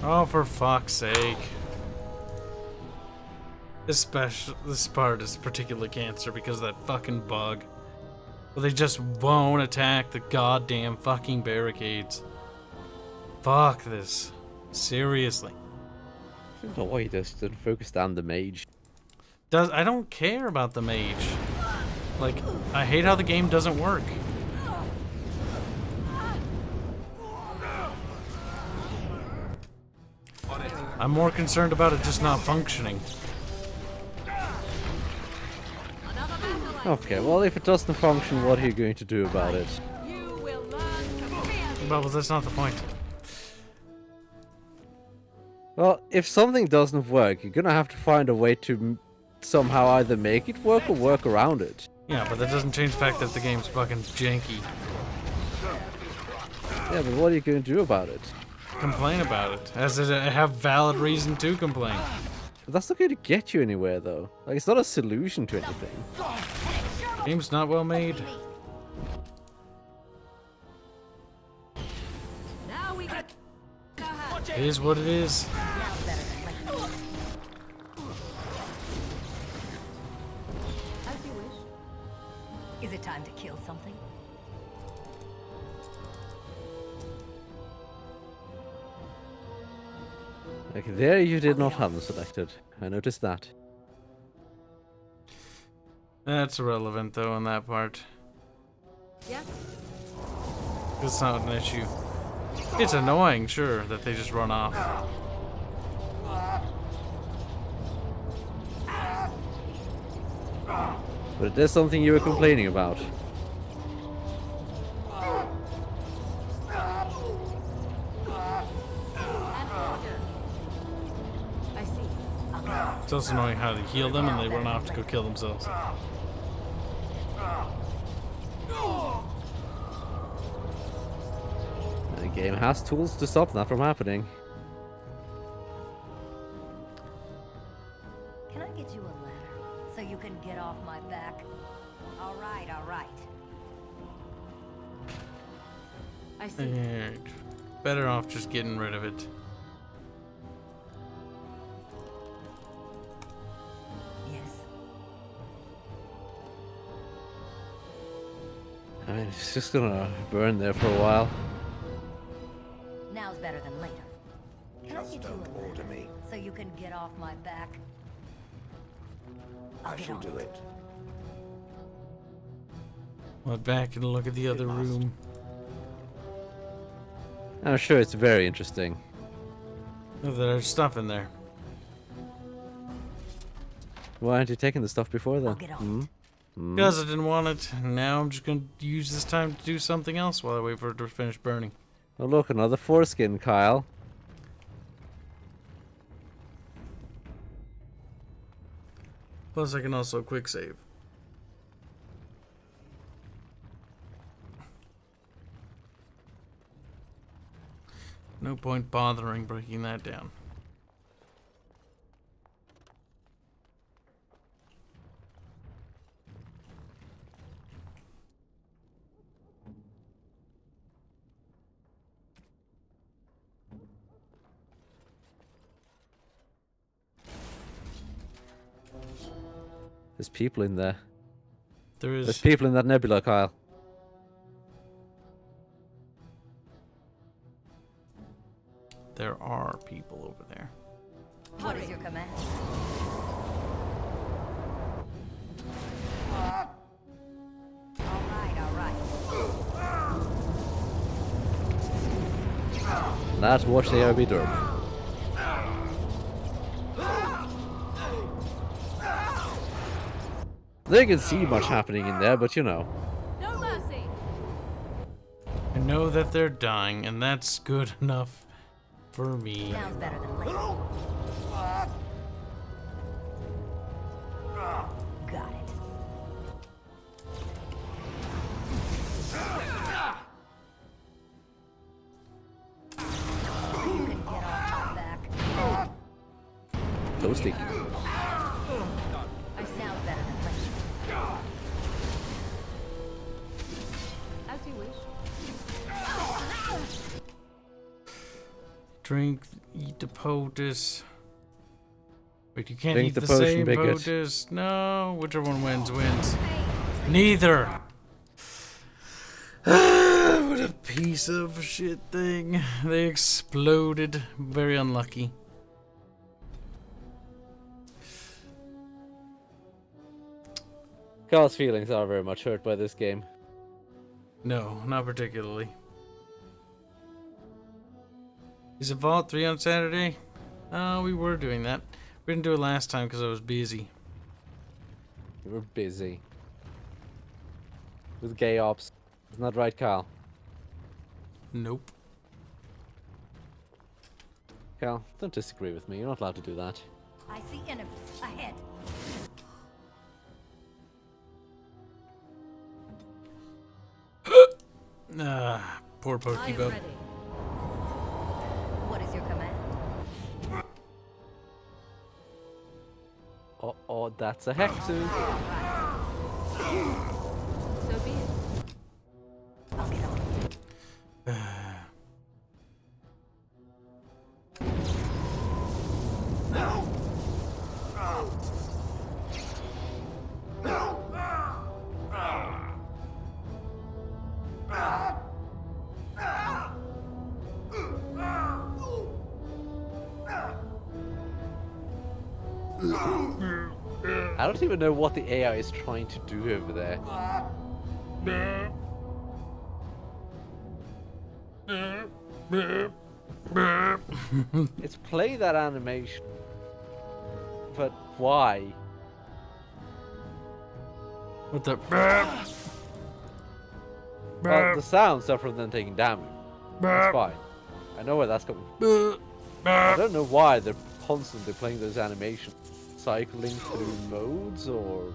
Speaker 1: Oh, for fuck's sake. This part is particularly cancer because of that fucking bug. Well, they just won't attack the goddamn fucking barricades. Fuck this. Seriously.
Speaker 2: I don't know why he just didn't focus on the mage.
Speaker 1: I don't care about the mage. Like, I hate how the game doesn't work. I'm more concerned about it just not functioning.
Speaker 2: Okay, well, if it doesn't function, what are you going to do about it?
Speaker 1: Bubbles, that's not the point.
Speaker 2: Well, if something doesn't work, you're gonna have to find a way to somehow either make it work or work around it.
Speaker 1: Yeah, but that doesn't change the fact that the game's fucking janky.
Speaker 2: Yeah, but what are you going to do about it?
Speaker 1: Complain about it. As I have valid reason to complain.
Speaker 2: But that's not going to get you anywhere, though. Like, it's not a solution to anything.
Speaker 1: Game's not well made. It is what it is.
Speaker 4: As you wish. Is it time to kill something?
Speaker 2: Okay, there you did not have them selected. I noticed that.
Speaker 1: That's irrelevant though on that part.
Speaker 20: Yeah.
Speaker 1: It's not an issue. It's annoying, sure, that they just run off.
Speaker 2: But it is something you were complaining about.
Speaker 20: I see.
Speaker 1: It's also annoying how to heal them and they run off to go kill themselves.
Speaker 2: The game has tools to stop that from happening.
Speaker 4: Can I get you a ladder so you can get off my back? All right, all right.
Speaker 20: I see.
Speaker 1: Better off just getting rid of it.
Speaker 4: Yes.
Speaker 2: I mean, it's just gonna burn there for a while.
Speaker 4: Now's better than later. Can I
Speaker 5: Just
Speaker 4: get you
Speaker 5: don't
Speaker 4: a ladder
Speaker 5: order me.
Speaker 4: so you can get off my back?
Speaker 5: I shall do it.
Speaker 1: Went back and look at the other room.
Speaker 2: I'm sure it's very interesting.
Speaker 1: Oh, there's stuff in there.
Speaker 2: Why aren't you taking the stuff before then?
Speaker 1: Because I didn't want it. Now I'm just going to use this time to do something else while I wait for it to finish burning.
Speaker 2: Oh look, another foreskin, Kyle.
Speaker 1: Plus I can also quick save. No point bothering breaking that down.
Speaker 2: There's people in there.
Speaker 1: There is.
Speaker 2: There's people in that nebula, Kyle.
Speaker 1: There are people over there.
Speaker 4: What is your command? All right.
Speaker 2: That's what they are be doing. They can see much happening in there, but you know.
Speaker 20: No mercy.
Speaker 1: I know that they're dying, and that's good enough for me.
Speaker 4: Sounds better than later. Got it. You can get off my back.
Speaker 2: Toasty.
Speaker 4: I sound better than later.
Speaker 20: As you wish.
Speaker 1: Drink, eat the POTUS. Wait, you can't
Speaker 2: Drink
Speaker 1: eat
Speaker 2: the
Speaker 1: the
Speaker 2: potion,
Speaker 1: same
Speaker 2: bigot.
Speaker 1: POTUS. No, whichever one wins, wins. Neither. What a piece of shit thing. They exploded. Very unlucky.
Speaker 2: Kyle's feelings are very much hurt by this game.
Speaker 1: No, not particularly. Is it Vault 3 on Saturday? We were doing that. We didn't do it last time because I was busy.
Speaker 2: You were busy. With gay ops. Isn't that right, Kyle?
Speaker 1: Nope.
Speaker 2: Kyle, don't disagree with me. You're not allowed to do that.
Speaker 4: I see enemies ahead.
Speaker 1: Poor Pokeball.
Speaker 4: What is your command?
Speaker 2: Oh, that's a Hexu.
Speaker 20: So be it.
Speaker 4: I'll get on.
Speaker 2: I don't even know what the AI is trying to do over there. It's play that animation. But why?
Speaker 1: What the?
Speaker 2: Well, the sounds are from them taking damage. That's fine. I know where that's coming from. I don't know why they're constantly playing those animations. Cycling through modes or...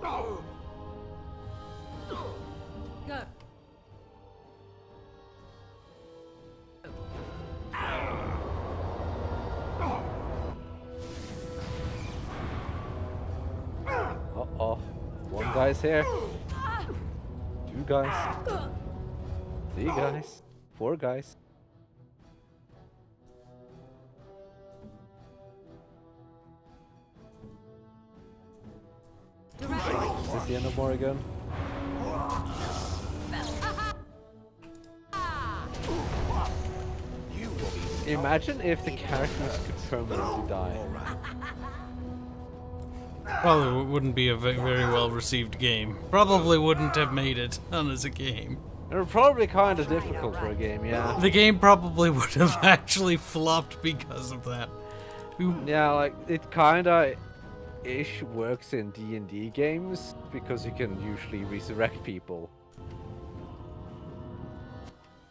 Speaker 13: Go.
Speaker 2: Uh-oh. One guy's here. Two guys. Three guys. Four guys. Is this the end of Morrigan? Imagine if the characters could permanently die.
Speaker 1: Probably wouldn't be a very well received game. Probably wouldn't have made it on as a game.
Speaker 2: It was probably kind of difficult for a game, yeah.
Speaker 1: The game probably would have actually flopped because of that.
Speaker 2: Yeah, like, it kinda ish works in D&D games because you can usually resurrect people.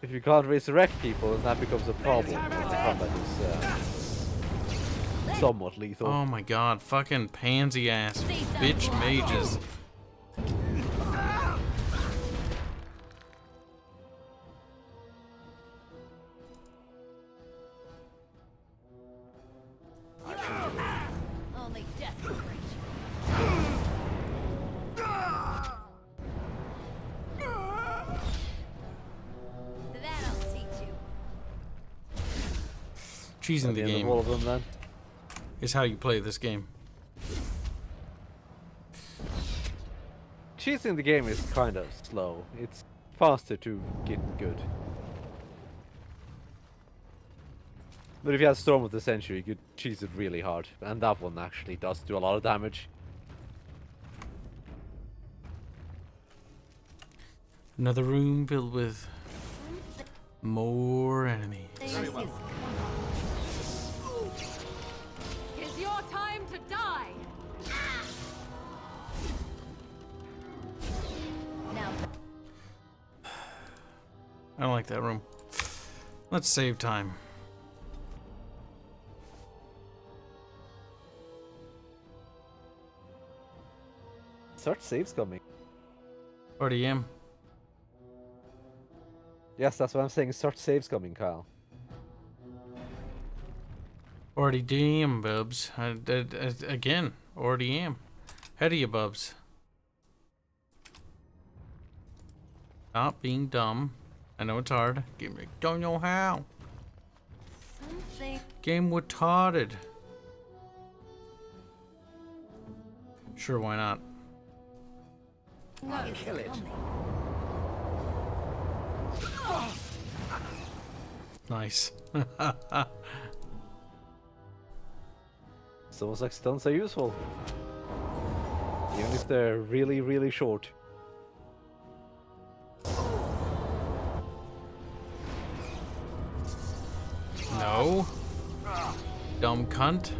Speaker 2: If you can't resurrect people, then that becomes a problem. The combat is somewhat lethal.
Speaker 1: Oh my god, fucking pansy ass bitch mages.
Speaker 4: Only death will break you. That'll teach you.
Speaker 1: Cheesing the game
Speaker 2: all of them, then.
Speaker 1: Is how you play this game.
Speaker 2: Cheesing the game is kind of slow. It's faster to get good. But if you had Storm of the Century, you could cheese it really hard. And that one actually does do a lot of damage.
Speaker 1: Another room filled with more enemies.
Speaker 13: Very well. It's your time to die.
Speaker 4: Now.
Speaker 1: I don't like that room. Let's save time.
Speaker 2: Search saves coming.
Speaker 1: Already am.
Speaker 2: Yes, that's what I'm saying. Search saves coming, Kyle.
Speaker 1: Already damn, Bubs. Again, already am. Ahead of you, Bubs. Stop being dumb. I know it's hard. Don't know how.
Speaker 4: Something.
Speaker 1: Game retarded. Sure, why not?
Speaker 15: Kill it.
Speaker 1: Nice.
Speaker 2: It's almost like stunts are useful. Even if they're really, really short.
Speaker 1: No. Dumb cunt.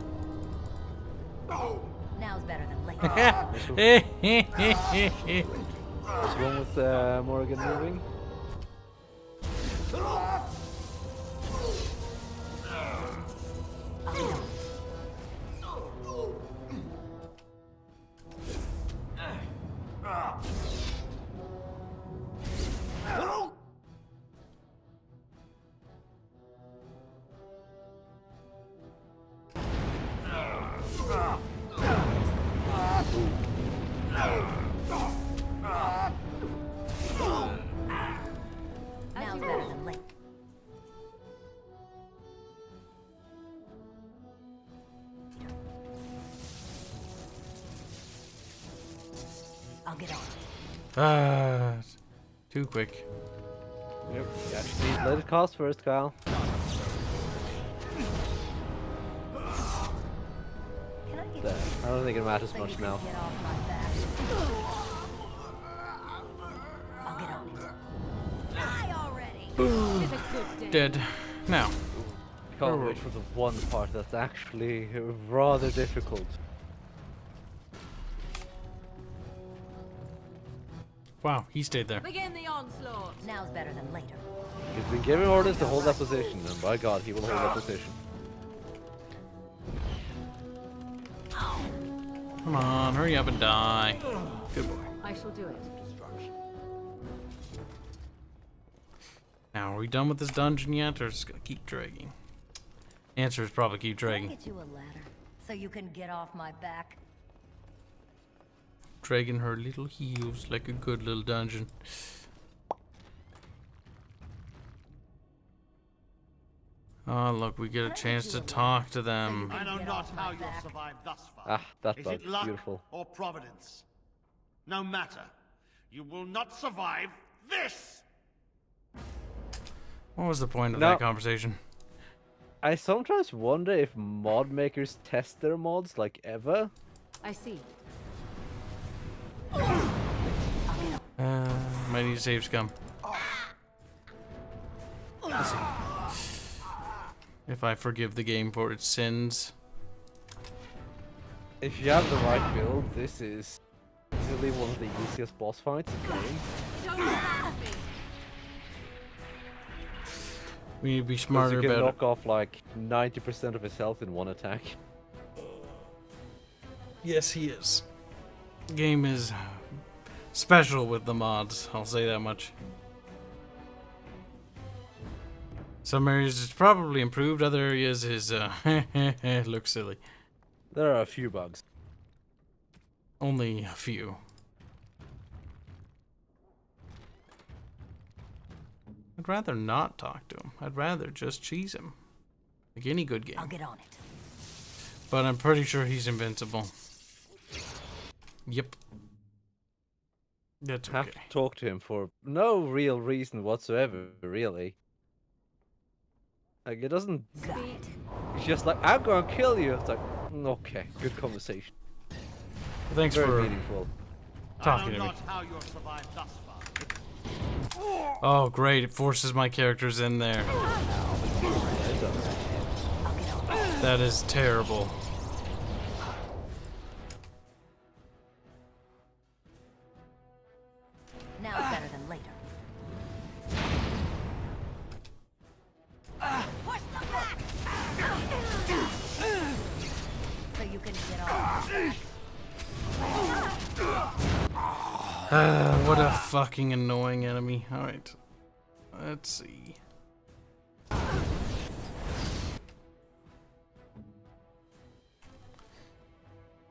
Speaker 4: Now's better than later.
Speaker 2: What's wrong with Morrigan moving?
Speaker 4: Now's better than later. I'll get on.
Speaker 1: Too quick.
Speaker 2: Yep, you actually let it cost first, Kyle. there. I don't think it matters
Speaker 4: So
Speaker 2: much
Speaker 4: you
Speaker 2: now.
Speaker 4: can get off my back. I'll get on it. Die already! It's a good day.
Speaker 1: Dead. Now.
Speaker 2: Can't wait for the one part that's actually rather difficult.
Speaker 1: Wow, he stayed there.
Speaker 4: Begin the onslaught. Now's better than later.
Speaker 2: He's been giving orders to hold that position, and by God, he will hold that position.
Speaker 1: Come on, hurry up and die. Good boy.
Speaker 7: I shall do it.
Speaker 1: Now, are we done with this dungeon yet, or is it gonna keep dragging? Answer is probably keep
Speaker 4: Can I
Speaker 1: dragging.
Speaker 4: get you a ladder so you can get off my back?
Speaker 1: Dragging her little heels like a good little dungeon. Oh, look, we get a chance to talk to them.
Speaker 10: I know not how you'll survive thus far.
Speaker 2: Ah, that
Speaker 10: Is
Speaker 2: bug,
Speaker 10: it luck
Speaker 2: beautiful.
Speaker 10: or providence? No matter. You will not survive this!
Speaker 1: What was the point of
Speaker 2: No.
Speaker 1: that conversation?
Speaker 2: I sometimes wonder if mod makers test their mods like ever.
Speaker 7: I see.
Speaker 1: Might need to save scum. Let's see. If I forgive the game for its sins.
Speaker 2: If you have the right build, this is easily one of the easiest boss fights in the game.
Speaker 1: We need to be
Speaker 2: Because
Speaker 1: smarter
Speaker 2: you can
Speaker 1: about
Speaker 2: knock off like 90% of his health in one attack.
Speaker 1: Yes, he is. Game is special with the mods, I'll say that much. Some areas it's probably improved, other areas is looks silly.
Speaker 2: There are a few bugs.
Speaker 1: Only a few. I'd rather not talk to him. I'd rather just cheese him. Like any good game.
Speaker 4: I'll get on it.
Speaker 1: But I'm pretty sure he's invincible. Yep. That's okay.
Speaker 2: Have to talk to him for no real reason whatsoever, really. Like, it doesn't... It's just like, I'm gonna kill you. It's like, okay, good conversation.
Speaker 1: Thanks
Speaker 2: Very
Speaker 1: for
Speaker 2: meaningful.
Speaker 1: talking to me. Oh, great. It forces my characters in there. That is terrible.
Speaker 4: Now it's better than later. Push them back! So you can get off.
Speaker 1: What a fucking annoying enemy. Alright. Let's see.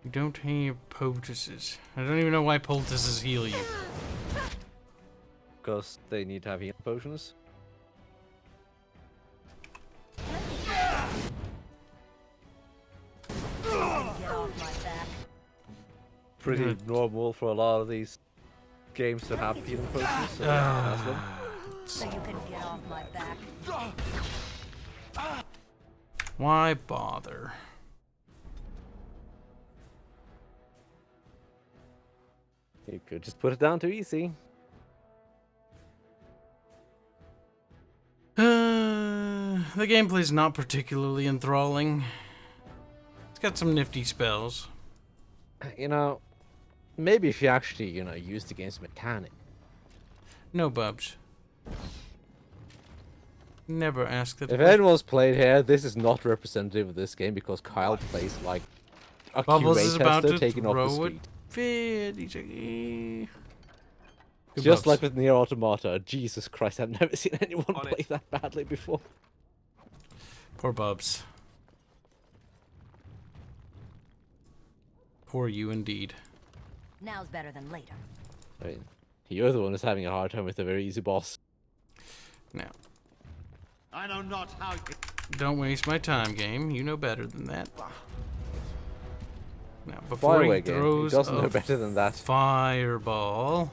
Speaker 1: You don't have poultices. I don't even know why poultices heal you.
Speaker 2: Because they need to have healing potions.
Speaker 4: Get off my back.
Speaker 2: Pretty normal for a lot of these games to have healing potions. So that's them.
Speaker 4: So you can get off my back.
Speaker 1: Why bother?
Speaker 2: You could just put it down to easy.
Speaker 1: The gameplay's not particularly enthralling. It's got some nifty spells.
Speaker 2: You know, maybe if you actually, use the game's mechanic.
Speaker 1: No, Bubs. Never ask that.
Speaker 2: If anyone's played here, this is not representative of this game because Kyle plays like a
Speaker 1: Bubbles
Speaker 2: QA
Speaker 1: is about
Speaker 2: tester
Speaker 1: to
Speaker 2: taking off the
Speaker 1: throw
Speaker 2: speed.
Speaker 1: it. Fit. He's like, eh. Good
Speaker 2: Just
Speaker 1: Bubs.
Speaker 2: like with Nier Automata, Jesus Christ, I've never seen anyone
Speaker 8: On
Speaker 2: play
Speaker 8: it.
Speaker 2: that badly before.
Speaker 1: Poor Bubs. Poor you indeed.
Speaker 4: Now's better than later.
Speaker 2: I mean, you're the one who's having a hard time with a very easy boss.
Speaker 1: Now,
Speaker 10: I know not how.
Speaker 1: don't waste my time, game. You know better than that. Now, before he
Speaker 2: Bioware game, he
Speaker 1: throws
Speaker 2: doesn't
Speaker 1: a
Speaker 2: know better than that.
Speaker 1: fireball.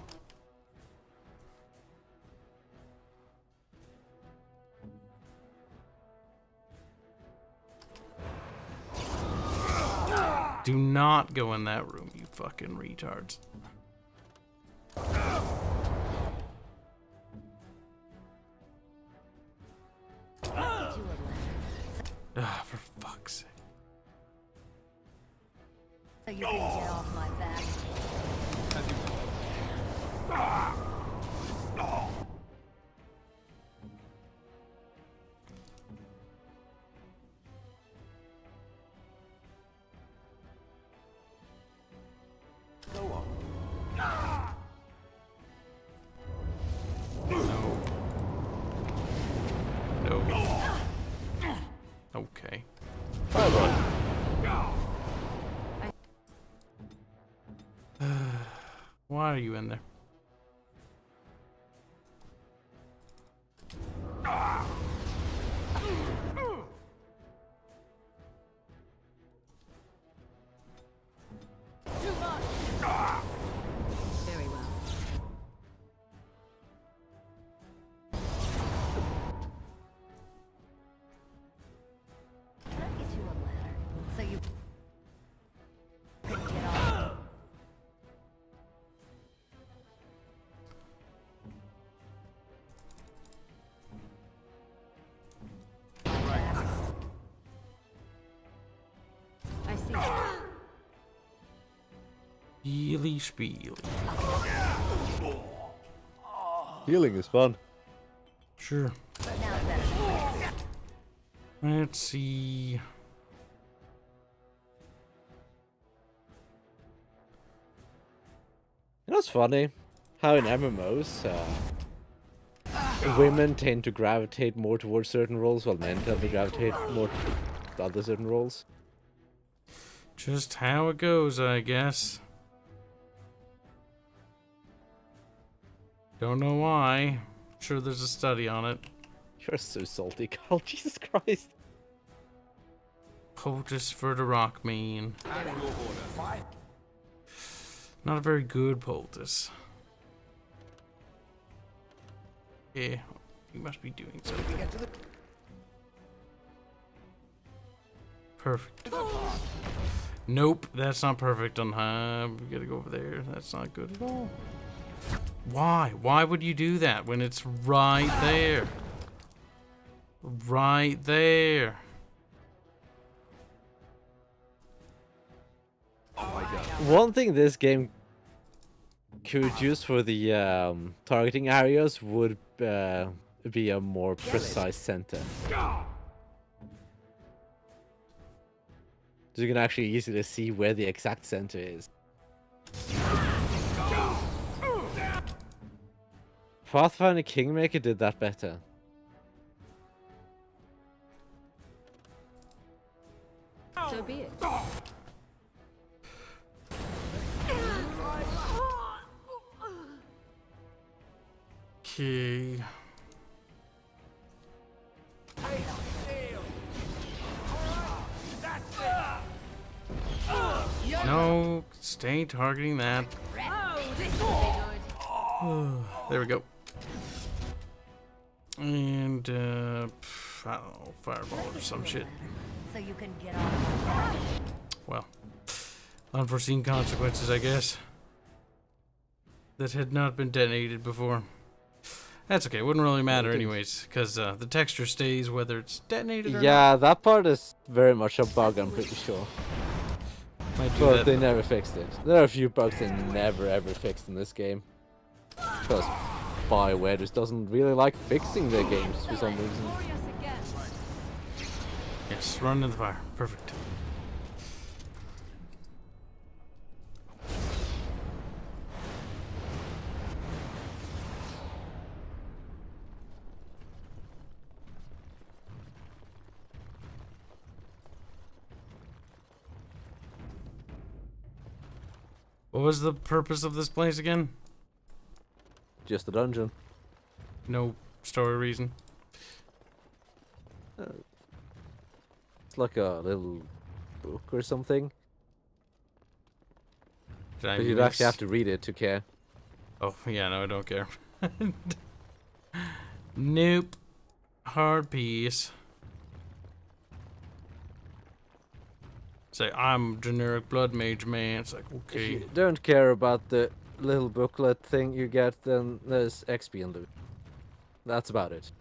Speaker 1: Do not go in that room, you fucking retards. Ah, for fuck's sake.
Speaker 4: So you can get off my back.
Speaker 3: Go on.
Speaker 1: No. Okay. Why are you in there?
Speaker 6: Very well.
Speaker 4: Can I get you a ladder so you can get off?
Speaker 6: I see.
Speaker 1: Healy spiely.
Speaker 2: Healing is fun.
Speaker 1: Sure. Let's see.
Speaker 2: You know what's funny? How in MMOs, women tend to gravitate more towards certain roles, while men tend to gravitate more to other certain roles.
Speaker 1: Just how it goes, I guess. Don't know why. Sure there's a study on it.
Speaker 2: You're so salty, Carl. Jesus Christ.
Speaker 1: POTUS for the rock mean. Not a very good POTUS. Yeah, you must be doing something. Perfect. Nope, that's not perfect on high. We gotta go over there. That's not good at all. Why? Why would you do that when it's right there? Right there.
Speaker 2: One thing this game could use for the targeting areas would be a more precise center. So you can actually easily see where the exact center is. Pathfinder Kingmaker did that better.
Speaker 6: So be it.
Speaker 1: Okay. No, stay targeting that. There we go. And I don't know, fireball or some shit.
Speaker 4: So you can get off.
Speaker 1: Well, unforeseen consequences, I guess. That had not been detonated before. That's okay. It wouldn't really matter anyways, because the texture stays whether it's detonated or not.
Speaker 2: Yeah, that part is very much a bug, I'm pretty sure. But they never fixed it. There are a few bugs they never ever fixed in this game. Because Biowares just doesn't really like fixing their games for some reason.
Speaker 1: Yes, run into the fire. Perfect. What was the purpose of this place again?
Speaker 2: Just a dungeon.
Speaker 1: No story reason.
Speaker 2: It's like a little book or something. But you'd actually have to read it to care.
Speaker 1: Oh, yeah, no, I don't care. Nope. Hard piece. Say, I'm generic blood mage, man. It's like,
Speaker 2: If
Speaker 1: okay.
Speaker 2: you don't care about the little booklet thing you get, then there's XP and loot. That's about it.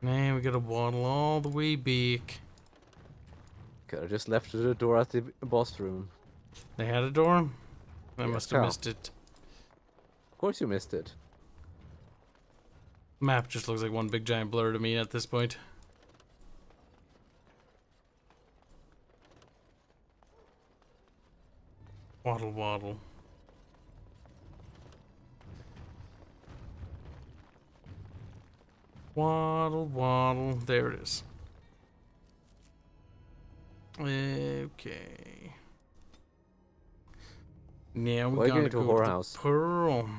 Speaker 1: Man, we gotta waddle all the way back.
Speaker 2: Could have just left the door at the boss room.
Speaker 1: They had a door? I
Speaker 2: Yes,
Speaker 1: must have
Speaker 2: Cal.
Speaker 1: missed it.
Speaker 2: Of course you missed it.
Speaker 1: Map just looks like one big giant blur to me at this point. Waddle, waddle. Waddle, waddle. There it is. Okay. Now we
Speaker 2: Why are you
Speaker 1: gotta
Speaker 2: going to a
Speaker 1: go to the
Speaker 2: whorehouse?
Speaker 1: Pearl.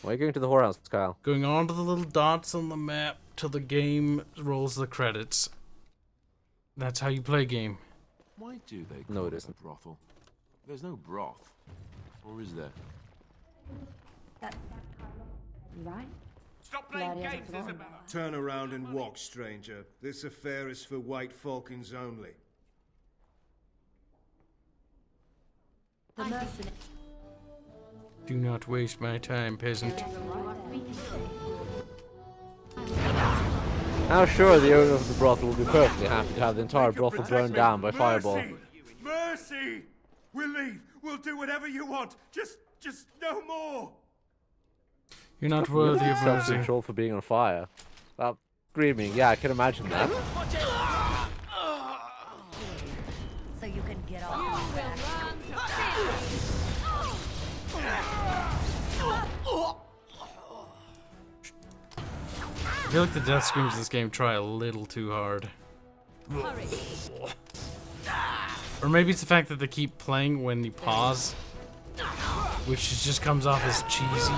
Speaker 2: Why are you going to the whorehouse, Kyle?
Speaker 1: Going on to the little dots on the map till the game rolls the credits. That's how you play a game.
Speaker 12: Why do they
Speaker 2: No,
Speaker 12: call
Speaker 2: it
Speaker 12: it
Speaker 2: isn't.
Speaker 12: a brothel? There's no broth. Or is there?
Speaker 7: Right?
Speaker 3: Stop playing games, Isabella!
Speaker 19: Turn around and walk, stranger. This affair is for White Falcons only.
Speaker 7: The mercenary.
Speaker 1: Do not waste my time, peasant.
Speaker 2: Now sure, the owner of the brothel will be perfectly happy to have the entire brothel burned down by fireball.
Speaker 19: Mercy! We'll leave. We'll do whatever you want. Just no more.
Speaker 1: You're not worthy of mercy.
Speaker 2: Self-control for being on fire. Well, screaming. Yeah, I can imagine that.
Speaker 4: So you can get off my back.
Speaker 1: I feel like the death screams in this game try a little too hard. Or maybe it's the fact that they keep playing when you pause, which just comes off as cheesy.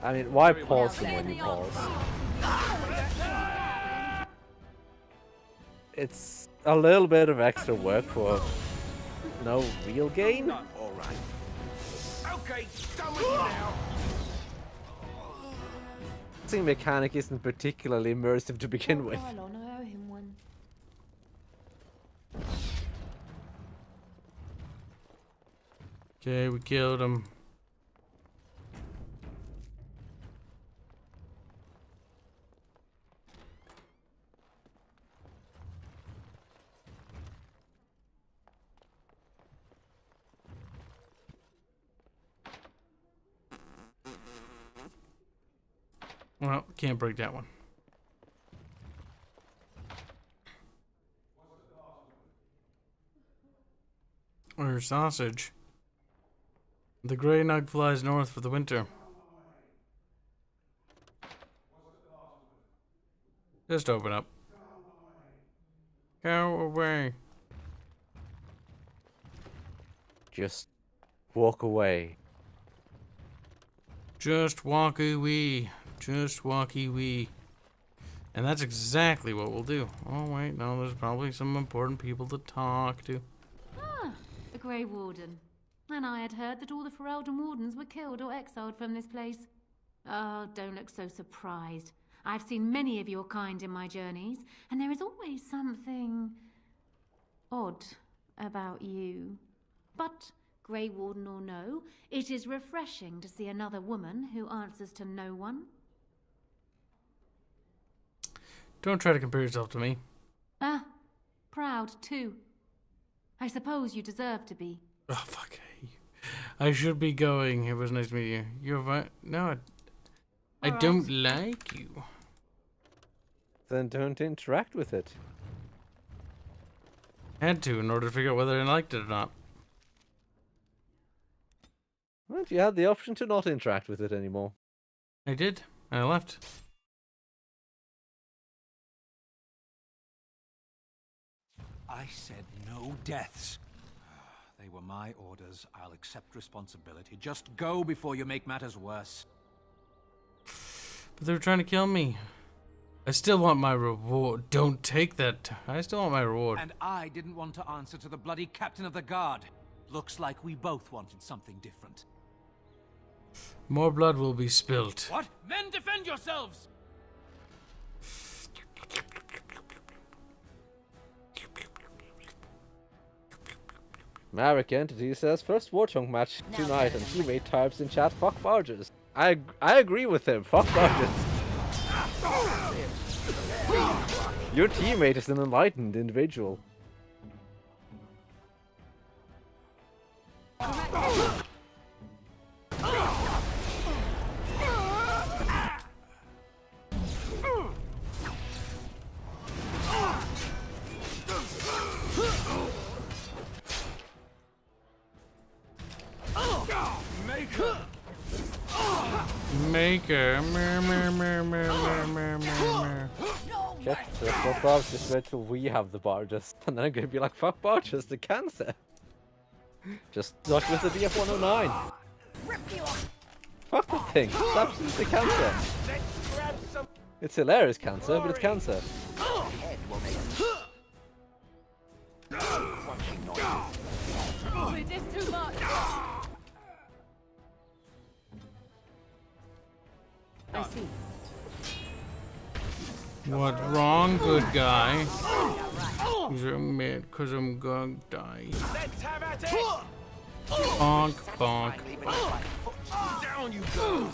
Speaker 2: I mean, why pause them when you pause? It's a little bit of extra work for no real gain.
Speaker 3: All right. Okay, done with you now.
Speaker 2: The mechanic isn't particularly immersive to begin with.
Speaker 7: I owe him one.
Speaker 1: Okay, we killed him. Well, can't break that one. Or sausage. The gray nug flies north for the winter. Just open up. Go away.
Speaker 2: Just walk away.
Speaker 1: Just walk away. Just walky wee. And that's exactly what we'll do. Oh wait, no, there's probably some important people to talk to.
Speaker 20: Ah, the Grey Warden. And I had heard that all the Ferelden Wardens were killed or exiled from this place. Oh, don't look so surprised. I've seen many of your kind in my journeys, and there is always something odd about you. But, Grey Warden or no, it is refreshing to see another woman who answers to no one.
Speaker 1: Don't try to compare yourself to me.
Speaker 20: Ah, proud too. I suppose you deserve to be.
Speaker 1: Oh, fuck. I should be going. It was nice to meet you. You're fine. No, I don't like you.
Speaker 2: Then don't interact with it.
Speaker 1: Had to in order to figure out whether I liked it or not.
Speaker 2: Well, you had the option to not interact with it anymore.
Speaker 1: I did. And I left.
Speaker 22: I said no deaths. They were my orders. I'll accept responsibility. Just go before you make matters worse.
Speaker 1: But they were trying to kill me. I still want my reward. Don't take that. I still want my reward.
Speaker 22: And I didn't want to answer to the bloody captain of the guard. Looks like we both wanted something different.
Speaker 1: More blood will be spilt.
Speaker 8: What? Men, defend yourselves!
Speaker 2: Marek Entity says first War Chunk match tonight and teammate types in chat fuck barges. I agree with him, fuck barges. Your teammate is an enlightened individual.
Speaker 1: Maker.
Speaker 2: Shit, so fuck off, just wait till we have the barges. And then I'm gonna be like, fuck barges, the cancer. Just stuck with the DF-109. Fuck that thing, it's absolutely cancer. It's hilarious cancer, but it's cancer.
Speaker 13: Oh, it is too much.
Speaker 7: I see.
Speaker 1: What's wrong, good guy? Cause I'm mad, cause I'm gonna die. Bonk, bonk.
Speaker 8: Down you go!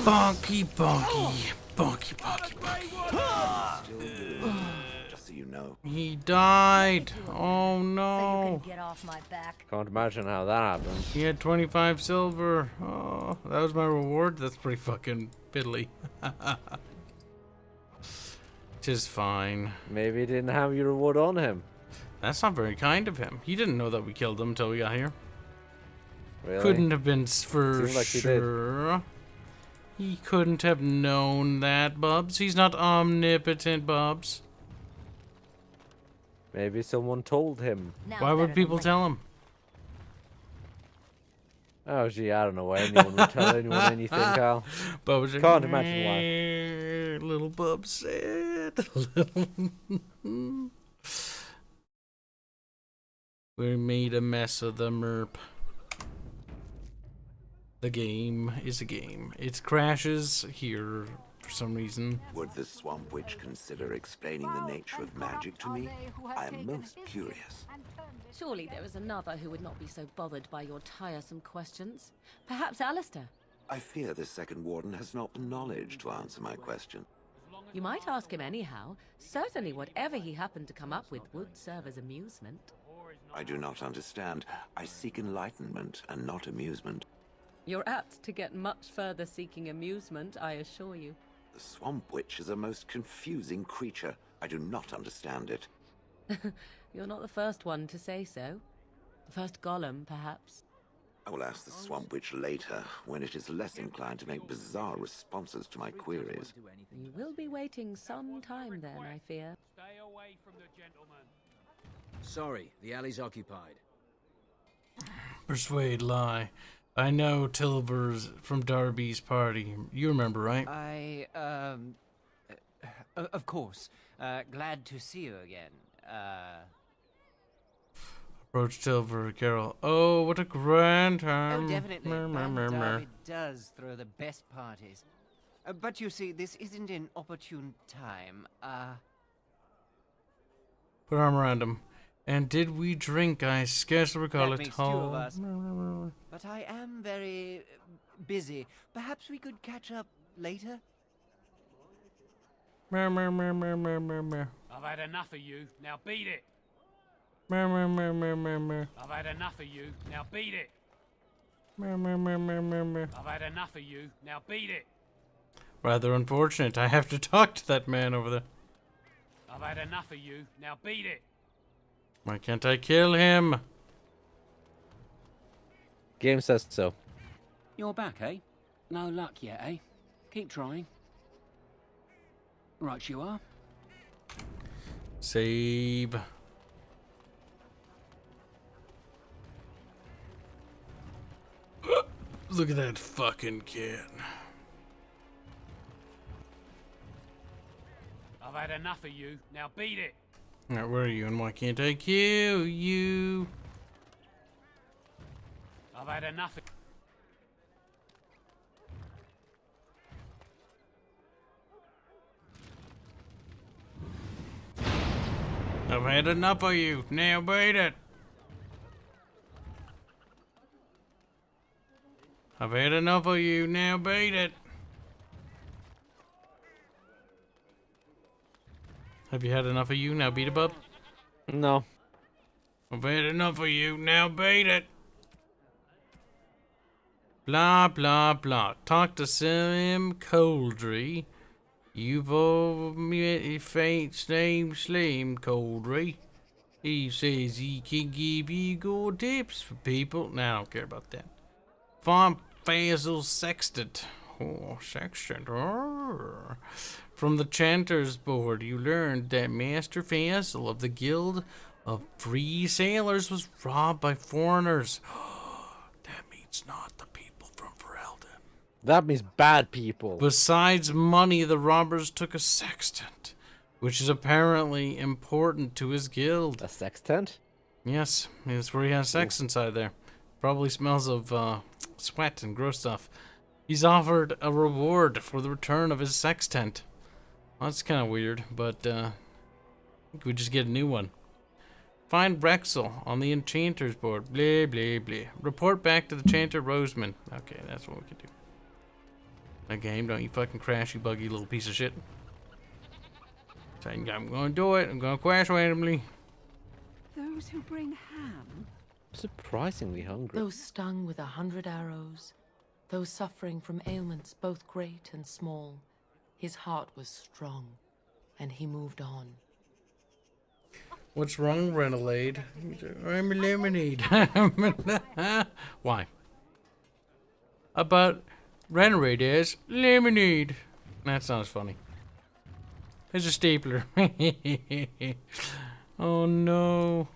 Speaker 1: Bonky, bonky. Bonky, bonky, bonky.
Speaker 5: Just so you know.
Speaker 1: He died. Oh
Speaker 4: So you
Speaker 1: no.
Speaker 4: can get off my back.
Speaker 2: Can't imagine how that happened.
Speaker 1: He had 25 silver. Oh, that was my reward? That's pretty fucking piddly. Tis fine.
Speaker 2: Maybe he didn't have your reward on him.
Speaker 1: That's not very kind of him. He didn't know that we killed him until we got here.
Speaker 2: Really?
Speaker 1: Couldn't have been for
Speaker 2: Seemed like he did.
Speaker 1: sure. He couldn't have known that, Bubs. He's not omnipotent, Bubs.
Speaker 2: Maybe someone told him.
Speaker 1: Why would people tell him?
Speaker 2: Oh gee, I don't know why anyone would tell anyone anything, Kyle.
Speaker 1: Bubs
Speaker 2: Can't imagine why.
Speaker 1: Little Bubs said. We made a mess of the merp. The game is a game. It crashes here for some reason.
Speaker 5: Would the Swamp Witch consider explaining the nature of magic to me? I am most curious.
Speaker 7: Surely there is another who would not be so bothered by your tiresome questions. Perhaps Alistair.
Speaker 5: I fear the second warden has not the knowledge to answer my question.
Speaker 7: You might ask him anyhow. Certainly whatever he happened to come up with would serve as amusement.
Speaker 5: I do not understand. I seek enlightenment and not amusement.
Speaker 7: You're apt to get much further seeking amusement, I assure you.
Speaker 5: The Swamp Witch is a most confusing creature. I do not understand it.
Speaker 7: You're not the first one to say so. The first golem, perhaps.
Speaker 5: I will ask the Swamp Witch later, when it is less inclined to make bizarre responses to my queries.
Speaker 7: You will be waiting some time then, I fear.
Speaker 8: Stay away from the gentleman.
Speaker 15: Sorry, the alley's occupied.
Speaker 1: Persuade, lie. I know Tilver's from Darby's party. You remember, right?
Speaker 11: Of course. Glad to see you again.
Speaker 1: Approach Tilver, Carol. Oh, what a grand time.
Speaker 11: Oh, definitely.
Speaker 1: Mer.
Speaker 11: Darby does throw the best parties. But you see, this isn't an opportune time.
Speaker 1: Put arm around him. And did we drink? I scarcely recall
Speaker 11: That
Speaker 1: it.
Speaker 11: makes two of us. But I am very busy. Perhaps we could catch up later?
Speaker 1: Mer.
Speaker 8: I've had enough of you. Now beat it.
Speaker 1: Mer.
Speaker 8: I've had enough of you. Now beat it.
Speaker 1: Mer.
Speaker 8: I've had enough of you. Now beat it.
Speaker 1: Rather unfortunate. I have to talk to that man over there.
Speaker 8: I've had enough of you. Now beat it.
Speaker 1: Why can't I kill him?
Speaker 2: Game says so.
Speaker 21: You're back, eh? No luck yet, eh? Keep trying. Right you are.
Speaker 1: Save. Look at that fucking kid.
Speaker 8: I've had enough of you. Now beat it.
Speaker 1: Alright, where are you and why can't I kill you?
Speaker 10: I've had enough.
Speaker 1: I've had enough of you. Now beat it. I've had enough of you. Now beat it. Have you had enough of you? Now beat it, bub?
Speaker 2: No.
Speaker 1: I've had enough of you. Now beat it. Blah, blah, blah. Talk to Slim Coldry. You've all met faint's name Slim Coldry. He says he can give you good tips for people. Now I don't care about that. Von Fazel Sextant. Oh, Sextant. Oh. From the Chanter's Board, you learned that Master Fazel of the Guild of Free Sailors was robbed by foreigners. That means not the people from Ferelden.
Speaker 2: That means bad people.
Speaker 1: Besides money, the robbers took a sextant, which is apparently important to his guild.
Speaker 2: A sextant?
Speaker 1: Yes, that's where he has sex inside there. Probably smells of sweat and gross stuff. He's offered a reward for the return of his sextant. Well, that's kind of weird, but we just get a new one. Find Rexel on the Enchanter's Board. Blah, blah, blah. Report back to the Chanter Roseman. Okay, that's what we can do. That game, don't you fucking crash, you buggy little piece of shit. Saying I'm gonna do it. I'm gonna crash randomly.
Speaker 7: Those who bring ham.
Speaker 2: Surprisingly hungry.
Speaker 6: Those stung with 100 arrows, those suffering from ailments both great and small, his heart was strong, and he moved on.
Speaker 1: What's wrong, Renelade? I'm a lemonade. Why? About Renelade is lemonade. That sounds funny. There's a stapler. Oh no.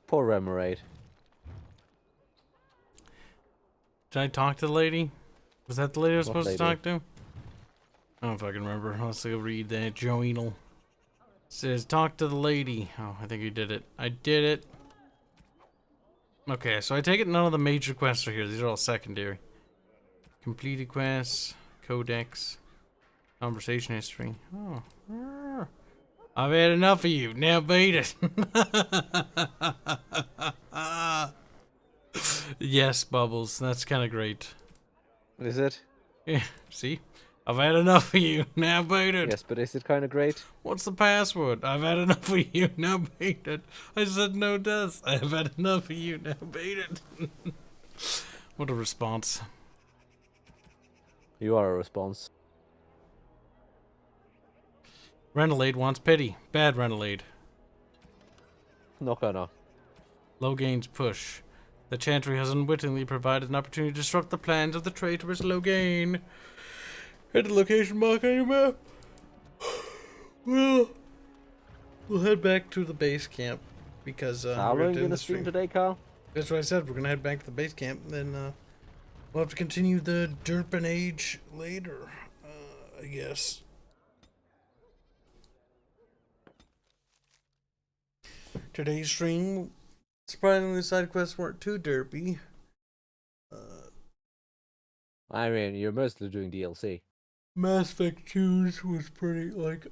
Speaker 2: Poor Remoraid.
Speaker 1: Did I talk to the lady? Was that the lady I was supposed
Speaker 2: lady?
Speaker 1: to talk to? I don't fucking remember. Let's go read that. Joanal. Says, talk to the lady. Oh, I think you did it. I did it. Okay, so I take it none of the major quests are here. These are all secondary. Completed quests, codex, conversation history. Oh. I've had enough of you. Now beat it. Yes, Bubbles. That's kind of great.
Speaker 2: Is it?
Speaker 1: Yeah, see? I've had enough of you. Now beat it.
Speaker 2: Yes, but is it kind of great?
Speaker 1: What's the password? I've had enough of you. Now beat it. I said no deaths. I have had enough of you. Now beat it. What a response.
Speaker 2: You are a response.
Speaker 1: Renelade wants pity. Bad Renelade.
Speaker 2: No.
Speaker 1: Low gains push. The Chantry has unwittingly provided an opportunity to disrupt the plans of the traitorous Logain. Hit the location mark on your map. We'll head back to the base camp because
Speaker 2: how long are you gonna stream today, Carl?
Speaker 1: That's what I said. We're gonna head back to the base camp, and then we'll have to continue the Derpin Age later, I guess. Today's stream, surprisingly, the side quests weren't too derpy.
Speaker 2: I mean, you're mostly doing DLC.
Speaker 1: Mass Effect 2's was pretty, like...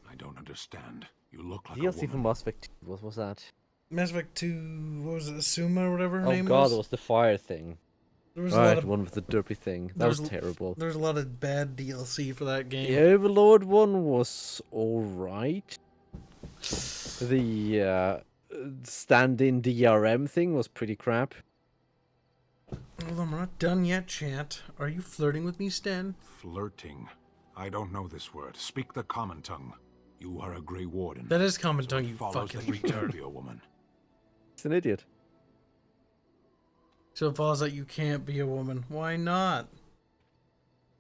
Speaker 9: I don't understand. You look like a
Speaker 2: DLC
Speaker 9: woman.
Speaker 2: for Mass Effect 2, what was that?
Speaker 1: Mass Effect 2, what was it, Suma or whatever her
Speaker 2: Oh
Speaker 1: name
Speaker 2: god,
Speaker 1: was?
Speaker 2: it was the fire thing.
Speaker 1: There was
Speaker 2: right,
Speaker 1: a lot of,
Speaker 2: one with the derpy thing. That was terrible.
Speaker 1: There's a lot of bad DLC for that game.
Speaker 2: The Overlord one was alright. The stand-in DRM thing was pretty crap.
Speaker 1: Hold on, we're not done yet, Chant. Are you flirting with me, Sten?
Speaker 9: Flirting. I don't know this word. Speak the common tongue. You are a Grey Warden.
Speaker 1: That is common tongue,
Speaker 9: it
Speaker 1: you
Speaker 9: follows
Speaker 1: fucking
Speaker 9: that you can't
Speaker 1: retard.
Speaker 9: be a woman.
Speaker 2: It's an idiot.
Speaker 1: So it follows that you can't be a woman. Why not?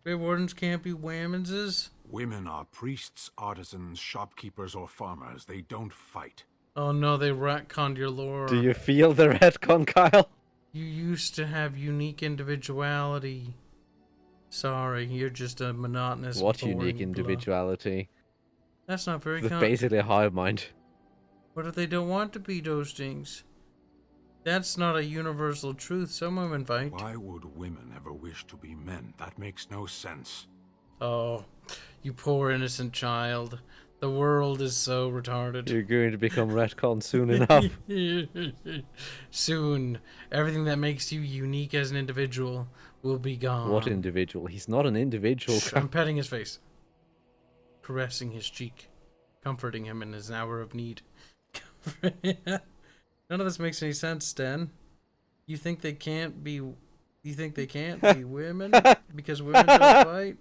Speaker 1: Grey Wardens can't be wommenses?
Speaker 9: Women are priests, artisans, shopkeepers, or farmers. They don't fight.
Speaker 1: Oh no, they retconned your lore.
Speaker 2: Do you feel the retcon, Kyle?
Speaker 1: You used to have unique individuality. Sorry, you're just a monotonous.
Speaker 2: What
Speaker 1: boring
Speaker 2: unique
Speaker 1: blob.
Speaker 2: individuality.
Speaker 1: That's not very.
Speaker 2: With basically a hive mind.
Speaker 1: What if they don't want to be those things? That's not a universal truth. Some women fight.
Speaker 9: Why would women ever wish to be men? That makes no sense.
Speaker 1: Oh, you poor innocent child. The world is so retarded.
Speaker 2: You're going to become retcon soon enough.
Speaker 1: Soon. Everything that makes you unique as an individual will be gone.
Speaker 2: What individual? He's not an individual.
Speaker 1: I'm petting his face. Caressing his cheek. Comforting him in his hour of need. None of this makes any sense, Stan. You think they can't be... You think they can't be women? Because women don't fight?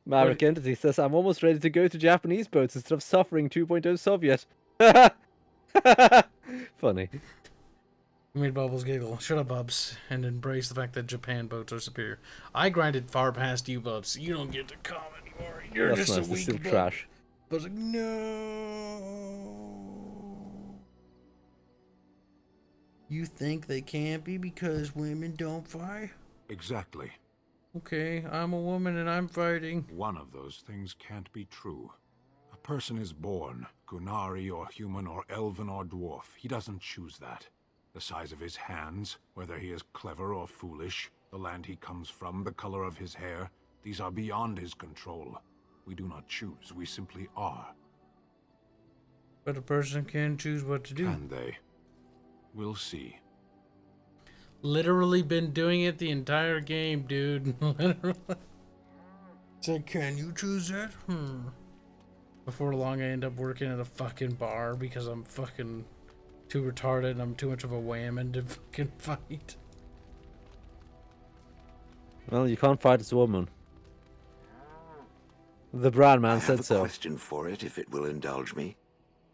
Speaker 2: Maverick Entity says, I'm almost ready to go to Japanese boats instead of suffering 2.0 Soviet. Funny.
Speaker 1: You made Bubbles giggle. Shut up, Bubs, and embrace the fact that Japan boats are superior. I grinded far past you, Bubs. You don't get to comment anymore. You're
Speaker 2: That's
Speaker 1: just
Speaker 2: nice.
Speaker 1: a weak
Speaker 2: This is trash.
Speaker 1: I was like, no. You think they can't be because women don't fight?
Speaker 9: Exactly.
Speaker 1: Okay, I'm a woman and I'm fighting.
Speaker 9: One of those things can't be true. A person is born, Gunari or human or elven or dwarf. He doesn't choose that. The size of his hands, whether he is clever or foolish, the land he comes from, the color of his hair, these are beyond his control. We do not choose, we simply are.
Speaker 1: But a person can choose what to do.
Speaker 9: Can they? We'll see.
Speaker 1: Literally been doing it the entire game, dude. Literally. It's like, can you choose that? Before long, I end up working at a fucking bar because I'm fucking too retarded and I'm too much of a whammon to fucking fight.
Speaker 2: Well, you can't fight as a woman. The brand man said so.
Speaker 5: I have a question for it, if it will indulge me.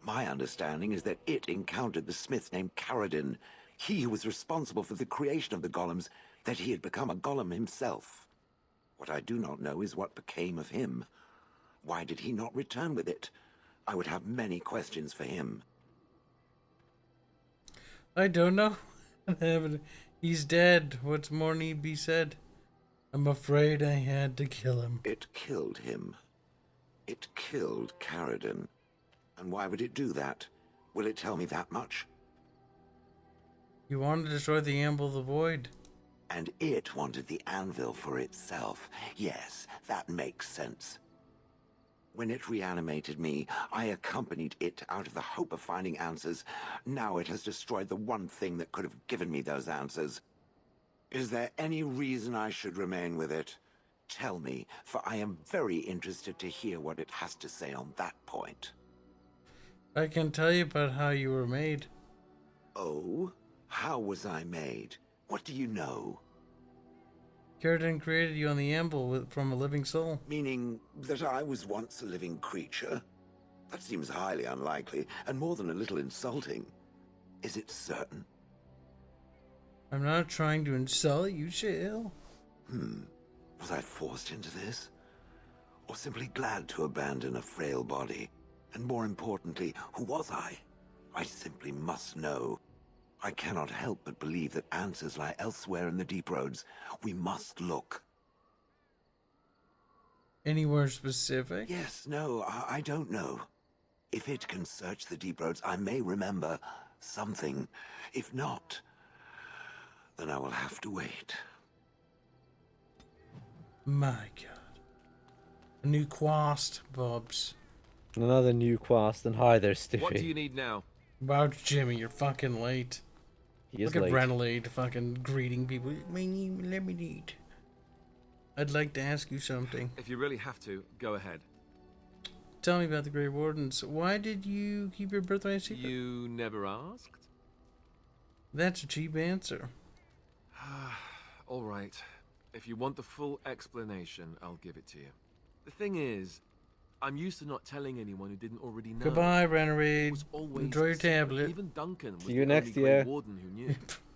Speaker 5: My understanding is that it encountered the smith named Caradin. He who was responsible for the creation of the golems, that he had become a golem himself. What I do not know is what became of him. Why did he not return with it? I would have many questions for him.
Speaker 1: I don't know. He's dead. What's more need be said? I'm afraid I had to kill him.
Speaker 5: It killed him. It killed Caradin. And why would it do that? Will it tell me that much?
Speaker 1: You wanted to destroy the Anvil of the Void.
Speaker 5: And it wanted the anvil for itself. Yes, that makes sense. When it reanimated me, I accompanied it out of the hope of finding answers. Now it has destroyed the one thing that could have given me those answers. Is there any reason I should remain with it? Tell me, for I am very interested to hear what it has to say on that point.
Speaker 1: I can tell you about how you were made.
Speaker 5: Oh? How was I made? What do you know?
Speaker 1: Caradin created you on the Anvil from a living soul.
Speaker 5: Meaning that I was once a living creature? That seems highly unlikely, and more than a little insulting. Is it certain?
Speaker 1: I'm not trying to insult you, Shale.
Speaker 5: Was I forced into this? Or simply glad to abandon a frail body? And more importantly, who was I? I simply must know. I cannot help but believe that answers lie elsewhere in the deep roads. We must look.
Speaker 1: Anywhere specific?
Speaker 5: Yes, no, I don't know. If it can search the deep roads, I may remember something. If not, then I will have to wait.
Speaker 1: My God. A new quest, Bubs.
Speaker 2: Another new quest, and hi there, Stiffy.
Speaker 8: What do you need now?
Speaker 1: Wow, Jimmy, you're fucking late.
Speaker 2: He is
Speaker 1: Look
Speaker 2: late.
Speaker 1: at Renelade fucking greeting people. Let me eat. I'd like to ask you something.
Speaker 8: If you really have to, go ahead.
Speaker 1: Tell me about the Grey Wardens. Why did you keep your birthright secret?
Speaker 8: You never asked?
Speaker 1: That's a cheap answer.
Speaker 8: All right. If you want the full explanation, I'll give it to you. The thing is, I'm used to not telling anyone who didn't already know.
Speaker 1: Goodbye, Renelade. Enjoy your tablet.
Speaker 8: Even Duncan was
Speaker 2: See you
Speaker 8: the
Speaker 2: next
Speaker 8: only Grey
Speaker 2: year.
Speaker 8: Warden who knew.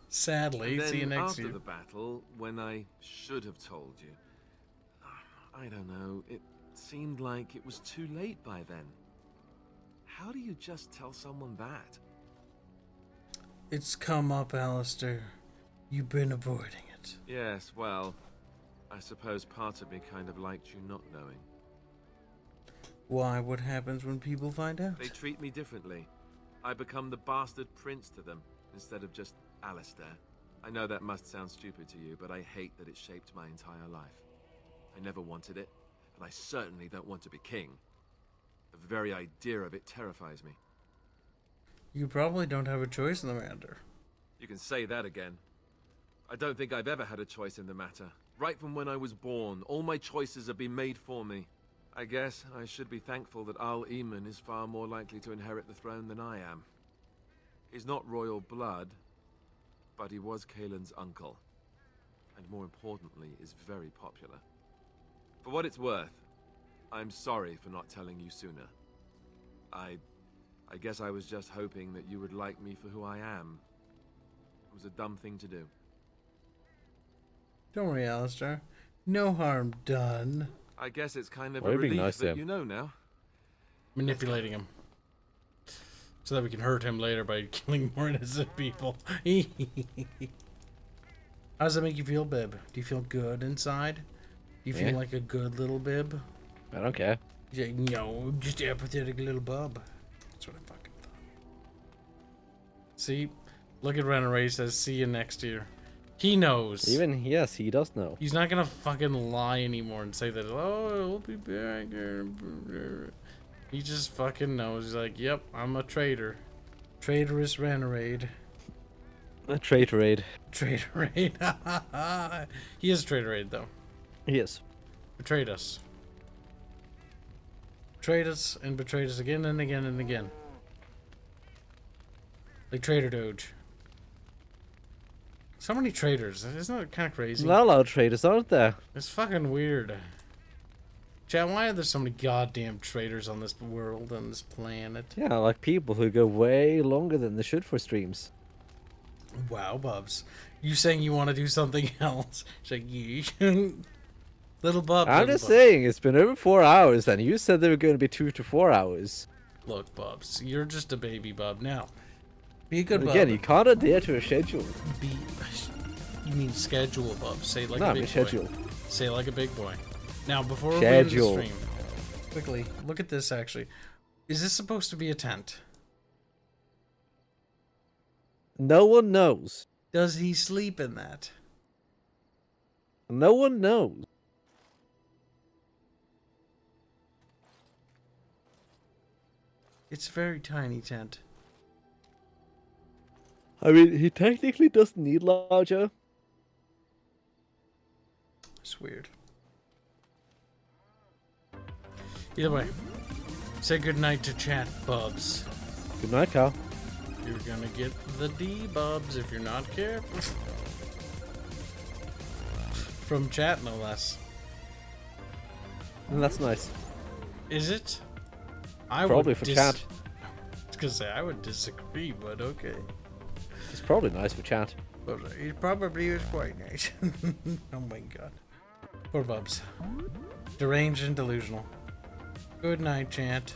Speaker 1: Sadly,
Speaker 8: And then
Speaker 1: see you next
Speaker 8: after
Speaker 1: year.
Speaker 8: the battle, when I should have told you, I don't know, it seemed like it was too late by then. How do you just tell someone that?
Speaker 1: It's come up, Alistair. You've been avoiding it.
Speaker 8: Yes, well, I suppose part of me kind of liked you not knowing.
Speaker 1: Why? What happens when people find out?
Speaker 8: They treat me differently. I become the bastard prince to them, instead of just Alistair. I know that must sound stupid to you, but I hate that it shaped my entire life. I never wanted it, and I certainly don't want to be king. The very idea of it terrifies me.
Speaker 1: You probably don't have a choice in the matter.
Speaker 8: You can say that again. I don't think I've ever had a choice in the matter. Right from when I was born, all my choices have been made for me. I guess I should be thankful that Al Eamon is far more likely to inherit the throne than I am. He's not royal blood, but he was Kaelin's uncle. And more importantly, is very popular. For what it's worth, I'm sorry for not telling you sooner. I guess I was just hoping that you would like me for who I am. It was a dumb thing to do.
Speaker 1: Don't worry, Alistair. No harm done.
Speaker 8: I guess it's kind of
Speaker 2: Why are
Speaker 8: a
Speaker 2: you being
Speaker 8: relief
Speaker 2: nice to
Speaker 8: that
Speaker 2: him?
Speaker 8: you know now.
Speaker 1: Manipulating him. So that we can hurt him later by killing more innocent people. How does that make you feel, Bib? Do you feel good inside? Do you feel like a good little Bib?
Speaker 2: I don't care.
Speaker 1: He's like, no, I'm just a apathetic little bub. That's what I fucking thought. See? Look at Renneray, says, see you next year. He knows.
Speaker 2: Even, yes, he does know.
Speaker 1: He's not gonna fucking lie anymore and say that, oh, we'll be back. He just fucking knows. He's like, yep, I'm a traitor. Traitorous Rennerade.
Speaker 2: A traitorade.
Speaker 1: Traitorade. He is a traitorade, though.
Speaker 2: He is.
Speaker 1: Betrayed us. Betrayed us and betrayed us again and again and again. Like Trader Doge. So many traitors. Isn't that kind of crazy?
Speaker 2: Not a lot of traitors, aren't there?
Speaker 1: It's fucking weird. Chad, why are there so many goddamn traitors on this world, on this planet?
Speaker 2: Yeah, like people who go way longer than they should for streams.
Speaker 1: Wow, Bubs. You saying you want to do something else? It's like, yeah. Little Bub.
Speaker 2: I'm just saying, it's been over 4 hours, and you said they were going to be 2 to 4 hours.
Speaker 1: Look, Bubs, you're just a baby Bub. Now, be a good Bub.
Speaker 2: Again, you can't adhere to a schedule.
Speaker 1: You mean schedule, Bubs. Say it like
Speaker 2: No,
Speaker 1: a big
Speaker 2: schedule.
Speaker 1: boy. Say it like a big boy. Now, before we end the
Speaker 2: Schedule.
Speaker 1: stream, quickly, look at this, actually. Is this supposed to be a tent?
Speaker 2: No one knows.
Speaker 1: Does he sleep in that?
Speaker 2: No one knows.
Speaker 1: It's a very tiny tent.
Speaker 2: I mean, he technically doesn't need larger.
Speaker 1: It's weird. Either way, say goodnight to chat, Bubs.
Speaker 2: Good night, Carl.
Speaker 1: You're gonna get the D, Bubs, if you're not careful. From chat, no less.
Speaker 2: And that's nice.
Speaker 1: Is it? I
Speaker 2: Probably
Speaker 1: would
Speaker 2: for chat.
Speaker 1: I was gonna say, I would disagree, but okay.
Speaker 2: It's probably nice for chat.
Speaker 1: But it probably is quite nice. Oh my god. Poor Bubs. Deranged and delusional. Good night, chat.